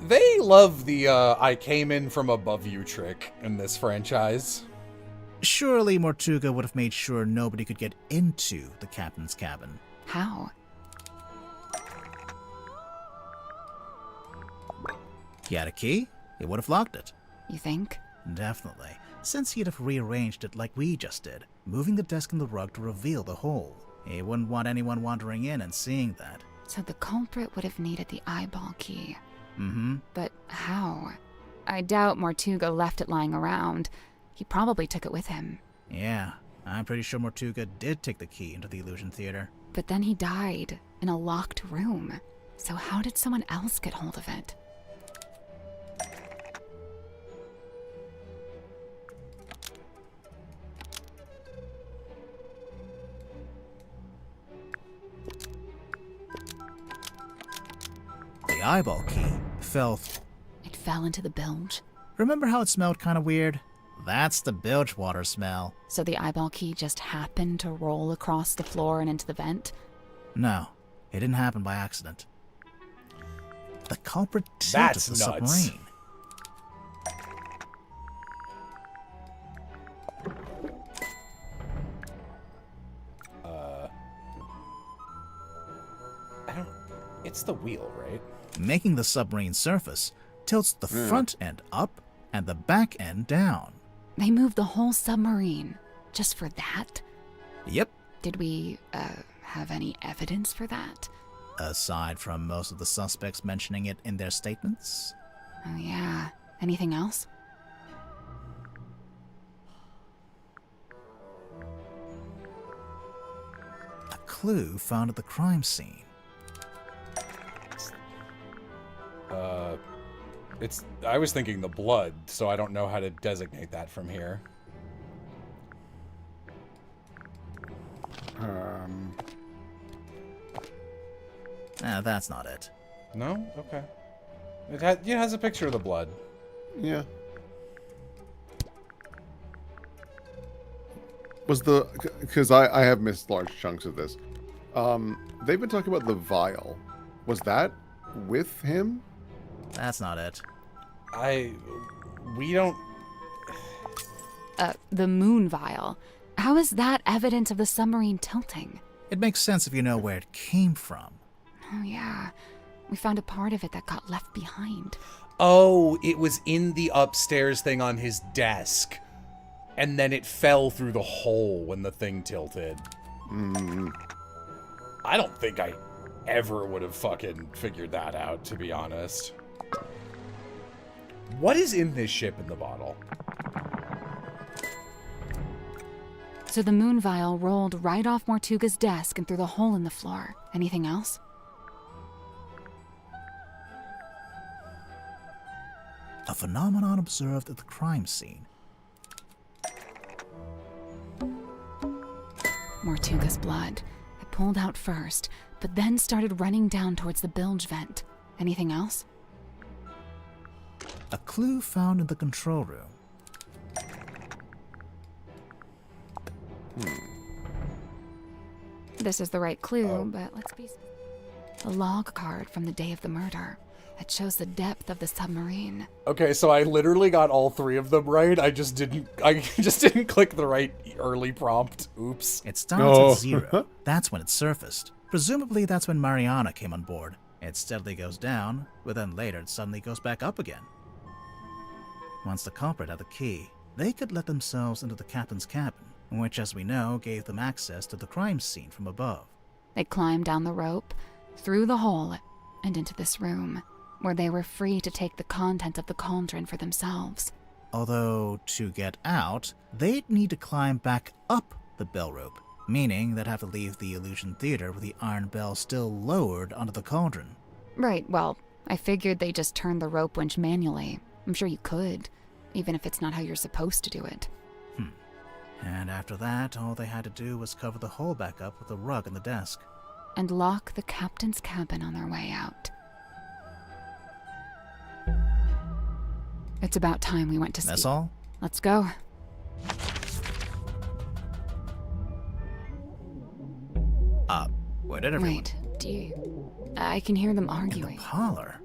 Speaker 1: They love the I came in from above you trick in this franchise.
Speaker 4: Surely Mortuga would have made sure nobody could get into the captain's cabin.
Speaker 3: How?
Speaker 4: He had a key, he would have locked it.
Speaker 3: You think?
Speaker 4: Definitely, since he'd have rearranged it like we just did, moving the desk and the rug to reveal the hole. He wouldn't want anyone wandering in and seeing that.
Speaker 3: So the culprit would have needed the eyeball key.
Speaker 4: Mm-hmm.
Speaker 3: But how? I doubt Mortuga left it lying around. He probably took it with him.
Speaker 4: Yeah, I'm pretty sure Mortuga did take the key into the illusion theater.
Speaker 3: But then he died in a locked room. So how did someone else get hold of it?
Speaker 4: The eyeball key fell...
Speaker 3: It fell into the bilge.
Speaker 4: Remember how it smelled kind of weird? That's the bilge water smell.
Speaker 3: So the eyeball key just happened to roll across the floor and into the vent?
Speaker 4: No, it didn't happen by accident. The culprit tilted
Speaker 1: That's
Speaker 4: the
Speaker 1: nuts.
Speaker 4: submarine.
Speaker 1: I don't... It's the wheel, right?
Speaker 4: Making the submarine surface, tilts the front end up and the back end down.
Speaker 3: They moved the whole submarine just for that?
Speaker 4: Yep.
Speaker 3: Did we, have any evidence for that?
Speaker 4: Aside from most of the suspects mentioning it in their statements.
Speaker 3: Oh yeah. Anything else?
Speaker 4: A clue found at the crime scene.
Speaker 1: I was thinking the blood, so I don't know how to designate that from here.
Speaker 4: That's not it.
Speaker 1: No? Okay. It has a picture of the blood.
Speaker 10: Yeah. Was the... Because I have missed large chunks of this. They've been talking about the vial. Was that with him?
Speaker 4: That's not it.
Speaker 1: We don't...
Speaker 3: The moon vial. How is that evidence of the submarine tilting?
Speaker 4: It makes sense if you know where it came from.
Speaker 3: Oh yeah. We found a part of it that got left behind.
Speaker 1: Oh, it was in the upstairs thing on his desk. And then it fell through the hole when the thing tilted. I don't think I ever would have fucking figured that out, to be honest. What is in this ship in the bottle?
Speaker 3: So the moon vial rolled right off Mortuga's desk and through the hole in the floor. Anything else?
Speaker 4: A phenomenon observed at the crime scene.
Speaker 3: Mortuga's blood. It pulled out first, but then started running down towards the bilge vent. Anything else?
Speaker 4: A clue found in the control room.
Speaker 3: This is the right clue, but let's be... A log card from the day of the murder. It shows the depth of the submarine.
Speaker 1: Okay, so I literally got all three of them right. I just didn't click the right early prompt. Oops.
Speaker 4: It starts at 0. That's when it surfaced. Presumably that's when Mariana came on board. It steadily goes down, but then later it suddenly goes back up again. Once the culprit had the key, they could let themselves into the captain's cabin, which, as we know, gave them access to the crime scene from above.
Speaker 3: They climbed down the rope, through the hole, and into this room, where they were free to take the content of the cauldron for themselves.
Speaker 4: Although, to get out, they'd need to climb back up the bell rope, meaning they'd have to leave the illusion theater with the iron bell still lowered onto the cauldron.
Speaker 3: Right, well, I figured they just turned the rope winch manually. I'm sure you could, even if it's not how you're supposed to do it.
Speaker 4: And after that, all they had to do was cover the hole back up with a rug in the desk.
Speaker 3: And lock the captain's cabin on their way out. It's about time we went to sleep.
Speaker 4: That's all?
Speaker 3: Let's go.
Speaker 4: Where did everyone?
Speaker 3: Wait, do you... I can hear them arguing.
Speaker 4: In the parlor?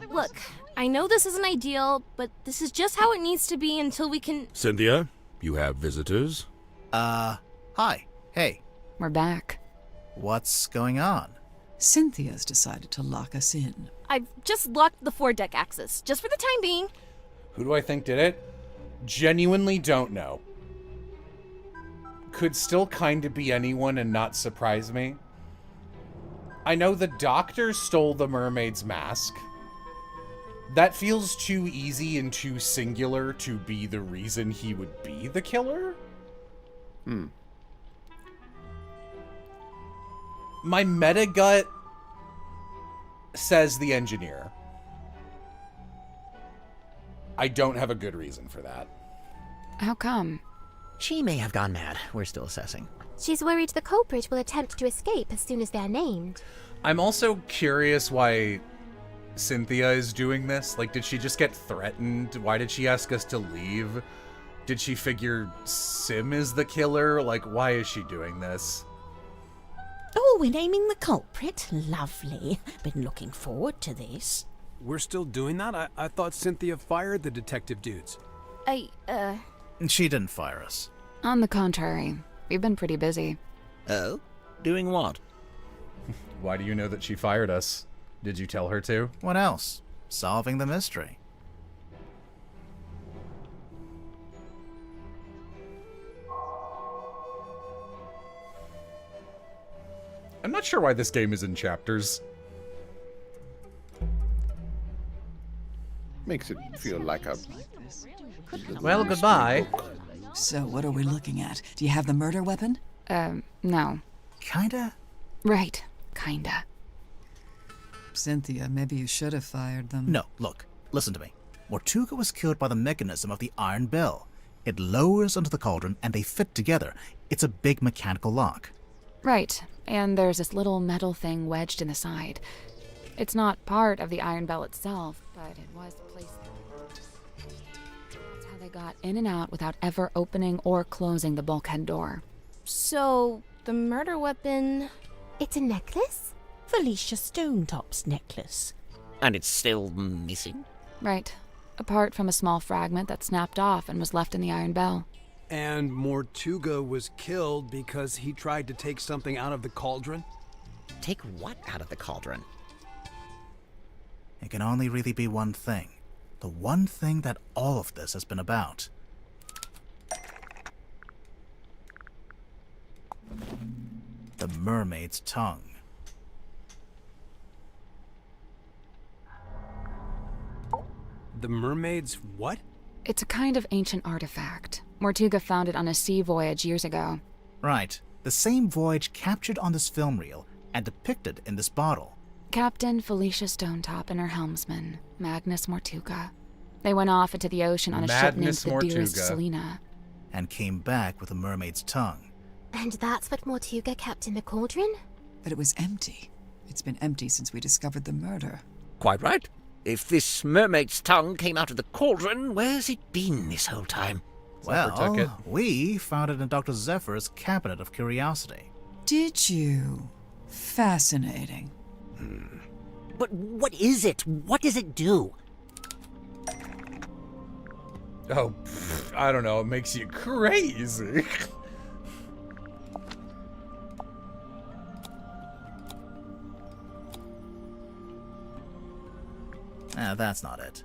Speaker 7: Look, I know this isn't ideal, but this is just how it needs to be until we can...
Speaker 9: Cynthia, you have visitors?
Speaker 4: Hi. Hey.
Speaker 3: We're back.
Speaker 4: What's going on?
Speaker 15: Cynthia's decided to lock us in.
Speaker 7: I've just locked the foredeck access, just for the time being.
Speaker 1: Who do I think did it? Genuinely don't know. Could still kind of be anyone and not surprise me. I know the doctor stole the mermaid's mask. That feels too easy and too singular to be the reason he would be the killer. My meta gut says the engineer. I don't have a good reason for that.
Speaker 3: How come?
Speaker 5: She may have gone mad. We're still assessing.
Speaker 2: She's worried the culprit will attempt to escape as soon as they're named.
Speaker 1: I'm also curious why Cynthia is doing this. Like, did she just get threatened? Why did she ask us to leave? Did she figure Sim is the killer? Like, why is she doing this?
Speaker 8: Oh, we're naming the culprit. Lovely. Been looking forward to this.
Speaker 6: We're still doing that? I thought Cynthia fired the detective dudes.
Speaker 4: She didn't fire us.
Speaker 3: On the contrary, we've been pretty busy.
Speaker 5: Oh? Doing what?
Speaker 1: Why do you know that she fired us? Did you tell her to?
Speaker 4: What else? Solving the mystery.
Speaker 1: I'm not sure why this game is in chapters.
Speaker 10: Makes it feel like a...
Speaker 1: Well, goodbye.
Speaker 15: So, what are we looking at? Do you have the murder weapon?
Speaker 3: No.
Speaker 4: Kinda?
Speaker 3: Right, kinda.
Speaker 15: Cynthia, maybe you should have fired them.
Speaker 4: No, look, listen to me. Mortuga was killed by the mechanism of the iron bell. It lowers onto the cauldron and they fit together. It's a big mechanical lock.
Speaker 3: Right, and there's this little metal thing wedged in the side. It's not part of the iron bell itself, but it was placed there. That's how they got in and out without ever opening or closing the bulkhead door.
Speaker 7: So, the murder weapon...
Speaker 2: It's a necklace?
Speaker 8: Felicia Stonetop's necklace.
Speaker 5: And it's still missing?
Speaker 3: Right. Apart from a small fragment that snapped off and was left in the iron bell.
Speaker 6: And Mortuga was killed because he tried to take something out of the cauldron?
Speaker 5: Take what out of the cauldron?
Speaker 4: It can only really be one thing. The one thing that all of this has been about. The mermaid's tongue.
Speaker 6: The mermaid's what?
Speaker 3: It's a kind of ancient artifact. Mortuga found it on a sea voyage years ago.
Speaker 4: Right. The same voyage captured on this film reel and depicted in this bottle.
Speaker 3: Captain Felicia Stonetop and her helmsman, Magnus Mortuga. They went off into the ocean on a ship named the Dearest Selena.
Speaker 4: And came back with a mermaid's tongue.
Speaker 2: And that's what Mortuga kept in the cauldron?
Speaker 15: But it was empty. It's been empty since we discovered the murder.
Speaker 5: Quite right. If this mermaid's tongue came out of the cauldron, where's it been this whole time?
Speaker 4: Well, we found it in Dr. Zephyr's cabinet of curiosity.
Speaker 15: Did you? Fascinating.
Speaker 5: But what is it? What does it do?
Speaker 1: Oh, I don't know. It makes you crazy.
Speaker 4: That's not it.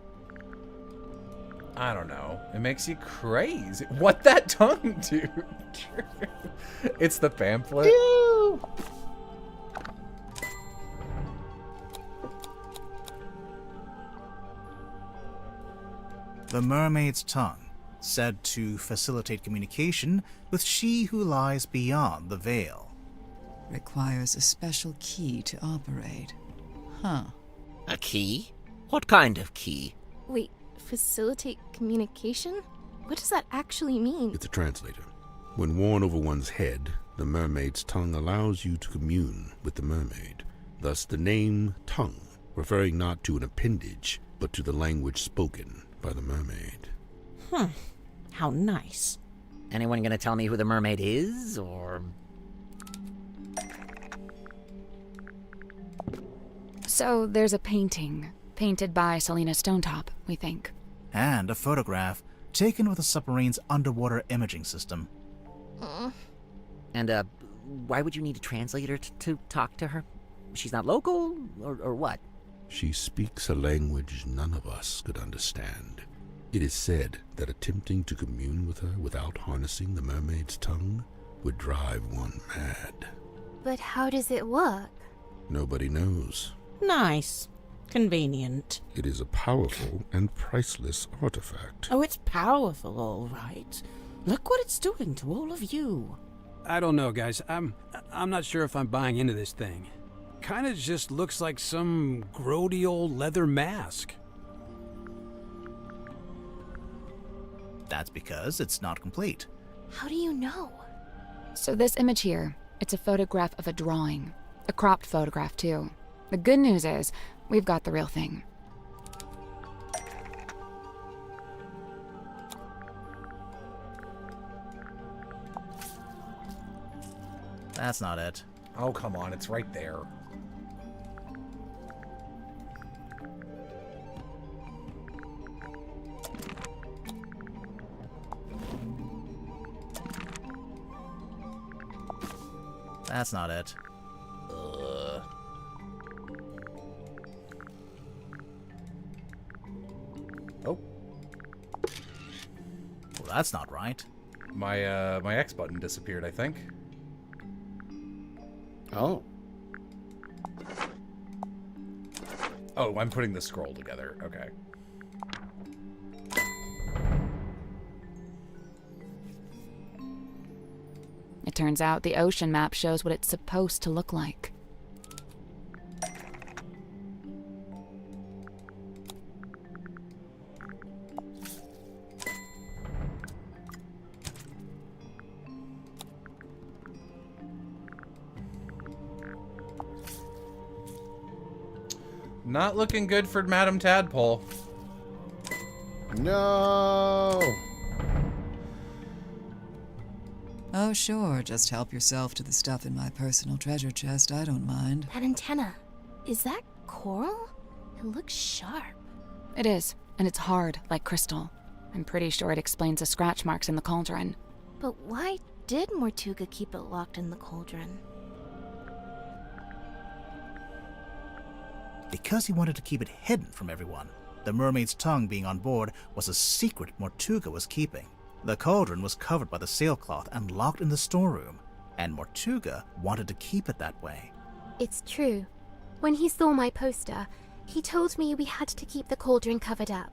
Speaker 1: I don't know. It makes you crazy. What that tongue do? It's the pamphlet.
Speaker 4: Ew. The mermaid's tongue, said to facilitate communication with she who lies beyond the veil.
Speaker 15: Requires a special key to operate. Huh.
Speaker 5: A key? What kind of key?
Speaker 7: Wait, facilitate communication? What does that actually mean?
Speaker 9: It's a translator. When worn over one's head, the mermaid's tongue allows you to commune with the mermaid. Thus the name tongue, referring not to an appendage, but to the language spoken by the mermaid.
Speaker 8: How nice.
Speaker 5: Anyone gonna tell me who the mermaid is, or...?
Speaker 3: So there's a painting, painted by Selena Stonetop, we think.
Speaker 4: And a photograph taken with the submarine's underwater imaging system.
Speaker 5: And, why would you need a translator to talk to her? She's not local, or what?
Speaker 9: She speaks a language none of us could understand. It is said that attempting to commune with her without harnessing the mermaid's tongue would drive one mad.
Speaker 2: But how does it work?
Speaker 9: Nobody knows.
Speaker 8: Nice. Convenient.
Speaker 9: It is a powerful and priceless artifact.
Speaker 8: Oh, it's powerful, all right. Look what it's doing to all of you.
Speaker 6: I don't know, guys. I'm not sure if I'm buying into this thing. Kinda just looks like some grody old leather mask.
Speaker 4: That's because it's not complete.
Speaker 2: How do you know?
Speaker 3: So this image here, it's a photograph of a drawing. A cropped photograph, too. The good news is, we've got the real thing.
Speaker 4: That's not it.
Speaker 1: Oh, come on, it's right there.
Speaker 4: That's not it.
Speaker 1: Oh.
Speaker 4: Well, that's not right.
Speaker 1: My X button disappeared, I think.
Speaker 10: Oh.
Speaker 1: Oh, I'm putting the scroll together. Okay.
Speaker 3: It turns out the ocean map shows what it's supposed to look like.
Speaker 1: Not looking good for Madam Tadpole.
Speaker 10: No!
Speaker 15: Oh, sure. Just help yourself to the stuff in my personal treasure chest. I don't mind.
Speaker 2: That antenna. Is that coral? It looks sharp.
Speaker 3: It is, and it's hard, like crystal. I'm pretty sure it explains the scratch marks in the cauldron.
Speaker 7: But why did Mortuga keep it locked in the cauldron?
Speaker 4: Because he wanted to keep it hidden from everyone. The mermaid's tongue being on board was a secret Mortuga was keeping. The cauldron was covered by the sailcloth and locked in the storeroom, and Mortuga wanted to keep it that way.
Speaker 2: It's true. When he saw my poster, he told me we had to keep the cauldron covered up.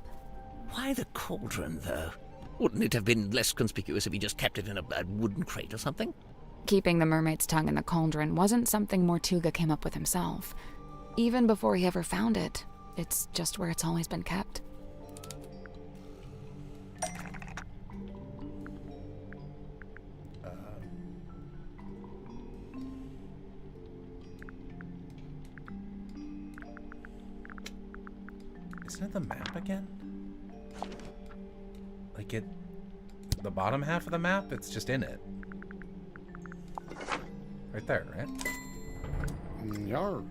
Speaker 5: Why the cauldron, though? Wouldn't it have been less conspicuous if he just kept it in a wooden crate or something?
Speaker 3: Keeping the mermaid's tongue in the cauldron wasn't something Mortuga came up with himself. Even before he ever found it, it's just where it's always been kept.
Speaker 1: Isn't it the map again? Like the bottom half of the map, it's just in it. Right there, right?
Speaker 10: Yar.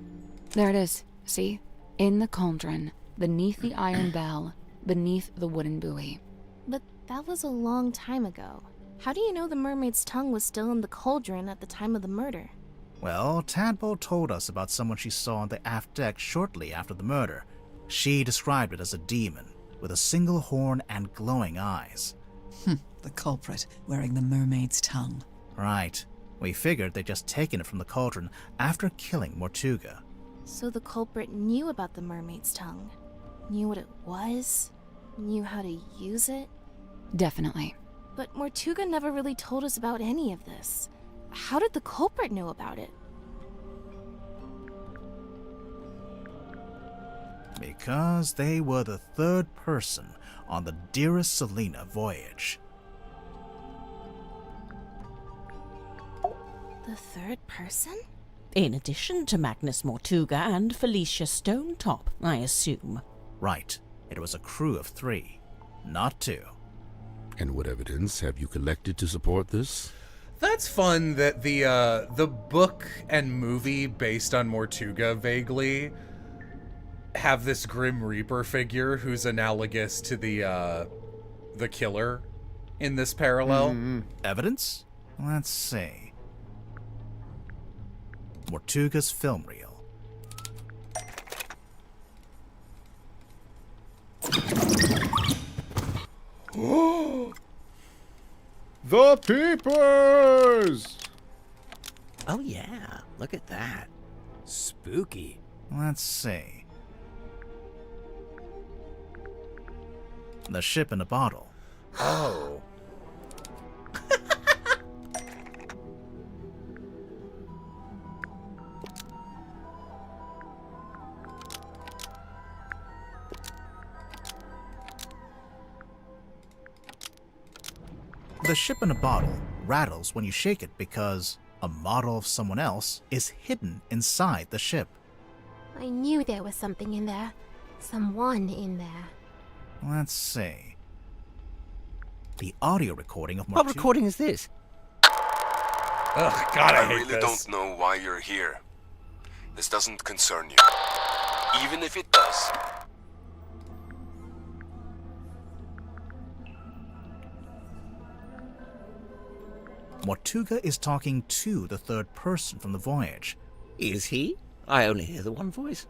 Speaker 3: There it is. See? In the cauldron, beneath the iron bell, beneath the wooden buoy.
Speaker 7: But that was a long time ago. How do you know the mermaid's tongue was still in the cauldron at the time of the murder?
Speaker 4: Well, Tadpole told us about someone she saw on the aft deck shortly after the murder. She described it as a demon, with a single horn and glowing eyes.
Speaker 15: The culprit, wearing the mermaid's tongue.
Speaker 4: Right. We figured they'd just taken it from the cauldron after killing Mortuga.
Speaker 7: So the culprit knew about the mermaid's tongue? Knew what it was? Knew how to use it?
Speaker 3: Definitely.
Speaker 7: But Mortuga never really told us about any of this. How did the culprit know about it?
Speaker 4: Because they were the third person on the Dearest Selena voyage.
Speaker 7: The third person?
Speaker 8: In addition to Magnus Mortuga and Felicia Stonetop, I assume.
Speaker 4: Right. It was a crew of 3, not 2.
Speaker 9: And what evidence have you collected to support this?
Speaker 1: That's fun that the book and movie based on Mortuga vaguely have this Grim Reaper figure who's analogous to the killer in this parallel.
Speaker 4: Evidence? Let's see. Mortuga's film reel.
Speaker 10: The Peepers!
Speaker 5: Oh yeah, look at that.
Speaker 6: Spooky.
Speaker 4: Let's see. The ship in a bottle.
Speaker 1: Oh.
Speaker 4: The ship in a bottle rattles when you shake it because a model of someone else is hidden inside the ship.
Speaker 2: I knew there was something in there. Someone in there.
Speaker 4: Let's see. The audio recording of
Speaker 5: What recording is this?
Speaker 1: Ugh, God, I hate
Speaker 12: really
Speaker 1: this.
Speaker 12: don't know why you're here. This doesn't concern you. Even if it does.
Speaker 4: Mortuga is talking to the third person from the voyage.
Speaker 5: Is he? I only hear the one voice.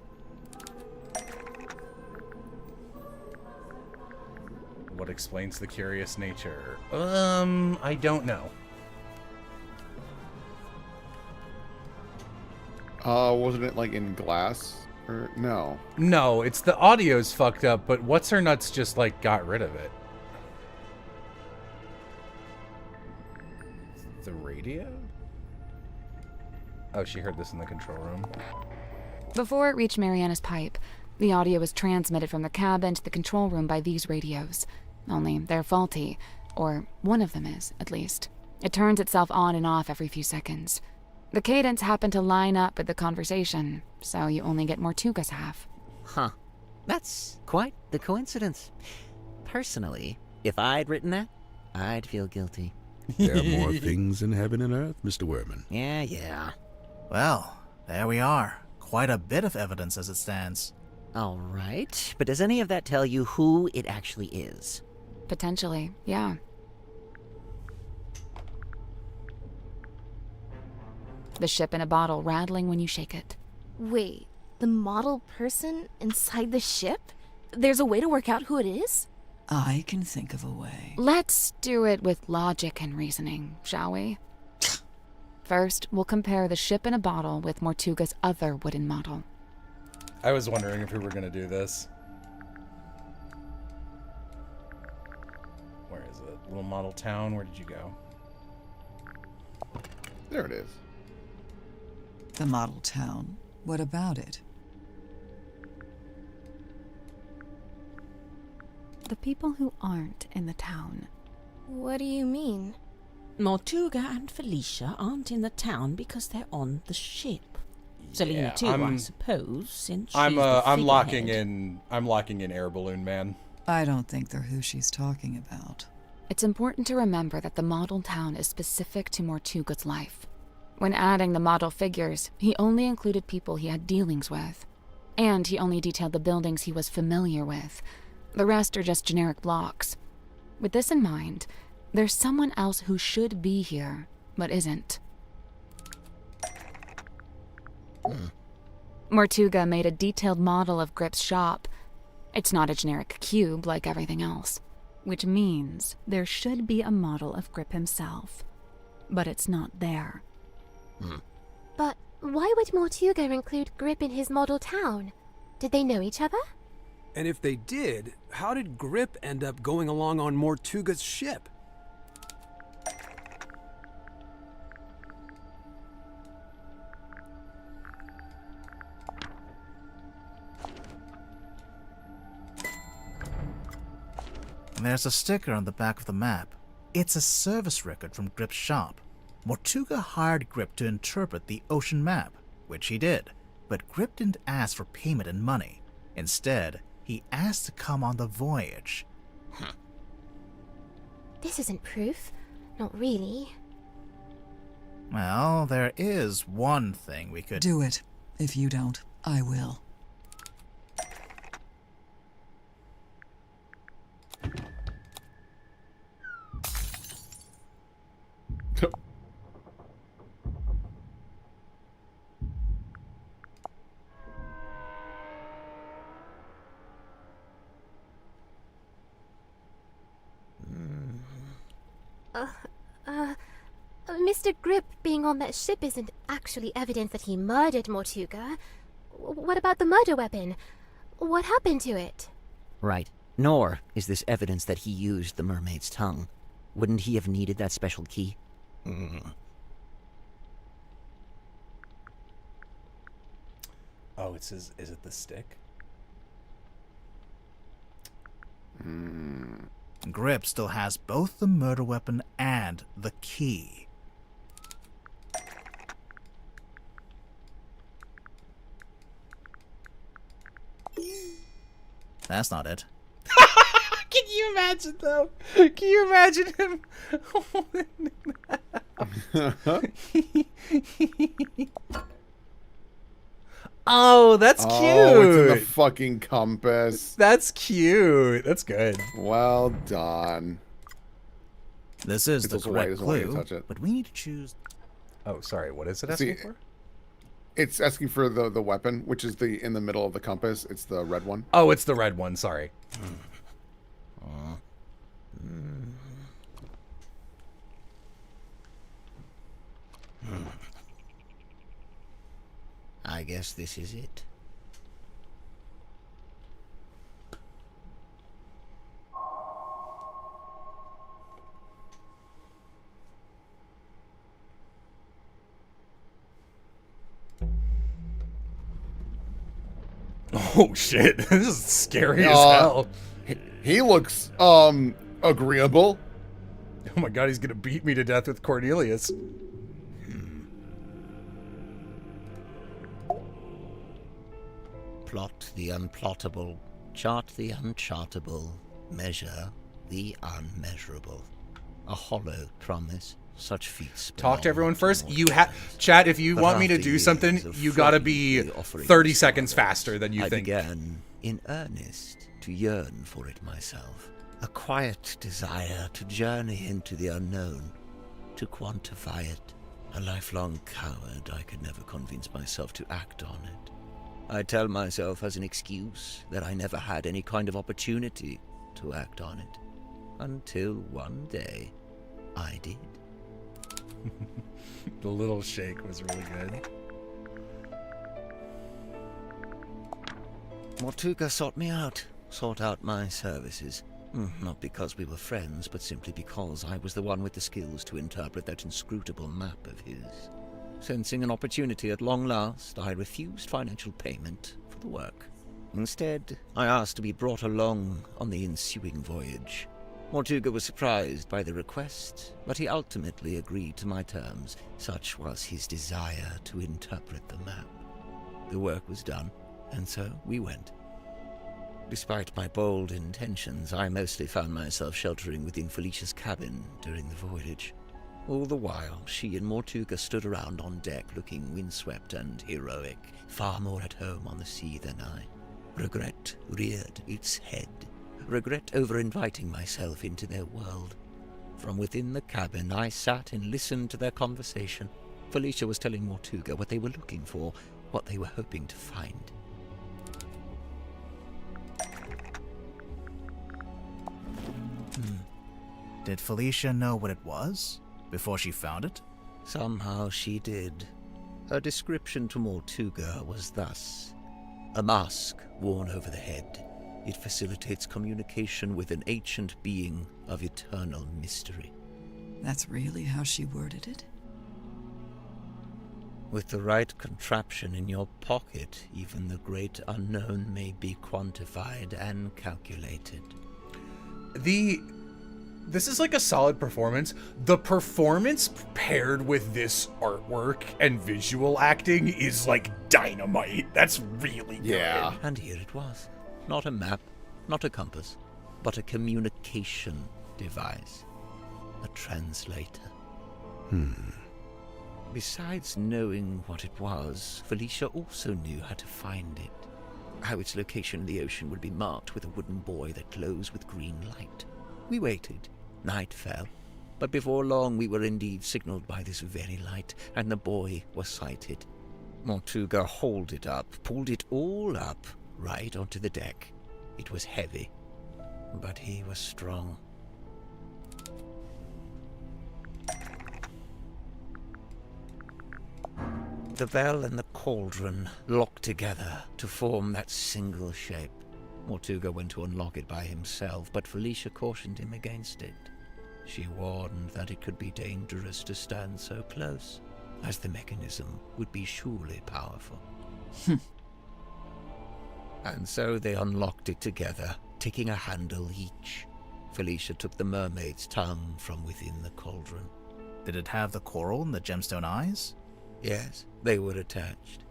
Speaker 1: What explains the curious nature? I don't know.
Speaker 10: Wasn't it like in glass? Or no?
Speaker 1: No, it's the audio's fucked up, but What's Her Nuts just like got rid of it. The radio? Oh, she heard this in the control room.
Speaker 3: Before it reached Mariana's pipe, the audio was transmitted from the cabin to the control room by these radios. Only they're faulty, or one of them is, at least. It turns itself on and off every few seconds. The cadence happened to line up with the conversation, so you only get Mortuga's half.
Speaker 5: Huh. That's quite the coincidence. Personally, if I'd written that, I'd feel guilty.
Speaker 9: There are more things in heaven and earth, Mr. Werman.
Speaker 5: Yeah.
Speaker 4: Well, there we are. Quite a bit of evidence as it stands.
Speaker 5: All right, but does any of that tell you who it actually is?
Speaker 3: Potentially, yeah. The ship in a bottle rattling when you shake it.
Speaker 7: Wait, the model person inside the ship? There's a way to work out who it is?
Speaker 15: I can think of a way.
Speaker 3: Let's do it with logic and reasoning, shall we? First, we'll compare the ship in a bottle with Mortuga's other wooden model.
Speaker 1: I was wondering if we were going to do this. Where is it? Little model town? Where did you go?
Speaker 10: There it is.
Speaker 15: The model town. What about it?
Speaker 3: The people who aren't in the town.
Speaker 7: What do you mean?
Speaker 8: Mortuga and Felicia aren't in the town because they're on the ship. Selena
Speaker 1: Yeah,
Speaker 8: too, I suppose, since she's
Speaker 1: I'm
Speaker 8: the
Speaker 1: locking
Speaker 8: figurehead.
Speaker 1: I'm locking in Air Balloon Man.
Speaker 15: I don't think they're who she's talking about.
Speaker 3: It's important to remember that the model town is specific to Mortuga's life. When adding the model figures, he only included people he had dealings with. And he only detailed the buildings he was familiar with. The rest are just generic blocks. With this in mind, there's someone else who should be here, but isn't. Mortuga made a detailed model of Grip's shop. It's not a generic cube like everything else, which means there should be a model of Grip himself. But it's not there.
Speaker 2: But why would Mortuga include Grip in his model town? Did they know each other?
Speaker 6: And if they did, how did Grip end up going along on Mortuga's ship?
Speaker 4: There's a sticker on the back of the map. It's a service record from Grip's shop. Mortuga hired Grip to interpret the ocean map, which he did. But Grip didn't ask for payment in money. Instead, he asked to come on the voyage.
Speaker 2: This isn't proof. Not really.
Speaker 4: Well, there is one thing we could...
Speaker 15: Do it. If you don't, I will.
Speaker 2: Mr. Grip being on that ship isn't actually evidence that he murdered Mortuga. What about the murder weapon? What happened to it?
Speaker 5: Right. Nor is this evidence that he used the mermaid's tongue. Wouldn't he have needed that special key?
Speaker 1: Oh, it says, is it the stick?
Speaker 4: Grip still has both the murder weapon and the key. That's not it.
Speaker 1: Can you imagine, though? Can you imagine him? Oh, that's cute.
Speaker 10: Oh, it's in the fucking compass.
Speaker 1: That's cute. That's good.
Speaker 10: Well done.
Speaker 4: This is
Speaker 10: It's
Speaker 4: the
Speaker 10: also white
Speaker 4: correct
Speaker 10: as well, you
Speaker 4: clue,
Speaker 10: touch it.
Speaker 4: but we need to choose...
Speaker 1: Oh, sorry. What is it asking for?
Speaker 10: It's asking for the weapon, which is in the middle of the compass. It's the red one.
Speaker 1: Oh, it's the red one. Sorry.
Speaker 5: I guess this is it.
Speaker 1: Oh shit! This is scary as hell.
Speaker 10: He looks agreeable.
Speaker 1: Oh my god, he's gonna beat me to death with Cornelius.
Speaker 5: Plot the unplottable, chart the unchartable, measure the unmeasurable. A hollow promise. Such feats.
Speaker 1: Talk to everyone first. Chat, if you want me to do something, you gotta be 30 seconds faster than you
Speaker 5: I
Speaker 1: think.
Speaker 5: began in earnest to yearn for it myself. A quiet desire to journey into the unknown, to quantify it. A lifelong coward, I could never convince myself to act on it. I tell myself as an excuse that I never had any kind of opportunity to act on it. Until one day, I did.
Speaker 1: The little shake was really good.
Speaker 5: Mortuga sought out my services. Not because we were friends, but simply because I was the one with the skills to interpret that inscrutable map of his. Sensing an opportunity at long last, I refused financial payment for the work. Instead, I asked to be brought along on the ensuing voyage. Mortuga was surprised by the request, but he ultimately agreed to my terms. Such was his desire to interpret the map. The work was done, and so we went. Despite my bold intentions, I mostly found myself sheltering within Felicia's cabin during the voyage. All the while, she and Mortuga stood around on deck looking windswept and heroic, far more at home on the sea than I. Regret reared its head. Regret over inviting myself into their world. From within the cabin, I sat and listened to their conversation. Felicia was telling Mortuga what they were looking for, what they were hoping to find.
Speaker 4: Did Felicia know what it was before she found it?
Speaker 5: Somehow she did. Her description to Mortuga was thus: a mask worn over the head. It facilitates communication with an ancient being of eternal mystery.
Speaker 15: That's really how she worded it?
Speaker 5: With the right contraption in your pocket, even the great unknown may be quantified and calculated.
Speaker 1: This is like a solid performance. The performance paired with this artwork and visual acting is like dynamite. That's really good.
Speaker 5: Yeah. And here it was. Not a map, not a compass, but a communication device. A translator. Besides knowing what it was, Felicia also knew how to find it. How its location in the ocean would be marked with a wooden buoy that glows with green light. We waited. Night fell. But before long we were indeed signaled by this very light, and the buoy was sighted. Mortuga hauled it up, pulled it all up, right onto the deck. It was heavy, but he was strong. The bell and the cauldron locked together to form that single shape. Mortuga went to unlock it by himself, but Felicia cautioned him against it. She warned that it could be dangerous to stand so close, as the mechanism would be surely powerful. And so they unlocked it together, taking a handle each. Felicia took the mermaid's tongue from within the cauldron.
Speaker 4: Did it have the coral and the gemstone eyes?
Speaker 5: Yes, they were attached.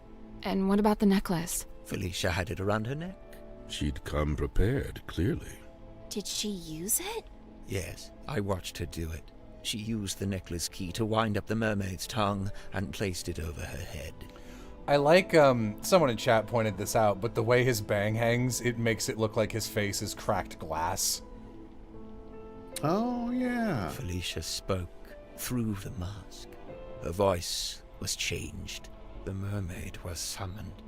Speaker 3: And what about the necklace?
Speaker 5: Felicia had it around her neck.
Speaker 9: She'd come prepared, clearly.
Speaker 2: Did she use it?
Speaker 5: Yes, I watched her do it. She used the necklace key to wind up the mermaid's tongue and placed it over her head.
Speaker 1: I like, someone in chat pointed this out, but the way his bang hangs, it makes it look like his face is cracked glass.
Speaker 10: Oh, yeah.
Speaker 5: Felicia spoke through the mask. Her voice was changed. The mermaid was summoned.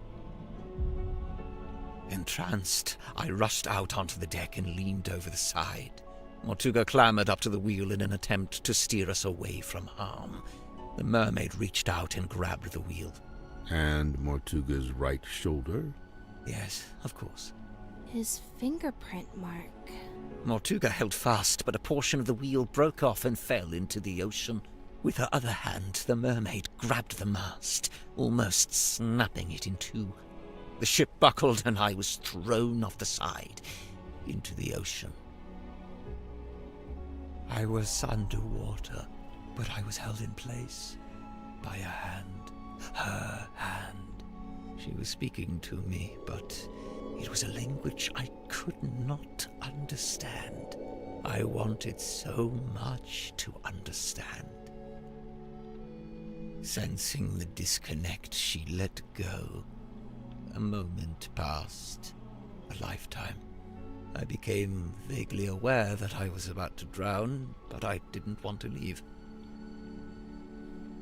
Speaker 5: Entranced, I rushed out onto the deck and leaned over the side. Mortuga clambered up to the wheel in an attempt to steer us away from harm. The mermaid reached out and grabbed the wheel.
Speaker 9: And Mortuga's right shoulder?
Speaker 5: Yes, of course.
Speaker 7: His fingerprint mark.
Speaker 5: Mortuga held fast, but a portion of the wheel broke off and fell into the ocean. With her other hand, the mermaid grabbed the mast, almost snapping it in two. The ship buckled and I was thrown off the side into the ocean. I was underwater, but I was held in place by a hand, her hand. She was speaking to me, but it was a language I could not understand. I wanted so much to understand. Sensing the disconnect, she let go. A moment passed, a lifetime. I became vaguely aware that I was about to drown, but I didn't want to leave.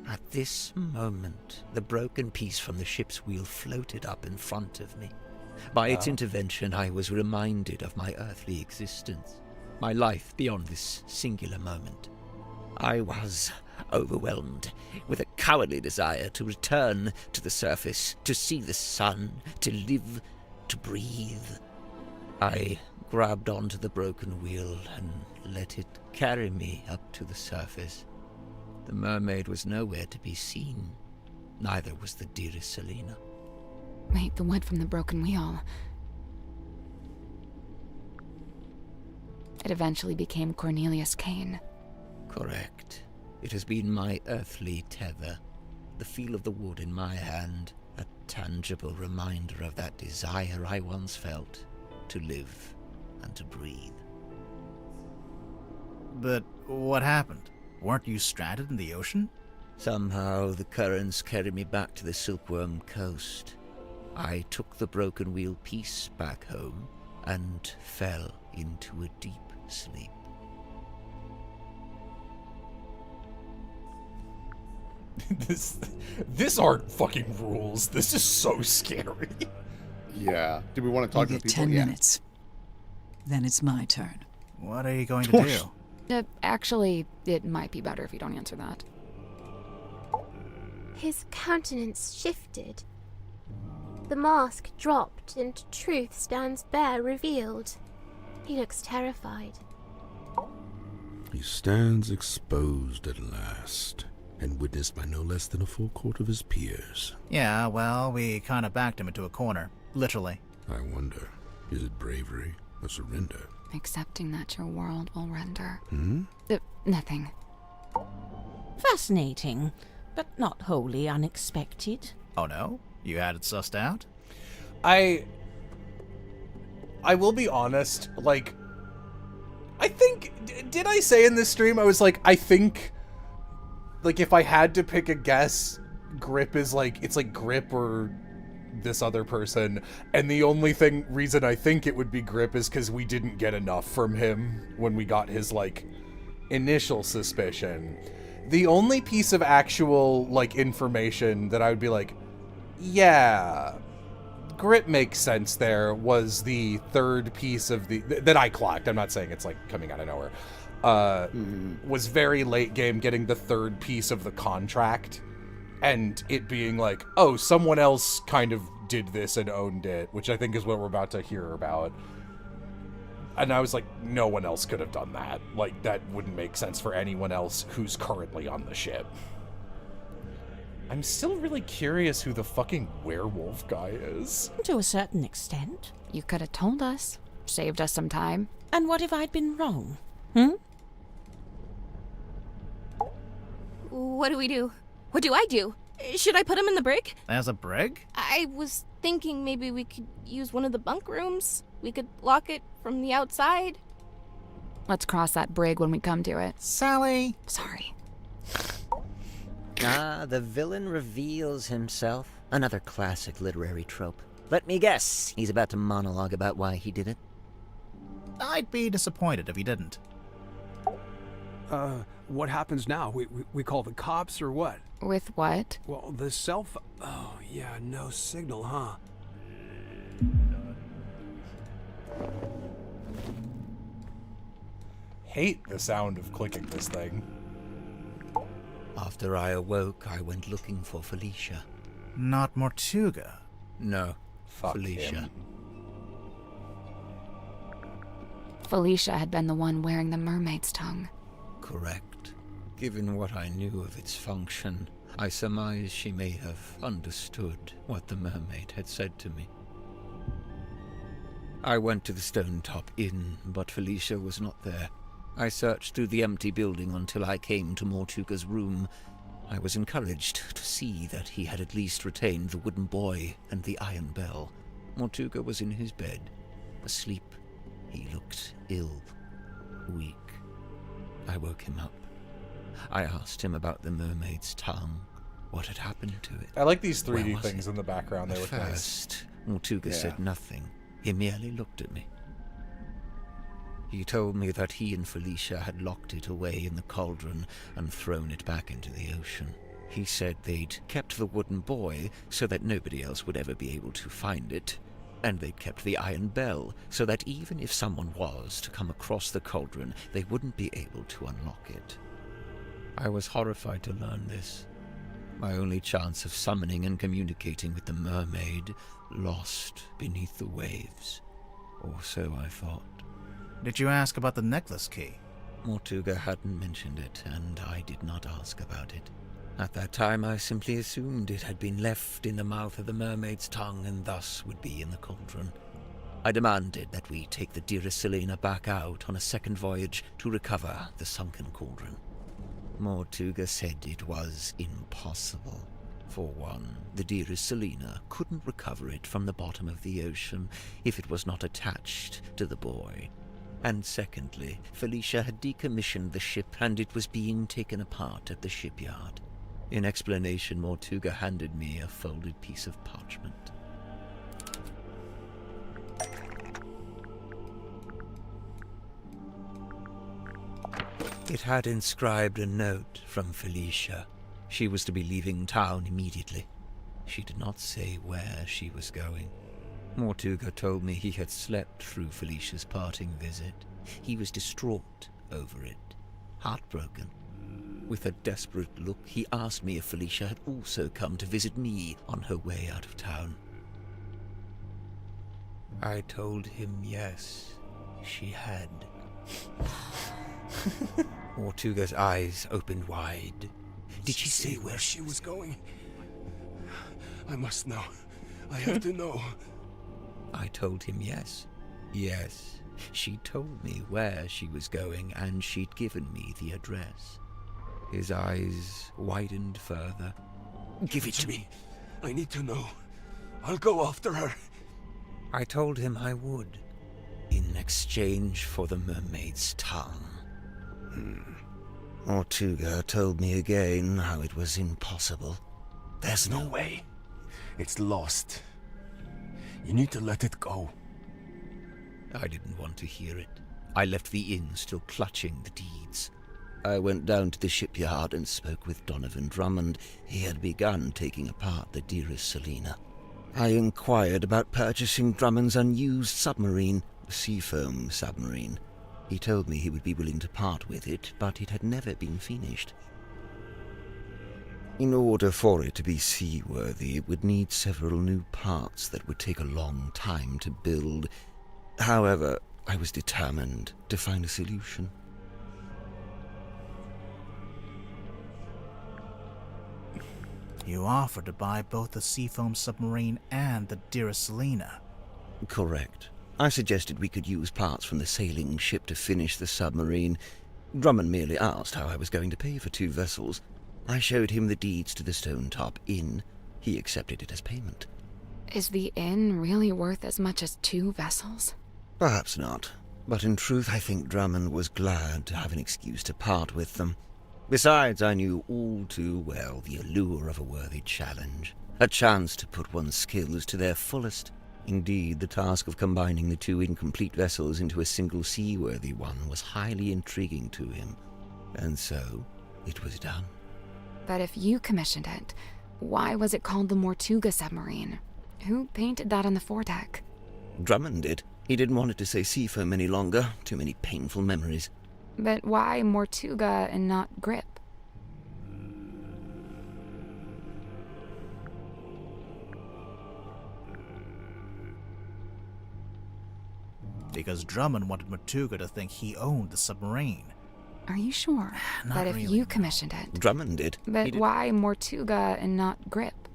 Speaker 5: At this moment, the broken piece from the ship's wheel floated up in front of me. By its intervention, I was reminded of my earthly existence, my life beyond this singular moment. I was overwhelmed with a cowardly desire to return to the surface, to see the sun, to live, to breathe. I grabbed onto the broken wheel and let it carry me up to the surface. The mermaid was nowhere to be seen. Neither was the dearest Selena.
Speaker 3: Wait, the wood from the broken wheel. It eventually became Cornelius Kane.
Speaker 5: Correct. It has been my earthly tether. The feel of the wood in my hand, a tangible reminder of that desire I once felt to live and to breathe.
Speaker 4: But what happened? Weren't you stranded in the ocean?
Speaker 5: Somehow the currents carried me back to the Silkworm coast. I took the broken wheel piece back home and fell into a deep sleep.
Speaker 1: This art fucking rules. This is so scary.
Speaker 10: Yeah. Do we want to talk
Speaker 15: You
Speaker 10: to
Speaker 15: get
Speaker 10: people?
Speaker 15: 10
Speaker 10: Yeah.
Speaker 15: minutes. Then it's my turn.
Speaker 4: What are you going to do?
Speaker 3: Actually, it might be better if you don't answer that.
Speaker 2: His countenance shifted. The mask dropped and truth stands bare revealed. He looks terrified.
Speaker 9: He stands exposed at last, and witnessed by no less than a full court of his peers.
Speaker 4: Yeah, well, we kind of backed him into a corner. Literally.
Speaker 9: I wonder, is it bravery or surrender?
Speaker 3: accepting that your world will render.
Speaker 9: Hmm?
Speaker 3: Nothing.
Speaker 8: Fascinating, but not wholly unexpected.
Speaker 4: Oh no? You had it sussed out?
Speaker 1: I will be honest, like, I think, did I say in this stream, I was like, I think, like, if I had to pick a guess, Grip is like, it's like Grip or this other person, and the only reason I think it would be Grip is because we didn't get enough from him when we got his, like, initial suspicion. The only piece of actual, like, information that I would be like, yeah, Grip makes sense there was the third piece of that I clocked. I'm not saying it's, like, coming out of nowhere. Was very late game getting the third piece of the contract and it being like, oh, someone else kind of did this and owned it, which I think is what we're about to hear about. And I was like, no one else could have done that. Like, that wouldn't make sense for anyone else who's currently on the ship. I'm still really curious who the fucking werewolf guy is.
Speaker 8: To a certain extent.
Speaker 3: You could have told us. Saved us some time.
Speaker 8: And what if I'd been wrong?
Speaker 7: What do we do? What do I do? Should I put him in the brig?
Speaker 4: As a brig?
Speaker 7: I was thinking maybe we could use one of the bunk rooms. We could lock it from the outside.
Speaker 3: Let's cross that brig when we come to it.
Speaker 4: Sally!
Speaker 3: Sorry.
Speaker 5: The villain reveals himself. Another classic literary trope. Let me guess, he's about to monologue about why he did it.
Speaker 4: I'd be disappointed if he didn't.
Speaker 6: What happens now? We call the cops or what?
Speaker 3: With what?
Speaker 6: Well, the oh, yeah, no signal, huh?
Speaker 1: Hate the sound of clicking this thing.
Speaker 5: After I awoke, I went looking for Felicia.
Speaker 4: Not Mortuga.
Speaker 5: No,
Speaker 1: Fuck
Speaker 5: Felicia.
Speaker 1: him.
Speaker 3: Felicia had been the one wearing the mermaid's tongue.
Speaker 5: Correct. Given what I knew of its function, I surmise she may have understood what the mermaid had said to me. I went to the Stone Top Inn, but Felicia was not there. I searched through the empty building until I came to Mortuga's room. I was encouraged to see that he had at least retained the wooden boy and the iron bell. Mortuga was in his bed, asleep. He looked ill, weak. I woke him up. I asked him about the mermaid's tongue, what had happened to it.
Speaker 1: I like these
Speaker 5: Where
Speaker 1: 3D
Speaker 5: was
Speaker 1: things
Speaker 5: it?
Speaker 1: in the background. They
Speaker 5: At
Speaker 1: look
Speaker 5: first,
Speaker 1: nice.
Speaker 5: Mortuga
Speaker 1: Yeah.
Speaker 5: said nothing. He merely looked at me. He told me that he and Felicia had locked it away in the cauldron and thrown it back into the ocean. He said they'd kept the wooden boy so that nobody else would ever be able to find it, and they'd kept the iron bell so that even if someone was to come across the cauldron, they wouldn't be able to unlock it. I was horrified to learn this. My only chance of summoning and communicating with the mermaid lost beneath the waves. Or so I thought.
Speaker 4: Did you ask about the necklace key?
Speaker 5: Mortuga hadn't mentioned it, and I did not ask about it. At that time, I simply assumed it had been left in the mouth of the mermaid's tongue and thus would be in the cauldron. I demanded that we take the dearest Selena back out on a second voyage to recover the sunken cauldron. Mortuga said it was impossible. For one, the dearest Selena couldn't recover it from the bottom of the ocean if it was not attached to the boy. And secondly, Felicia had decommissioned the ship and it was being taken apart at the shipyard. In explanation, Mortuga handed me a folded piece of parchment. It had inscribed a note from Felicia. She was to be leaving town immediately. She did not say where she was going. Mortuga told me he had slept through Felicia's parting visit. He was distraught over it, heartbroken. With a desperate look, he asked me if Felicia had also come to visit me on her way out of town. I told him yes, she had. Mortuga's eyes opened wide. Did she say where she was going?
Speaker 12: I must know. I have to know.
Speaker 5: I told him yes. Yes, She told me where she was going, and she'd given me the address. His eyes widened further. Give it to me.
Speaker 12: I need to know. I'll go after her.
Speaker 5: I told him I would, in exchange for the mermaid's tongue. Ortuga told me again how it was impossible. There's no way.
Speaker 12: It's lost. You need to let it go.
Speaker 5: I didn't want to hear it. I left the inn still clutching the deeds. I went down to the shipyard and spoke with Donovan Drummond. He had begun taking apart the dearest Selina. I inquired about purchasing Drummond's unused submarine, the Seafoam submarine. He told me he would be willing to part with it, but it had never been finished. In order for it to be seaworthy, it would need several new parts that would take a long time to build. However, I was determined to find a solution.
Speaker 4: You offered to buy both the Seafoam submarine and the dearest Selina.
Speaker 5: Correct. I suggested we could use parts from the sailing ship to finish the submarine. Drummond merely asked how I was going to pay for 2 vessels. I showed him the deeds to the Stone Top Inn. He accepted it as payment.
Speaker 3: Is the inn really worth as much as 2 vessels?
Speaker 5: Perhaps not, but in truth I think Drummond was glad to have an excuse to part with them. Besides, I knew all too well the allure of a worthy challenge, a chance to put one's skills to their fullest. Indeed, the task of combining the 2 incomplete vessels into a single seaworthy one was highly intriguing to him, and so it was done.
Speaker 3: But if you commissioned it, why was it called the Mortuga submarine? Who painted that on the foredeck?
Speaker 5: Drummond did. He didn't want it to say Seafoam any longer. Too many painful memories.
Speaker 3: But why Mortuga and not Grip?
Speaker 4: Because Drummond wanted Mortuga to think he owned the submarine.
Speaker 3: Are you sure?
Speaker 4: Not
Speaker 3: But if
Speaker 4: really,
Speaker 3: you commissioned it.
Speaker 5: Drummond did.
Speaker 3: But why Mortuga and not Grip?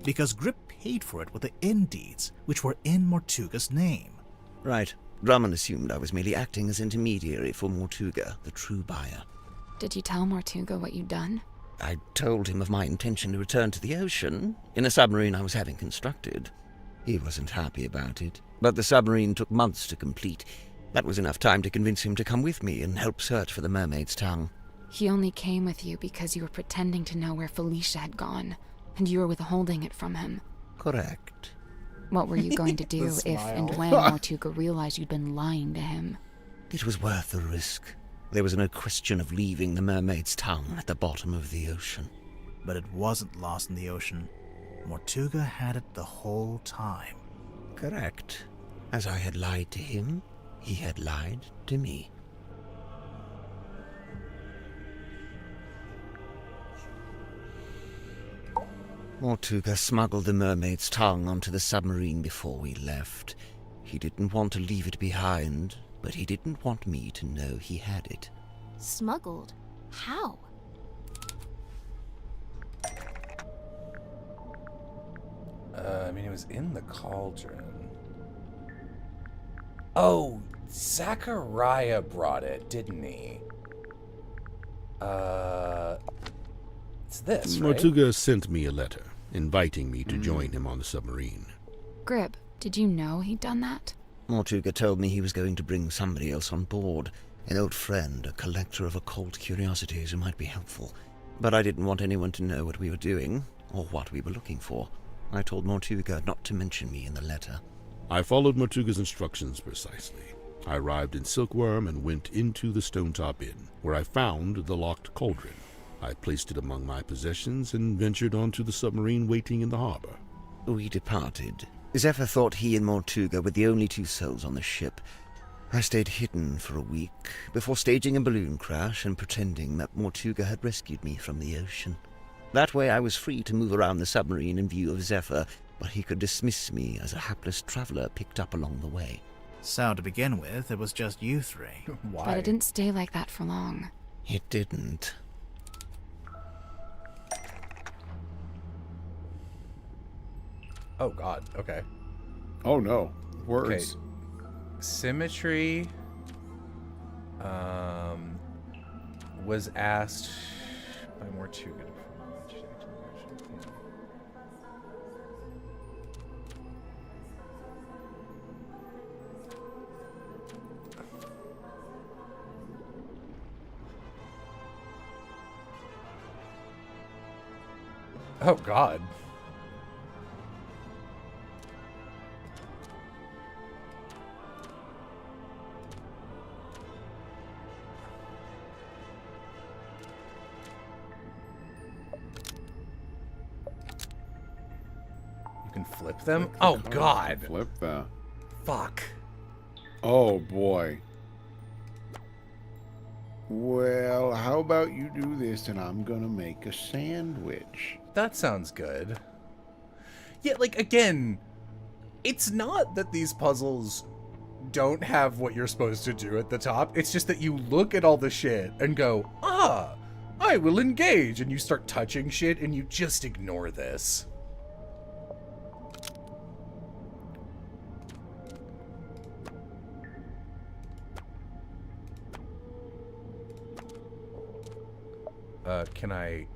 Speaker 4: Because Grip paid for it with the inn deeds, which were in Mortuga's name.
Speaker 5: Right. Drummond assumed I was merely acting as intermediary for Mortuga, the true buyer.
Speaker 3: Did you tell Mortuga what you'd done?
Speaker 5: I told him of my intention to return to the ocean in a submarine I was having constructed. He wasn't happy about it, but the submarine took months to complete. That was enough time to convince him to come with me and help search for the mermaid's tongue.
Speaker 3: He only came with you because you were pretending to know where Felicia had gone, and you were withholding it from him.
Speaker 5: Correct.
Speaker 3: What were you going to do if and when Mortuga realized you'd been lying to him?
Speaker 5: It was worth the risk. There was no question of leaving the mermaid's tongue at the bottom of the ocean.
Speaker 4: But it wasn't lost in the ocean. Mortuga had it the whole time.
Speaker 5: Correct. As I had lied to him, he had lied to me. Mortuga smuggled the mermaid's tongue onto the submarine before we left. He didn't want to leave it behind, but he didn't want me to know he had it.
Speaker 7: Smuggled? How?
Speaker 1: It was in the cauldron. Oh, Zachariah brought it, didn't he? It's this, right?
Speaker 9: Mortuga sent me a letter, inviting me to join him on the submarine.
Speaker 3: Grib, did you know he'd done that?
Speaker 5: Mortuga told me he was going to bring somebody else on board. An old friend, a collector of occult curiosities who might be helpful. But I didn't want anyone to know what we were doing, or what we were looking for. I told Mortuga not to mention me in the letter.
Speaker 9: I followed Mortuga's instructions precisely. I arrived in Silkworm and went into the Stone Top Inn, where I found the locked cauldron. I placed it among my possessions and ventured onto the submarine waiting in the harbor.
Speaker 5: We departed. Zephyr thought he and Mortuga were the only 2 souls on the ship. I stayed hidden for a week, before staging a balloon crash and pretending that Mortuga had rescued me from the ocean. That way I was free to move around the submarine in view of Zephyr, but he could dismiss me as a hapless traveler picked up along the way.
Speaker 4: So to begin with, it was just you 3.
Speaker 1: Why?
Speaker 3: But it didn't stay like that for long.
Speaker 5: It didn't.
Speaker 1: Oh, God. Okay.
Speaker 10: Oh, no. Words.
Speaker 1: Okay. Symmetry was asked by Mortuga. Oh, God. You can flip them? Oh, God.
Speaker 10: Flip that.
Speaker 1: Fuck.
Speaker 10: Oh, boy. Well, how about you do this and I'm gonna make a sandwich.
Speaker 1: That sounds good. Yeah, like, again, it's not that these puzzles don't have what you're supposed to do at the top. It's just that you look at all the shit and go, ah, I will engage. And you start touching shit and you just ignore this. Can I...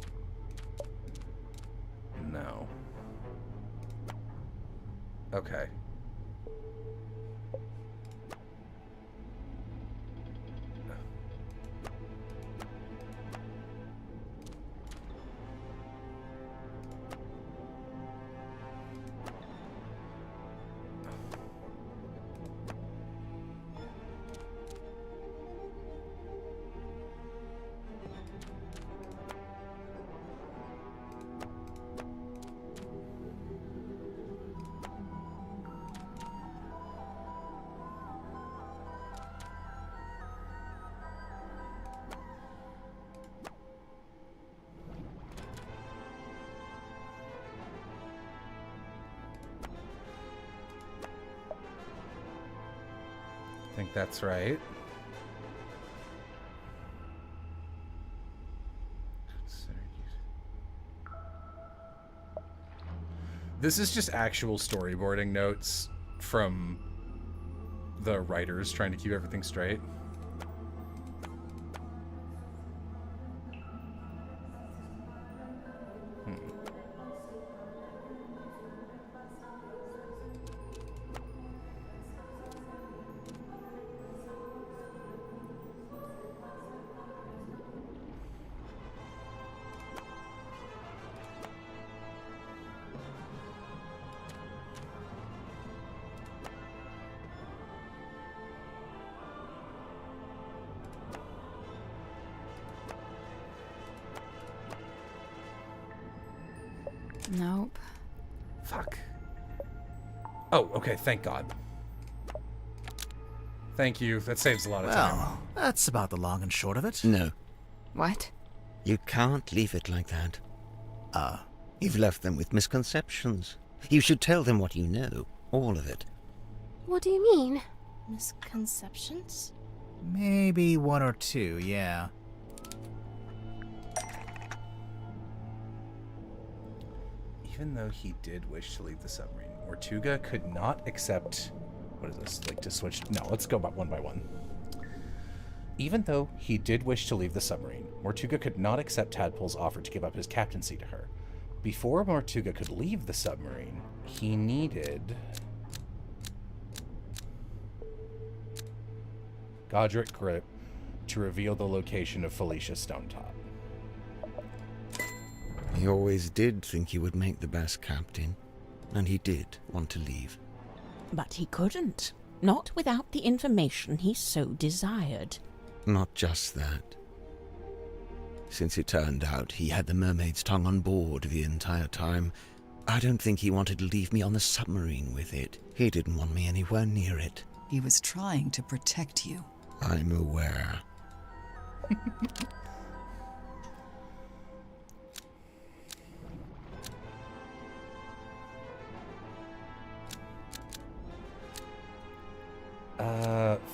Speaker 1: No. Okay. I think that's right. This is just actual storyboarding notes from the writers trying to keep everything straight.
Speaker 3: Nope.
Speaker 1: Fuck. Oh, okay, thank God. Thank you. That saves a lot of time.
Speaker 4: Well, that's about the long and short of it.
Speaker 5: No.
Speaker 3: What?
Speaker 5: You can't leave it like that. You've left them with misconceptions. You should tell them what you know. All of it.
Speaker 2: What do you mean?
Speaker 7: Misconceptions?
Speaker 4: Maybe one or two, yeah.
Speaker 1: Even though he did wish to leave the submarine, Mortuga could not accept... What is this? Like to switch... No, let's go one by one. Even though he did wish to leave the submarine, Mortuga could not accept Tadpole's offer to give up his captaincy to her. Before Mortuga could leave the submarine, he needed... Godric Grip to reveal the location of Felicia Stonetop.
Speaker 5: He always did think he would make the best captain, and he did want to leave.
Speaker 8: But he couldn't. Not without the information he so desired.
Speaker 5: Not just that. Since it turned out he had the Mermaid's tongue on board the entire time, I don't think he wanted to leave me on the submarine with it. He didn't want me anywhere near it.
Speaker 15: He was trying to protect you.
Speaker 5: I'm aware.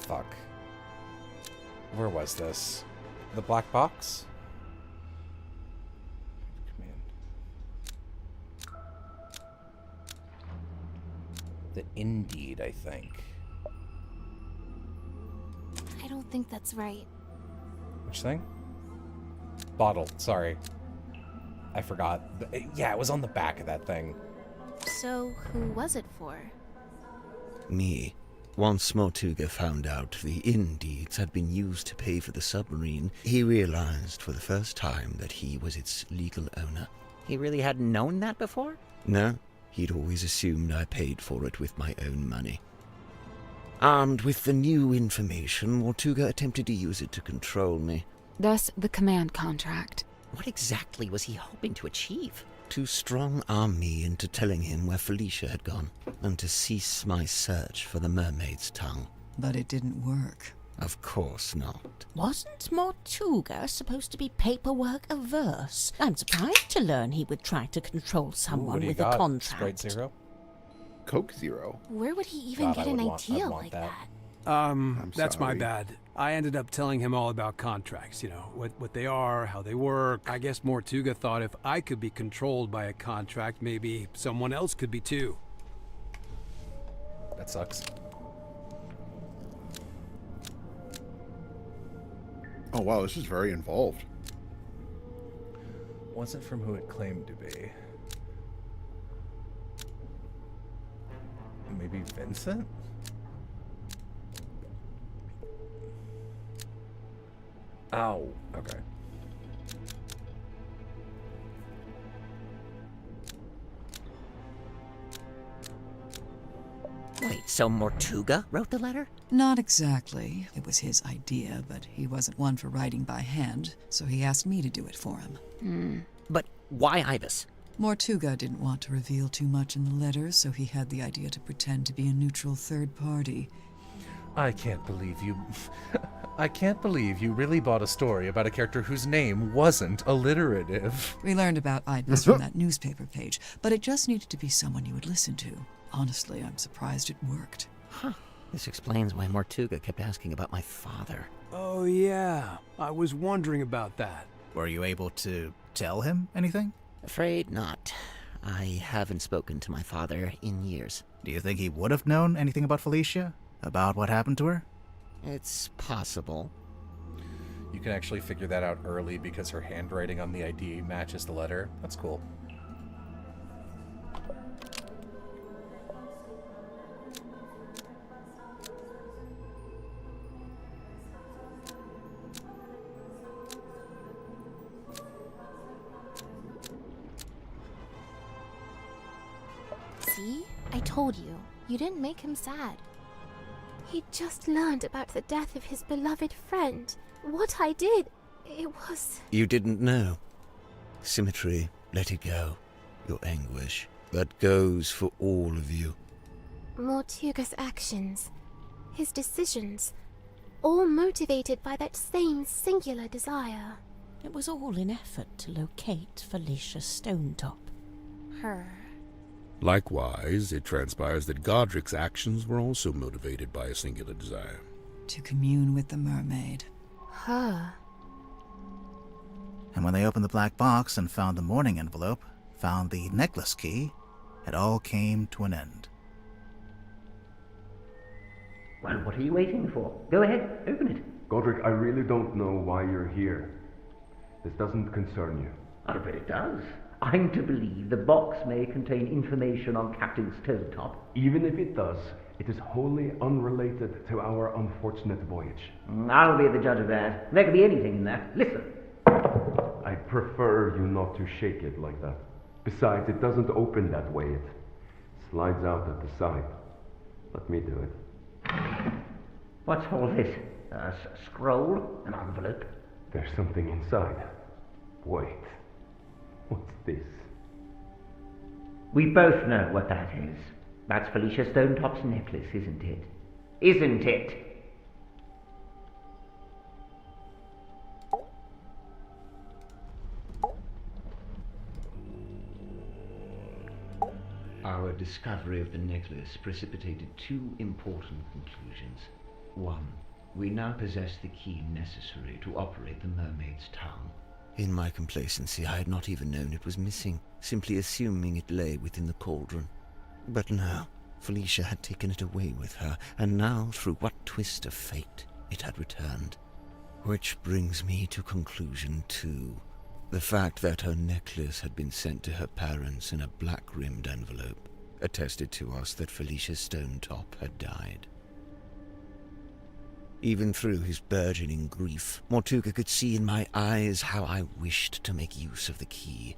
Speaker 1: Fuck. Where was this? The black box? Command. The Indeed, I think.
Speaker 7: think that's right.
Speaker 1: Which thing? Bottle, sorry. I forgot. Yeah, it was on the back of that thing.
Speaker 7: So, who was it for?
Speaker 5: Me. Once Mortuga found out the inn deeds had been used to pay for the submarine, he realized for the first time that he was its legal owner.
Speaker 20: He really hadn't known that before?
Speaker 5: No, he'd always assumed I paid for it with my own money. Armed with the new information, Mortuga attempted to use it to control me.
Speaker 3: Thus, the command contract.
Speaker 20: What exactly was he hoping to achieve?
Speaker 5: To strong-arm me into telling him where Felicia had gone, and to cease my search for the mermaid's tongue.
Speaker 15: But it didn't work.
Speaker 5: Of course not.
Speaker 8: Wasn't Mortuga supposed to be paperwork averse? I'm surprised to learn he would try to control someone with a contract.
Speaker 1: Sprite Zero?
Speaker 10: Coke Zero?
Speaker 7: Where would he even get an idea like that?
Speaker 6: That's my
Speaker 10: sorry.
Speaker 6: bad. I ended up telling him all about contracts, what they are, how they work. I guess Mortuga thought if I could be controlled by a contract, maybe someone else could be too.
Speaker 1: That sucks.
Speaker 10: Oh wow, this is very involved.
Speaker 1: Wasn't from who it claimed to be. Maybe Vincent? Oh, okay.
Speaker 20: Wait, so Mortuga wrote the letter?
Speaker 15: Not exactly. It was his idea, but he wasn't one for writing by hand, so he asked me to do it for him.
Speaker 20: But why Ibis?
Speaker 15: Mortuga didn't want to reveal too much in the letter, so he had the idea to pretend to be a neutral third party.
Speaker 1: I can't believe you... I can't believe you really bought a story about a character whose name wasn't alliterative.
Speaker 15: We learned about Ibis from that newspaper page, but it just needed to be someone you would listen to. Honestly, I'm surprised it worked.
Speaker 20: Huh. This explains why Mortuga kept asking about my father.
Speaker 6: Oh yeah, I was wondering about that.
Speaker 4: Were you able to tell him anything?
Speaker 20: Afraid not. I haven't spoken to my father in years.
Speaker 4: Do you think he would have known anything about Felicia? About what happened to her?
Speaker 20: It's possible.
Speaker 1: You can actually figure that out early because her handwriting on the ID matches the letter. That's cool.
Speaker 2: See? I told you. You didn't make him sad. He just learned about the death of his beloved friend. What I did, it was...
Speaker 5: You didn't know. Symmetry, let it go. Your anguish. That goes for all of you.
Speaker 2: Mortuga's actions, his decisions, all motivated by that same singular desire.
Speaker 8: It was all in effort to locate Felicia Stonetop.
Speaker 2: Her.
Speaker 9: Likewise, it transpires that Godric's actions were also motivated by a singular desire.
Speaker 15: To commune with the mermaid.
Speaker 2: Her.
Speaker 4: And when they opened the black box and found the mourning envelope, found the necklace key, it all came to an end.
Speaker 21: Well, what are you waiting for? Go ahead, open it.
Speaker 22: Godric, I really don't know why you're here. This doesn't concern you.
Speaker 21: I bet it does. I'm to believe the box may contain information on Captain Stonetop.
Speaker 22: Even if it does, it is wholly unrelated to our unfortunate voyage.
Speaker 21: I'll be the judge of that. There could be anything in that. Listen.
Speaker 22: I prefer you not to shake it like that. Besides, it doesn't open that way. It slides out at the side. Let me do it.
Speaker 21: What's all this? A scroll? An envelope?
Speaker 22: There's something inside. Wait. What's this?
Speaker 21: We both know what that is. That's Felicia Stonetop's necklace, isn't it? Isn't it? Our discovery of the necklace precipitated two important conclusions. One, we now possess the key necessary to operate the mermaid's tongue.
Speaker 5: In my complacency, I had not even known it was missing, simply assuming it lay within the cauldron. But no, Felicia had taken it away with her, and now, through what twist of fate,
Speaker 20: it had returned. Which brings me to conclusion 2. The fact that her necklace had been sent to her parents in a black-rimmed envelope attested to us that Felicia Stonetop had died. Even through his burgeoning grief, Mortuga could see in my eyes how I wished to make use of the key.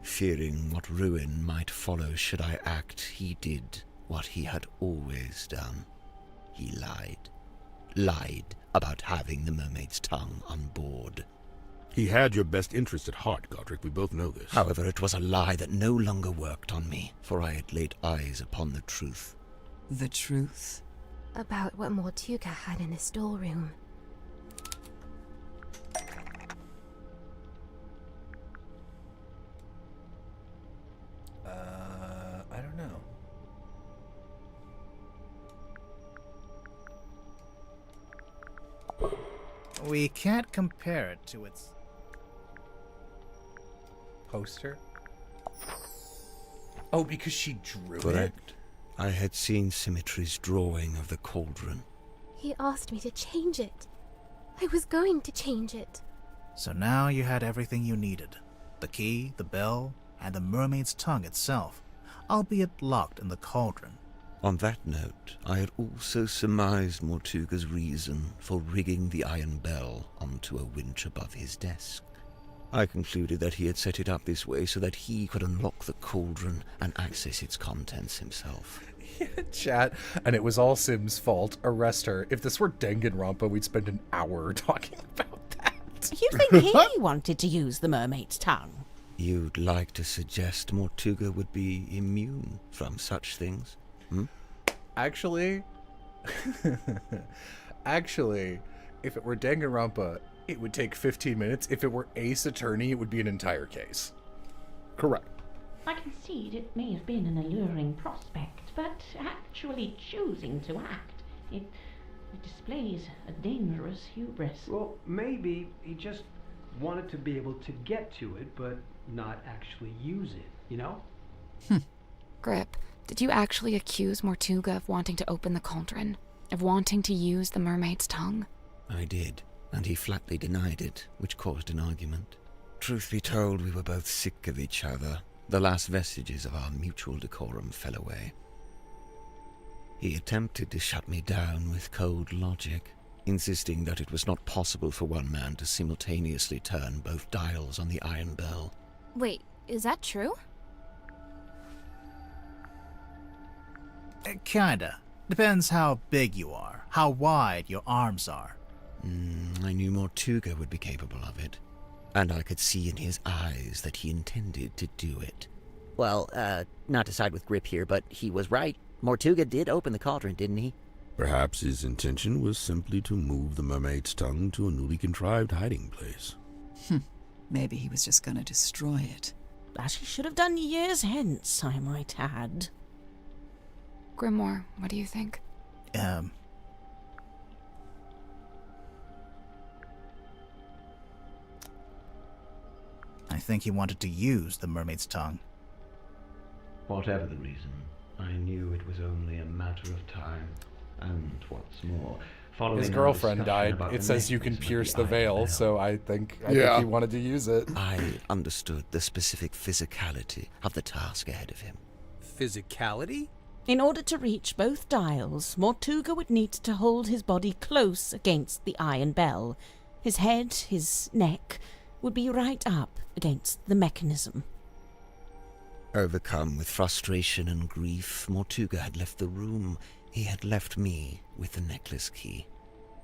Speaker 20: Fearing what ruin might follow should I act, he did what he had always done. He lied. Lied about having the mermaid's tongue on board.
Speaker 9: He had your best interest at heart, Godric. We both know this.
Speaker 20: However, it was a lie that no longer worked on me, for I had laid eyes upon the truth.
Speaker 15: The truth?
Speaker 2: About what Mortuga had in the storeroom.
Speaker 1: I don't know.
Speaker 4: We can't compare it to its
Speaker 1: poster. Oh, because she drew it?
Speaker 20: Correct. I had seen Symmetry's drawing of the cauldron.
Speaker 2: He asked me to change it. I was going to change it.
Speaker 4: So now you had everything you needed. The key, the bell, and the mermaid's tongue itself, albeit locked in the cauldron.
Speaker 20: On that note, I had also surmised Mortuga's reason for rigging the iron bell onto a winch above his desk. I concluded that he had set it up this way so that he could unlock the cauldron and access its contents himself.
Speaker 1: Yeah, chat. And it was all Sim's fault. Arrest her. If this were Danganronpa, we'd spend an hour talking about that.
Speaker 8: You think he wanted to use the mermaid's tongue?
Speaker 20: You'd like to suggest Mortuga would be immune from such things?
Speaker 1: Actually, if it were Danganronpa, it would take 15 minutes. If it were Ace Attorney, it would be an entire case.
Speaker 10: Correct.
Speaker 17: I concede it may have been an alluring prospect, but actually choosing to act, it displays a dangerous hubris.
Speaker 6: Well, maybe he just wanted to be able to get to it, but not actually use it, you know?
Speaker 3: Grip, did you actually accuse Mortuga of wanting to open the cauldron? Of wanting to use the mermaid's tongue?
Speaker 20: I did, and he flatly denied it, which caused an argument. Truth be told, we were both sick of each other. The last vestiges of our mutual decorum fell away. He attempted to shut me down with cold logic, insisting that it was not possible for one man to simultaneously turn both dials on the iron bell.
Speaker 7: Wait, is that true?
Speaker 4: Kinda. Depends how big you are, how wide your arms are.
Speaker 20: I knew Mortuga would be capable of it, and I could see in his eyes that he intended to do it. Well,
Speaker 11: Not to side with Grip here, but he was right. Mortuga did open the cauldron, didn't he?
Speaker 9: Perhaps his intention was simply to move the mermaid's tongue to a newly contrived hiding place.
Speaker 15: Maybe he was just gonna destroy it.
Speaker 8: That he should have done years hence, I might add.
Speaker 3: Grimoire, what do you think?
Speaker 4: I think he wanted to use the mermaid's tongue.
Speaker 21: Whatever the reason, I knew it was only a matter of time. And what's more, following
Speaker 1: His
Speaker 21: our
Speaker 1: girlfriend
Speaker 21: discussion
Speaker 1: died.
Speaker 21: about
Speaker 1: It
Speaker 21: the
Speaker 1: says you can
Speaker 21: necklace with
Speaker 1: pierce the
Speaker 21: iron
Speaker 1: veil,
Speaker 21: bell,
Speaker 1: so I think he wanted to use it.
Speaker 20: I understood the specific physicality of the task ahead of him.
Speaker 6: Physicality?
Speaker 8: In order to reach both dials, Mortuga would need to hold his body close against the iron bell. His head, his neck, would be right up against the mechanism.
Speaker 20: Overcome with frustration and grief, Mortuga had left the room. He had left me with the necklace key.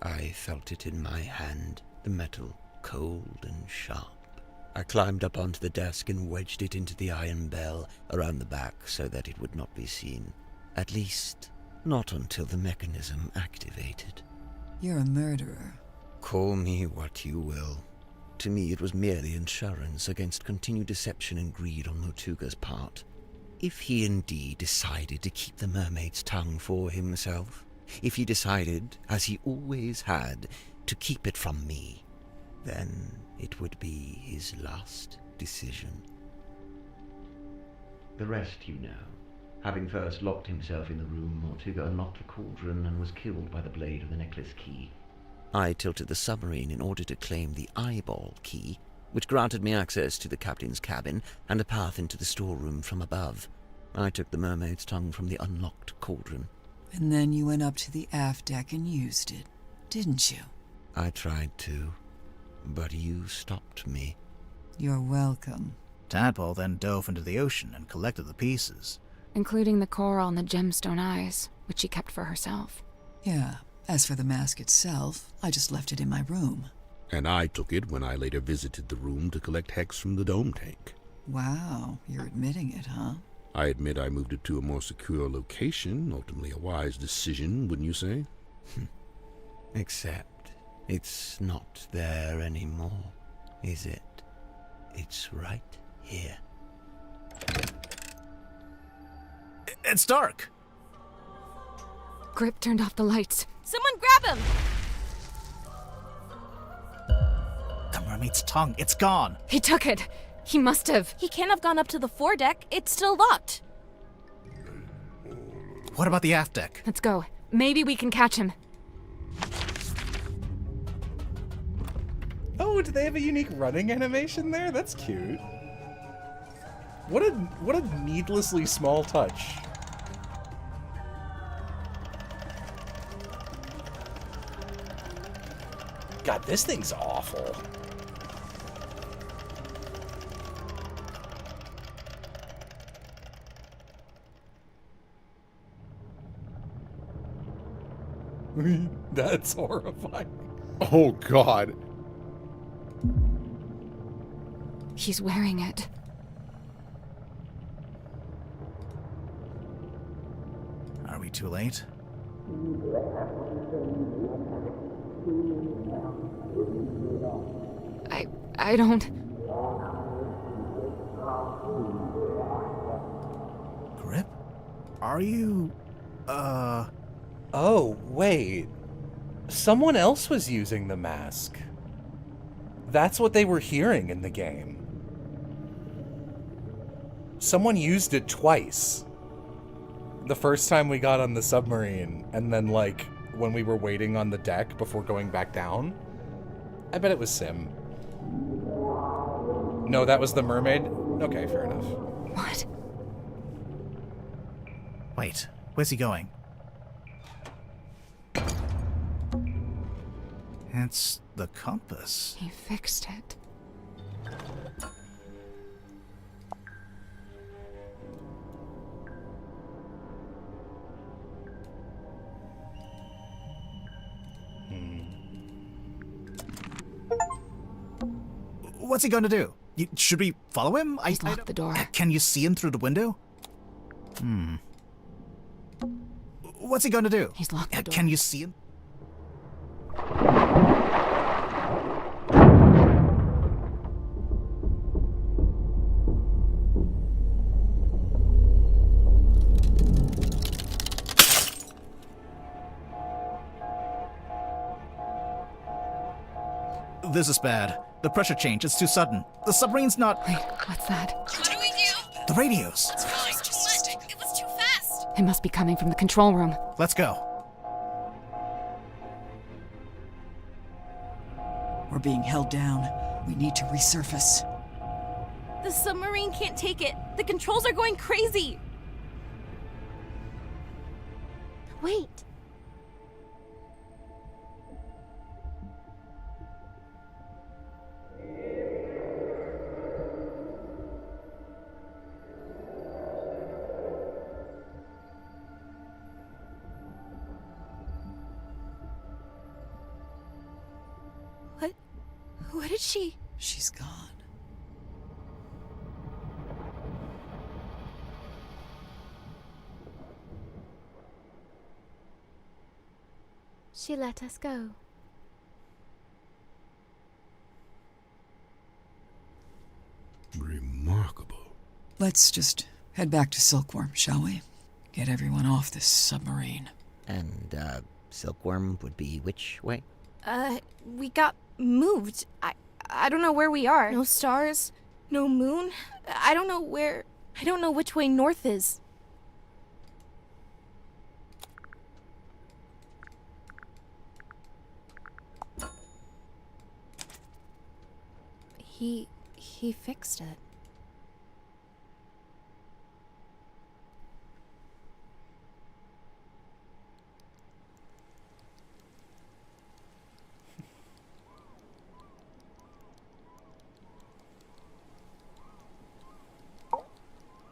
Speaker 20: I felt it in my hand, the metal cold and sharp. I climbed up onto the desk and wedged it into the iron bell around the back so that it would not be seen. At least, not until the mechanism activated.
Speaker 15: You're a murderer.
Speaker 20: Call me what you will. To me, it was merely insurance against continued deception and greed on Mortuga's part. If he indeed decided to keep the mermaid's tongue for himself, if he decided, as he always had, to keep it from me, then it would be his last decision.
Speaker 21: The rest you know. Having first locked himself in the room, Mortuga unlocked the cauldron and was killed by the blade of the necklace key.
Speaker 11: I tilted the submarine in order to claim the eyeball key, which granted me access to the captain's cabin and a path into the storeroom from above. I took the mermaid's tongue from the unlocked cauldron.
Speaker 15: And then you went up to the aft deck and used it, didn't you?
Speaker 11: I tried to, but you stopped me.
Speaker 15: You're welcome.
Speaker 4: Tadpole then dove into the ocean and collected the pieces.
Speaker 3: Including the coral and the gemstone eyes, which she kept for herself.
Speaker 15: Yeah. As for the mask itself, I just left it in my room.
Speaker 9: And I took it when I later visited the room to collect hex from the dome tank.
Speaker 15: Wow, you're admitting it, huh?
Speaker 9: I admit I moved it to a more secure location, ultimately a wise decision, wouldn't you say?
Speaker 11: Except it's not there anymore, is it? It's right here.
Speaker 4: It's dark!
Speaker 3: Grip turned off the lights.
Speaker 7: Someone grab him!
Speaker 4: The mermaid's tongue, it's gone!
Speaker 3: He took it! He must have.
Speaker 7: He can't have gone up to the foredeck. It's still locked.
Speaker 4: What about the aft deck?
Speaker 3: Let's go. Maybe we can catch him.
Speaker 1: Oh, do they have a unique running animation there? That's cute. What a needlessly small touch. God, this thing's awful. That's horrifying.
Speaker 10: Oh, God.
Speaker 3: He's wearing it.
Speaker 4: Are we too late?
Speaker 3: I don't...
Speaker 4: Grip? Are you...
Speaker 1: Oh, wait. Someone else was using the mask. That's what they were hearing in the game. Someone used it twice. The first time we got on the submarine, and then, like, when we were waiting on the deck before going back down. I bet it was Sim. No, that was the mermaid? Okay, fair enough.
Speaker 3: What?
Speaker 4: Wait, where's he going? It's the compass.
Speaker 3: He fixed it.
Speaker 4: What's he gonna do? Should we follow him?
Speaker 3: He's locked the door.
Speaker 4: Can you see him through the window? What's he gonna do?
Speaker 3: He's locked the door.
Speaker 4: Can you see him? This is bad. The pressure change is too sudden. The submarine's not...
Speaker 3: Wait, what's that?
Speaker 2: What do we do?
Speaker 4: The radios.
Speaker 2: It's fine, just stick. It was too fast.
Speaker 3: It must be coming from the control room.
Speaker 4: Let's go.
Speaker 15: We're being held down. We need to resurface.
Speaker 7: The submarine can't take it. The controls are going crazy.
Speaker 2: Wait.
Speaker 7: What did she...
Speaker 15: She's gone.
Speaker 2: She let us go.
Speaker 9: Remarkable.
Speaker 15: Let's just head back to Silkworm, shall we? Get everyone off this submarine.
Speaker 11: And, Silkworm would be which way?
Speaker 7: We got moved. I don't know where we are. No stars, no moon. I don't know where... I don't know which way north is.
Speaker 3: He fixed it.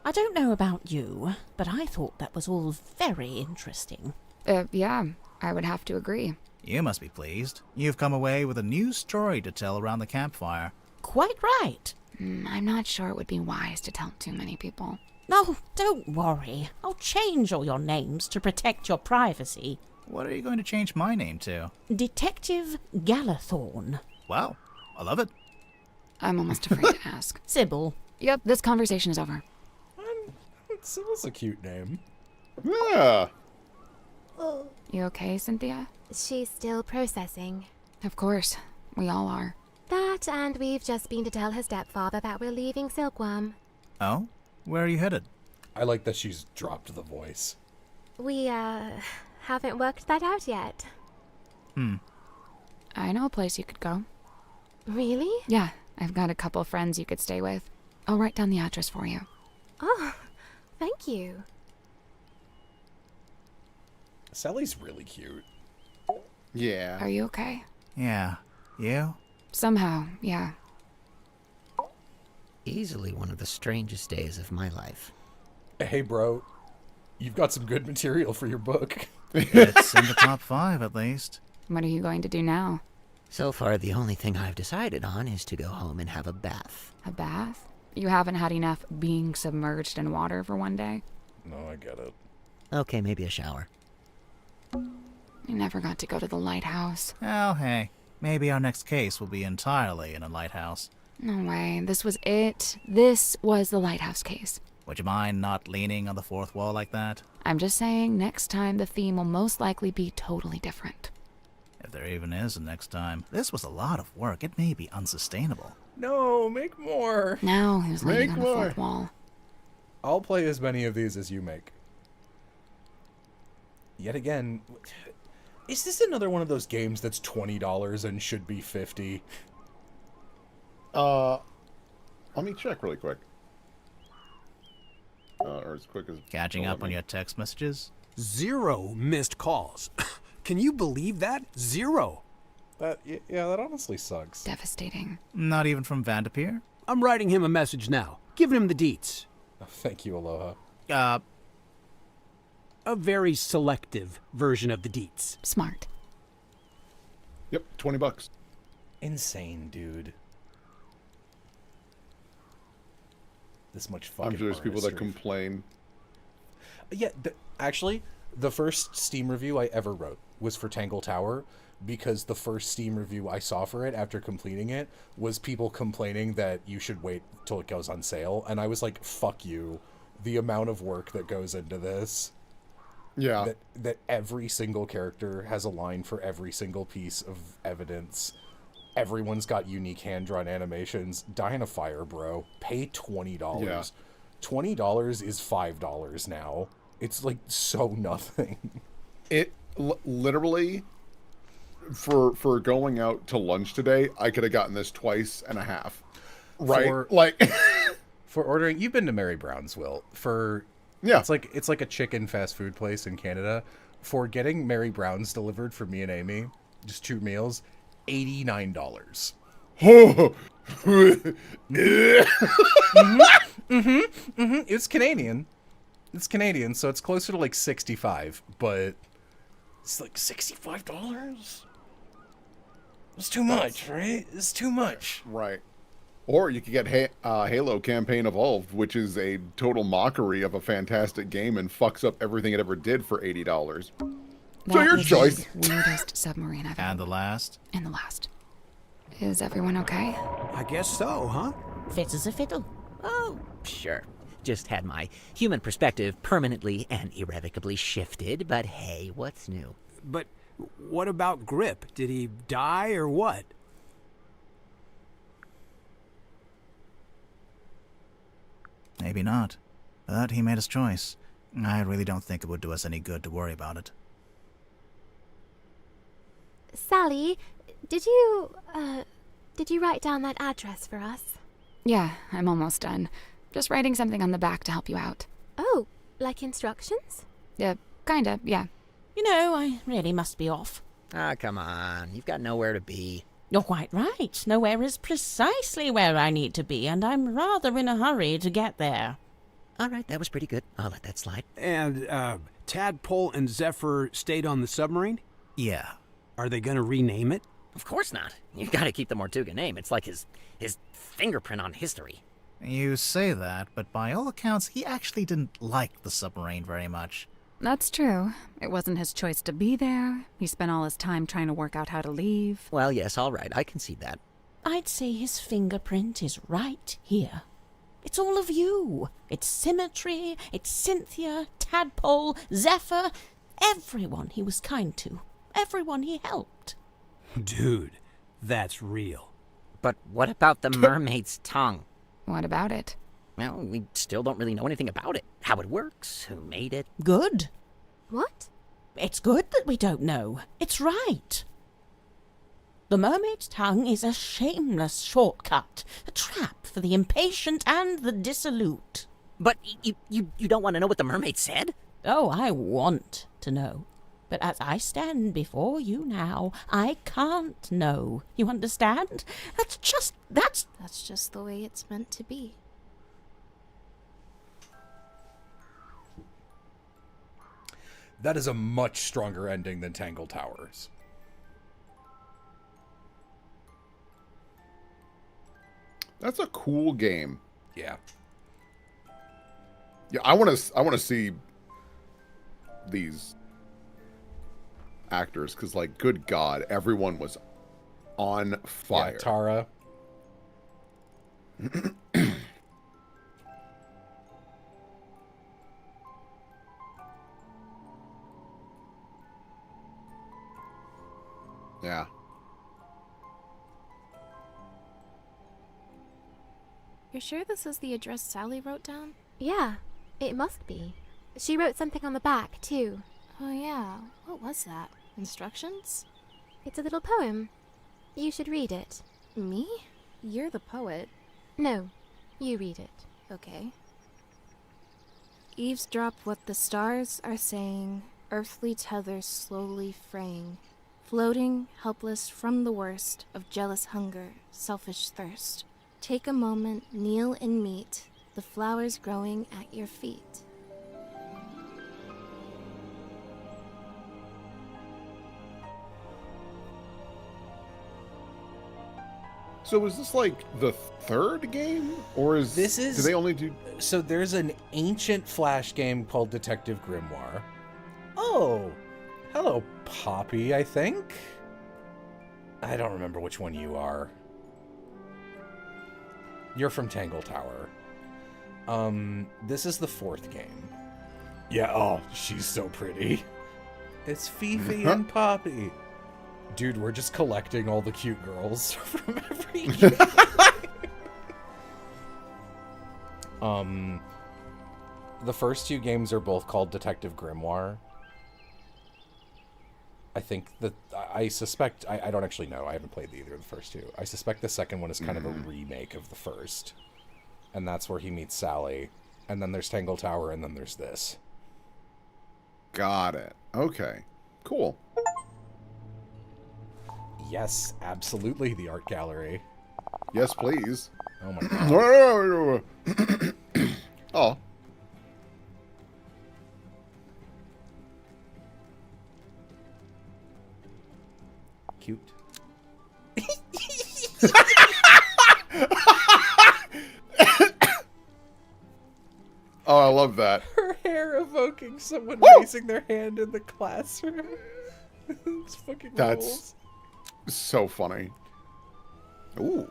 Speaker 8: I don't know about you, but I thought that was all very interesting.
Speaker 3: Yeah, I would have to agree.
Speaker 4: You must be pleased. You've come away with a new story to tell around the campfire.
Speaker 8: Quite right.
Speaker 3: I'm not sure it would be wise to tell too many people.
Speaker 8: No, don't worry. I'll change all your names to protect your privacy.
Speaker 4: What are you going to change my name to?
Speaker 8: Detective Galathorn.
Speaker 4: Wow, I love it.
Speaker 3: I'm almost afraid to ask.
Speaker 8: Sybil.
Speaker 3: Yep, this conversation is over.
Speaker 1: Sibyl's a cute name.
Speaker 10: Yeah.
Speaker 3: You okay, Cynthia?
Speaker 2: She's still processing.
Speaker 3: Of course. We all are.
Speaker 2: That, and we've just been to tell her stepfather that we're leaving Silkworm.
Speaker 4: Oh? Where are you headed?
Speaker 1: I like that she's dropped the voice.
Speaker 2: We, haven't worked that out yet.
Speaker 3: I know a place you could go.
Speaker 2: Really?
Speaker 3: Yeah, I've got a couple friends you could stay with. I'll write down the address for you.
Speaker 2: Oh, thank you.
Speaker 1: Sally's really cute.
Speaker 10: Yeah.
Speaker 3: Are you okay?
Speaker 4: Yeah. You?
Speaker 3: Somehow, yeah.
Speaker 11: Easily one of the strangest days of my life.
Speaker 1: Hey, bro. You've got some good material for your book.
Speaker 4: It's in the top 5, at least.
Speaker 3: What are you going to do now?
Speaker 11: So far, the only thing I've decided on is to go home and have a bath.
Speaker 3: A bath? You haven't had enough being submerged in water for one day?
Speaker 1: No, I get it.
Speaker 11: Okay, maybe a shower.
Speaker 3: I never got to go to the lighthouse.
Speaker 4: Oh, hey. Maybe our next case will be entirely in a lighthouse.
Speaker 3: No way. This was it. This was the lighthouse case.
Speaker 4: Would you mind not leaning on the fourth wall like that?
Speaker 3: I'm just saying, next time the theme will most likely be totally different.
Speaker 4: If there even is a next time. This was a lot of work. It may be unsustainable.
Speaker 1: No, make more.
Speaker 3: Now who's leaning on the fourth wall?
Speaker 1: I'll play as many of these as you make. Yet again, is this another one of those games that's $20 and should be $50?
Speaker 10: Let me check really quick. Or as quick as...
Speaker 4: Catching up on your text messages?
Speaker 6: 0 missed calls. Can you believe that? 0.
Speaker 1: Yeah, that honestly sucks.
Speaker 3: Devastating.
Speaker 4: Not even from Vanderpeer?
Speaker 6: I'm writing him a message now, giving him the deets.
Speaker 1: Oh, thank you, Aloha.
Speaker 6: A very selective version of the deets.
Speaker 3: Smart.
Speaker 10: Yep, $20.
Speaker 1: Insane, dude. This much fucking
Speaker 10: I'm sure there's people that
Speaker 1: artistry.
Speaker 10: complain.
Speaker 1: Yeah, actually, the first Steam review I ever wrote was for Tangle Tower, because the first Steam review I saw for it after completing it was people complaining that you should wait till it goes on sale, and I was like, fuck you. The amount of work that goes into this.
Speaker 10: Yeah.
Speaker 1: That every single character has a line for every single piece of evidence. Everyone's got unique hand-drawn animations. Die in a fire, bro. Pay $20.
Speaker 10: Yeah.
Speaker 1: $20 is $5 now. It's like so nothing.
Speaker 10: It literally, for going out to lunch today, I could have gotten this twice and a half. Right?
Speaker 1: For ordering, you've been to Mary Brown's, Will.
Speaker 10: Yeah.
Speaker 1: It's like a chicken fast food place in Canada. For getting Mary Brown's delivered for me and Amy, just 2 meals, $89. It's Canadian. It's Canadian, so it's closer to like 65, but it's like $65? It's too much, right? It's too much.
Speaker 10: Right. Or you could get Halo Campaign Evolved, which is a total mockery of a fantastic game and fucks up everything it ever did for $80. So your choice.
Speaker 3: The weirdest submarine I've
Speaker 4: And the last?
Speaker 3: And the last. Is everyone okay?
Speaker 6: I guess so, huh?
Speaker 8: Fit as a fiddle.
Speaker 5: Oh, sure. Just had my human perspective permanently and irrevocably shifted, but hey, what's new?
Speaker 6: But what about Grip? Did he die or what?
Speaker 4: Maybe not. But he made his choice. I really don't think it would do us any good to worry about it.
Speaker 2: Sally, did you, Did you write down that address for us?
Speaker 3: Yeah, I'm almost done. Just writing something on the back to help you out.
Speaker 2: Oh, like instructions?
Speaker 3: Kinda, yeah.
Speaker 8: You know, I really must be off.
Speaker 5: Ah, come on. You've got nowhere to be.
Speaker 8: You're quite right. Nowhere is precisely where I need to be, and I'm rather in a hurry to get there.
Speaker 5: All right, that was pretty good. I'll let that slide.
Speaker 6: And, Tadpole and Zephyr stayed on the submarine?
Speaker 4: Yeah.
Speaker 6: Are they gonna rename it?
Speaker 5: Of course not. You've got to keep the Mortuga name. It's like his fingerprint on history.
Speaker 4: You say that, but by all accounts, he actually didn't like the submarine very much.
Speaker 3: That's true. It wasn't his choice to be there. He spent all his time trying to work out how to leave.
Speaker 5: Well, yes, all right. I can see that.
Speaker 8: I'd say his fingerprint is right here. It's all of you. It's Symmetry, it's Cynthia, Tadpole, Zephyr, everyone he was kind to, everyone he helped.
Speaker 6: Dude, that's real.
Speaker 5: But what about the mermaid's tongue?
Speaker 3: What about it?
Speaker 5: Well, we still don't really know anything about it. How it works, who made it.
Speaker 8: Good.
Speaker 2: What?
Speaker 8: It's good that we don't know. It's right. The mermaid's tongue is a shameless shortcut, a trap for the impatient and the dissolute.
Speaker 5: But you don't want to know what the mermaid said?
Speaker 8: Oh, I want to know. But as I stand before you now, I can't know. You understand? That's just
Speaker 7: the way it's meant to be.
Speaker 1: That is a much stronger ending than Tangle Towers.
Speaker 10: That's a cool game.
Speaker 1: Yeah.
Speaker 10: Yeah, I want to see these actors because, like, good God, everyone was on fire.
Speaker 1: Yeah, Tara.
Speaker 10: Yeah.
Speaker 7: You're sure this is the address Sally wrote down?
Speaker 2: Yeah, it must be. She wrote something on the back, too.
Speaker 7: Oh yeah, what was that? Instructions?
Speaker 2: It's a little poem. You should read it.
Speaker 7: Me? You're the poet.
Speaker 2: No, you read it.
Speaker 7: Okay. Eavesdrop what the stars are saying, earthly tethers slowly fraying, floating, helpless from the worst of jealous hunger, selfish thirst. Take a moment, kneel and meet the flowers growing at your feet.
Speaker 10: So is this like the third game, or is
Speaker 1: This is-
Speaker 10: Do they only do?
Speaker 1: So there's an ancient Flash game called Detective Grimoire. Oh, hello, Poppy, I think? I don't remember which one you are. You're from Tangle Tower. This is the fourth game. Yeah, oh, she's so pretty. It's Fifi and Poppy. Dude, we're just collecting all the cute girls from every game. The first two games are both called Detective Grimoire. I think that, I suspect, I don't actually know, I haven't played either of the first two. I suspect the second one is kind of a remake of the first. And that's where he meets Sally. And then there's Tangle Tower, and then there's this.
Speaker 10: Got it. Okay. Cool.
Speaker 1: Yes, absolutely, the art gallery.
Speaker 10: Yes, please.
Speaker 1: Oh my god.
Speaker 10: Oh.
Speaker 1: Cute.
Speaker 10: Oh, I love that.
Speaker 1: Her hair evoking someone raising their hand in the classroom. It's fucking
Speaker 10: That's
Speaker 1: rules.
Speaker 10: so funny. Ooh.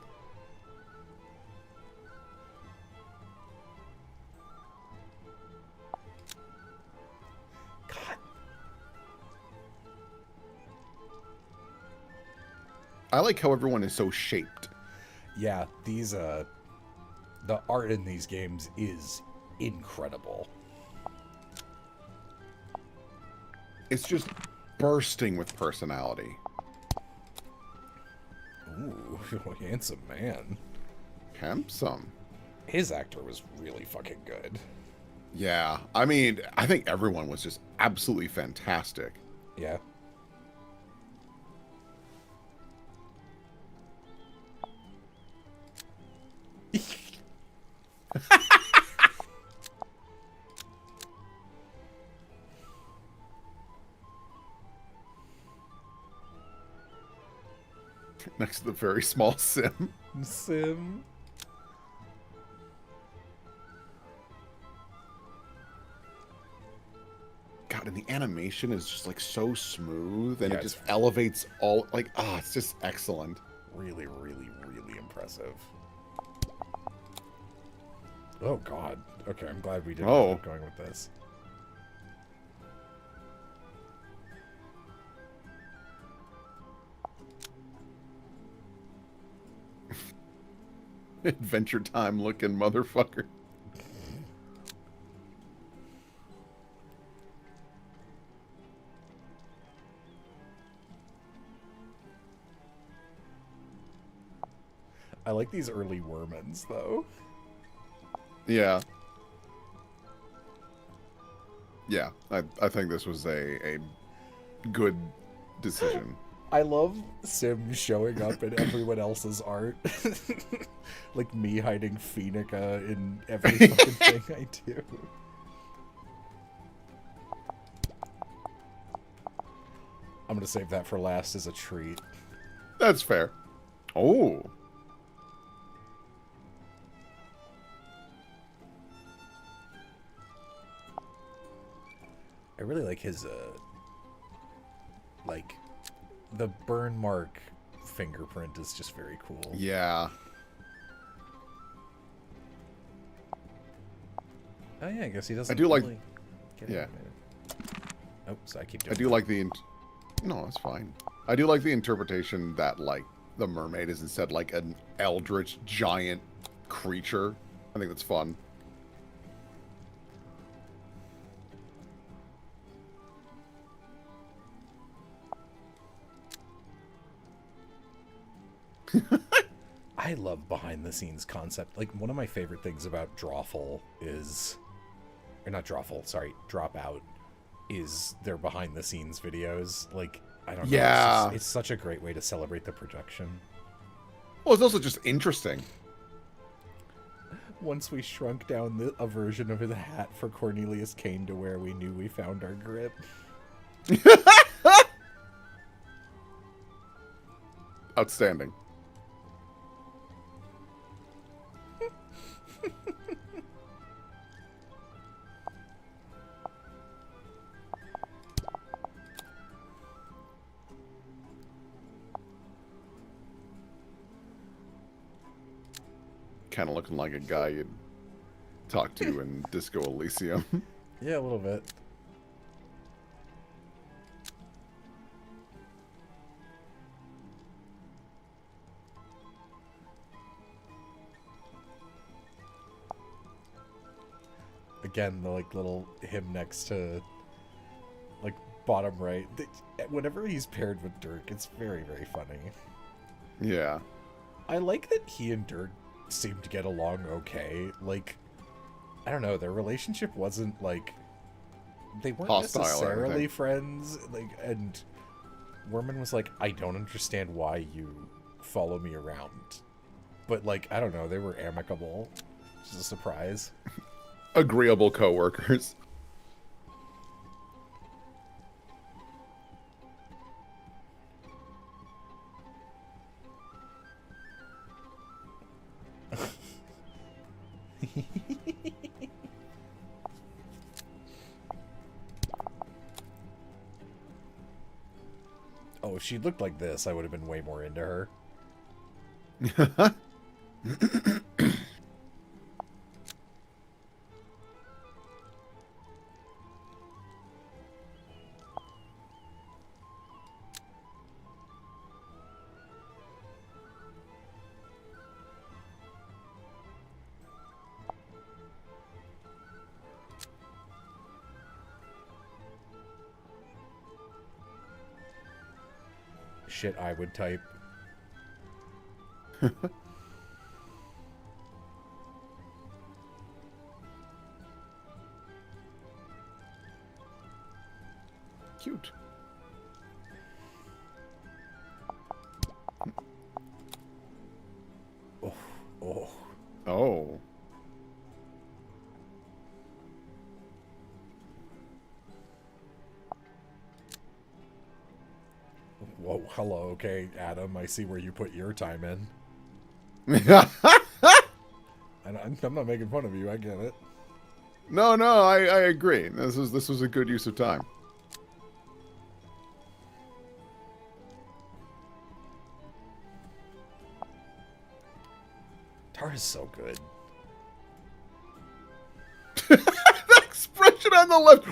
Speaker 10: I like how everyone is so shaped.
Speaker 1: Yeah, these the art in these games is incredible.
Speaker 10: It's just bursting with personality.
Speaker 1: Ooh. Handsome man.
Speaker 10: Handsome.
Speaker 1: His actor was really fucking good.
Speaker 10: Yeah. I mean, I think everyone was just absolutely fantastic.
Speaker 1: Yeah.
Speaker 10: Next to the very small Sim.
Speaker 1: Sim.
Speaker 10: God, and the animation is just like so smooth, and
Speaker 1: Yeah,
Speaker 10: it just elevates all. Like, it's just excellent.
Speaker 1: Really, really, really impressive. Oh God. Okay, I'm glad we didn't end up going with this.
Speaker 10: Adventure Time looking motherfucker.
Speaker 1: I like these early Wormans, though.
Speaker 10: Yeah. Yeah, I think this was a good decision.
Speaker 1: I love Sim showing up in everyone else's art. Like me hiding Phoenica in every fucking thing I do. I'm gonna save that for last as a treat.
Speaker 10: That's fair. Oh.
Speaker 1: I really like his, like, the burn mark fingerprint is just very cool.
Speaker 10: Yeah.
Speaker 1: Oh yeah, I guess he doesn't.
Speaker 10: I do like.
Speaker 1: Really get
Speaker 10: Yeah.
Speaker 1: animated. Oh, so I keep doing.
Speaker 10: I do like the. No, it's fine. I do like the interpretation that like the mermaid is instead like an eldritch giant creature. I think that's fun.
Speaker 1: I love behind the scenes concept. Like one of my favorite things about Drawful is, or not Drawful, sorry, Dropout, is their behind the scenes videos. Like I don't know,
Speaker 10: Yeah.
Speaker 1: it's such a great way to celebrate the production.
Speaker 10: Well, it's also just interesting.
Speaker 1: Once we shrunk down a version of the hat for Cornelius Kane to where we knew we found our grip.
Speaker 10: Outstanding. Kind of looking like a guy you'd talk to in Disco Elysium.
Speaker 1: Yeah, a little bit. Again, the like little him next to like bottom right. Whenever he's paired with Dirk, it's very, very funny.
Speaker 10: Yeah.
Speaker 1: I like that he and Dirk seem to get along okay. Like, I don't know, their relationship wasn't like they weren't
Speaker 10: hostile
Speaker 1: necessarily friends. Like, and Worman was like, I don't understand why you follow me around. But like, I don't know, they were amicable. Which is a surprise.
Speaker 10: Agreeable co-workers.
Speaker 1: Oh, if she looked like this, I would have been way more into her. Shit I would type.
Speaker 10: Cute.
Speaker 1: Oh. Oh.
Speaker 10: Oh.
Speaker 1: Whoa, hello, okay, Adam, I see where you put your time in. And I'm not making fun of you, I get it.
Speaker 10: No, I agree. This was a good use of time.
Speaker 1: Tara's so good.
Speaker 10: That expression on the left.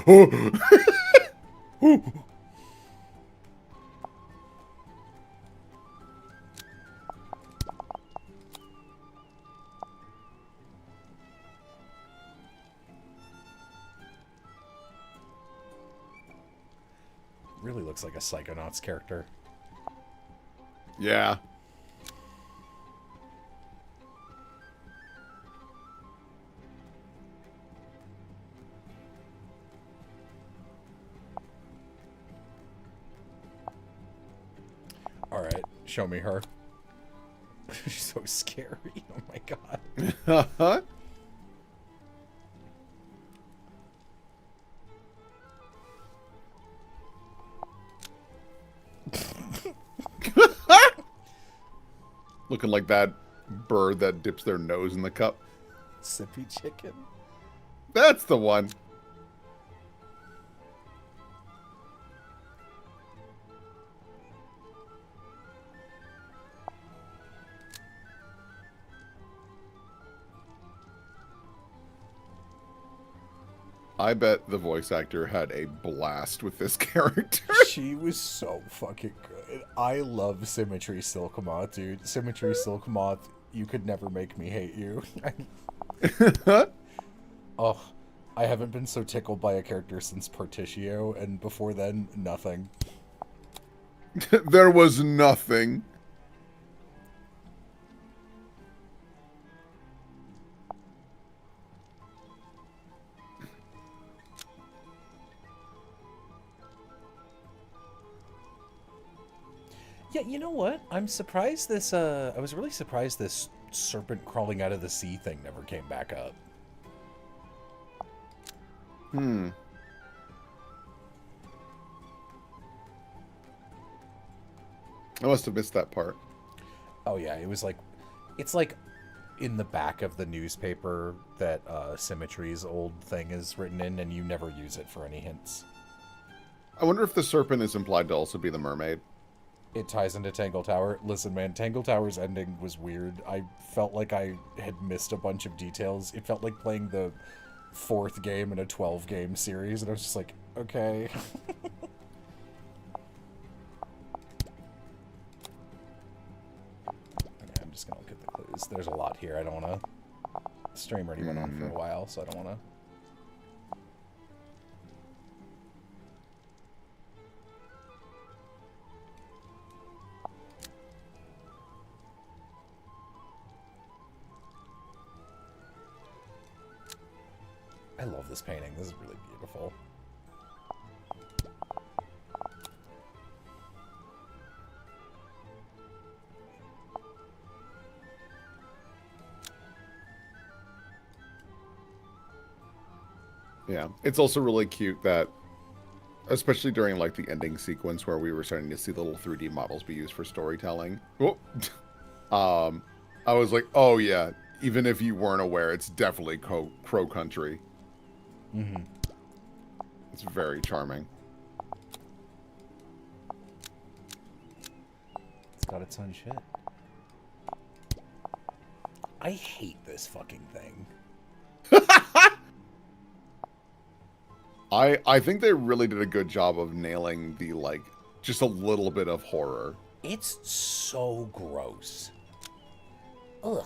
Speaker 1: Really looks like a Psychonauts character.
Speaker 10: Yeah.
Speaker 1: Alright, show me her. She's so scary. Oh my god.
Speaker 10: Looking like that bird that dips their nose in the cup.
Speaker 1: Sippy chicken.
Speaker 10: That's the one. I bet the voice actor had a blast with this character.
Speaker 1: She was so fucking good. I love Symmetry Silkmoth, dude. Symmetry Silkmoth, you could never make me hate you. Oh, I haven't been so tickled by a character since Partitio, and before then, nothing.
Speaker 10: There was nothing.
Speaker 1: Yeah, you know what? I'm surprised this, I was really surprised this serpent crawling out of the sea thing never came back up.
Speaker 10: Hmm. I must have missed that part.
Speaker 1: Oh yeah, it was like, it's like in the back of the newspaper that Symmetry's old thing is written in, and you never use it for any hints.
Speaker 10: I wonder if the serpent is implied to also be the mermaid.
Speaker 1: It ties into Tangle Tower. Listen, man, Tangle Tower's ending was weird. I felt like I had missed a bunch of details. It felt like playing the 4th game in a 12-game series, and I was just like, okay. Okay, I'm just gonna look at the clues. There's a lot here. I don't want to... The stream already went on for a while, so I don't want to... I love this painting. This is really beautiful.
Speaker 10: Yeah, it's also really cute that, especially during like the ending sequence where we were starting to see the little 3D models be used for storytelling. Oh. I was like, oh yeah, even if you weren't aware, it's definitely Crow Country.
Speaker 1: Mm-hmm.
Speaker 10: It's very charming.
Speaker 1: It's got its own shit. I hate this fucking thing.
Speaker 10: I think they really did a good job of nailing the, like, just a little bit of horror.
Speaker 1: It's so gross. Ugh.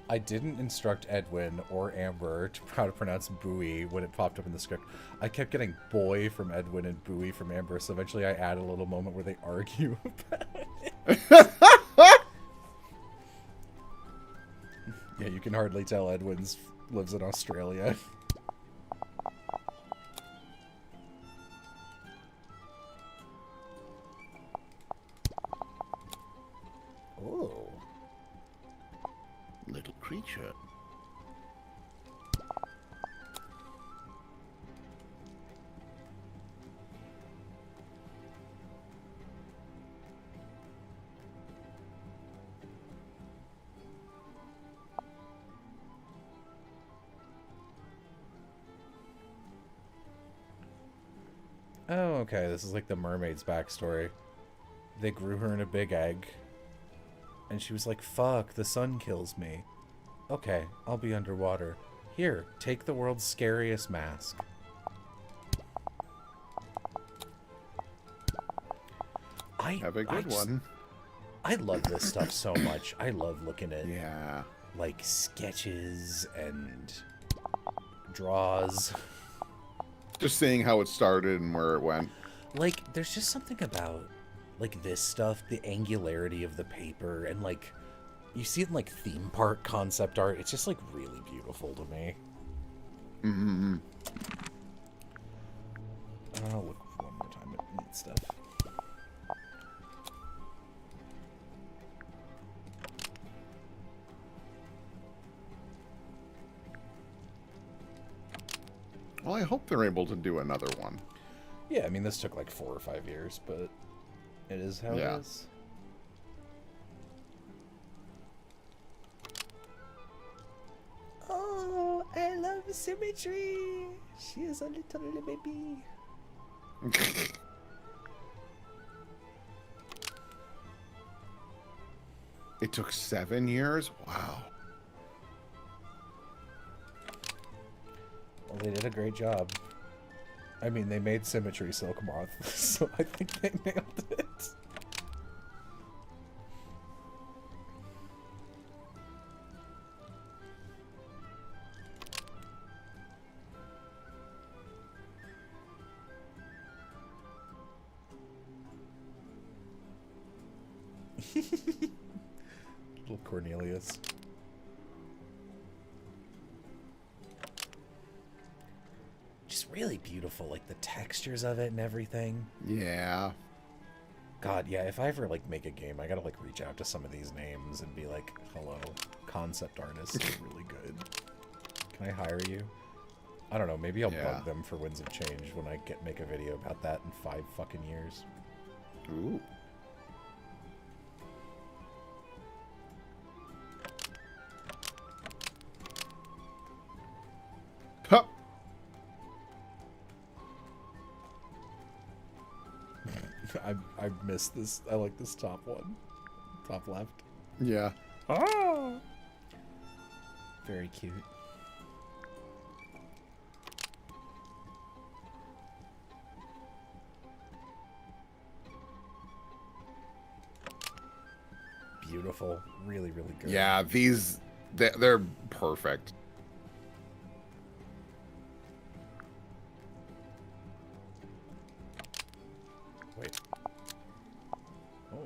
Speaker 1: I didn't instruct Edwin or Amber how to pronounce buoy when it popped up in the script. I kept getting boy from Edwin and buoy from Amber, so eventually I added a little moment where they argue about it. Yeah, you can hardly tell Edwin's lives in Australia.
Speaker 10: Oh. Little creature.
Speaker 1: Oh, okay. This is like the mermaid's backstory. They grew her in a big egg. And she was like, fuck, the sun kills me. Okay, I'll be underwater. Here, take the world's scariest mask.
Speaker 10: Have a good one.
Speaker 1: I love this stuff so much. I love looking at like sketches and draws.
Speaker 10: Just seeing how it started and where it went.
Speaker 1: Like, there's just something about like this stuff, the angularity of the paper, and like you see it in like theme park concept art. It's just like really beautiful to me.
Speaker 10: Mm-hmm.
Speaker 1: I'll look one more time at neat stuff.
Speaker 10: Well, I hope they're able to do another one.
Speaker 1: Yeah, I mean, this took like 4 or 5 years, but it is how it is. Oh, I love symmetry. She is a little baby.
Speaker 10: It took 7 years? Wow.
Speaker 1: Well, they did a great job. I mean, they made Symmetry Silk Moth, so I think they nailed it. Little Cornelius. Just really beautiful, like the textures of it and everything.
Speaker 10: Yeah.
Speaker 1: God, yeah, if I ever like make a game, I gotta like reach out to some of these names and be like, hello, concept artists are really good. Can I hire you? I don't know, maybe I'll bug them for Winds of Change when I make a video about that in 5 fucking years.
Speaker 10: Ooh. Huh.
Speaker 1: I missed this. I like this top one. Top left.
Speaker 10: Yeah.
Speaker 1: Ah! Very cute. Beautiful. Really, really good.
Speaker 10: Yeah, they're perfect.
Speaker 1: Wait. Oh.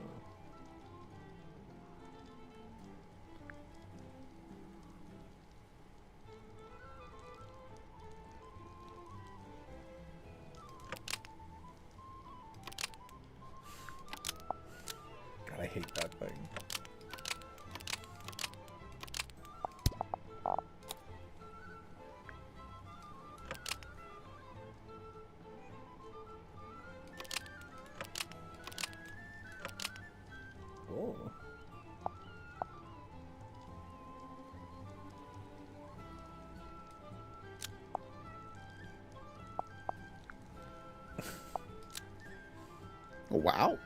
Speaker 1: God, I hate that thing. Oh.
Speaker 10: Wow.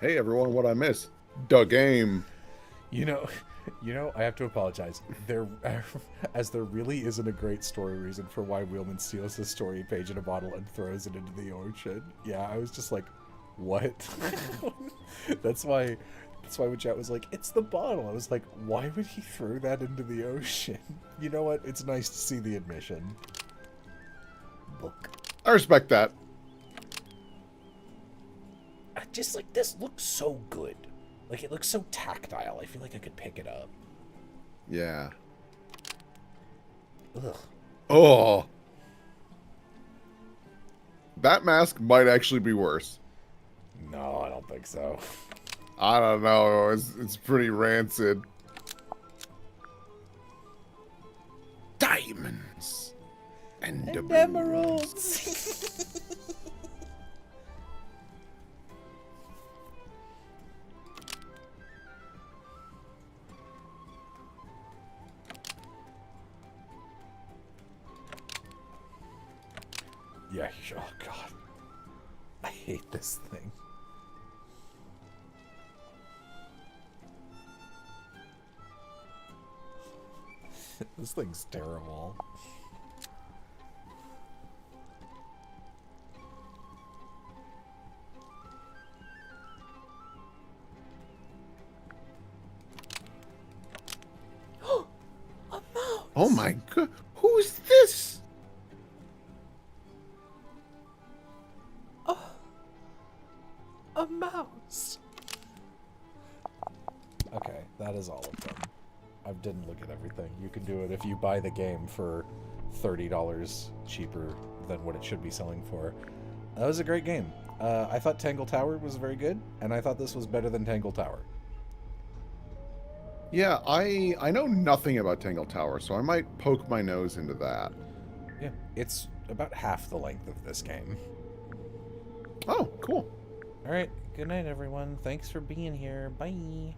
Speaker 10: Hey everyone, what I miss? The game.
Speaker 1: You know, I have to apologize. There really isn't a great story reason for why Wheelman steals the story page in a bottle and throws it into the ocean. Yeah, I was just like, what? That's why when chat was like, it's the bottle. I was like, why would he throw that into the ocean? You know what? It's nice to see the admission. Book.
Speaker 10: I respect that.
Speaker 1: Just like this looks so good. Like it looks so tactile. I feel like I could pick it up.
Speaker 10: Yeah.
Speaker 1: Ugh.
Speaker 10: Oh. That mask might actually be worse.
Speaker 1: No, I don't think so.
Speaker 10: I don't know. It's pretty rancid. Diamonds and
Speaker 1: emeralds. Yeah, oh god. I hate this thing. This thing's terrible.
Speaker 10: A mouse. Oh my god. Who's this?
Speaker 1: A mouse. Okay, that is all of them. I didn't look at everything. You can do it if you buy the game for $30 cheaper than what it should be selling for. That was a great game. I thought Tangle Tower was very good, and I thought this was better than Tangle Tower.
Speaker 10: Yeah, I know nothing about Tangle Tower, so I might poke my nose into that.
Speaker 1: Yeah, it's about half the length of this game.
Speaker 10: Oh, cool.
Speaker 1: All right, good night, everyone. Thanks for being here. Bye.